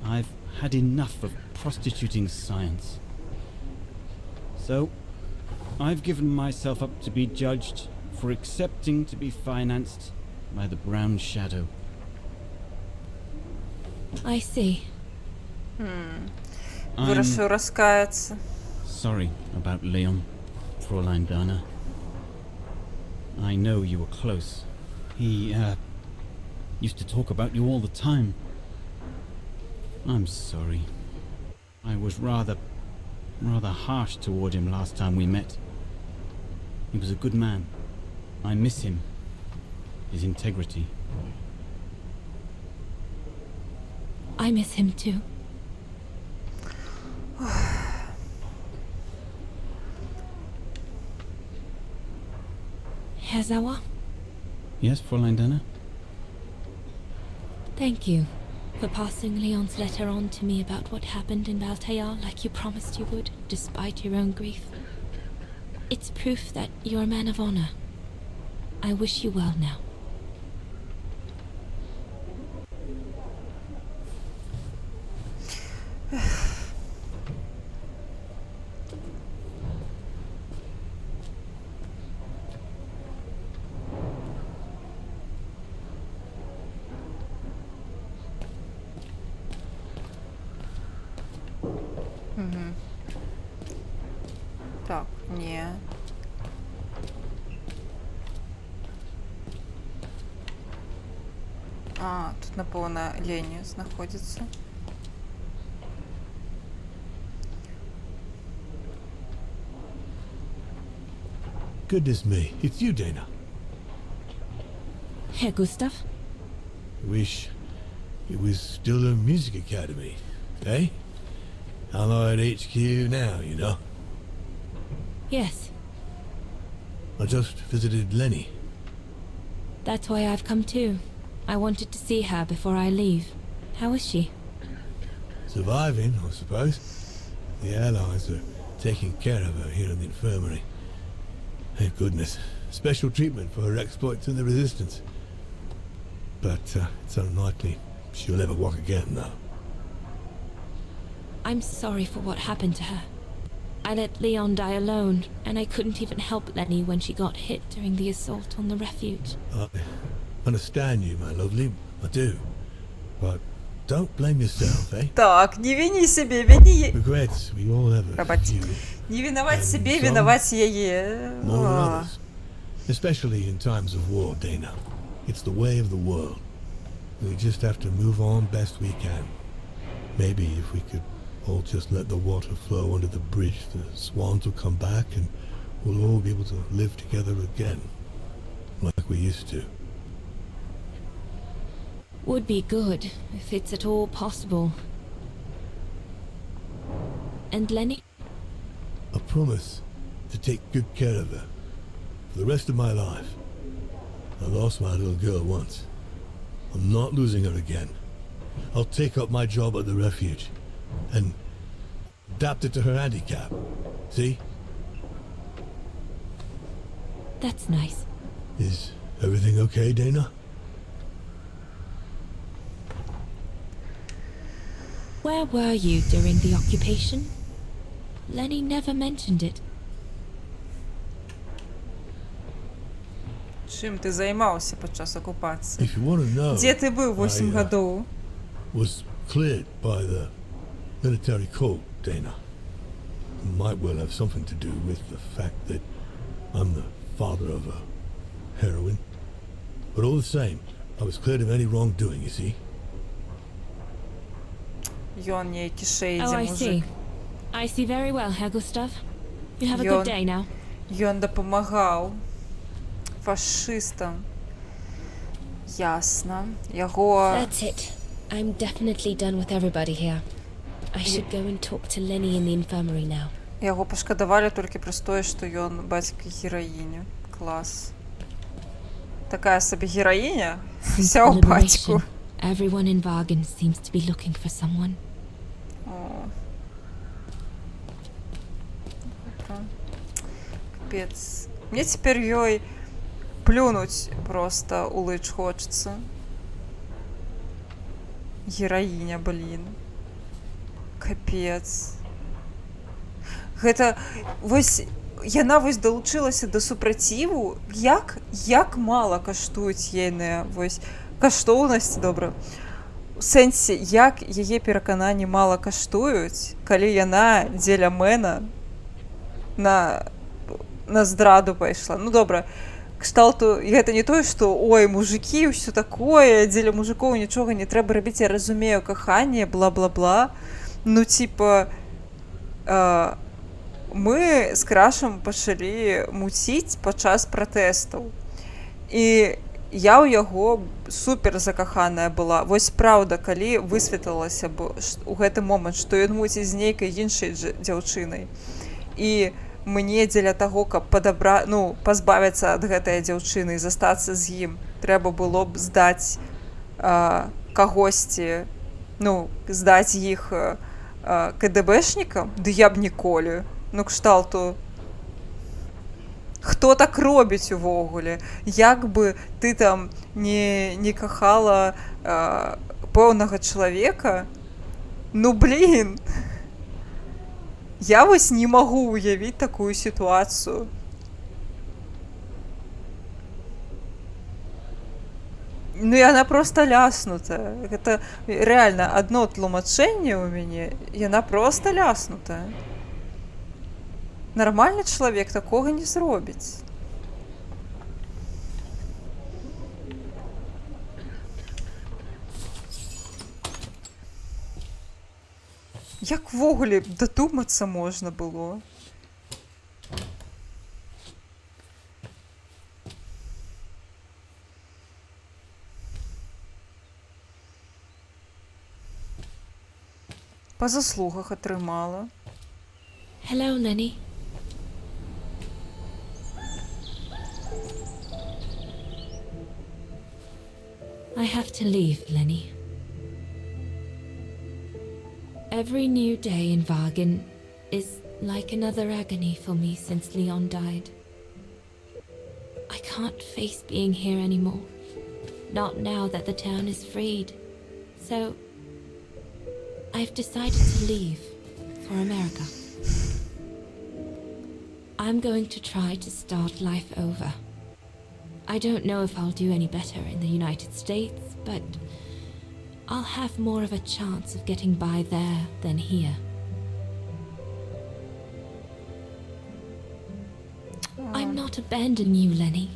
I've had enough of prostituting science. So, I've given myself up to be judged for accepting to be financed by the Brown Shadow. I see. Вирішив розкаятися. Sorry about Leon, Fräulein Danner. I know you were close. He, used to talk about you all the time. I'm sorry. I was rather harsh toward him last time we met. He was a good man. I miss him. His integrity. I miss him too. Herr Sauer? Yes, Fräulein Danner? Thank you for passing Leon's letter on to me about what happened in Baltaya like you promised you would, despite your own grief. It's proof that you're a man of honor. I wish you well now. Так, ні. А, тут, напевно, Лені знаходиться. Goodness me, it's you, Dana. Herr Gustav? Wish it was still a music academy. Eh? Allied HQ now, you know. Yes, I just visited Lenny. that's why I've come too. I wanted to see her before I leave. How is she? Surviving, I suppose. The Allies are taking care of her here in the infirmary. Thank goodness. Special treatment for her exploits in the Resistance. But it's unlikely she'll ever walk again, though. I'm sorry for what happened to her. I let Leon die alone, and I couldn't even help Lenny when she got hit during the assault on the refuge. I understand you, my lovely. I do. But don't blame yourself, eh? Так, не вини себе, вини... Regrets, we all have a Пробачте. few. Не виновать And себе, some виновать ее. more than А. others. Especially in times of war, Dana. It's the way of the world. We just have to move on best we can. Maybe if we could all just let the water flow under the bridge, the swans will come back and we'll all be able to live together again. Like we used to. Would be good, if it's at all possible. And Lenny? I promise to take good care of her. For the rest of my life. I lost my little girl once. I'm not losing her again. I'll take up my job at the refuge and adapt it to her handicap. See? That's nice. Is everything okay, Dana? Where were you during the occupation? Lenny never mentioned it. Чим ти займався під час окупації? If you want to know, Де ти був 8 годів? was cleared by the military court, Dana. It might well have something to do with the fact that I'm the father of a heroine. But all the same, I was cleared of any wrongdoing, you see. Йон ніякі шейді, Oh, I see. мужик. I see very well, Herr Gustav. You have a Йон- good day now. Йон допомагав фашистам. Ясно. Його... That's it. I'm definitely done with everybody here. I should go and talk to Lenny in the infirmary now. Яго пашкадавалі толькі праз тое, што ён бацька гераіня. Клас. Такая сабе гераіня? Взяў бацьку. Liberation. Everyone in Vagen seems to be looking for someone. О. Добра. Капец. Мне цяпер ёй плюнуць проста у лыч хочацца. Гераіня, блін. Капец. Гэта вось яна вось далучылася да супраціву. Як мала каштуюць ейныя вось каштоўнасці, добра. У сэнсе, як яе перакананні мала каштуюць, калі яна дзеля мэна на здраду пайшла. Ну добра, кшталту, гэта не тое, што ой, мужыкі, ўсё такое, дзеля мужикоў нічога не трэба рабіць, я разумею каханне, бла-бла-бла. Ну, типа, мы з Крашам пачалі муціць падчас пратэстаў. І я ў яго супер закаханая была. Вось праўда, калі высветлілася б у гэты момант, што ён муціць з нейкай іншай дзяўчынай. І мне дзеля таго, каб пазбавіцца ад гэтай дзяўчыны і застацца з ім, трэба было б здаць кагосьці, здаць іх КДБшнікам, ды я б ніколі. Кшталту, хто так робіць увогуле? Як бы ты там не кахала пэўнага чалавека? Ну, блін! Я вось не магу уявіць такую сітуацыю. Ну, яна проста ляснутая. Гэта рэальна адно тлумачэнне ў мяне. Яна проста ляснутая. Нармальны чалавек такога не зробіць. Як ввогуле дадумацца можна было? По заслугах отримала. Hello, Lenny. I have to leave, Lenny. Every new day in Vagen is like another agony for me since Leon died. I can't face being here anymore. Not now that the town is freed. So, I've decided to leave for America. I'm going to try to start life over. I don't know if I'll do any better in the United States, but I'll have more of a chance of getting by there than here. I'm not abandoning you, Lenny.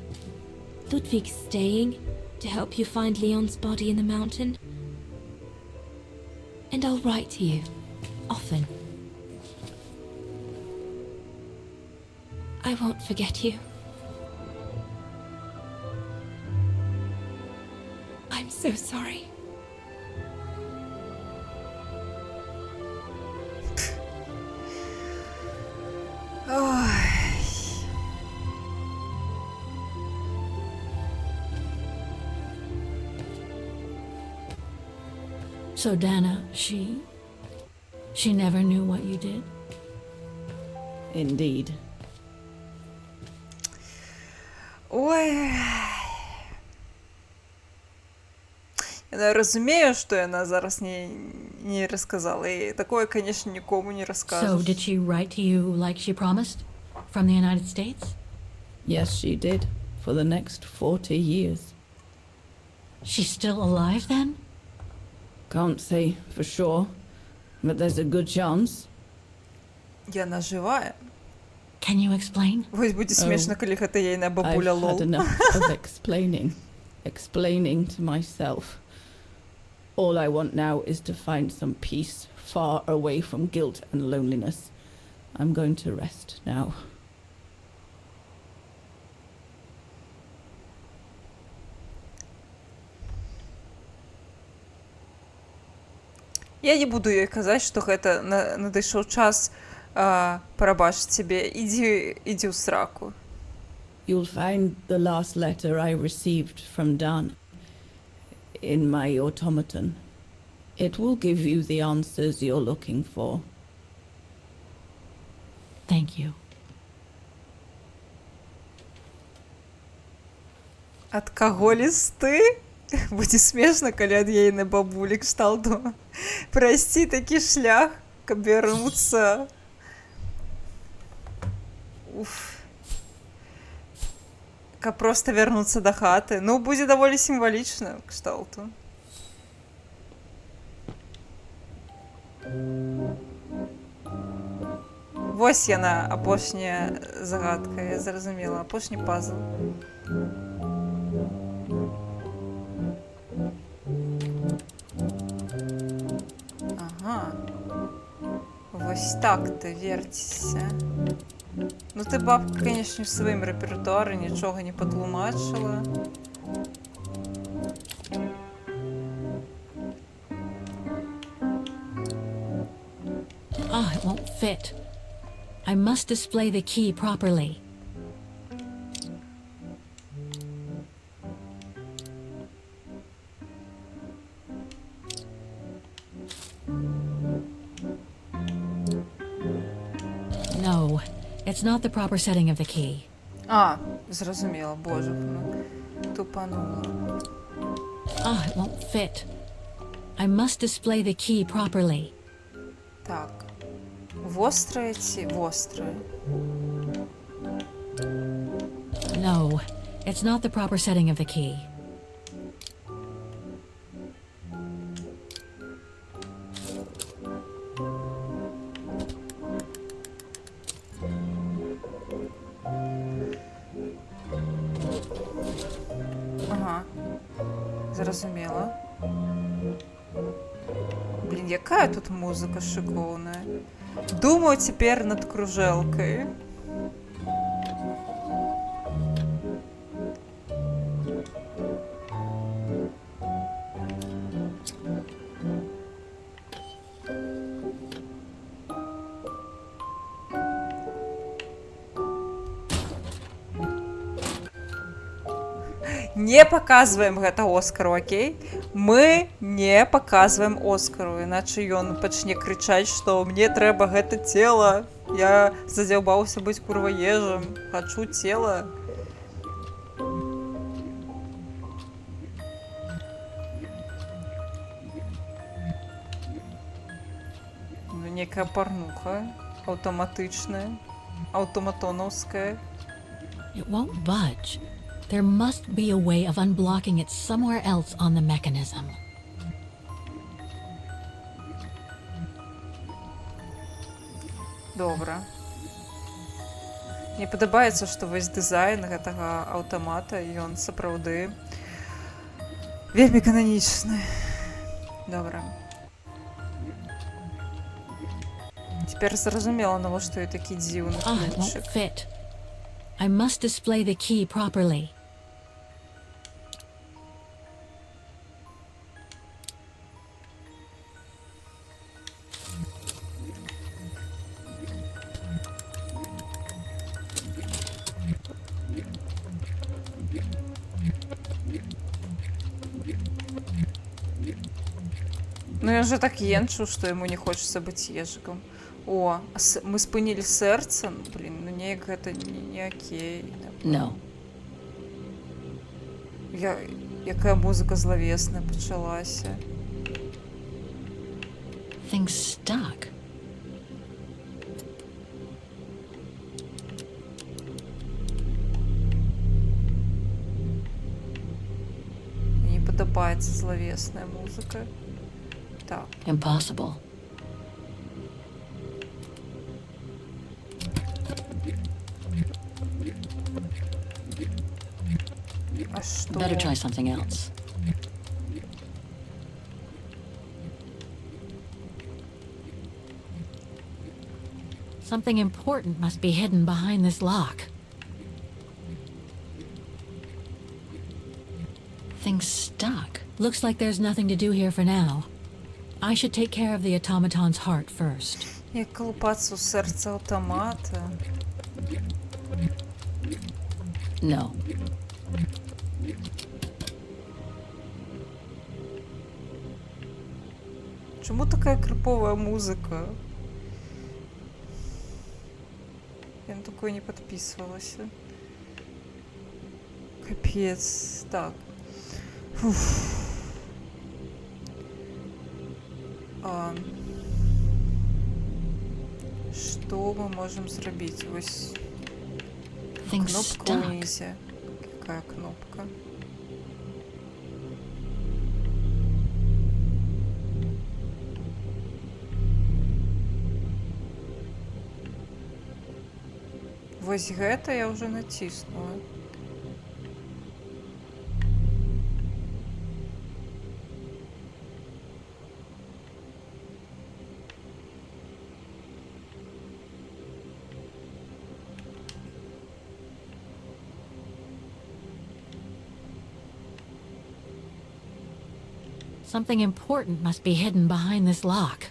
Ludwig's staying to help you find Leon's body in the mountain. And I'll write to you, often. I won't forget you. I'm so sorry. Ой. So Dana, she never knew what you did? Indeed. Ой. Я розумію, що вона зараз не розказала. І такое, конечно, нікому не So розкажеш. did she write to you like she promised? From the United States? Yes, she did. For the next 40 years. She's still alive then? Can't say for sure, but there's a good chance. Яна живая. Can you explain? Ось буде смішно, коли гэта єйна бабуля I've лол. had enough of explaining to myself. All I want now is to find some peace far away from guilt and loneliness. I'm going to rest now. Я не буду ёй казаць, што гэта надышоў час прабачыць цябе. Ідзі ў сраку. You'll find the last letter I received from Dan in my automaton. It will give you the answers you're looking for. Thank you. Ад каго лісты? Будзе смешна, калі ад ейнай бабулі кшталту прайсці такі шлях, каб вярнуцца. Уф. Каб проста вярнуцца да хаты. Ну, будзе даволі сімвалічна кшталту. Вось яна, апошняя загадка, я зразумела, апошні пазл. Ага. Вось так ты верціся. Ну ты, бабка, конечно, в сваім рэпертуары нічога не патлумачыла. Ah, it won't fit. I must display the key properly. No, it's not the proper setting of the key. А, зразумела, боже, ну, тупанула. Ah, it won't fit. I must display the key properly. Так. Вострае ці вострае? No, it's not the proper setting of the key. Ага. Зразумела. Блин, якая тут музыка шикоўная. Думаю цяпер над кружэлкай. не паказваем гэта Оскару, окей? Мы не паказваем Оскару, іначе ён пачне крычаць, што мне трэба гэта цела. Я задзяўбаўся быць курваежам, хачу цела. Некая парнуха аўтаматычная, аўтаматонаўская. It won't budge. There must be a way of unblocking it somewhere else on the mechanism. Добра. Мне падабаецца, што вось дызайн гэтага аўтамата, ён сапраўды вельмі кананічны. Добра. Цяпер зразумела, навошта і такі дзіўны Ah, it won't ключик. fit. I must display the key properly. Ну ён жа так енчыў, што яму не хочацца быць ежикам. О, мы спынілі сэрца? Блін, ну неяк гэта не окей. No. Якая музыка злавесная пачалася. Things stuck. Мне не падабаецца злавесная музыка. Так. Impossible. А што? Better try something else. Something important must be hidden behind this lock. Things stuck. Looks like there's nothing to do here for now. I should take care of the automaton's heart first. Як колупацца ў сэрца аўтамата. No. Чому такая крыповая музыка? Я на такое не подписывалася. Капец. Так. Фуф. Что мы можем зрабіць? Вось кнопка ўнізе. Какая кнопка? Вось гэта я ўжо націснула. Something important must be hidden behind this lock.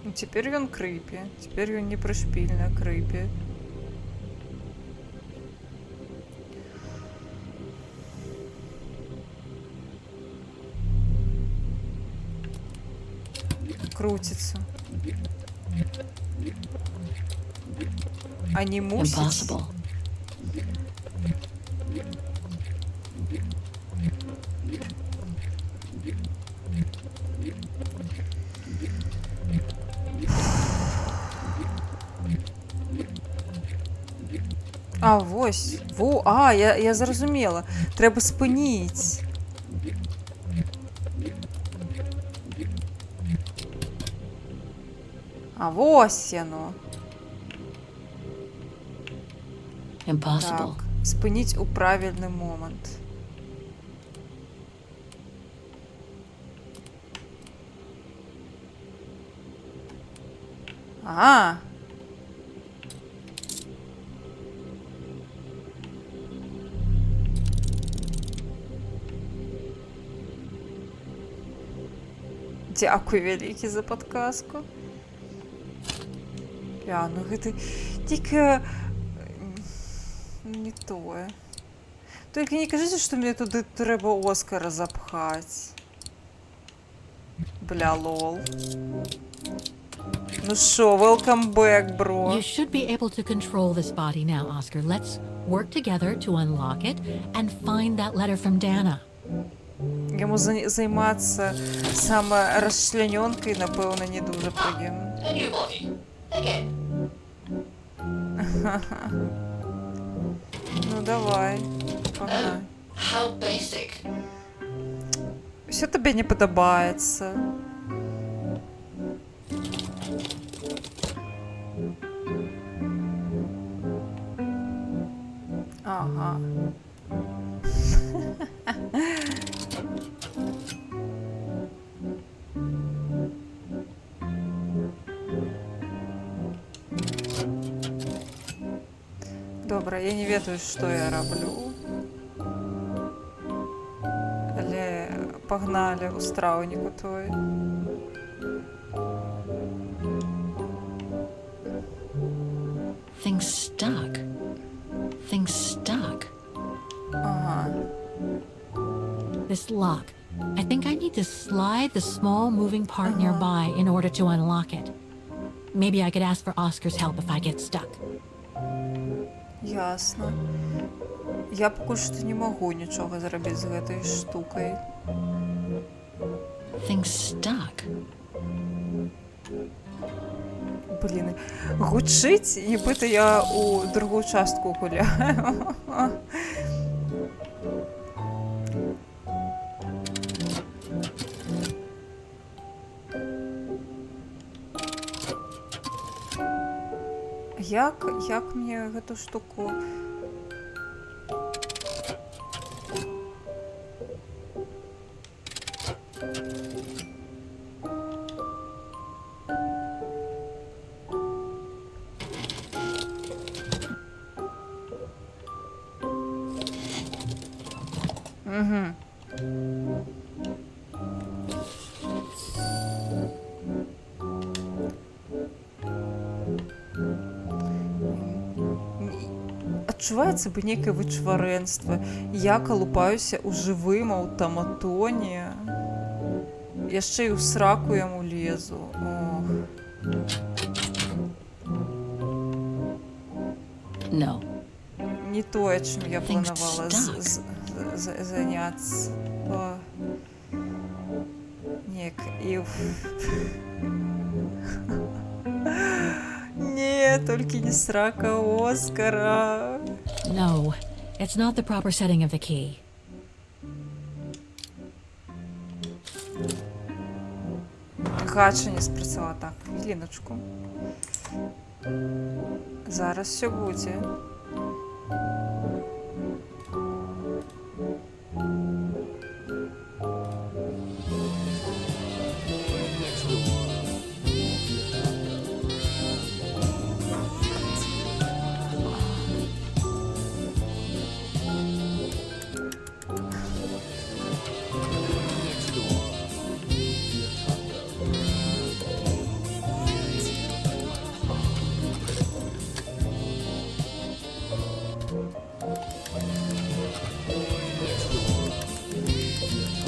Ну, теперь ён крыпі. Теперь ён не прышпільна крыпі. Крутится. А не мусить? Impossible. А, вось. Я зразумела. Трэба спыніць. А вось яно. Impossible. Так, спыніць у правільны момант. А. Дзякуй вялікі за падказку. Бля, ну гэта тільки не тое. Только не кажите, что мне туды трэба Оскара запхать. Бля, лол. Ну шо, welcome back, bro. You should be able to control this body now, Oscar. Let's work together to unlock it and find that letter from Dana. Йому займацца самарасчленёнкай, напэўна, не дуже прыемна. Ну давай, погнали. Все тебе не подобається. Ага. Добре, я не ведаю, що я роблю. Але погнали у страўніку той. Things stuck. Things stuck. Ага. This lock. I think I need to slide the small moving part nearby in order to unlock it. Maybe I could ask for Oscar's help if I get stuck. Ясно. Я пакуль што не магу нічога зрабіць з гэтай штукай. Things stuck. Блін, гучыць, нібыта я у другую частку гуляю. Як мне гэту штуку? Угу. Адчуваецца бы нейкае вычварэнства. Я калупаюся ў жывым аўтаматоне. Яшчэ і ў сраку яму лезу. Ох. No. Не тое, чым я планавала заняцца. Неяк і... Не, толькі не срака Оскара. No, it's not the proper setting of the key. Гача не спрацавала. Так, хвіліночку. Зараз все будзе.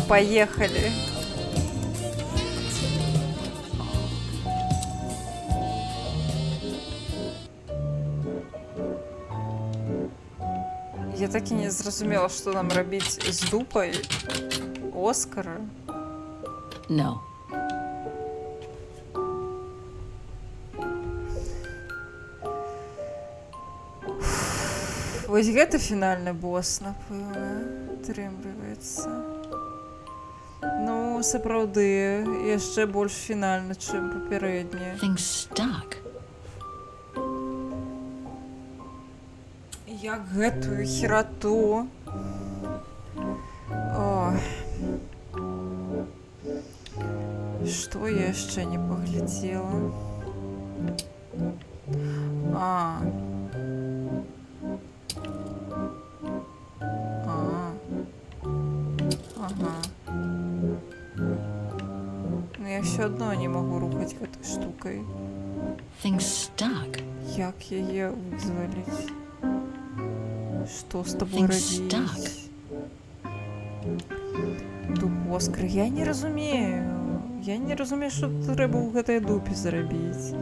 Поехали. Я так і не зразумела, што нам рабіць з дупай Оскара. No. Вось гэта фінальны босс, напэўна, атрымліваецца. Ну, сапраўды, яшчэ больш фінальны, чым папярэдні. Things stuck. Як гэтую херату. О. Што я яшчэ не паглядзела? А. Ага. Но я все одно не могу рухать этой штукой. Things stuck. Як її визволить? Що з тобою Things робить? stuck. Дух Оскар, я не разумею. Я не разумею, що треба ў гэтай дупе зрабіць.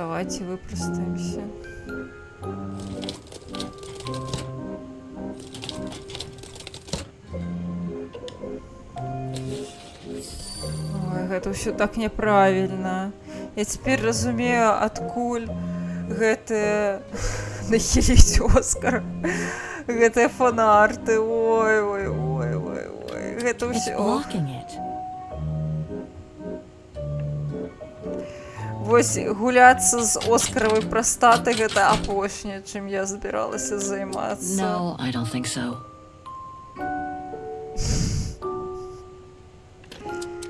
Давайте выпростаемся. Ой, гэта ўсё так няправільна. Я цяпер разумею, адкуль гэтыя нахіліць Оскар. Гэтыя фанарты. Ой, ой, ой, ой, ой. Гэта It's ўсё. blocking it. Вось гуляцца з Оскаравай прастатай гэта апошняе, чым я збіралася займацца. No, I don't think so.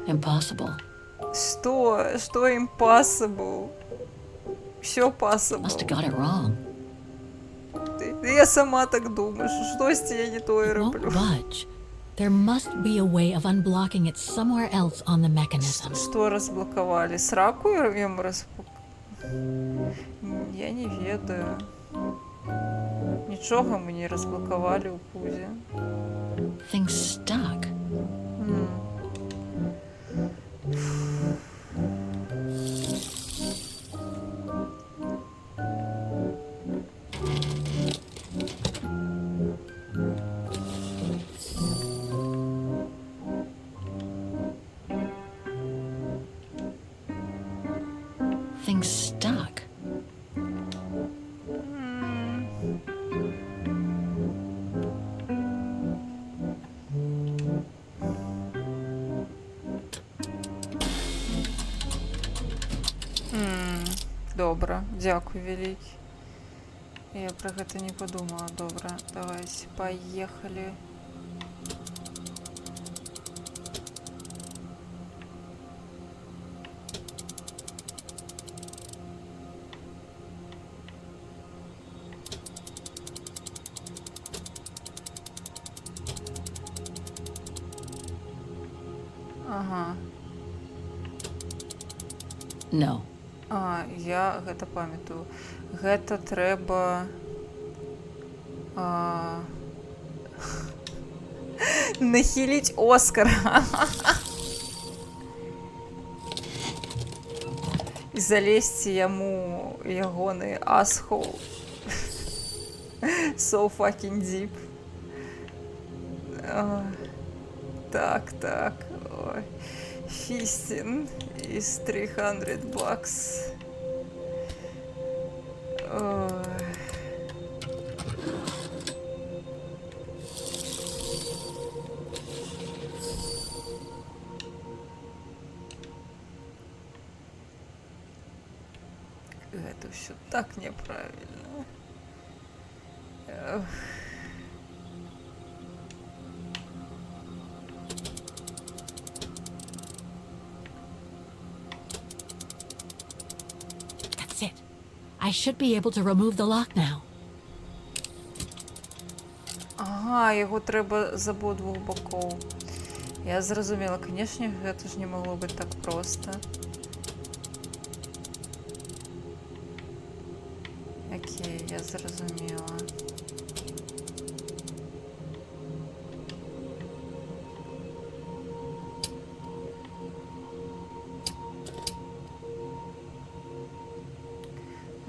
Impossible. Што impossible? Всё possible. Must have got it wrong. Я сама так думаю, що штосьці я не тое It won't роблю. budge. There must be a way of unblocking it somewhere else on the mechanism. Што разблокавалі? Сраку яму разблокавалі? Я не ведаю. Нічога мы не разблокавалі ў пузе. Things stuck. Things stuck. Добра, дзякуй вялікі. Я пра гэта не падумала. Добра, давайте, паехалі. Ага. No. Я гэта памятаю. Гэта трэба... нахіліць Оскара. І залезці яму ягоны асхол. So fucking deep. Так, так. Ой. Фистин из $300. Ой. Это все так неправильно. Эх. That's it. I should be able to remove the lock now. Ага, його треба з обидвох боків. Я зрозуміла, звісно, це ж не могло бути так просто. Окей, я зрозуміла.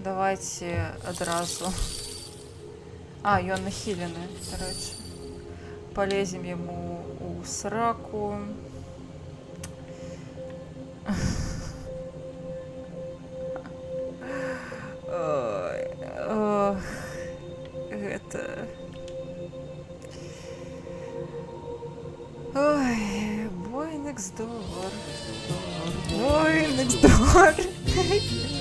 Давайте одразу. Ён нахилений, до речі. Полезем ему у сраку. Это... Ой, boy next door. Boy next door.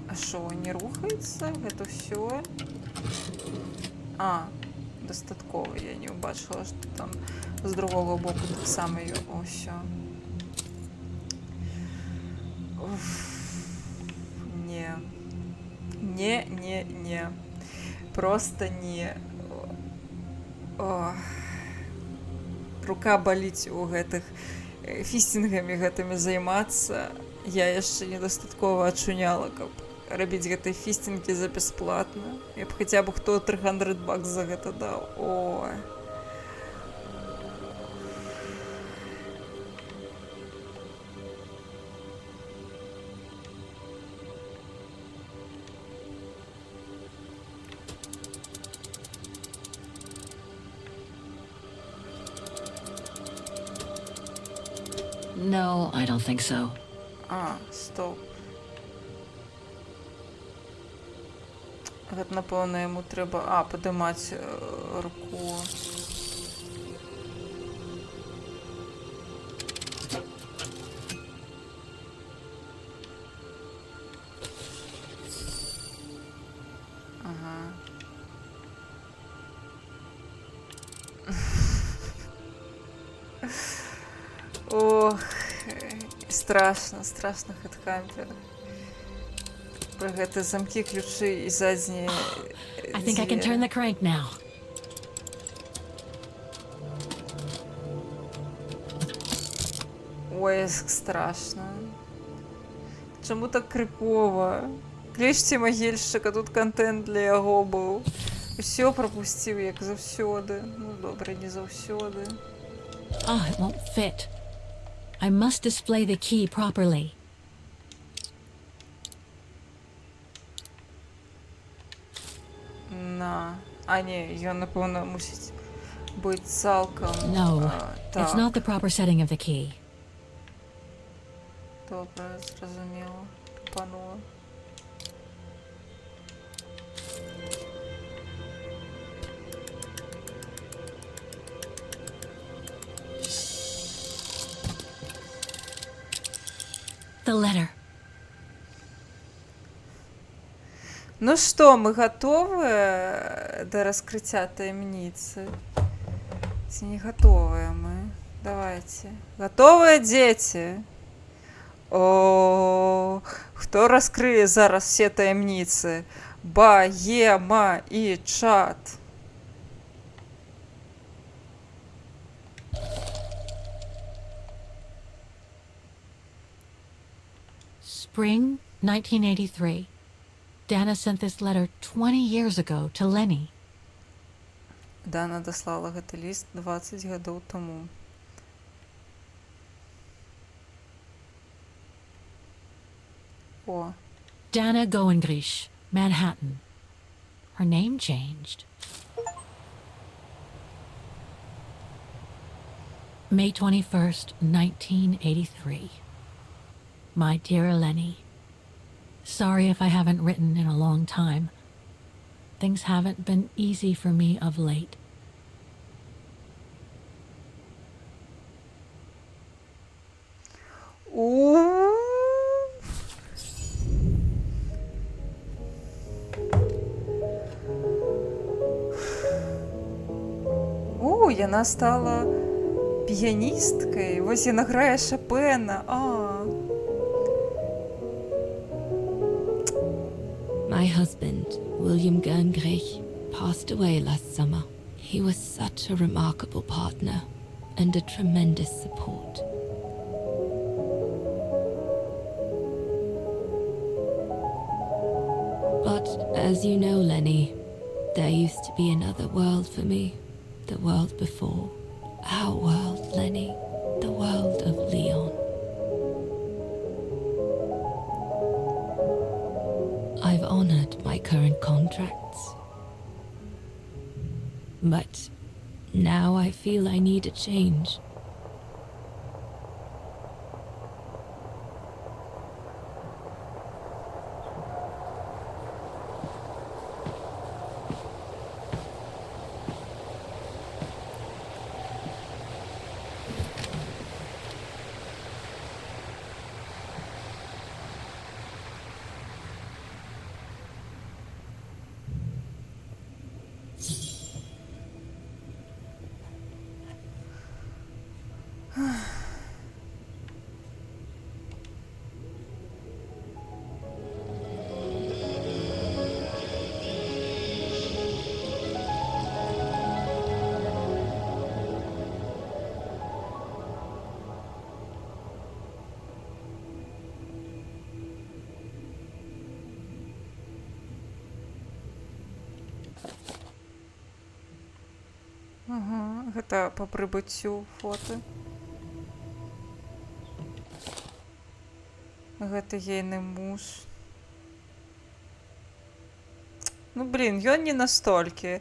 А що, не рухається? Гэта все? А, дастаткова, я не убачила, што там з другого боку так само ее. О, все. Не. Не. Просто не. О. Рука баліць у гэтых фістингамі гэтымі займацца. Я яшчэ недастаткова ачуняла, каб рабіць гэтыя фістингі за бясплатна. Я б хаця б хто $300 за гэта даў. Ой. No, I don't think so. А, стоп. Гэта, напэўна, яму трэба, падымаць руку. Ага. Ох, страшно хэдхантер. Про гэты замкі, ключы і заднія I think I can turn the crank now. Ой, страшно. Чаму так крыпова? Клічце магільшчыка, тут контент для яго быў. Усё прапусціў, як заўсёды. Ну, добра, не заўсёды. Ah, it won't fit. I must display the key properly. На. А, не, ён, напэўна, мусіць быць цалкам... No, так. it's not the proper setting of the key. Добра, зразумела. Панула. The letter. Ну што, мы гатовыя да раскрыцця таямніцы? Ці не гатовыя мы? Давайте. Гатовыя, дзеці? О, хто раскрые зараз все таямніцы? Ба-е-ма і чат. Spring 1983. Dana sent this letter 20 years ago to Lenny. Дана даслала гэты ліст 20 гадоў таму. О. Dana Goengrish, Manhattan. Her name changed. May 21st, 1983. My dear Lenny, sorry if I haven't written in a long time. Things haven't been easy for me of late. Яна стала піяністкай. Вось яна грае Шопена. My husband, William Gerngrich, passed away last summer. He was such a remarkable partner and a tremendous support. But as you know, Lenny, there used to be another world for me. The world before. Our world, Lenny. The world of Leon. I've honored my current contracts. But now I feel I need a change. Гэта па прыбыццю фота. Гэта ейны муж. Ну, блін, ён не настолькі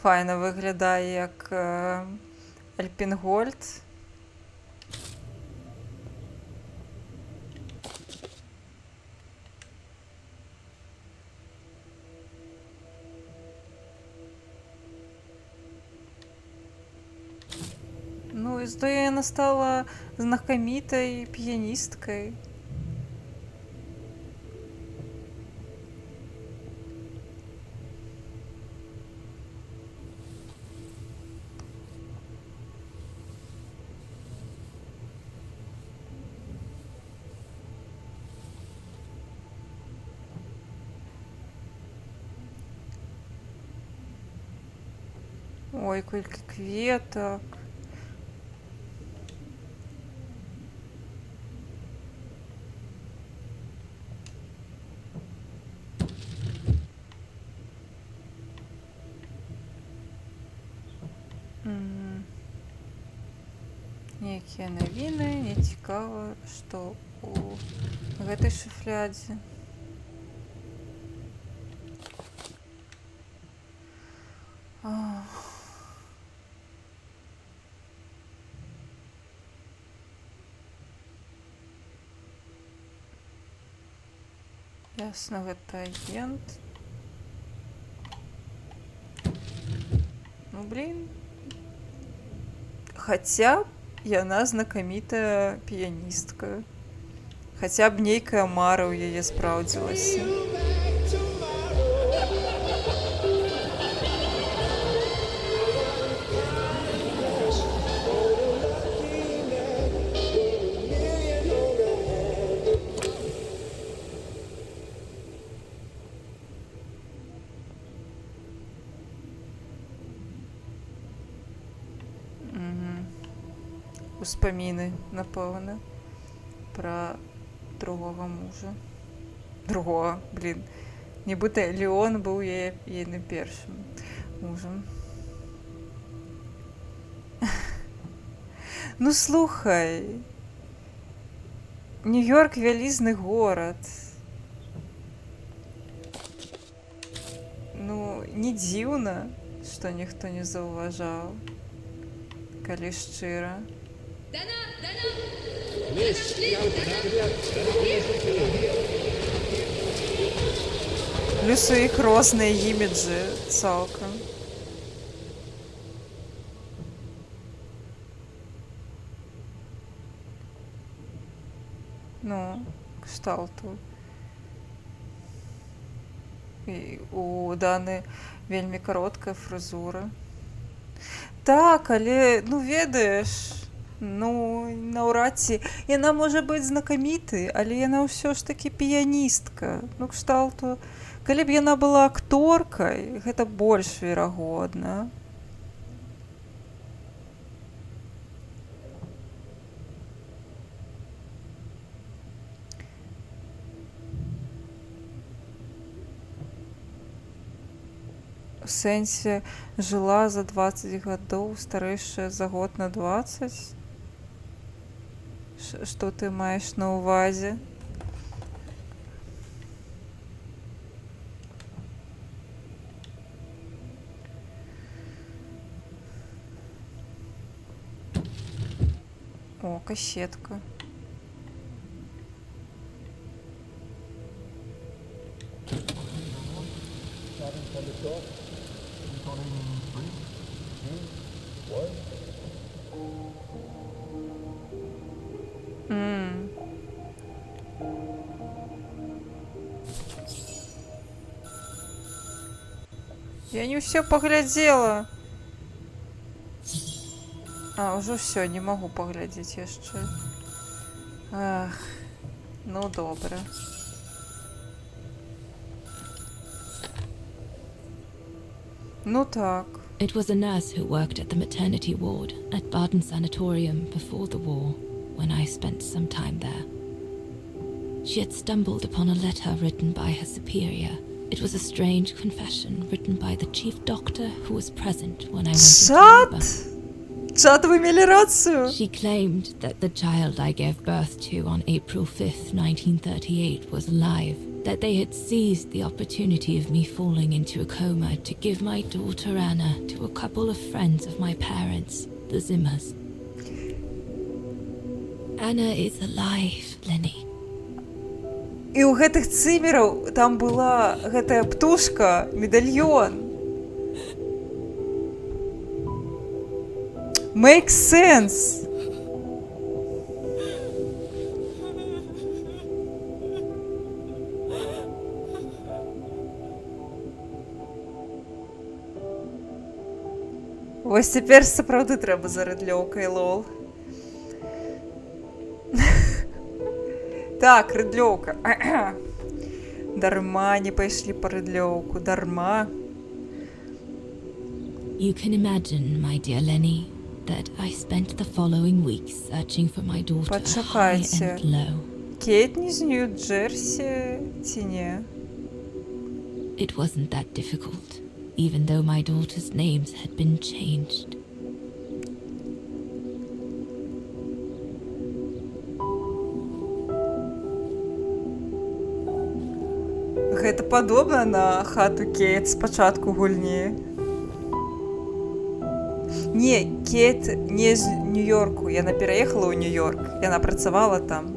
файна выглядае, як Альпінгольд. Ну, і здае, яна стала знакамітай піяністкай. Ой, колькі кветак. Некія навіны, не цікава, што у гэтай шуфлядзе. Ясна, гэта агент. Ну, блін. Хаця б яна знакамітая піяністка. Хаця б нейкая мара ў яе спраўдзілася. Успаміны, напэўна, пра другога мужа. Другога, блін. Нібыта Леон быў ейным першым мужам. Ну, слухай. Нью-Йорк — вялізны горад. Ну, не дзіўна, што ніхто не заўважаў, калі шчыра. Плюс у іх розныя іміджы цалкам. Ну, кшталту. І у Даны вельмі кароткая фрызура. Так, але, ну, ведаеш, ну, наўрад ці яна можа быць знакамітай, але яна ўсё ж такі піяністка. Ну, кшталту, калі б яна была акторкай, гэта больш верагодна. У сэнсе, жыла за 20 гадоў, старэйшая за год на 20? Што ты маеш на ўвазе? О, кассетка. Я не ўсё паглядзела. А, ўжо ўсё, не магу паглядзець яшчэ. Ах, ну добра. Ну так. It was a nurse who worked at the maternity ward at Baden Sanatorium before the war, when I spent some time there. She had stumbled upon a letter written by her superior. It was a strange confession written by the chief doctor who was present when I went into labor. Чат, ви мали рацію. She claimed that the child I gave birth to on April 5th, 1938 was alive, that they had seized the opportunity of me falling into a coma to give my daughter Anna to a couple of friends of my parents, the Zimmers. Anna is alive, Lenny. І у гэтых цымераў там была гэтая птушка, медальён. Makes sense. Вось цяпер сапраўды трэба за рыдлёўкай, лол. Так, рыдлёўка. Дарма не пайшлі па рыдлёўку, дарма. You can imagine, my dear Lenny, that I spent the following weeks searching for my daughter high Пачакайце. and low. Кейт не з Нью-Джерсі ці не? It wasn't that difficult, even though my daughter's names had been changed. Гэта падобна на хату Кейт з пачатку гульні. Не, Кейт не з Нью-Йорку, яна пераехала ў Нью-Йорк, яна працавала там.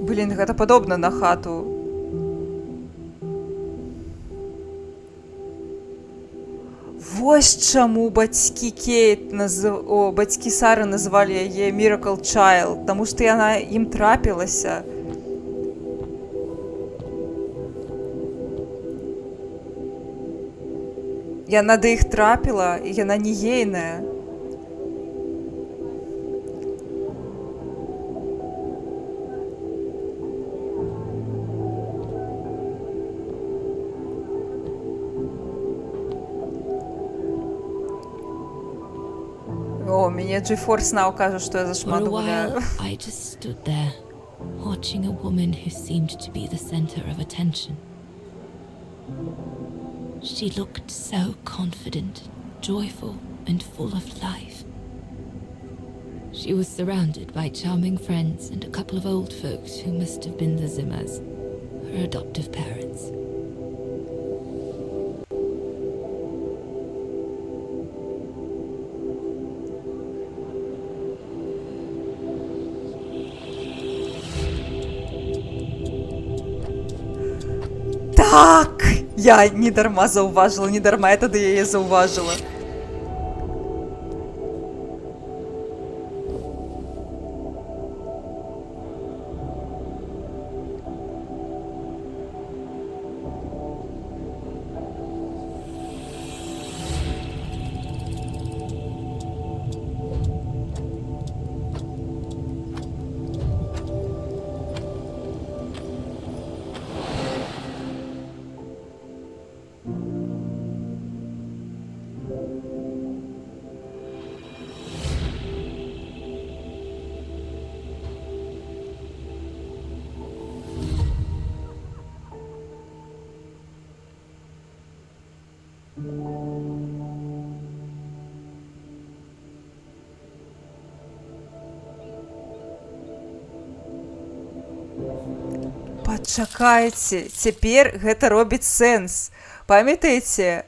Блін, гэта падобна на хату. Вось чаму бацькі Кейт, бацькі Сары назвалі яе Miracle Child, таму што яна ім трапілася. Яна да іх трапіла, і яна не ейная. О, мяне GeForce Now кажа, што я For зашмат a гуляю. while, I just stood there, watching a woman who seemed to be the center of attention. She looked so confident, joyful, and full of life. She was surrounded by charming friends and a couple of old folks who must have been the Zimmers, her adoptive parents. Так! Я не дарма заўважыла, не дарма я тады яе заўважыла. Пачакайце, цяпер гэта робіць сэнс. Памятаеце,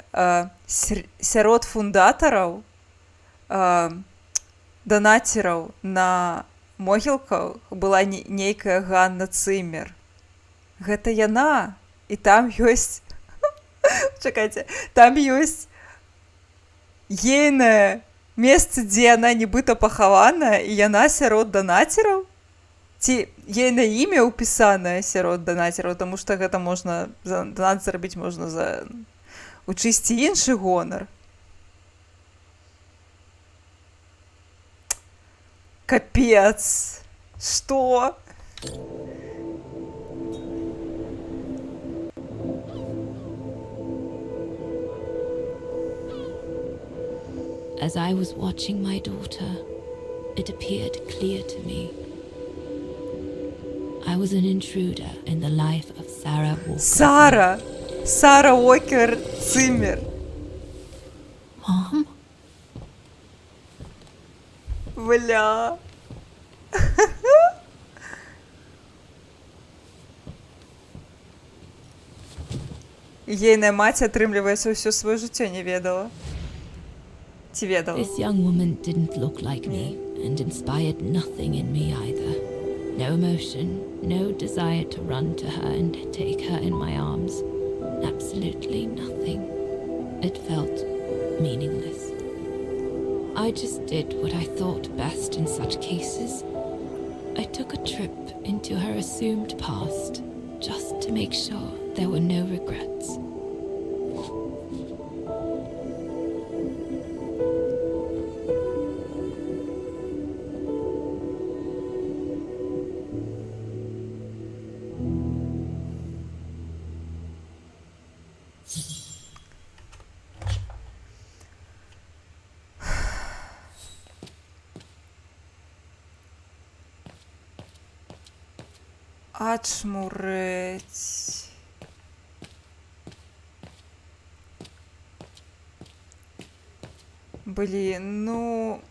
сярод фундатараў, данацераў на могілках была нейкая Ганна Цымер. Гэта яна, і там ёсць... Чакайце, там ёсць ейнае месца, дзе яна нібыта пахаваная, і яна сярод данацераў? Ці ейнае імя ўпісанае сярод данацераў, таму што гэта можна, данат зарабіць можна за у чысці іншы гонар. Капец! Што? As I was watching my daughter, it appeared clear to me. I was an intruder in the life of Sarah Walker. Сара! Сара Уокер Циммер. Mom? Бля. Ейная мать, атрымліваецца, ўсё сваё жыццё не ведала. Ці ведала? This young woman didn't look like me and inspired nothing in me either. No emotion, no desire to run to her and take her in my arms. Absolutely nothing. It felt meaningless. I just did what I thought best in such cases. I took a trip into her assumed past just to make sure there were no regrets. Ачмуреть. Блин, ну...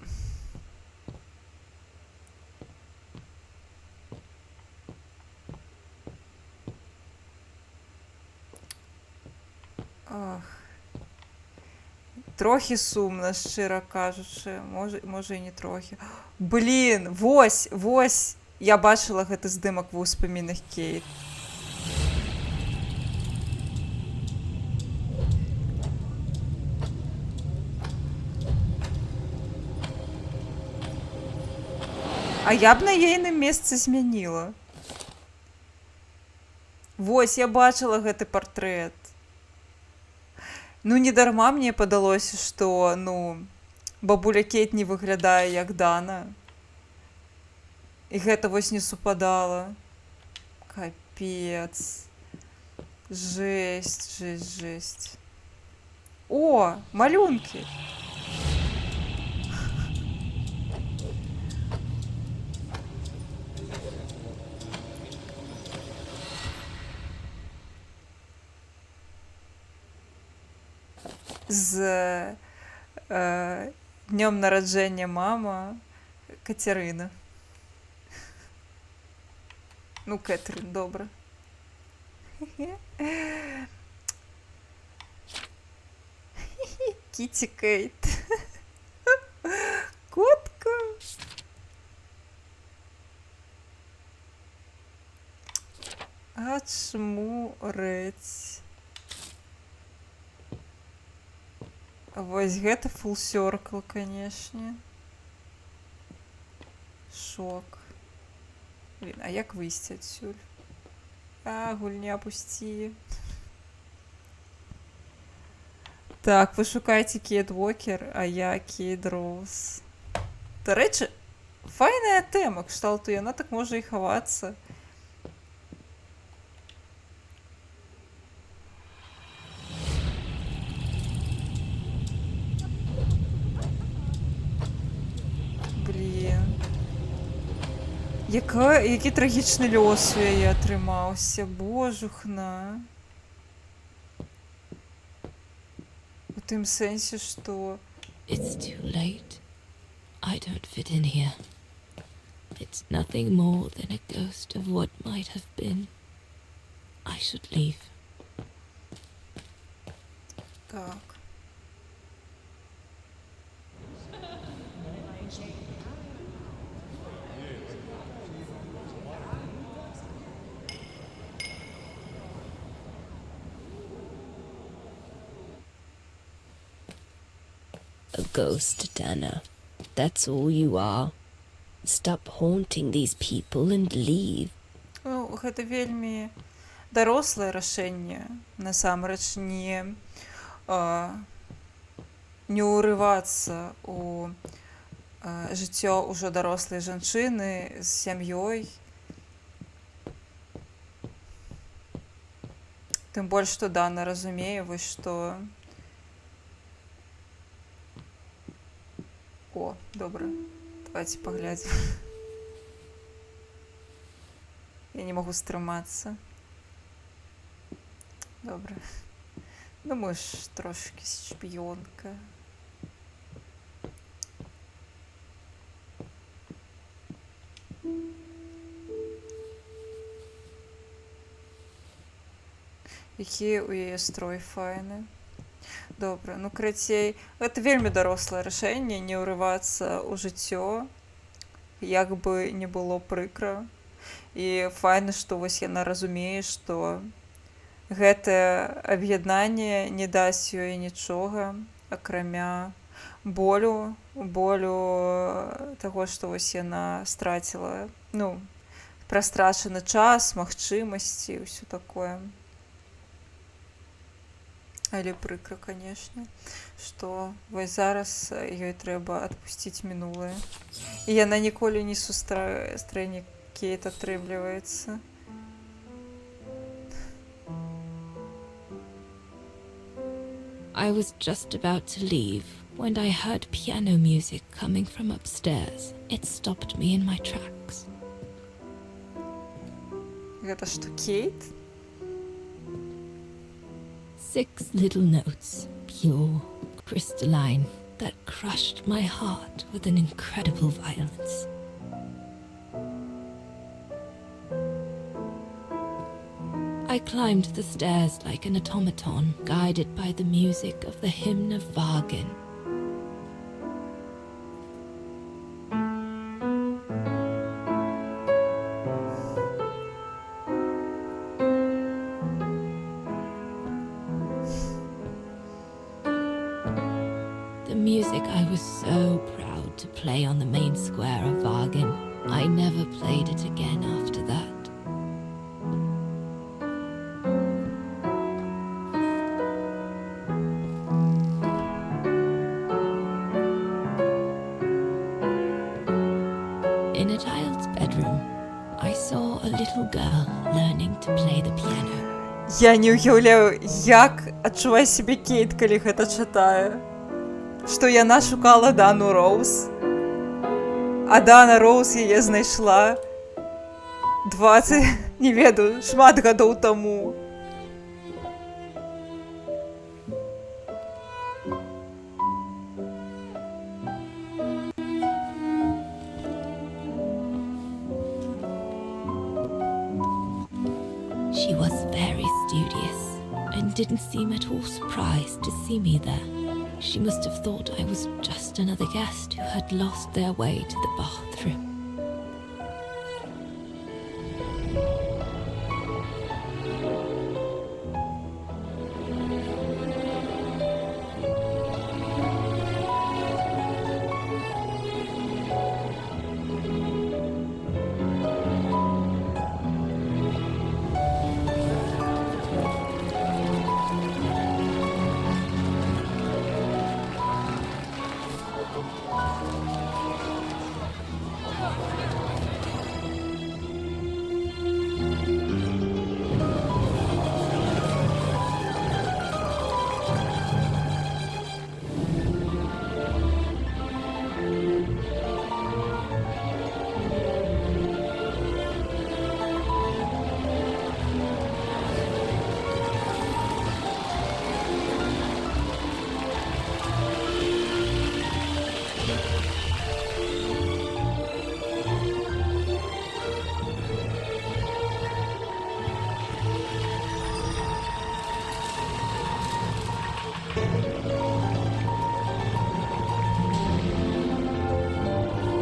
Ох. Трохи сумна, шчыра кажучы. Можа і не трохи. Блин, вось. Я бачыла гэты здымак ва ўспамінах Кейт. А я б на ейным месцы змяніла. Вось, я бачыла гэты партрэт. Ну, недарма мне падалося, што, ну, бабуля Кейт не выглядае як Дана. І гэта вось не супадала. Капец. Жесть. О, малюнкі. З днём нараджэння мама Кацярына. Ну, Кэтрин, добра. Китти Кейт. Котка. Ачмурэць. Вось гэта full circle, канешне. Шок. Блин, а як выйсці адсюль? А, гульня пусці. Так, вы шукаеце Кейт Уокер, а я Кейт Роуз. Дарэчы, файная тэма, кшталту яна так можа і хавацца. Які трагічны лёс у яе атрымаўся, божухна. У тым сэнсе, што... It's too late. I don't fit in here. It's nothing more than a ghost of what might have been. I should leave. Так. A ghost, Dana. That's all you are. Stop haunting these people and leave. Ну, гэта вельмі дарослае рашэнне. Насамрэч, не ўрывацца у жыццё ўжо дарослай жанчыны з сям'ёй. Тым больш, што Дана разумее, вось што... О, добра. Давайте паглядзім. Я не магу стрымацца. Добра. Ну, ми ж трошки шпіонка. Які у яе строй файны. Добра, ну карацей, гэта вельмі дарослае рашэнне не ўрывацца ў жыццё, як бы не было прыкра. І файна, што вось яна разумее, што гэтае аб'яднанне не дасць ёй нічога, акрамя болю таго, што вось яна страціла, ну, прастрачаны час, магчымасці, ўсё такое. Але прыкра, канешне, што вось зараз ёй трэба адпусціць мінулае. І яна ніколі не сустрэне Кейт, атрымліваецца. I was just about to leave when I heard piano music coming from upstairs. It stopped me in my tracks. Гэта што, Кейт? 6 little notes, pure, crystalline, that crushed my heart with an incredible violence. I climbed the stairs like an automaton, guided by the music of the hymn of Vargin. The music I was so proud to play on the main square of Vargin. I never played it again after that. In a child's bedroom, I saw a little girl learning to play the piano. Я не ўяўляю, як адчувае сябе Кейт, калі гэта чытае. Што яна шукала Дану Роуз, а Дана Роуз яе знайшла 20, не ведаю, шмат гадоў таму. She was very studious and didn't seem at all surprised to see me there. She must have thought I was just another guest who had lost their way to the bathroom.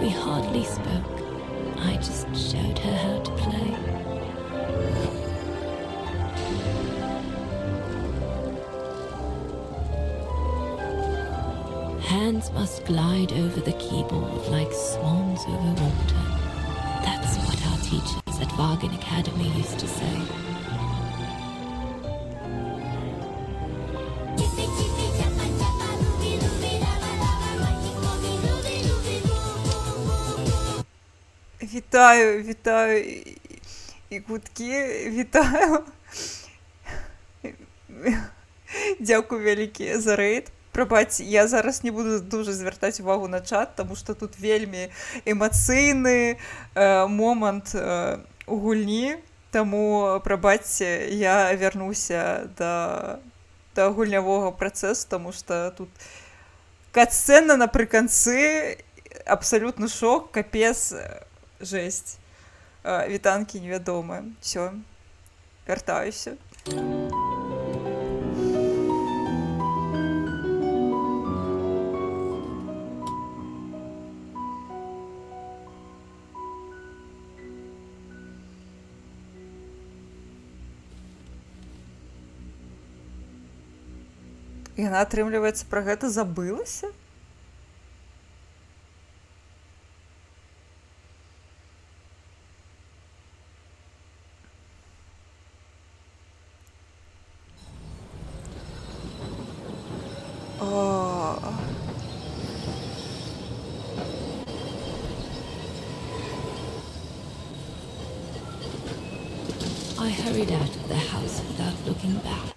We hardly spoke. I just showed her how to play. Hands must glide over the keyboard like swans over water. That's what our teachers at Vargin Academy used to say. Вітаю і гудкі, вітаю. Дякую вялікі за рэйд. Прабач, я зараз не буду дуже звяртаць увагу на чат, таму што тут вельмі эмацыйны момант у гульні, таму, прабачце, я вярнуся да да гульнявога працэсу, таму што тут кат-сцэна напрыканцы, абсалютны шок, капец, жэсць. Вітанкі невядомыя. Всё, вяртаюся. Яна, атрымліваецца, пра гэта забылася? I hurried out of the house without looking back,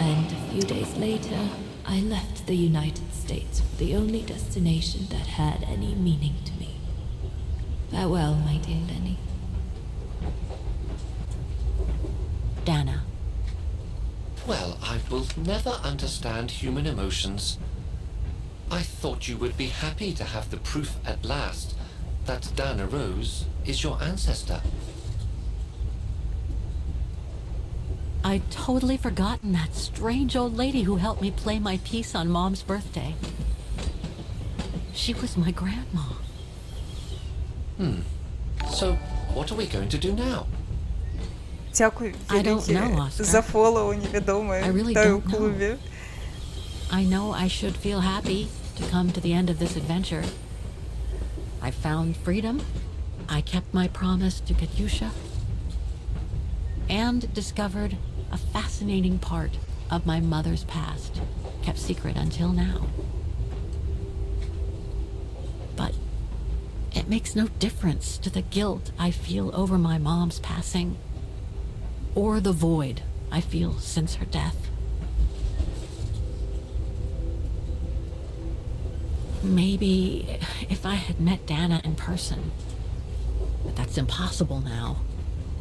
and a few days later, I left the United States for the only destination that had any meaning to me. Farewell, my dear Lenny. Dana. Well, I will never understand human emotions. I thought you would be happy to have the proof at last that Dana Rose is your ancestor. I'd totally forgotten that strange old lady who helped me play my piece on Mom's birthday. She was my grandma. So, what are we going to do now? Дзякуй I don't know, вялікі Oscar. за фолоу невядомыя I really вітаю ў don't know. клубе. I know I should feel happy to come to the end of this adventure. I found freedom. I kept my promise to Katyusha. And discovered a fascinating part of my mother's past, kept secret until now. But it makes no difference to the guilt I feel over my mom's passing, or the void I feel since her death. Maybe if I had met Dana in person, but that's impossible now.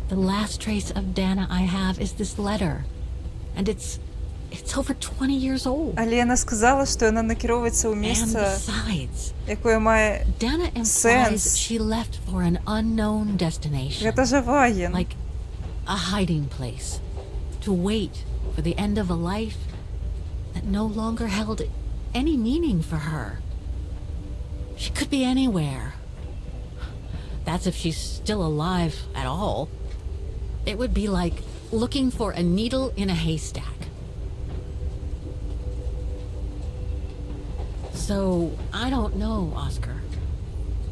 The last trace of Dana I have is this letter, and it's over 20 years old. Але яна сказала, што яна накіроўваецца ў And месца, besides, якое мае Dana implies сэнс. she left for an unknown destination. Гэта жа Ваген. Like a hiding place, to wait for the end of a life that no longer held any meaning for her. She could be anywhere. That's if she's still alive at all. It would be like looking for a needle in a haystack. So, I don't know, Oscar.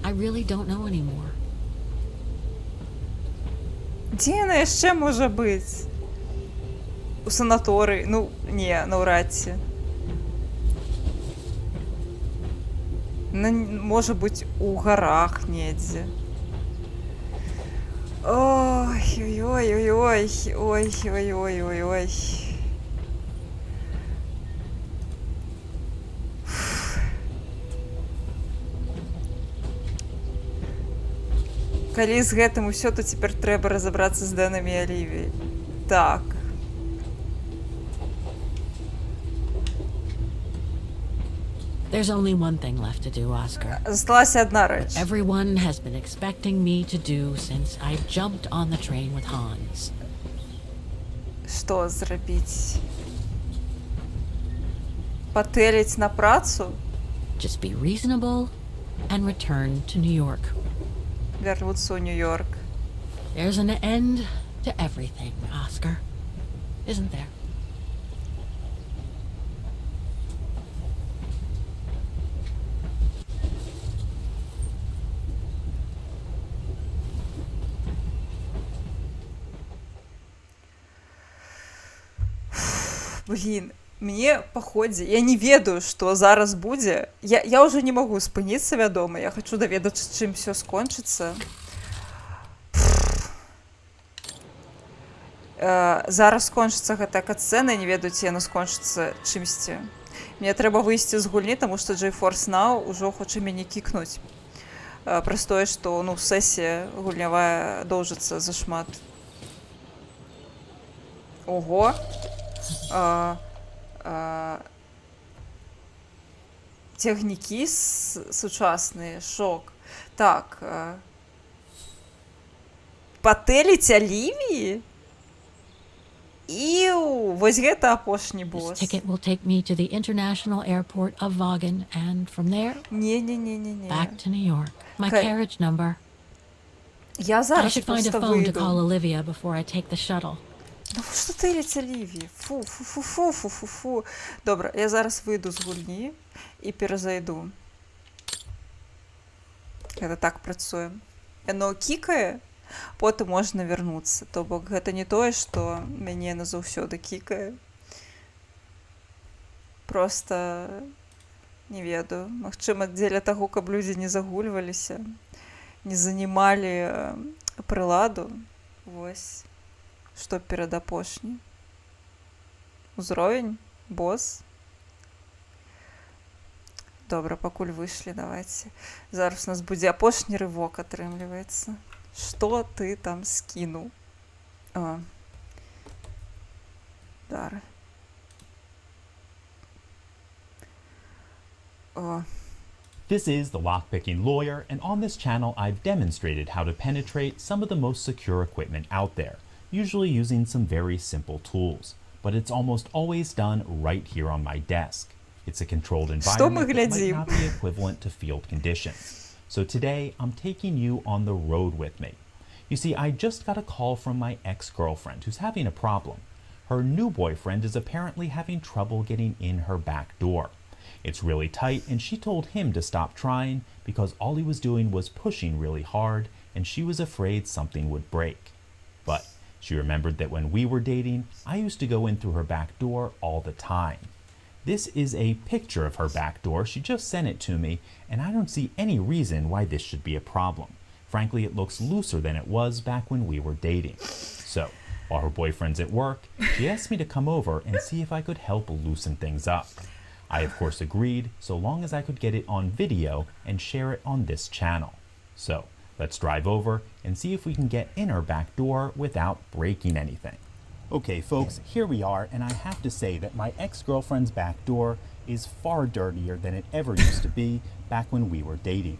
I really don't know anymore. Дзе яна яшчэ можа быць? У санаторыі? Ну, не, наўрад ці. Можа быць, у гарах недзе. Ой-ой-ой-ой-ой, ой-ой-ой-ой-ой. Калі з гэтым усё, то цяпер трэба разабрацца з Дэнам і Алівіяй. Так. There's only one thing left to do, Oscar. Засталася адна рэч. Everyone has been expecting me to do since I jumped on the train with Hans. Што зрабіць? Патэліць на працу? Just be reasonable and return to New York. Вярнуцца ў Нью-Йорк. There's an end to everything, Oscar. Isn't there? Блін, мне па ходзе, я не ведаю, што зараз будзе. Я ўжо не магу спыніцца, вядома, я хачу даведацца, чым усё скончыцца. Зараз скончыцца гэтая кат-сцэна, не ведаю, ці яна скончыцца чымсьці. Мне трэба выйсці з гульні, таму што GeForce Now ўжо хоча мяне кікнуць. Праз тое, што, ну, сесія гульнявая доўжыцца зашмат. Ого! Цягнікі сучасныя, шок. Так. Патэліць Алівіі? Іу, вось гэта апошні This босс. ticket will take me to the international airport of Vaughan, and from there, Не-не-не-не-не. back to New York. My Ка- carriage number. Я I зараз should find a просто phone to вийду. call Olivia before I take the shuttle. Ну що тилять Олівії? Фу. Добре, я зараз вийду з гульні і перезайду. Гэта так працуе. Яно кікае, потым можна вярнуцца. То бок гэта не тое, што мяне назаўсёды кікае. Просто не ведаю. Магчыма, дзеля таго, каб людзі не загульваліся, не занімалі прыладу. Вось. Што перадапошні? Узровень? Босс? Добра, пакуль выйшлі, давайце. Зараз у нас будзе апошні рывок, атрымліваецца. Што ты там скінуў? О. Дара. О. This is the Lockpicking Lawyer, and on this channel I've demonstrated how to penetrate some of the most secure equipment out there, usually using some very simple tools, but it's almost always done right here on my desk. It's a controlled environment that might not be equivalent to field conditions. So today I'm taking you on the road with me. You see, I just got a call from my ex-girlfriend who's having a problem. Her new boyfriend is apparently having trouble getting in her back door. It's really tight, and she told him to stop trying because all he was doing was pushing really hard, and she was afraid something would break. But she remembered that when we were dating, I used to go in through her back door all the time. This is a picture of her back door. She just sent it to me, and I don't see any reason why this should be a problem. Frankly, it looks looser than it was back when we were dating. So, while her boyfriend's at work, she asked me to come over and see if I could help loosen things up. I of course agreed, so long as I could get it on video and share it on this channel. So, let's drive over and see if we can get in her back door without breaking anything. Okay folks, here we are, and I have to say that my ex-girlfriend's back door is far dirtier than it ever used to be back when we were dating.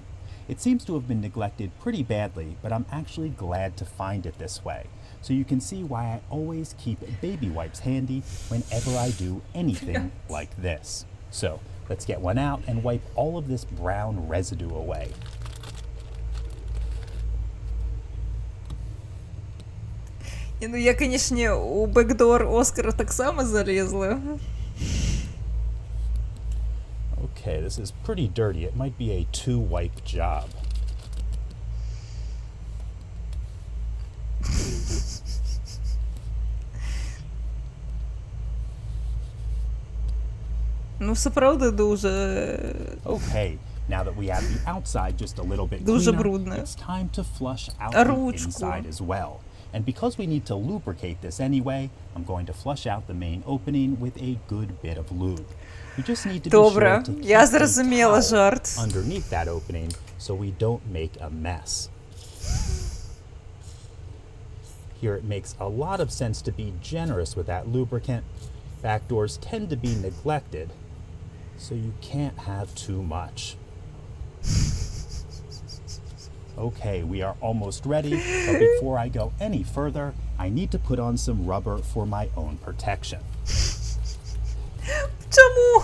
It seems to have been neglected pretty badly, but I'm actually glad to find it this way. So you can see why I always keep baby wipes handy whenever I do anything like this. So let's get one out and wipe all of this brown residue away. Ну я, конечно, у бэкдор Оскара так само залезла. Okay, this is pretty dirty. It might be a 2-wipe job. Ну, сапраўды дуже... Okay, now that we have the outside just a little bit Дуже cleaner, брудно. it's time to flush out the Ручку. inside as well. And because we need to lubricate this anyway, I'm going to flush out the main opening with a good bit of lube. We just need to be Добре, sure to keep я a зрозуміла towel жарт. underneath that opening so we don't make a mess. Here it makes a lot of sense to be generous with that lubricant. Back doors tend to be neglected, so you can't have too much. Okay, we are almost ready, but before I go any further, I need to put on some rubber for my own protection. Чому?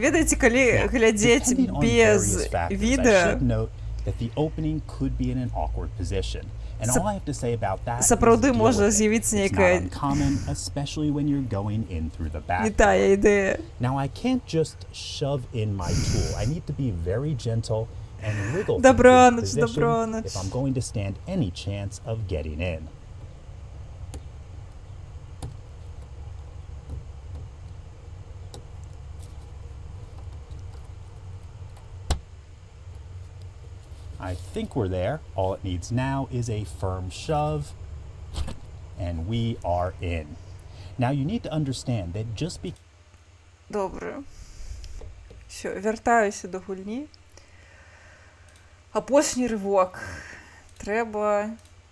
Ведаеце, калі глядзець Depending on без various factors, I відэа, should note that the opening could be in an awkward position. And all I have to say about that is сапраўды deal можа with it. з'явіцца It's not нейкая uncommon, especially when you're going in through the back не тая door. ідэя. Now I can't just shove in my tool. I need to be very gentle and wiggle things Добраноч, into position добраноч. if I'm going to stand any chance of getting in. I think we're there. All it needs now is a firm shove, and we are in. Now you need to understand that just because Добре. Все, вяртаюся до гульні. Апошні рывок. Трэба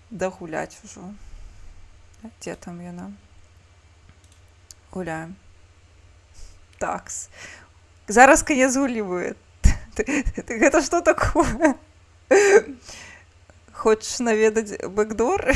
дагуляць ужо. Дзе там яна? Гуляем. Такс. Зараз канец гулі будет. Гэта што такое? Хочаш наведаць бэкдор?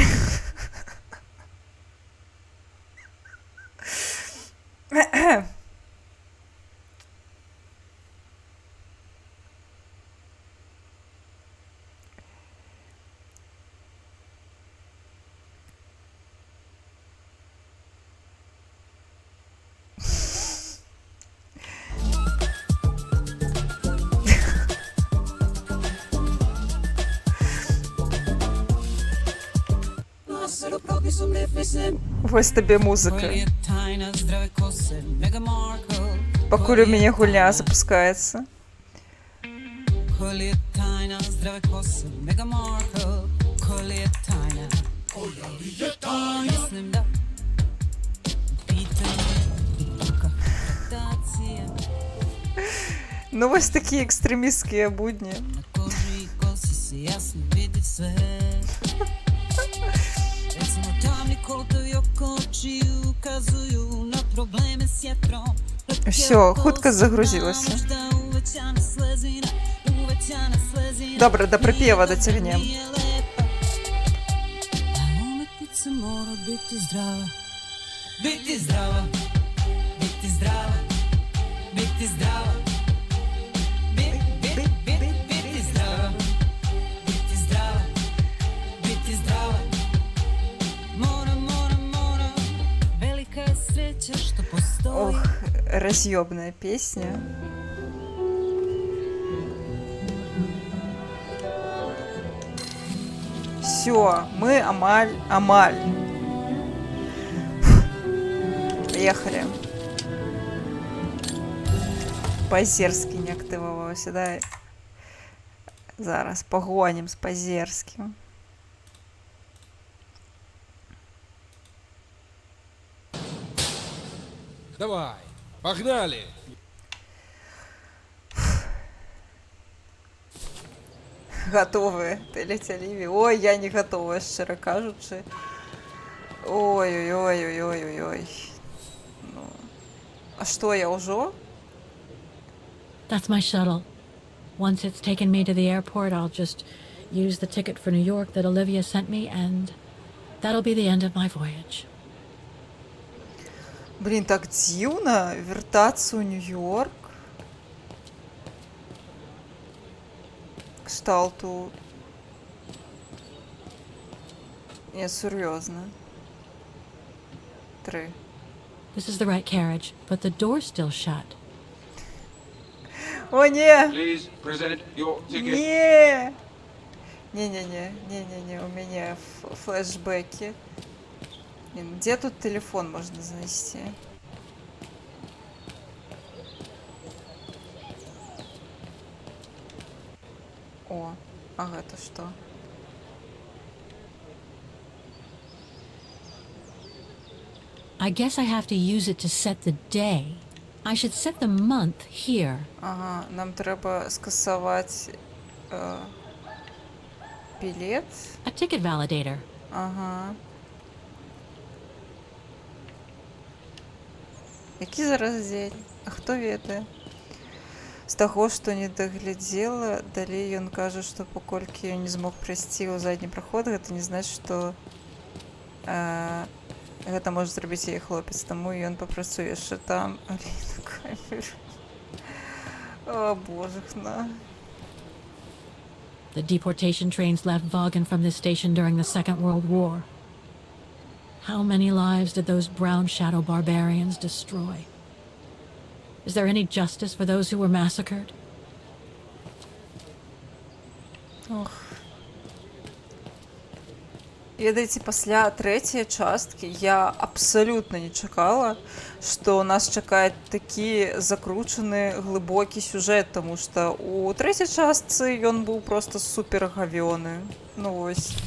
Вось табе музыка. Пакуль у мяне гульня запускаецца. Ну вось такія экстрэмісцкія будні. Все, хутка загрузілася. Добре, да припєва дацягнем. Ох, разъебная песня. Все, мы амаль. Поехали. Пазерскі не активувався, да? Зараз погоним з Пазерским. Давай, погнали! Готовы, Телетеліві. Ой, я не готова, щиро кажучи. Ой-ой-ой-ой-ой-ой. Ну. А что, я уже? That's my shuttle. Once it's taken me to the airport, I'll just use the ticket for New York that Olivia sent me, and that'll be the end of my voyage. Блін, так дзіўна вертацца ў Нью-Йорк. Кшталту. Не, сур'ёзна. 3. This is the right carriage, but the door's still shut. О, не! Please present your ticket. Не! Не-не-не, у меня флешбеки. Блин, где тут телефон можно занести? О, ага, это что? I guess I have to use it to set the day. I should set the month here. Ага, нам треба скасовать билет. A ticket validator. Ага. Які зараз дзень? А хто ведае? З таго, што не даглядзела, далей ён кажа, што паколькі ён не змог прайсці ў задні праход, гэта не значыць, што гэта можа зрабіць яе хлопец, таму ён папрацуе яшчэ там. Аліна камер. О, божахна. The deportation trains left Vaughan from this station during the Second World War. How many lives did those brown shadow barbarians destroy? Is there any justice for those who were massacred? Ох. Ведаеце, пасля трэцяй часткі я абсалютна не чакала, што нас чакае такі закручаны глыбокі сюжэт, таму што у трэцяй частцы ён быў проста супер гавёны. Ну вось.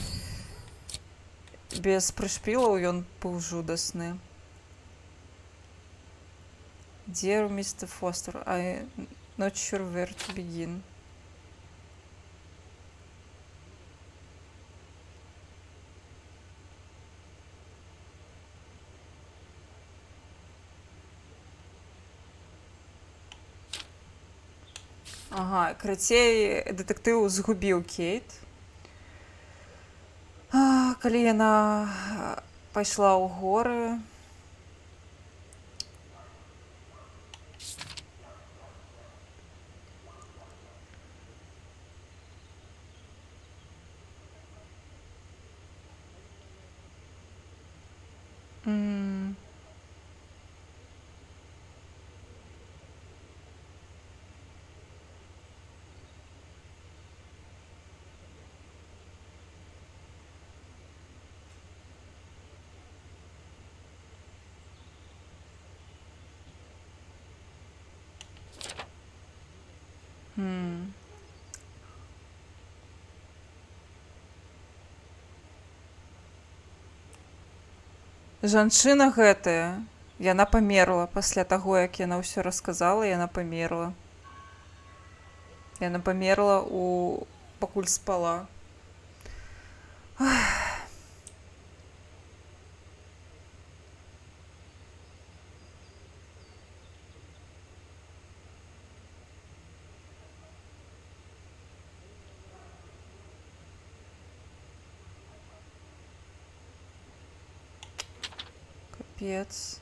Без прышпілаў ён быў жудасны. Dear Mr. Foster, I'm not sure where to begin. Ага, карацей, дэтэктыў згубіў Кейт. Калі яна пайшла ў горы. Жанчына гэтая, яна памерла пасля таго, як яна ўсё расказала, яна памерла. Яна памерла пакуль спала. Капец.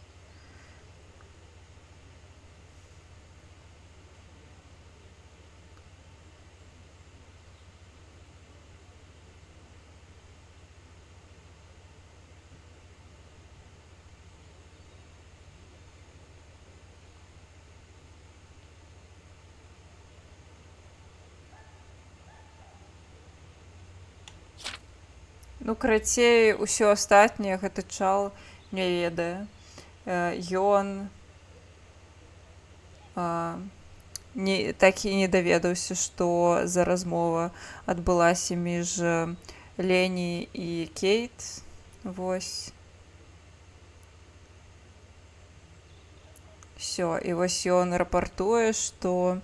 Ну, карацей, усё астатняе гэты чал не ведае. Ён так і не даведаўся, што за размова адбылася між Лені і Кейт. Вось. Всё, і вось ён рапартуе, што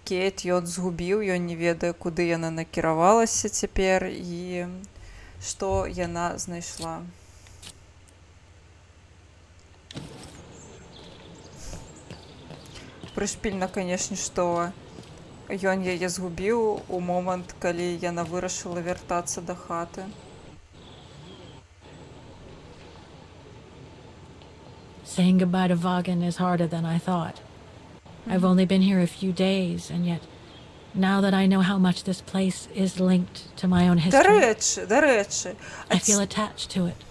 Кейт ён згубіў, ён не ведае, куды яна накіравалася цяпер і што яна знайшла. Прышпільна, канешне, што ён яе згубіў у момант, калі яна вырашыла вяртацца да хаты. Saying goodbye to Vaughan is harder than I thought. I've only been here a few days, and yet, now that I know how much this place is linked to my own history, Да рэчы. I feel attached to it.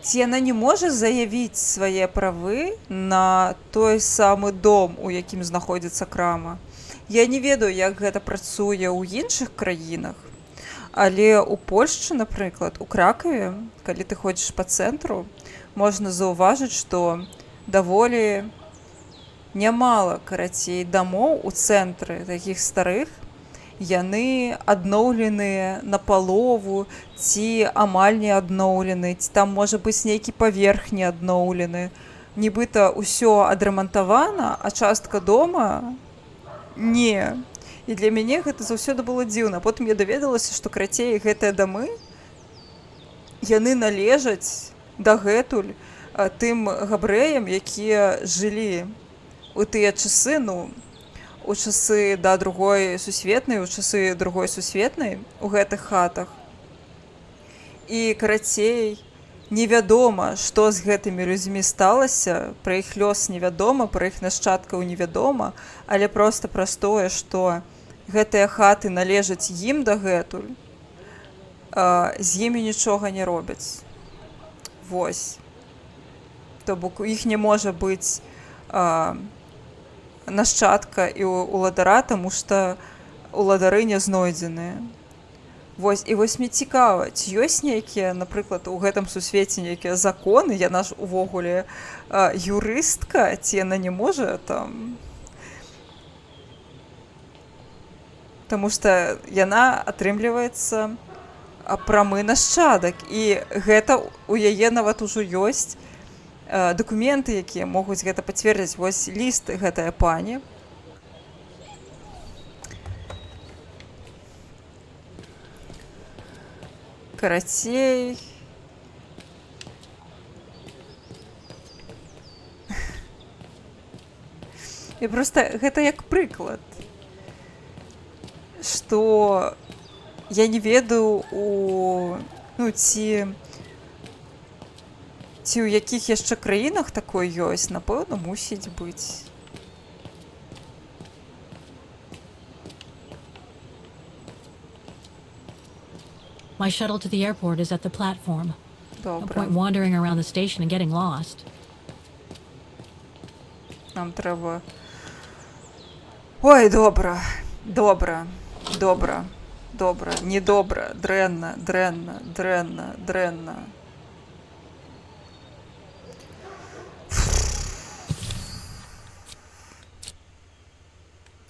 Ці яна не можа заявіць свае правы на той самы дом, у якім знаходзіцца крама? Я не ведаю, як гэта працуе ў іншых краінах, але ў Польшчы, напрыклад, у Кракаве, калі ты ходзіш па цэнтру, можна заўважыць, што даволі нямала, карацей, дамоў у цэнтры такіх старых, яны адноўленыя напалову ці амаль не адноўлены, ці там можа быць нейкі паверх не адноўлены. Нібыта ўсё адрамантавана, а частка дома не. І для мяне гэта заўсёды было дзіўна. Потым я даведалася, што карацей гэтыя дамы, яны належаць дагэтуль тым габрэям, якія жылі у тыя часы, ну, у часы да другой сусветнай, у часы другой сусветнай у гэтых хатах. І, карацей, невядома, што з гэтымі людзьмі сталася, пра іх лёс невядома, пра іх нашчадкаў невядома, але проста праз тое, што гэтыя хаты належаць ім дагэтуль, з імі нічога не робяць. Вось. То бок у іх не можа быць нашчадка і уладара, таму што уладары не знойдзеныя. Вось, і вось мне цікава, ці ёсць нейкія, напрыклад, у гэтым сусвеце нейкія законы, яна ж увогуле юрыстка, ці яна не можа там... Таму што яна атрымліваецца прамы нашчадак, і гэта у яе нават ужо ёсць дакументы, якія могуць гэта пацвердзіць. Вось ліст гэтая пані. Карацей. І просто гэта як прыклад, што я не ведаю ці ў якіх яшчэ краінах такое ёсць, напэўна, мусіць быць. My shuttle to the airport is at the platform. No Добра. point wandering around the station and getting lost. Нам треба... Ой, добра, добра, добра, добра, недобра, дрэнна, дрэнна, дрэнна, дрэнна.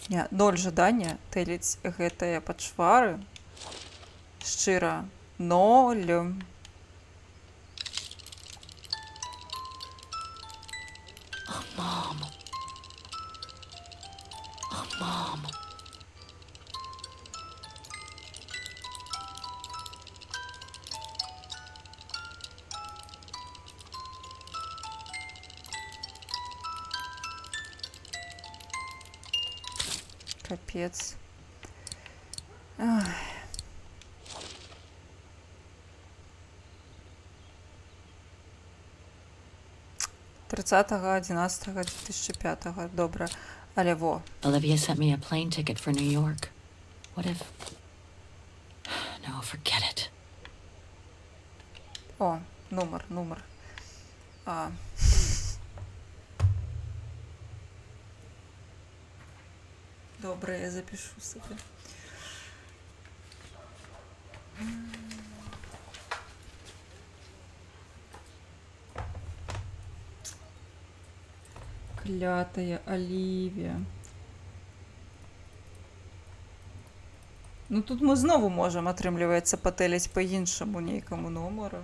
Не, 0 жадання тэліць гэтыя пачвары. Шчыра, 0. Mom. Oh, Mom. Капец. Ай. Тридцатого 11.2005. Добре. Але во. Olivia sent me a plane ticket for New York. What if... No, forget it. О, номер. Добре, я запишу собі. Клятая Олівія. Ну тут ми знову можемо, атрымліваецца, патэліць па іншаму нейкаму нумару.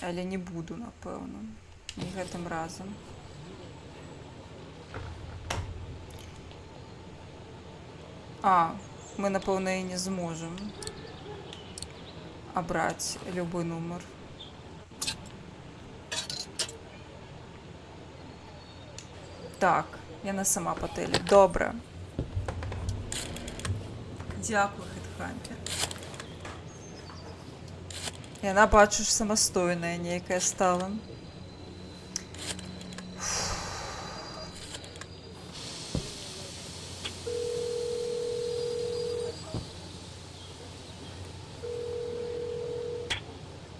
Але не буду, напэўна. Не гэтым разам. Мы, напэўна, і не зможам абраць любы нумар. Так, яна сама патэлі. Добра. Дзякуй, Хедхантер. Яна, бачыш, самастойная нейкая стала.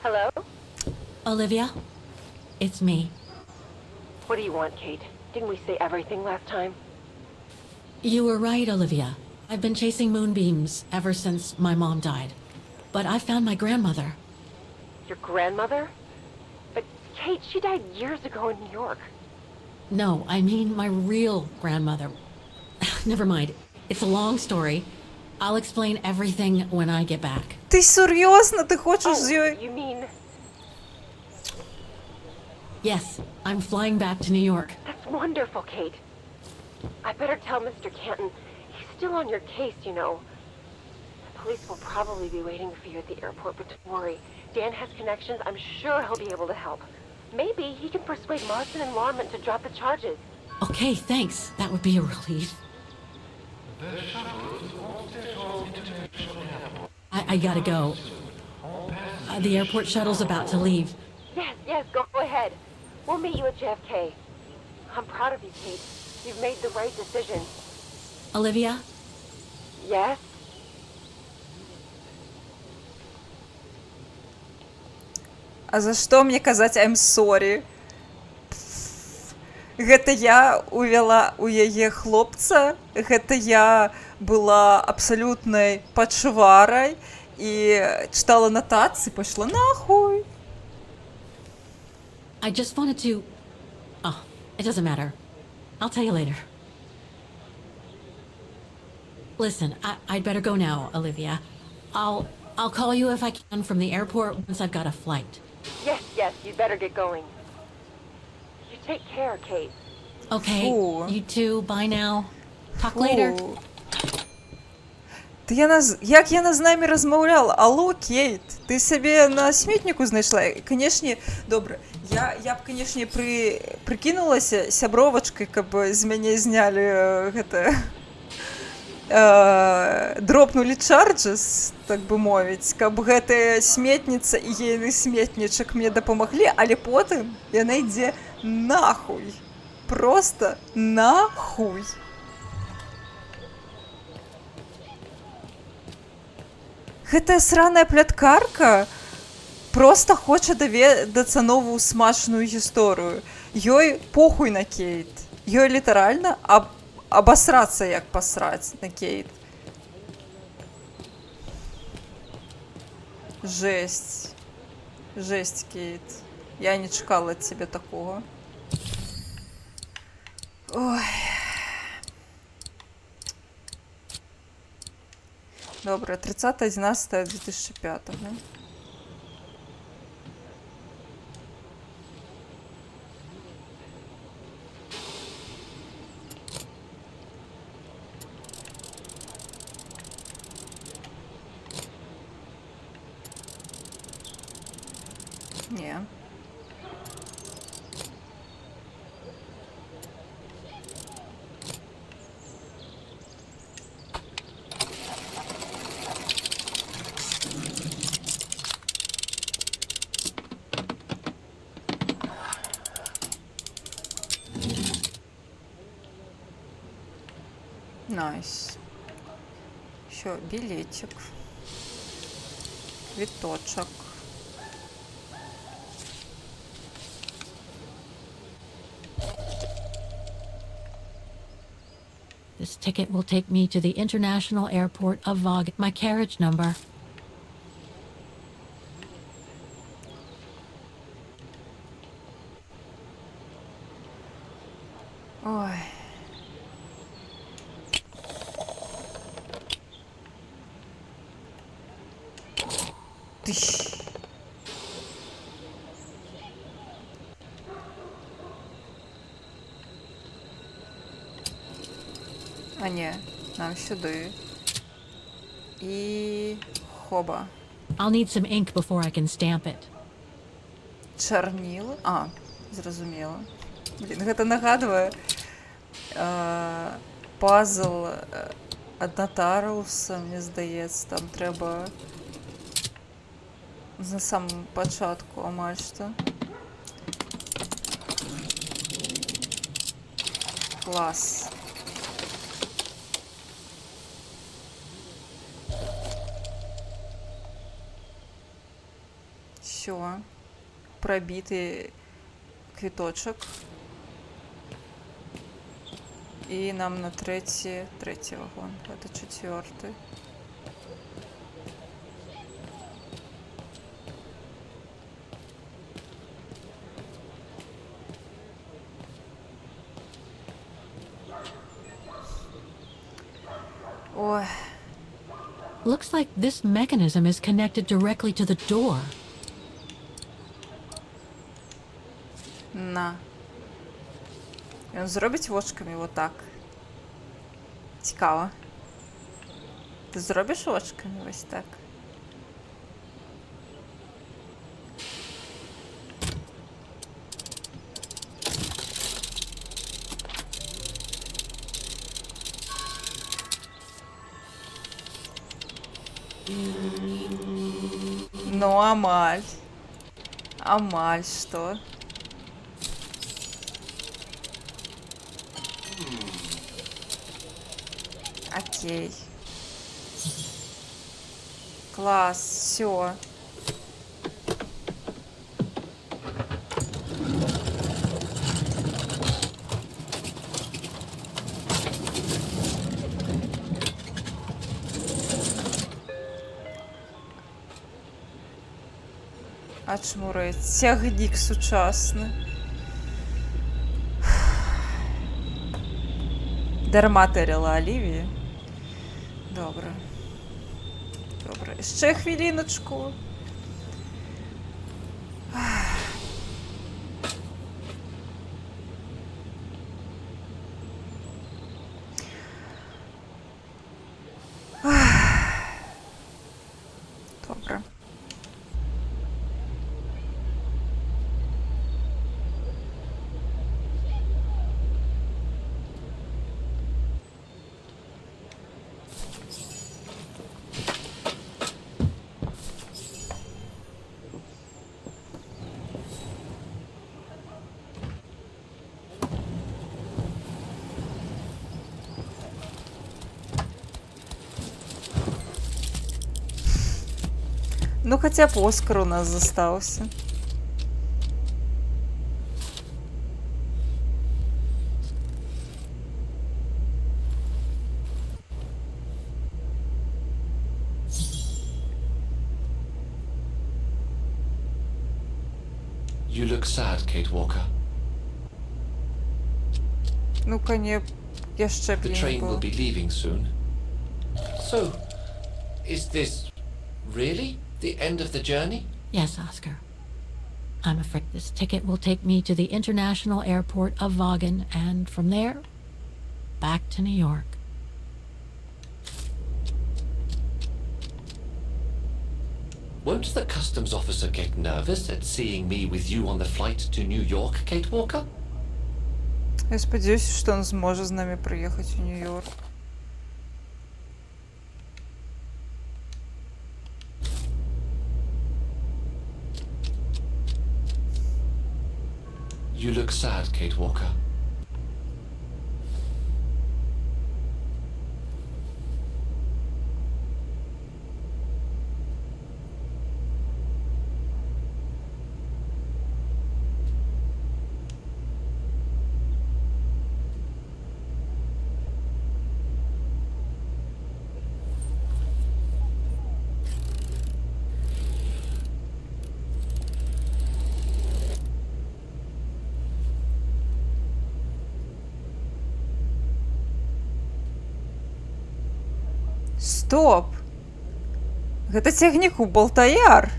Hello? Olivia? It's me. What do you want, Kate? Didn't we say everything last time? You were right, Olivia. I've been chasing moonbeams ever since my mom died. But I found my grandmother. Your grandmother? But, Kate, she died years ago in New York. No, I mean my real grandmother. Never mind. It's a long story. I'll explain everything when I get back. Ти серйозно? Ти хочеш з ёю? You mean... Yes, I'm flying back to New York. That's wonderful, Kate. I better tell Mr. Canton. He's still on your case, you know. The police will probably be waiting for you at the airport, but don't worry. Dan has connections. I'm sure he'll be able to help. Maybe he can persuade Marston and Lorman to drop the charges. Okay, thanks. That would be a relief. I gotta go. The airport shuttle's about to leave. Yes, go ahead. We'll meet you at JFK. I'm proud of you, Kate. You've made the right decision. Olivia? Yes? А за што мне казаць I'm sorry? Гэта я увяла у яе хлопца, гэта я была абсалютнай пачварай і чытала нотации, пошла нахуй. I just wanted to... Oh, it doesn't matter. I'll tell you later. Listen, I'd better go now, Olivia. I'll call you if I can from the airport once I've got a flight. Yes, you'd better get going. You take care, Kate. Okay, Фу. you too. Bye now. Talk Фу. later. Як яна з намі размаўляла? Алло, Кейт, ты сябе на сметніку знайшла? Канешне, добра, я б, канешне, прыкінулася сябровачкай, каб з мяне знялі гэта... дропнулі чарджес, так бы мовіць, каб гэтая сметніца і ейны сметнічак мне дапамаглі, але потым яна ідзе нахуй. Просто нахуй. Гэтая сраная пляткарка просто хоча даведацца новую смачную гісторыю. Ёй похуй на Кейт. Ёй літаральна абасрацца, як пасраць на Кейт. Жесть. Жесть, Кейт. Я не чакала ад цябе такога. Ой. Добре, 30.11.2005. Ні. Найс. Що, білетик. Квіточок. This ticket will take me to the international airport of Vag. My carriage number. Ой. Тыщ. А не, нам сюди. І хоба. I'll need some ink before I can stamp it. Чарніла? А, зрозуміла. Блін, гэта нагадвае пазл ад Натарыуса, мне здаецца, там трэба на самом пачатку амаль што. Клас. Все. Пробитый квиточек. И нам на третий вагон. Это четвертый. Ой. Looks like this mechanism is connected directly to the door. На. І він зробить очками вот так. Цікаво. Ти зробиш очками ось так? Ну, амаль. Амаль, что? Окей. Класс, все. Ачмурець, цягнік сучасний. Дерматеріла Олівії. Добре. Добре. Ще хвилиночку. Ну, хотя бы Оскар у нас застался. You look sad, Kate Walker. Ну-ка, не... Я ж The Чеплин train will был. be leaving soon. So, is this really the end of the journey? Yes, Oscar. I'm afraid this ticket will take me to the international airport of Vaughan, and from there, back to New York. Won't the customs officer get nervous at seeing me with you on the flight to New York, Kate Walker? Я сподіваюся, що він зможе з нами приїхати у Нью-Йорк. You look sad, Kate Walker. Стоп! Гэта цягніку Балтаяр!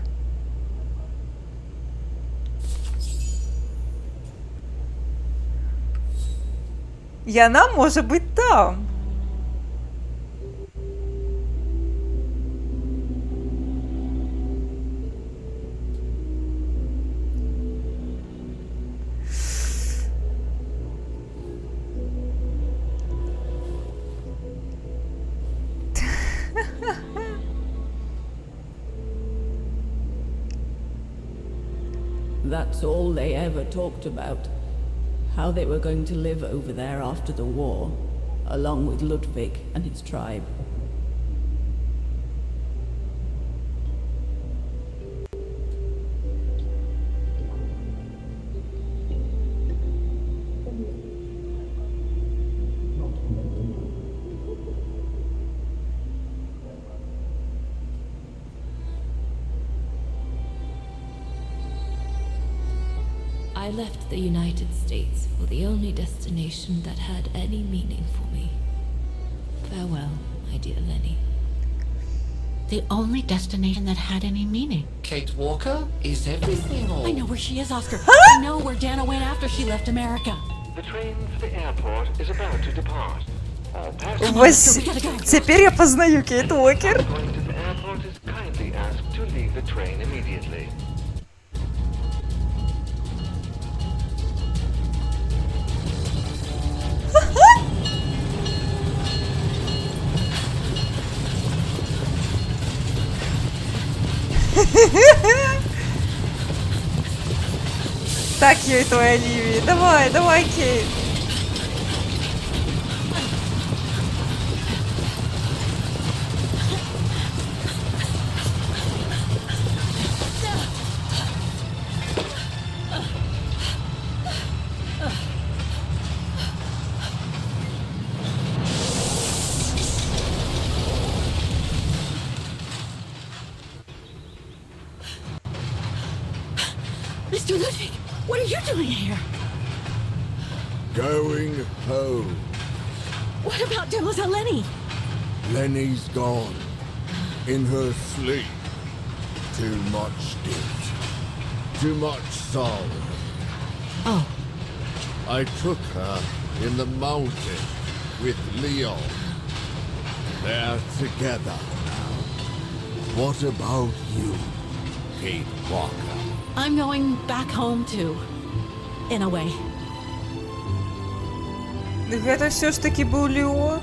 Яна можа быць там! That's all they ever talked about. How they were going to live over there after the war, along with Ludwig and his tribe. I left the United States for the only destination that had any meaning for me. Farewell, my dear Lenny. The only destination that had any meaning. Kate Walker? Is everything all... I know where she is, Oscar. I know where Dana went after she left America. The train for the airport is about to depart. All passengers Вось теперь я познаю Кейт Уокер. going to the airport is kindly asked to leave the train immediately. Так ее и твоя Оливия. Давай, давай, Кейт. Mr. Ludwig, what are you doing here? Going home. What about Demoiselle Lenny? Lenny's gone. In her sleep. Too much guilt. Too much sorrow. Oh. I took her in the mountain with Leon. They're together now. What about you, Kate Walker? I'm going back home too. In a way. Гэта все ж таки был Леон.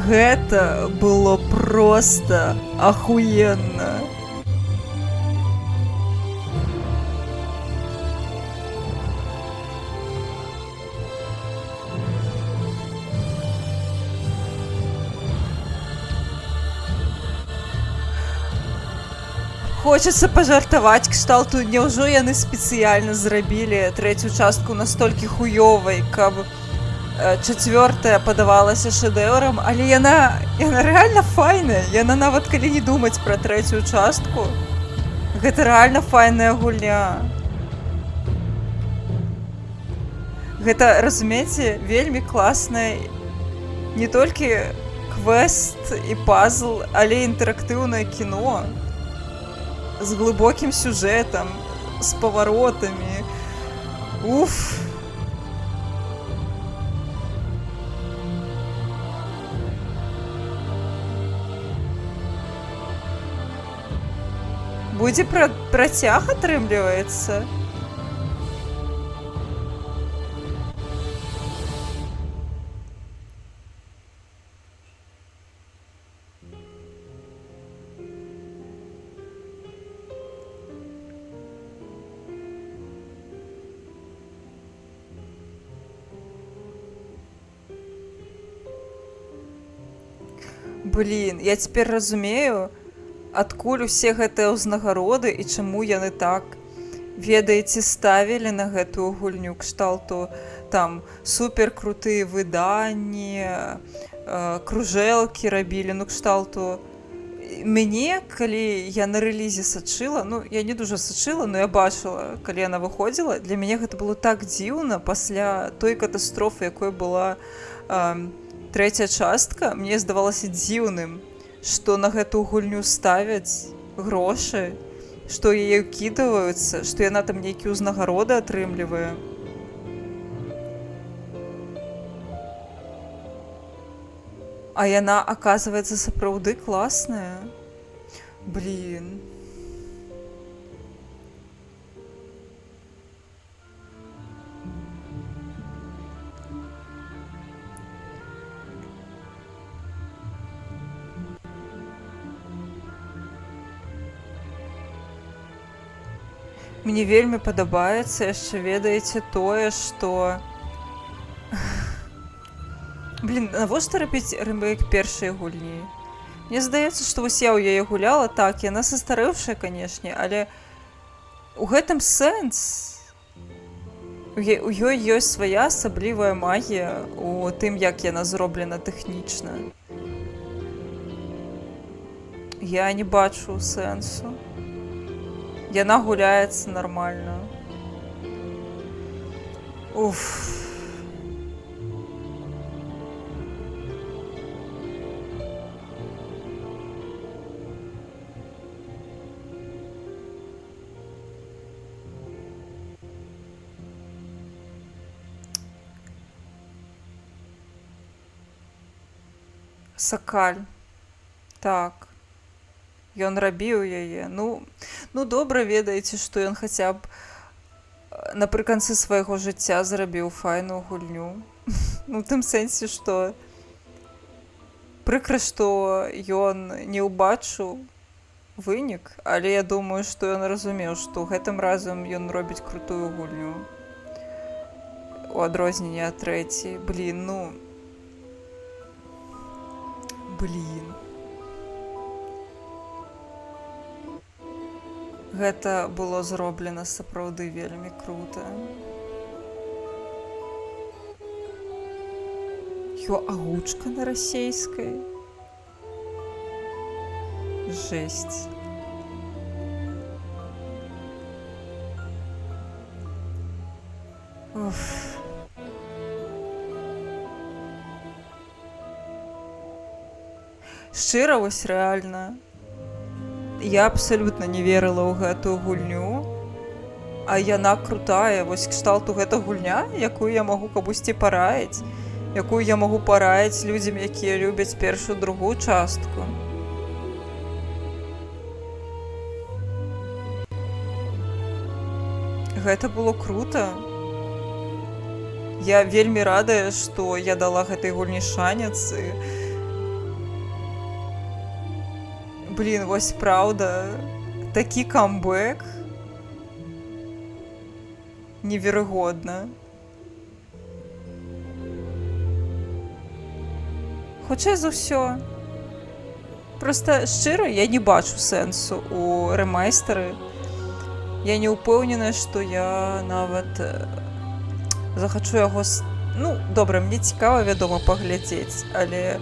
Гэта было просто ахуенна. Хочацца пажартаваць кшталту, няўжо яны спецыяльна зрабілі трэцюю частку настолькі хуёвай, каб чацвёртая падавалася шэдэўрам, але яна рэальна файная. Яна нават калі не думаць пра трэцюю частку, гэта рэальна файная гульня. Гэта, разумееце, вельмі класнае не толькі квест і пазл, але інтэрактыўнае кіно з глыбокім сюжэтам, з паваротамі. Уф! Будзе працяг, атрымліваецца? Блін, я цяпер разумею, адкуль усе гэтыя ўзнагароды і чаму яны так, ведаеце, ставілі на гэтую гульню кшталту там суперкрутыя выданні, кружэлкі рабілі, ну кшталту. Мяне, калі я на рэлізе сачыла, ну я не дужа сачыла, но я бачыла, калі яна выходзіла, для мяне гэта было так дзіўна пасля той катастрофы, якой была трэцяя частка. Мне здавалася дзіўным, што на гэтую гульню ставяць грошы, што яе кідаюцца, што яна там нейкія ўзнагароды атрымлівае. А яна, аказваецца, сапраўды класная. Блін. Мне вельмі падабаецца яшчэ, ведаеце, тое, што... Блін, навошта рабіць рэмейк першай гульні? Мне здаецца, што вось я ў яе гуляла, так, яна састарэўшая, канешне, але у гэтым сэнс. У ёй ёсць свая асаблівая магія у тым, як яна зроблена тэхнічна. Я не бачу сэнсу. Яна гуляецца нармальна. Уф. Сакаль. Так. Ён рабіў яе. Ну, добра, ведаеце, што ён хаця б напрыканцы свайго жыцця зрабіў файную гульню. Ну, у тым сэнсе, што прыкра, што ён не ўбачыў вынік, але я думаю, што ён разумеў, што гэтым разам ён робіць крутую гульню. У адрозненне ад трэцяй. Блін, ну... Блін. Гэта было зроблена сапраўды вельмі крута. Агучка на расейскай. Жесть. Уф. Шчыра, вось рэальна. Я абсалютна не верыла ў гэтую гульню, а яна крутая. Вось кшталту гэта гульня, якую я магу камусьці параіць, якую я магу параіць людзям, якія любяць першую, другую частку. Гэта было крута. Я вельмі радая, што я дала гэтай гульні шанец. блін, вось праўда, такі камбэк неверагодна. Хутчэй за ўсё. Проста шчыра, я не бачу сэнсу у рэмайстары. Я не ўпэўненая, што я нават захачу яго... Ну, добра, мне цікава, вядома, паглядзець, але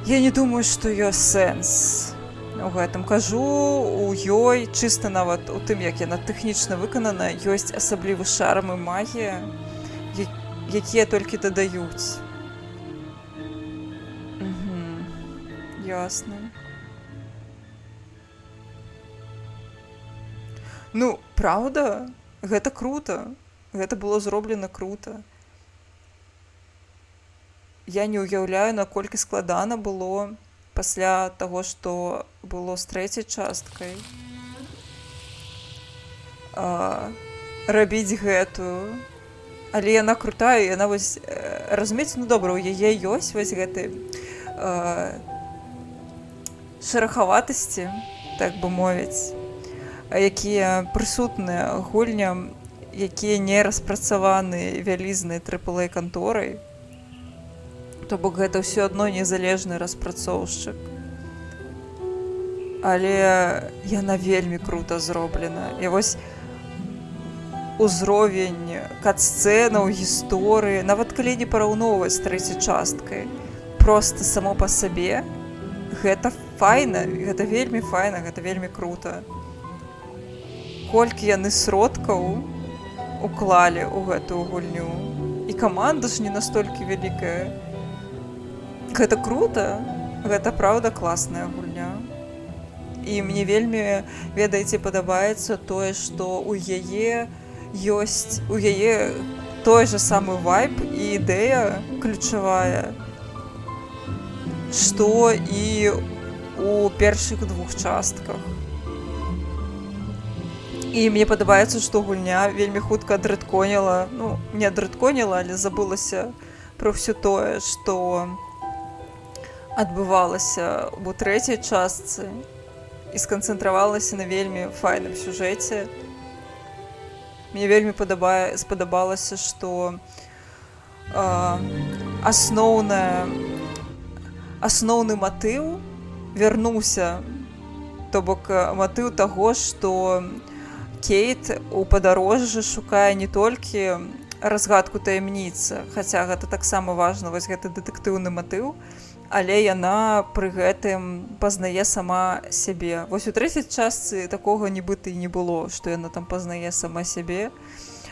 я не думаю, што ёсць сэнс у гэтым. Кажу, у ёй, чыста нават у тым, як яна тэхнічна выканана, ёсць асаблівы шарм і магія, якія толькі дадаюць. Ясна. Ну, праўда, гэта крута. Гэта было зроблена крута. Я не ўяўляю, наколькі складана было пасля таго, што было з трэцяй часткай, рабіць гэтую. Але яна крутая, яна вось, разумееце, ну добра, у яе ёсць вось гэты шэрахаватасці, так бы мовіць, якія прысутныя гульням, якія не распрацаваны вялізнай AAA канторай. То бок гэта ўсё адно незалежны распрацоўшчык. Але яна вельмі крута зроблена. І вось узровень кат-сцэнаў, гісторыі, нават калі не параўноўваць з трэцяй часткай, проста само па сабе, гэта файна, гэта вельмі файна, гэта вельмі крута. Колькі яны сродкаў уклалі ў гэтую гульню. І каманда ж не настолькі вялікая. Гэта крута, гэта праўда класная гульня. І мне вельмі, ведаеце, падабаецца тое, што ў яе ёсць, у яе той же самы вайб і ідэя ключавая, што і у першых двух частках. І мне падабаецца, што гульня вельмі хутка адрытконіла, ну, не адрытконіла, але забылася пра ўсё тое, што адбывалася у трэцяй частцы і сканцэнтравалася на вельмі файным сюжэце. Мне вельмі спадабалася, што асноўны матыў вярнуўся, то бок матыў таго, што Кейт у падарожжы шукае не толькі разгадку таямніцы, хаця гэта таксама важна, вось гэты дэтэктыўны матыў, але яна пры гэтым пазнае сама сябе. Вось у трэцяй частцы такога нібыта і не было, што яна там пазнае сама сябе,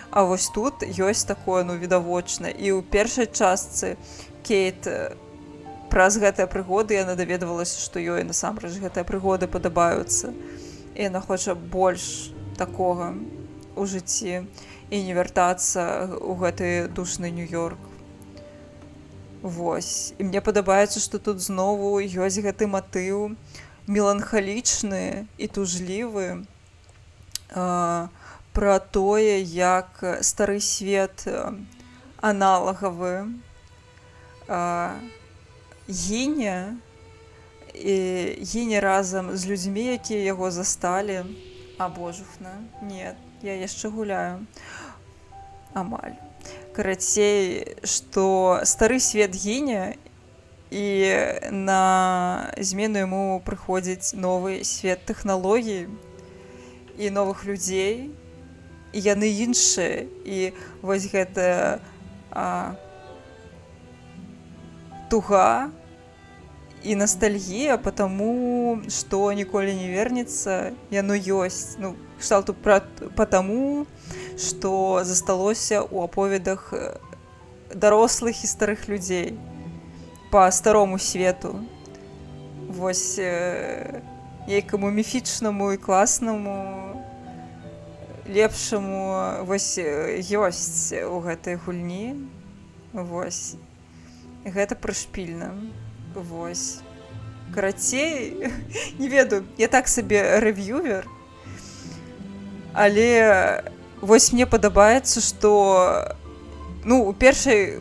а вось тут ёсць такое, ну, відавочна. І ў першай частцы Кейт праз гэтыя прыгоды яна даведвалася, што ёй насамрэч гэтыя прыгоды падабаюцца. І яна хоча больш такога ў жыцці і не вяртацца ў гэты душны Нью-Йорк. Вось. І мне падабаецца, што тут знову ёсць гэты матыў меланхалічны і тужлівы пра тое, як стары свет аналагавы гіне разам з людзьмі, якія яго засталі. А божухна, нет, я яшчэ гуляю. Амаль. Карацей, што стары свет гіне, і на змену яму прыходзіць новы свет тэхналогій і новых людзей, і яны іншыя. І вось гэта туга і ностальгія, потому што ніколі не вернецца, яно ёсць. Ну, кшталту потому, што засталося ў аповедах дарослых і старых людзей па старому свету. Вось нейкаму міфічнаму і класнаму, лепшаму вось ёсць у гэтай гульні. Вось. Гэта прышпільна. Вось. Карацей, не ведаю, я так сабе рэв'ювер, але вось мне падабаецца, што ну у першай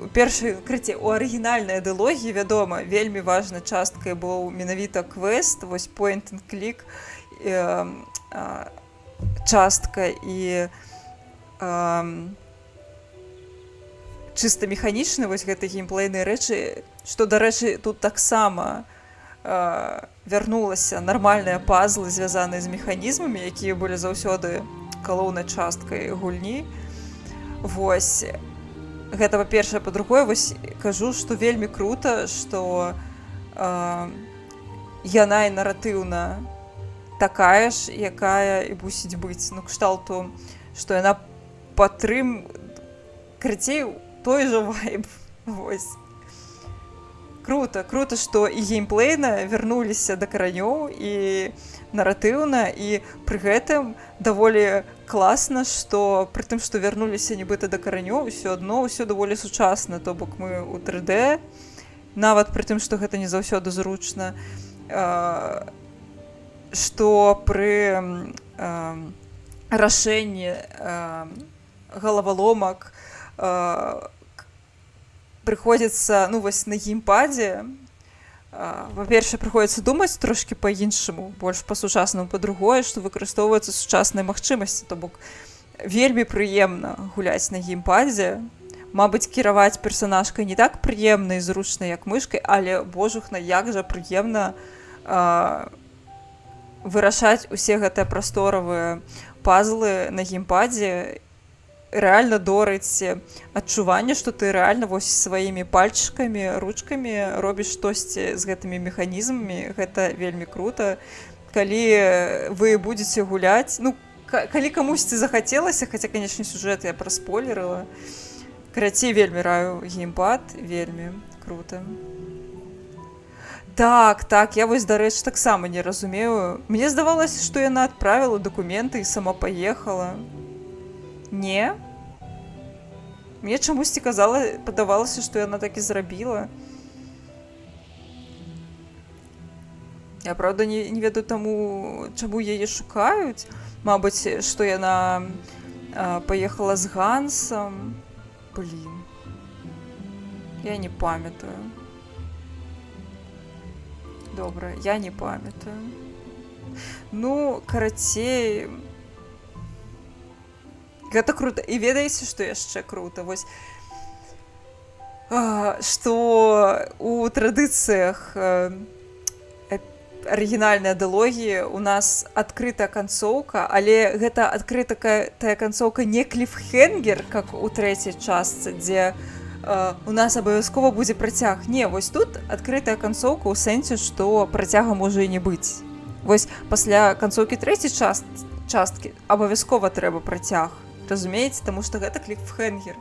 крыце у арыгінальнай дылогіі, вядома, вельмі важнай часткай быў менавіта квест, вось point and click частка і чыста механічны вось гэты геймплейныя рэчы, што, дарэчы, тут таксама вярнулася нармальныя пазлы, звязаныя з механізмамі, якія былі заўсёды галоўнай часткай гульні. Вось. Гэта па-першае, па-другое, вось кажу, што вельмі крута, што яна і наратыўна такая ж, якая і мусіць быць. Ну, кшталту, што яна карацей, той жа вайб. Вось. Крута, што і геймплейна вярнуліся да каранёў, і наратыўна, і пры гэтым даволі класна, што пры тым, што вярнуліся нібыта да каранёў, усё адно ўсё даволі сучасна, то бок мы ў 3D, нават пры тым, што гэта не заўсёды зручна, што пры рашэнні галаваломак прыходзіцца, ну вось на геймпадзе, па-першае, прыходзіцца думаць трошкі па-іншаму, больш па-сучаснаму, па-другое, што выкарыстоўваюцца сучасныя магчымасці, то бок вельмі прыемна гуляць на геймпадзе. Мабыць, кіраваць персанажкай не так прыемна і зручна, як мышкай, але, божухна, як жа прыемна вырашаць усе гэтыя прасторавыя пазлы на геймпадзе. Рэальна дорыць адчуванне, што ты рэальна вось сваімі пальчыкамі, ручкамі робіш штосьці з гэтымі механізмамі. Гэта вельмі крута. Калі вы будзеце гуляць, ну, калі камусьці захацелася, хаця, канечне, сюжэт я праспойлерыла, карацей, вельмі раю геймпад, вельмі крута. Так, я вось, дарэчы, таксама не разумею. Мне здавалася, што яна адправіла дакументы і сама паехала. Не. Мне чамусьці падавалася, што яна так і зрабіла. Я, правда, не ведаю таму, чаму яе шукаюць. Мабыць, што яна паехала з Гансам. Блін. Я не памятаю. Добра, я не памятаю. Ну, карацей... Гэта крута. І ведаеце, што яшчэ крута? Вось, што у традыцыях арыгінальнай адылогіі у нас адкрытая канцоўка, але гэта адкрытая канцоўка не кліфхенгер, как у трэцяй частцы, дзе у нас абавязкова будзе працяг. Не, вось тут адкрытая канцоўка ў сэнсе, што працяга можа і не быць. Вось пасля канцоўкі трэцяй часткі абавязкова трэба працяг. Разумееце, таму што гэта кліфхенгер.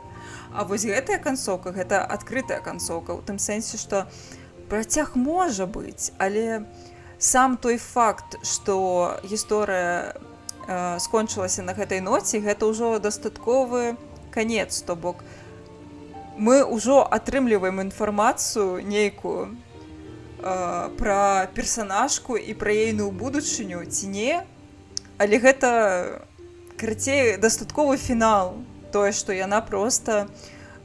А вось гэтая канцоўка, гэта адкрытая канцоўка, у тым сэнсе, што працяг можа быць, але сам той факт, што гісторыя скончылася на гэтай ноце, гэта ўжо дастатковы канец, то бок мы ўжо атрымліваем інфармацыю нейкую пра персанажку і пра ейную будучыню, ці не, але гэта... Карацей, дастатковы фінал. Тое, што яна проста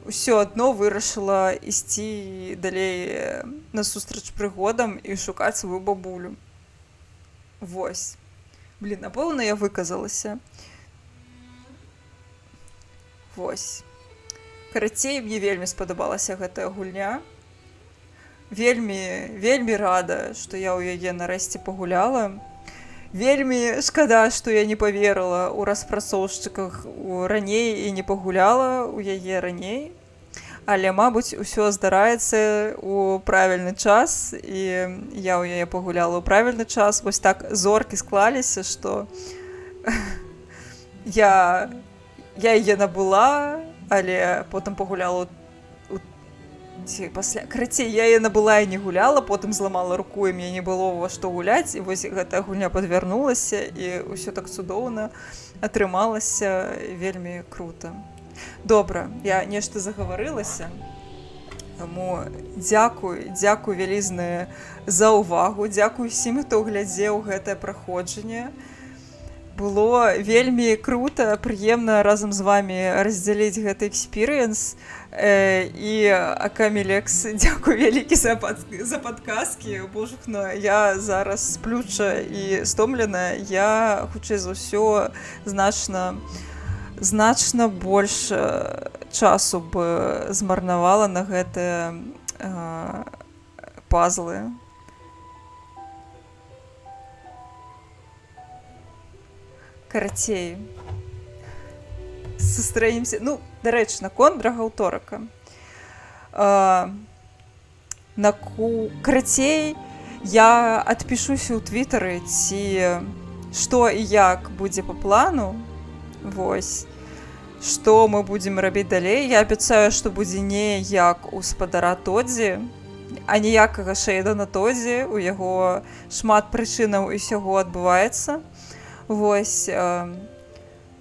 ўсё адно вырашыла ісці далей насустрач прыгодам і шукаць сваю бабулю. Вось. Блін, напэўна, я выказалася. Вось. Карацей, мне вельмі спадабалася гэтая гульня. Вельмі рада, што я ў яе нарэшце пагуляла. Вельмі шкада, што я не паверыла ў распрацоўшчыках раней і не пагуляла ў яе раней. Але, мабыць, усё здараецца ў правільны час, і я ў яе пагуляла ў правільны час. Вось так зоркі склаліся, што я яе набыла, але потым пагуляла пасля. Карацей, я яе набыла і не гуляла, потым зламала руку, і мне не было ва што гуляць, і вось гэтая гульня падвярнулася, і ўсё так цудоўна атрымалася, вельмі крута. Добра, я нешта загаварылася, таму дзякуй вялізнае за ўвагу, дзякуй усім, хто глядзеў гэтае праходжанне. было вельмі круто, прыемна разам з вами раздзяліць гэты экспірыенс. І Акамілекс, дзякуй вялікі за падказкі. Божухна, я зараз сплюча і стомленая. Я, хутчэй за ўсё, значна больш часу б змарнавала на гэтыя пазлы. Карацей, сустраемся. Ну, дарэчы, наконт драгаўторака. Карацей, я адпішуся ў твітары, ці што і як будзе па плану. Вось. Што мы будзем рабіць далей. Я абяцаю, што будзе не як у спадара Тодзі, а ніякага шэйда на Тодзі. У яго шмат прычынаў і ўсяго адбываецца. Вось,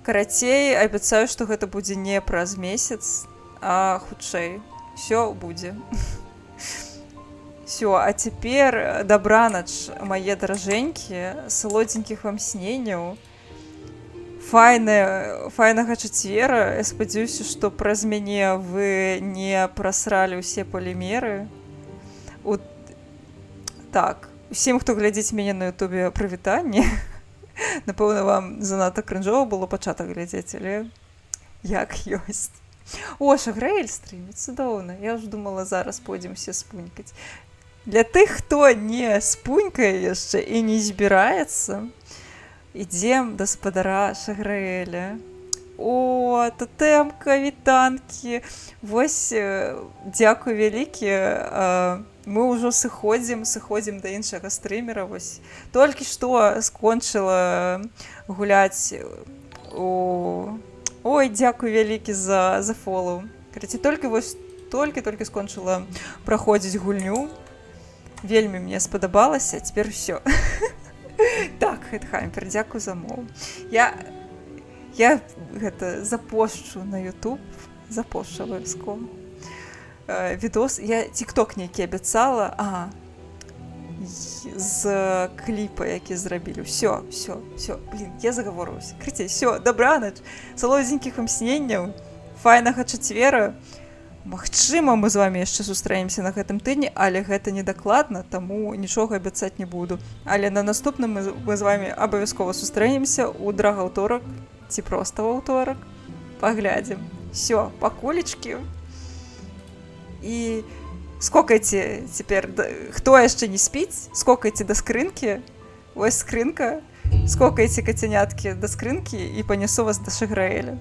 карацей, абяцаю, што гэта будзе не праз месяц, а хутчэй. Усё будзе. Всё, а цяпер дабранач, мае даражэнькі, салодзенькіх вам сненняў, файнага чацвера. Я спадзяюся, што праз мяне вы не прасралі ўсе полімеры. Так, усім, хто глядзіць мяне на ютубе, прывітанне. Напэўна, вам занадта крынжова было пачатак глядзець, але як ёсць. О, Шаграэль стрыміць, цудоўна. Я ўжо думала, зараз пойдзем усе спунькаць. Для тых, хто не спунькае яшчэ і не збіраецца, ідзем да спадара Шаграэля. О, татэмка, вітанкі. Вось, дзякуй вялікі. Мы ўжо сыходзім да іншага стрымера. Вось. Толькі што скончыла гуляць у... Ой, дзякуй вялікі за фоллоу. Толькі скончыла праходзіць гульню. Вельмі мне спадабалася, цяпер усё. Так, Хэтхаймпер, дзякуй за мову. Я гэта запошчу на YouTube. Запошчу абавязкова. Відос, я тик-ток нейкі абяцала, з кліпа, які зрабілі. Всё, блин, я загаворваюся. Крыцей, всё, дабранач, салодзенькіх вам сненняў, файнага чацвера. Магчыма, мы з вами яшчэ сустраемся на гэтым тыдні, але гэта недакладна, таму нічога абяцаць не буду. Але на наступным мы з вами абавязкова сустраемся ў драгаўторак, ці проста ў аўторак. Паглядзім. Всё, пакулечкі. І скокайце цяпер, хто яшчэ не спіць, скокайце да скрынкі, вось скрынка, скокайце, кацяняткі, да скрынкі і панесу вас да Шаграэля.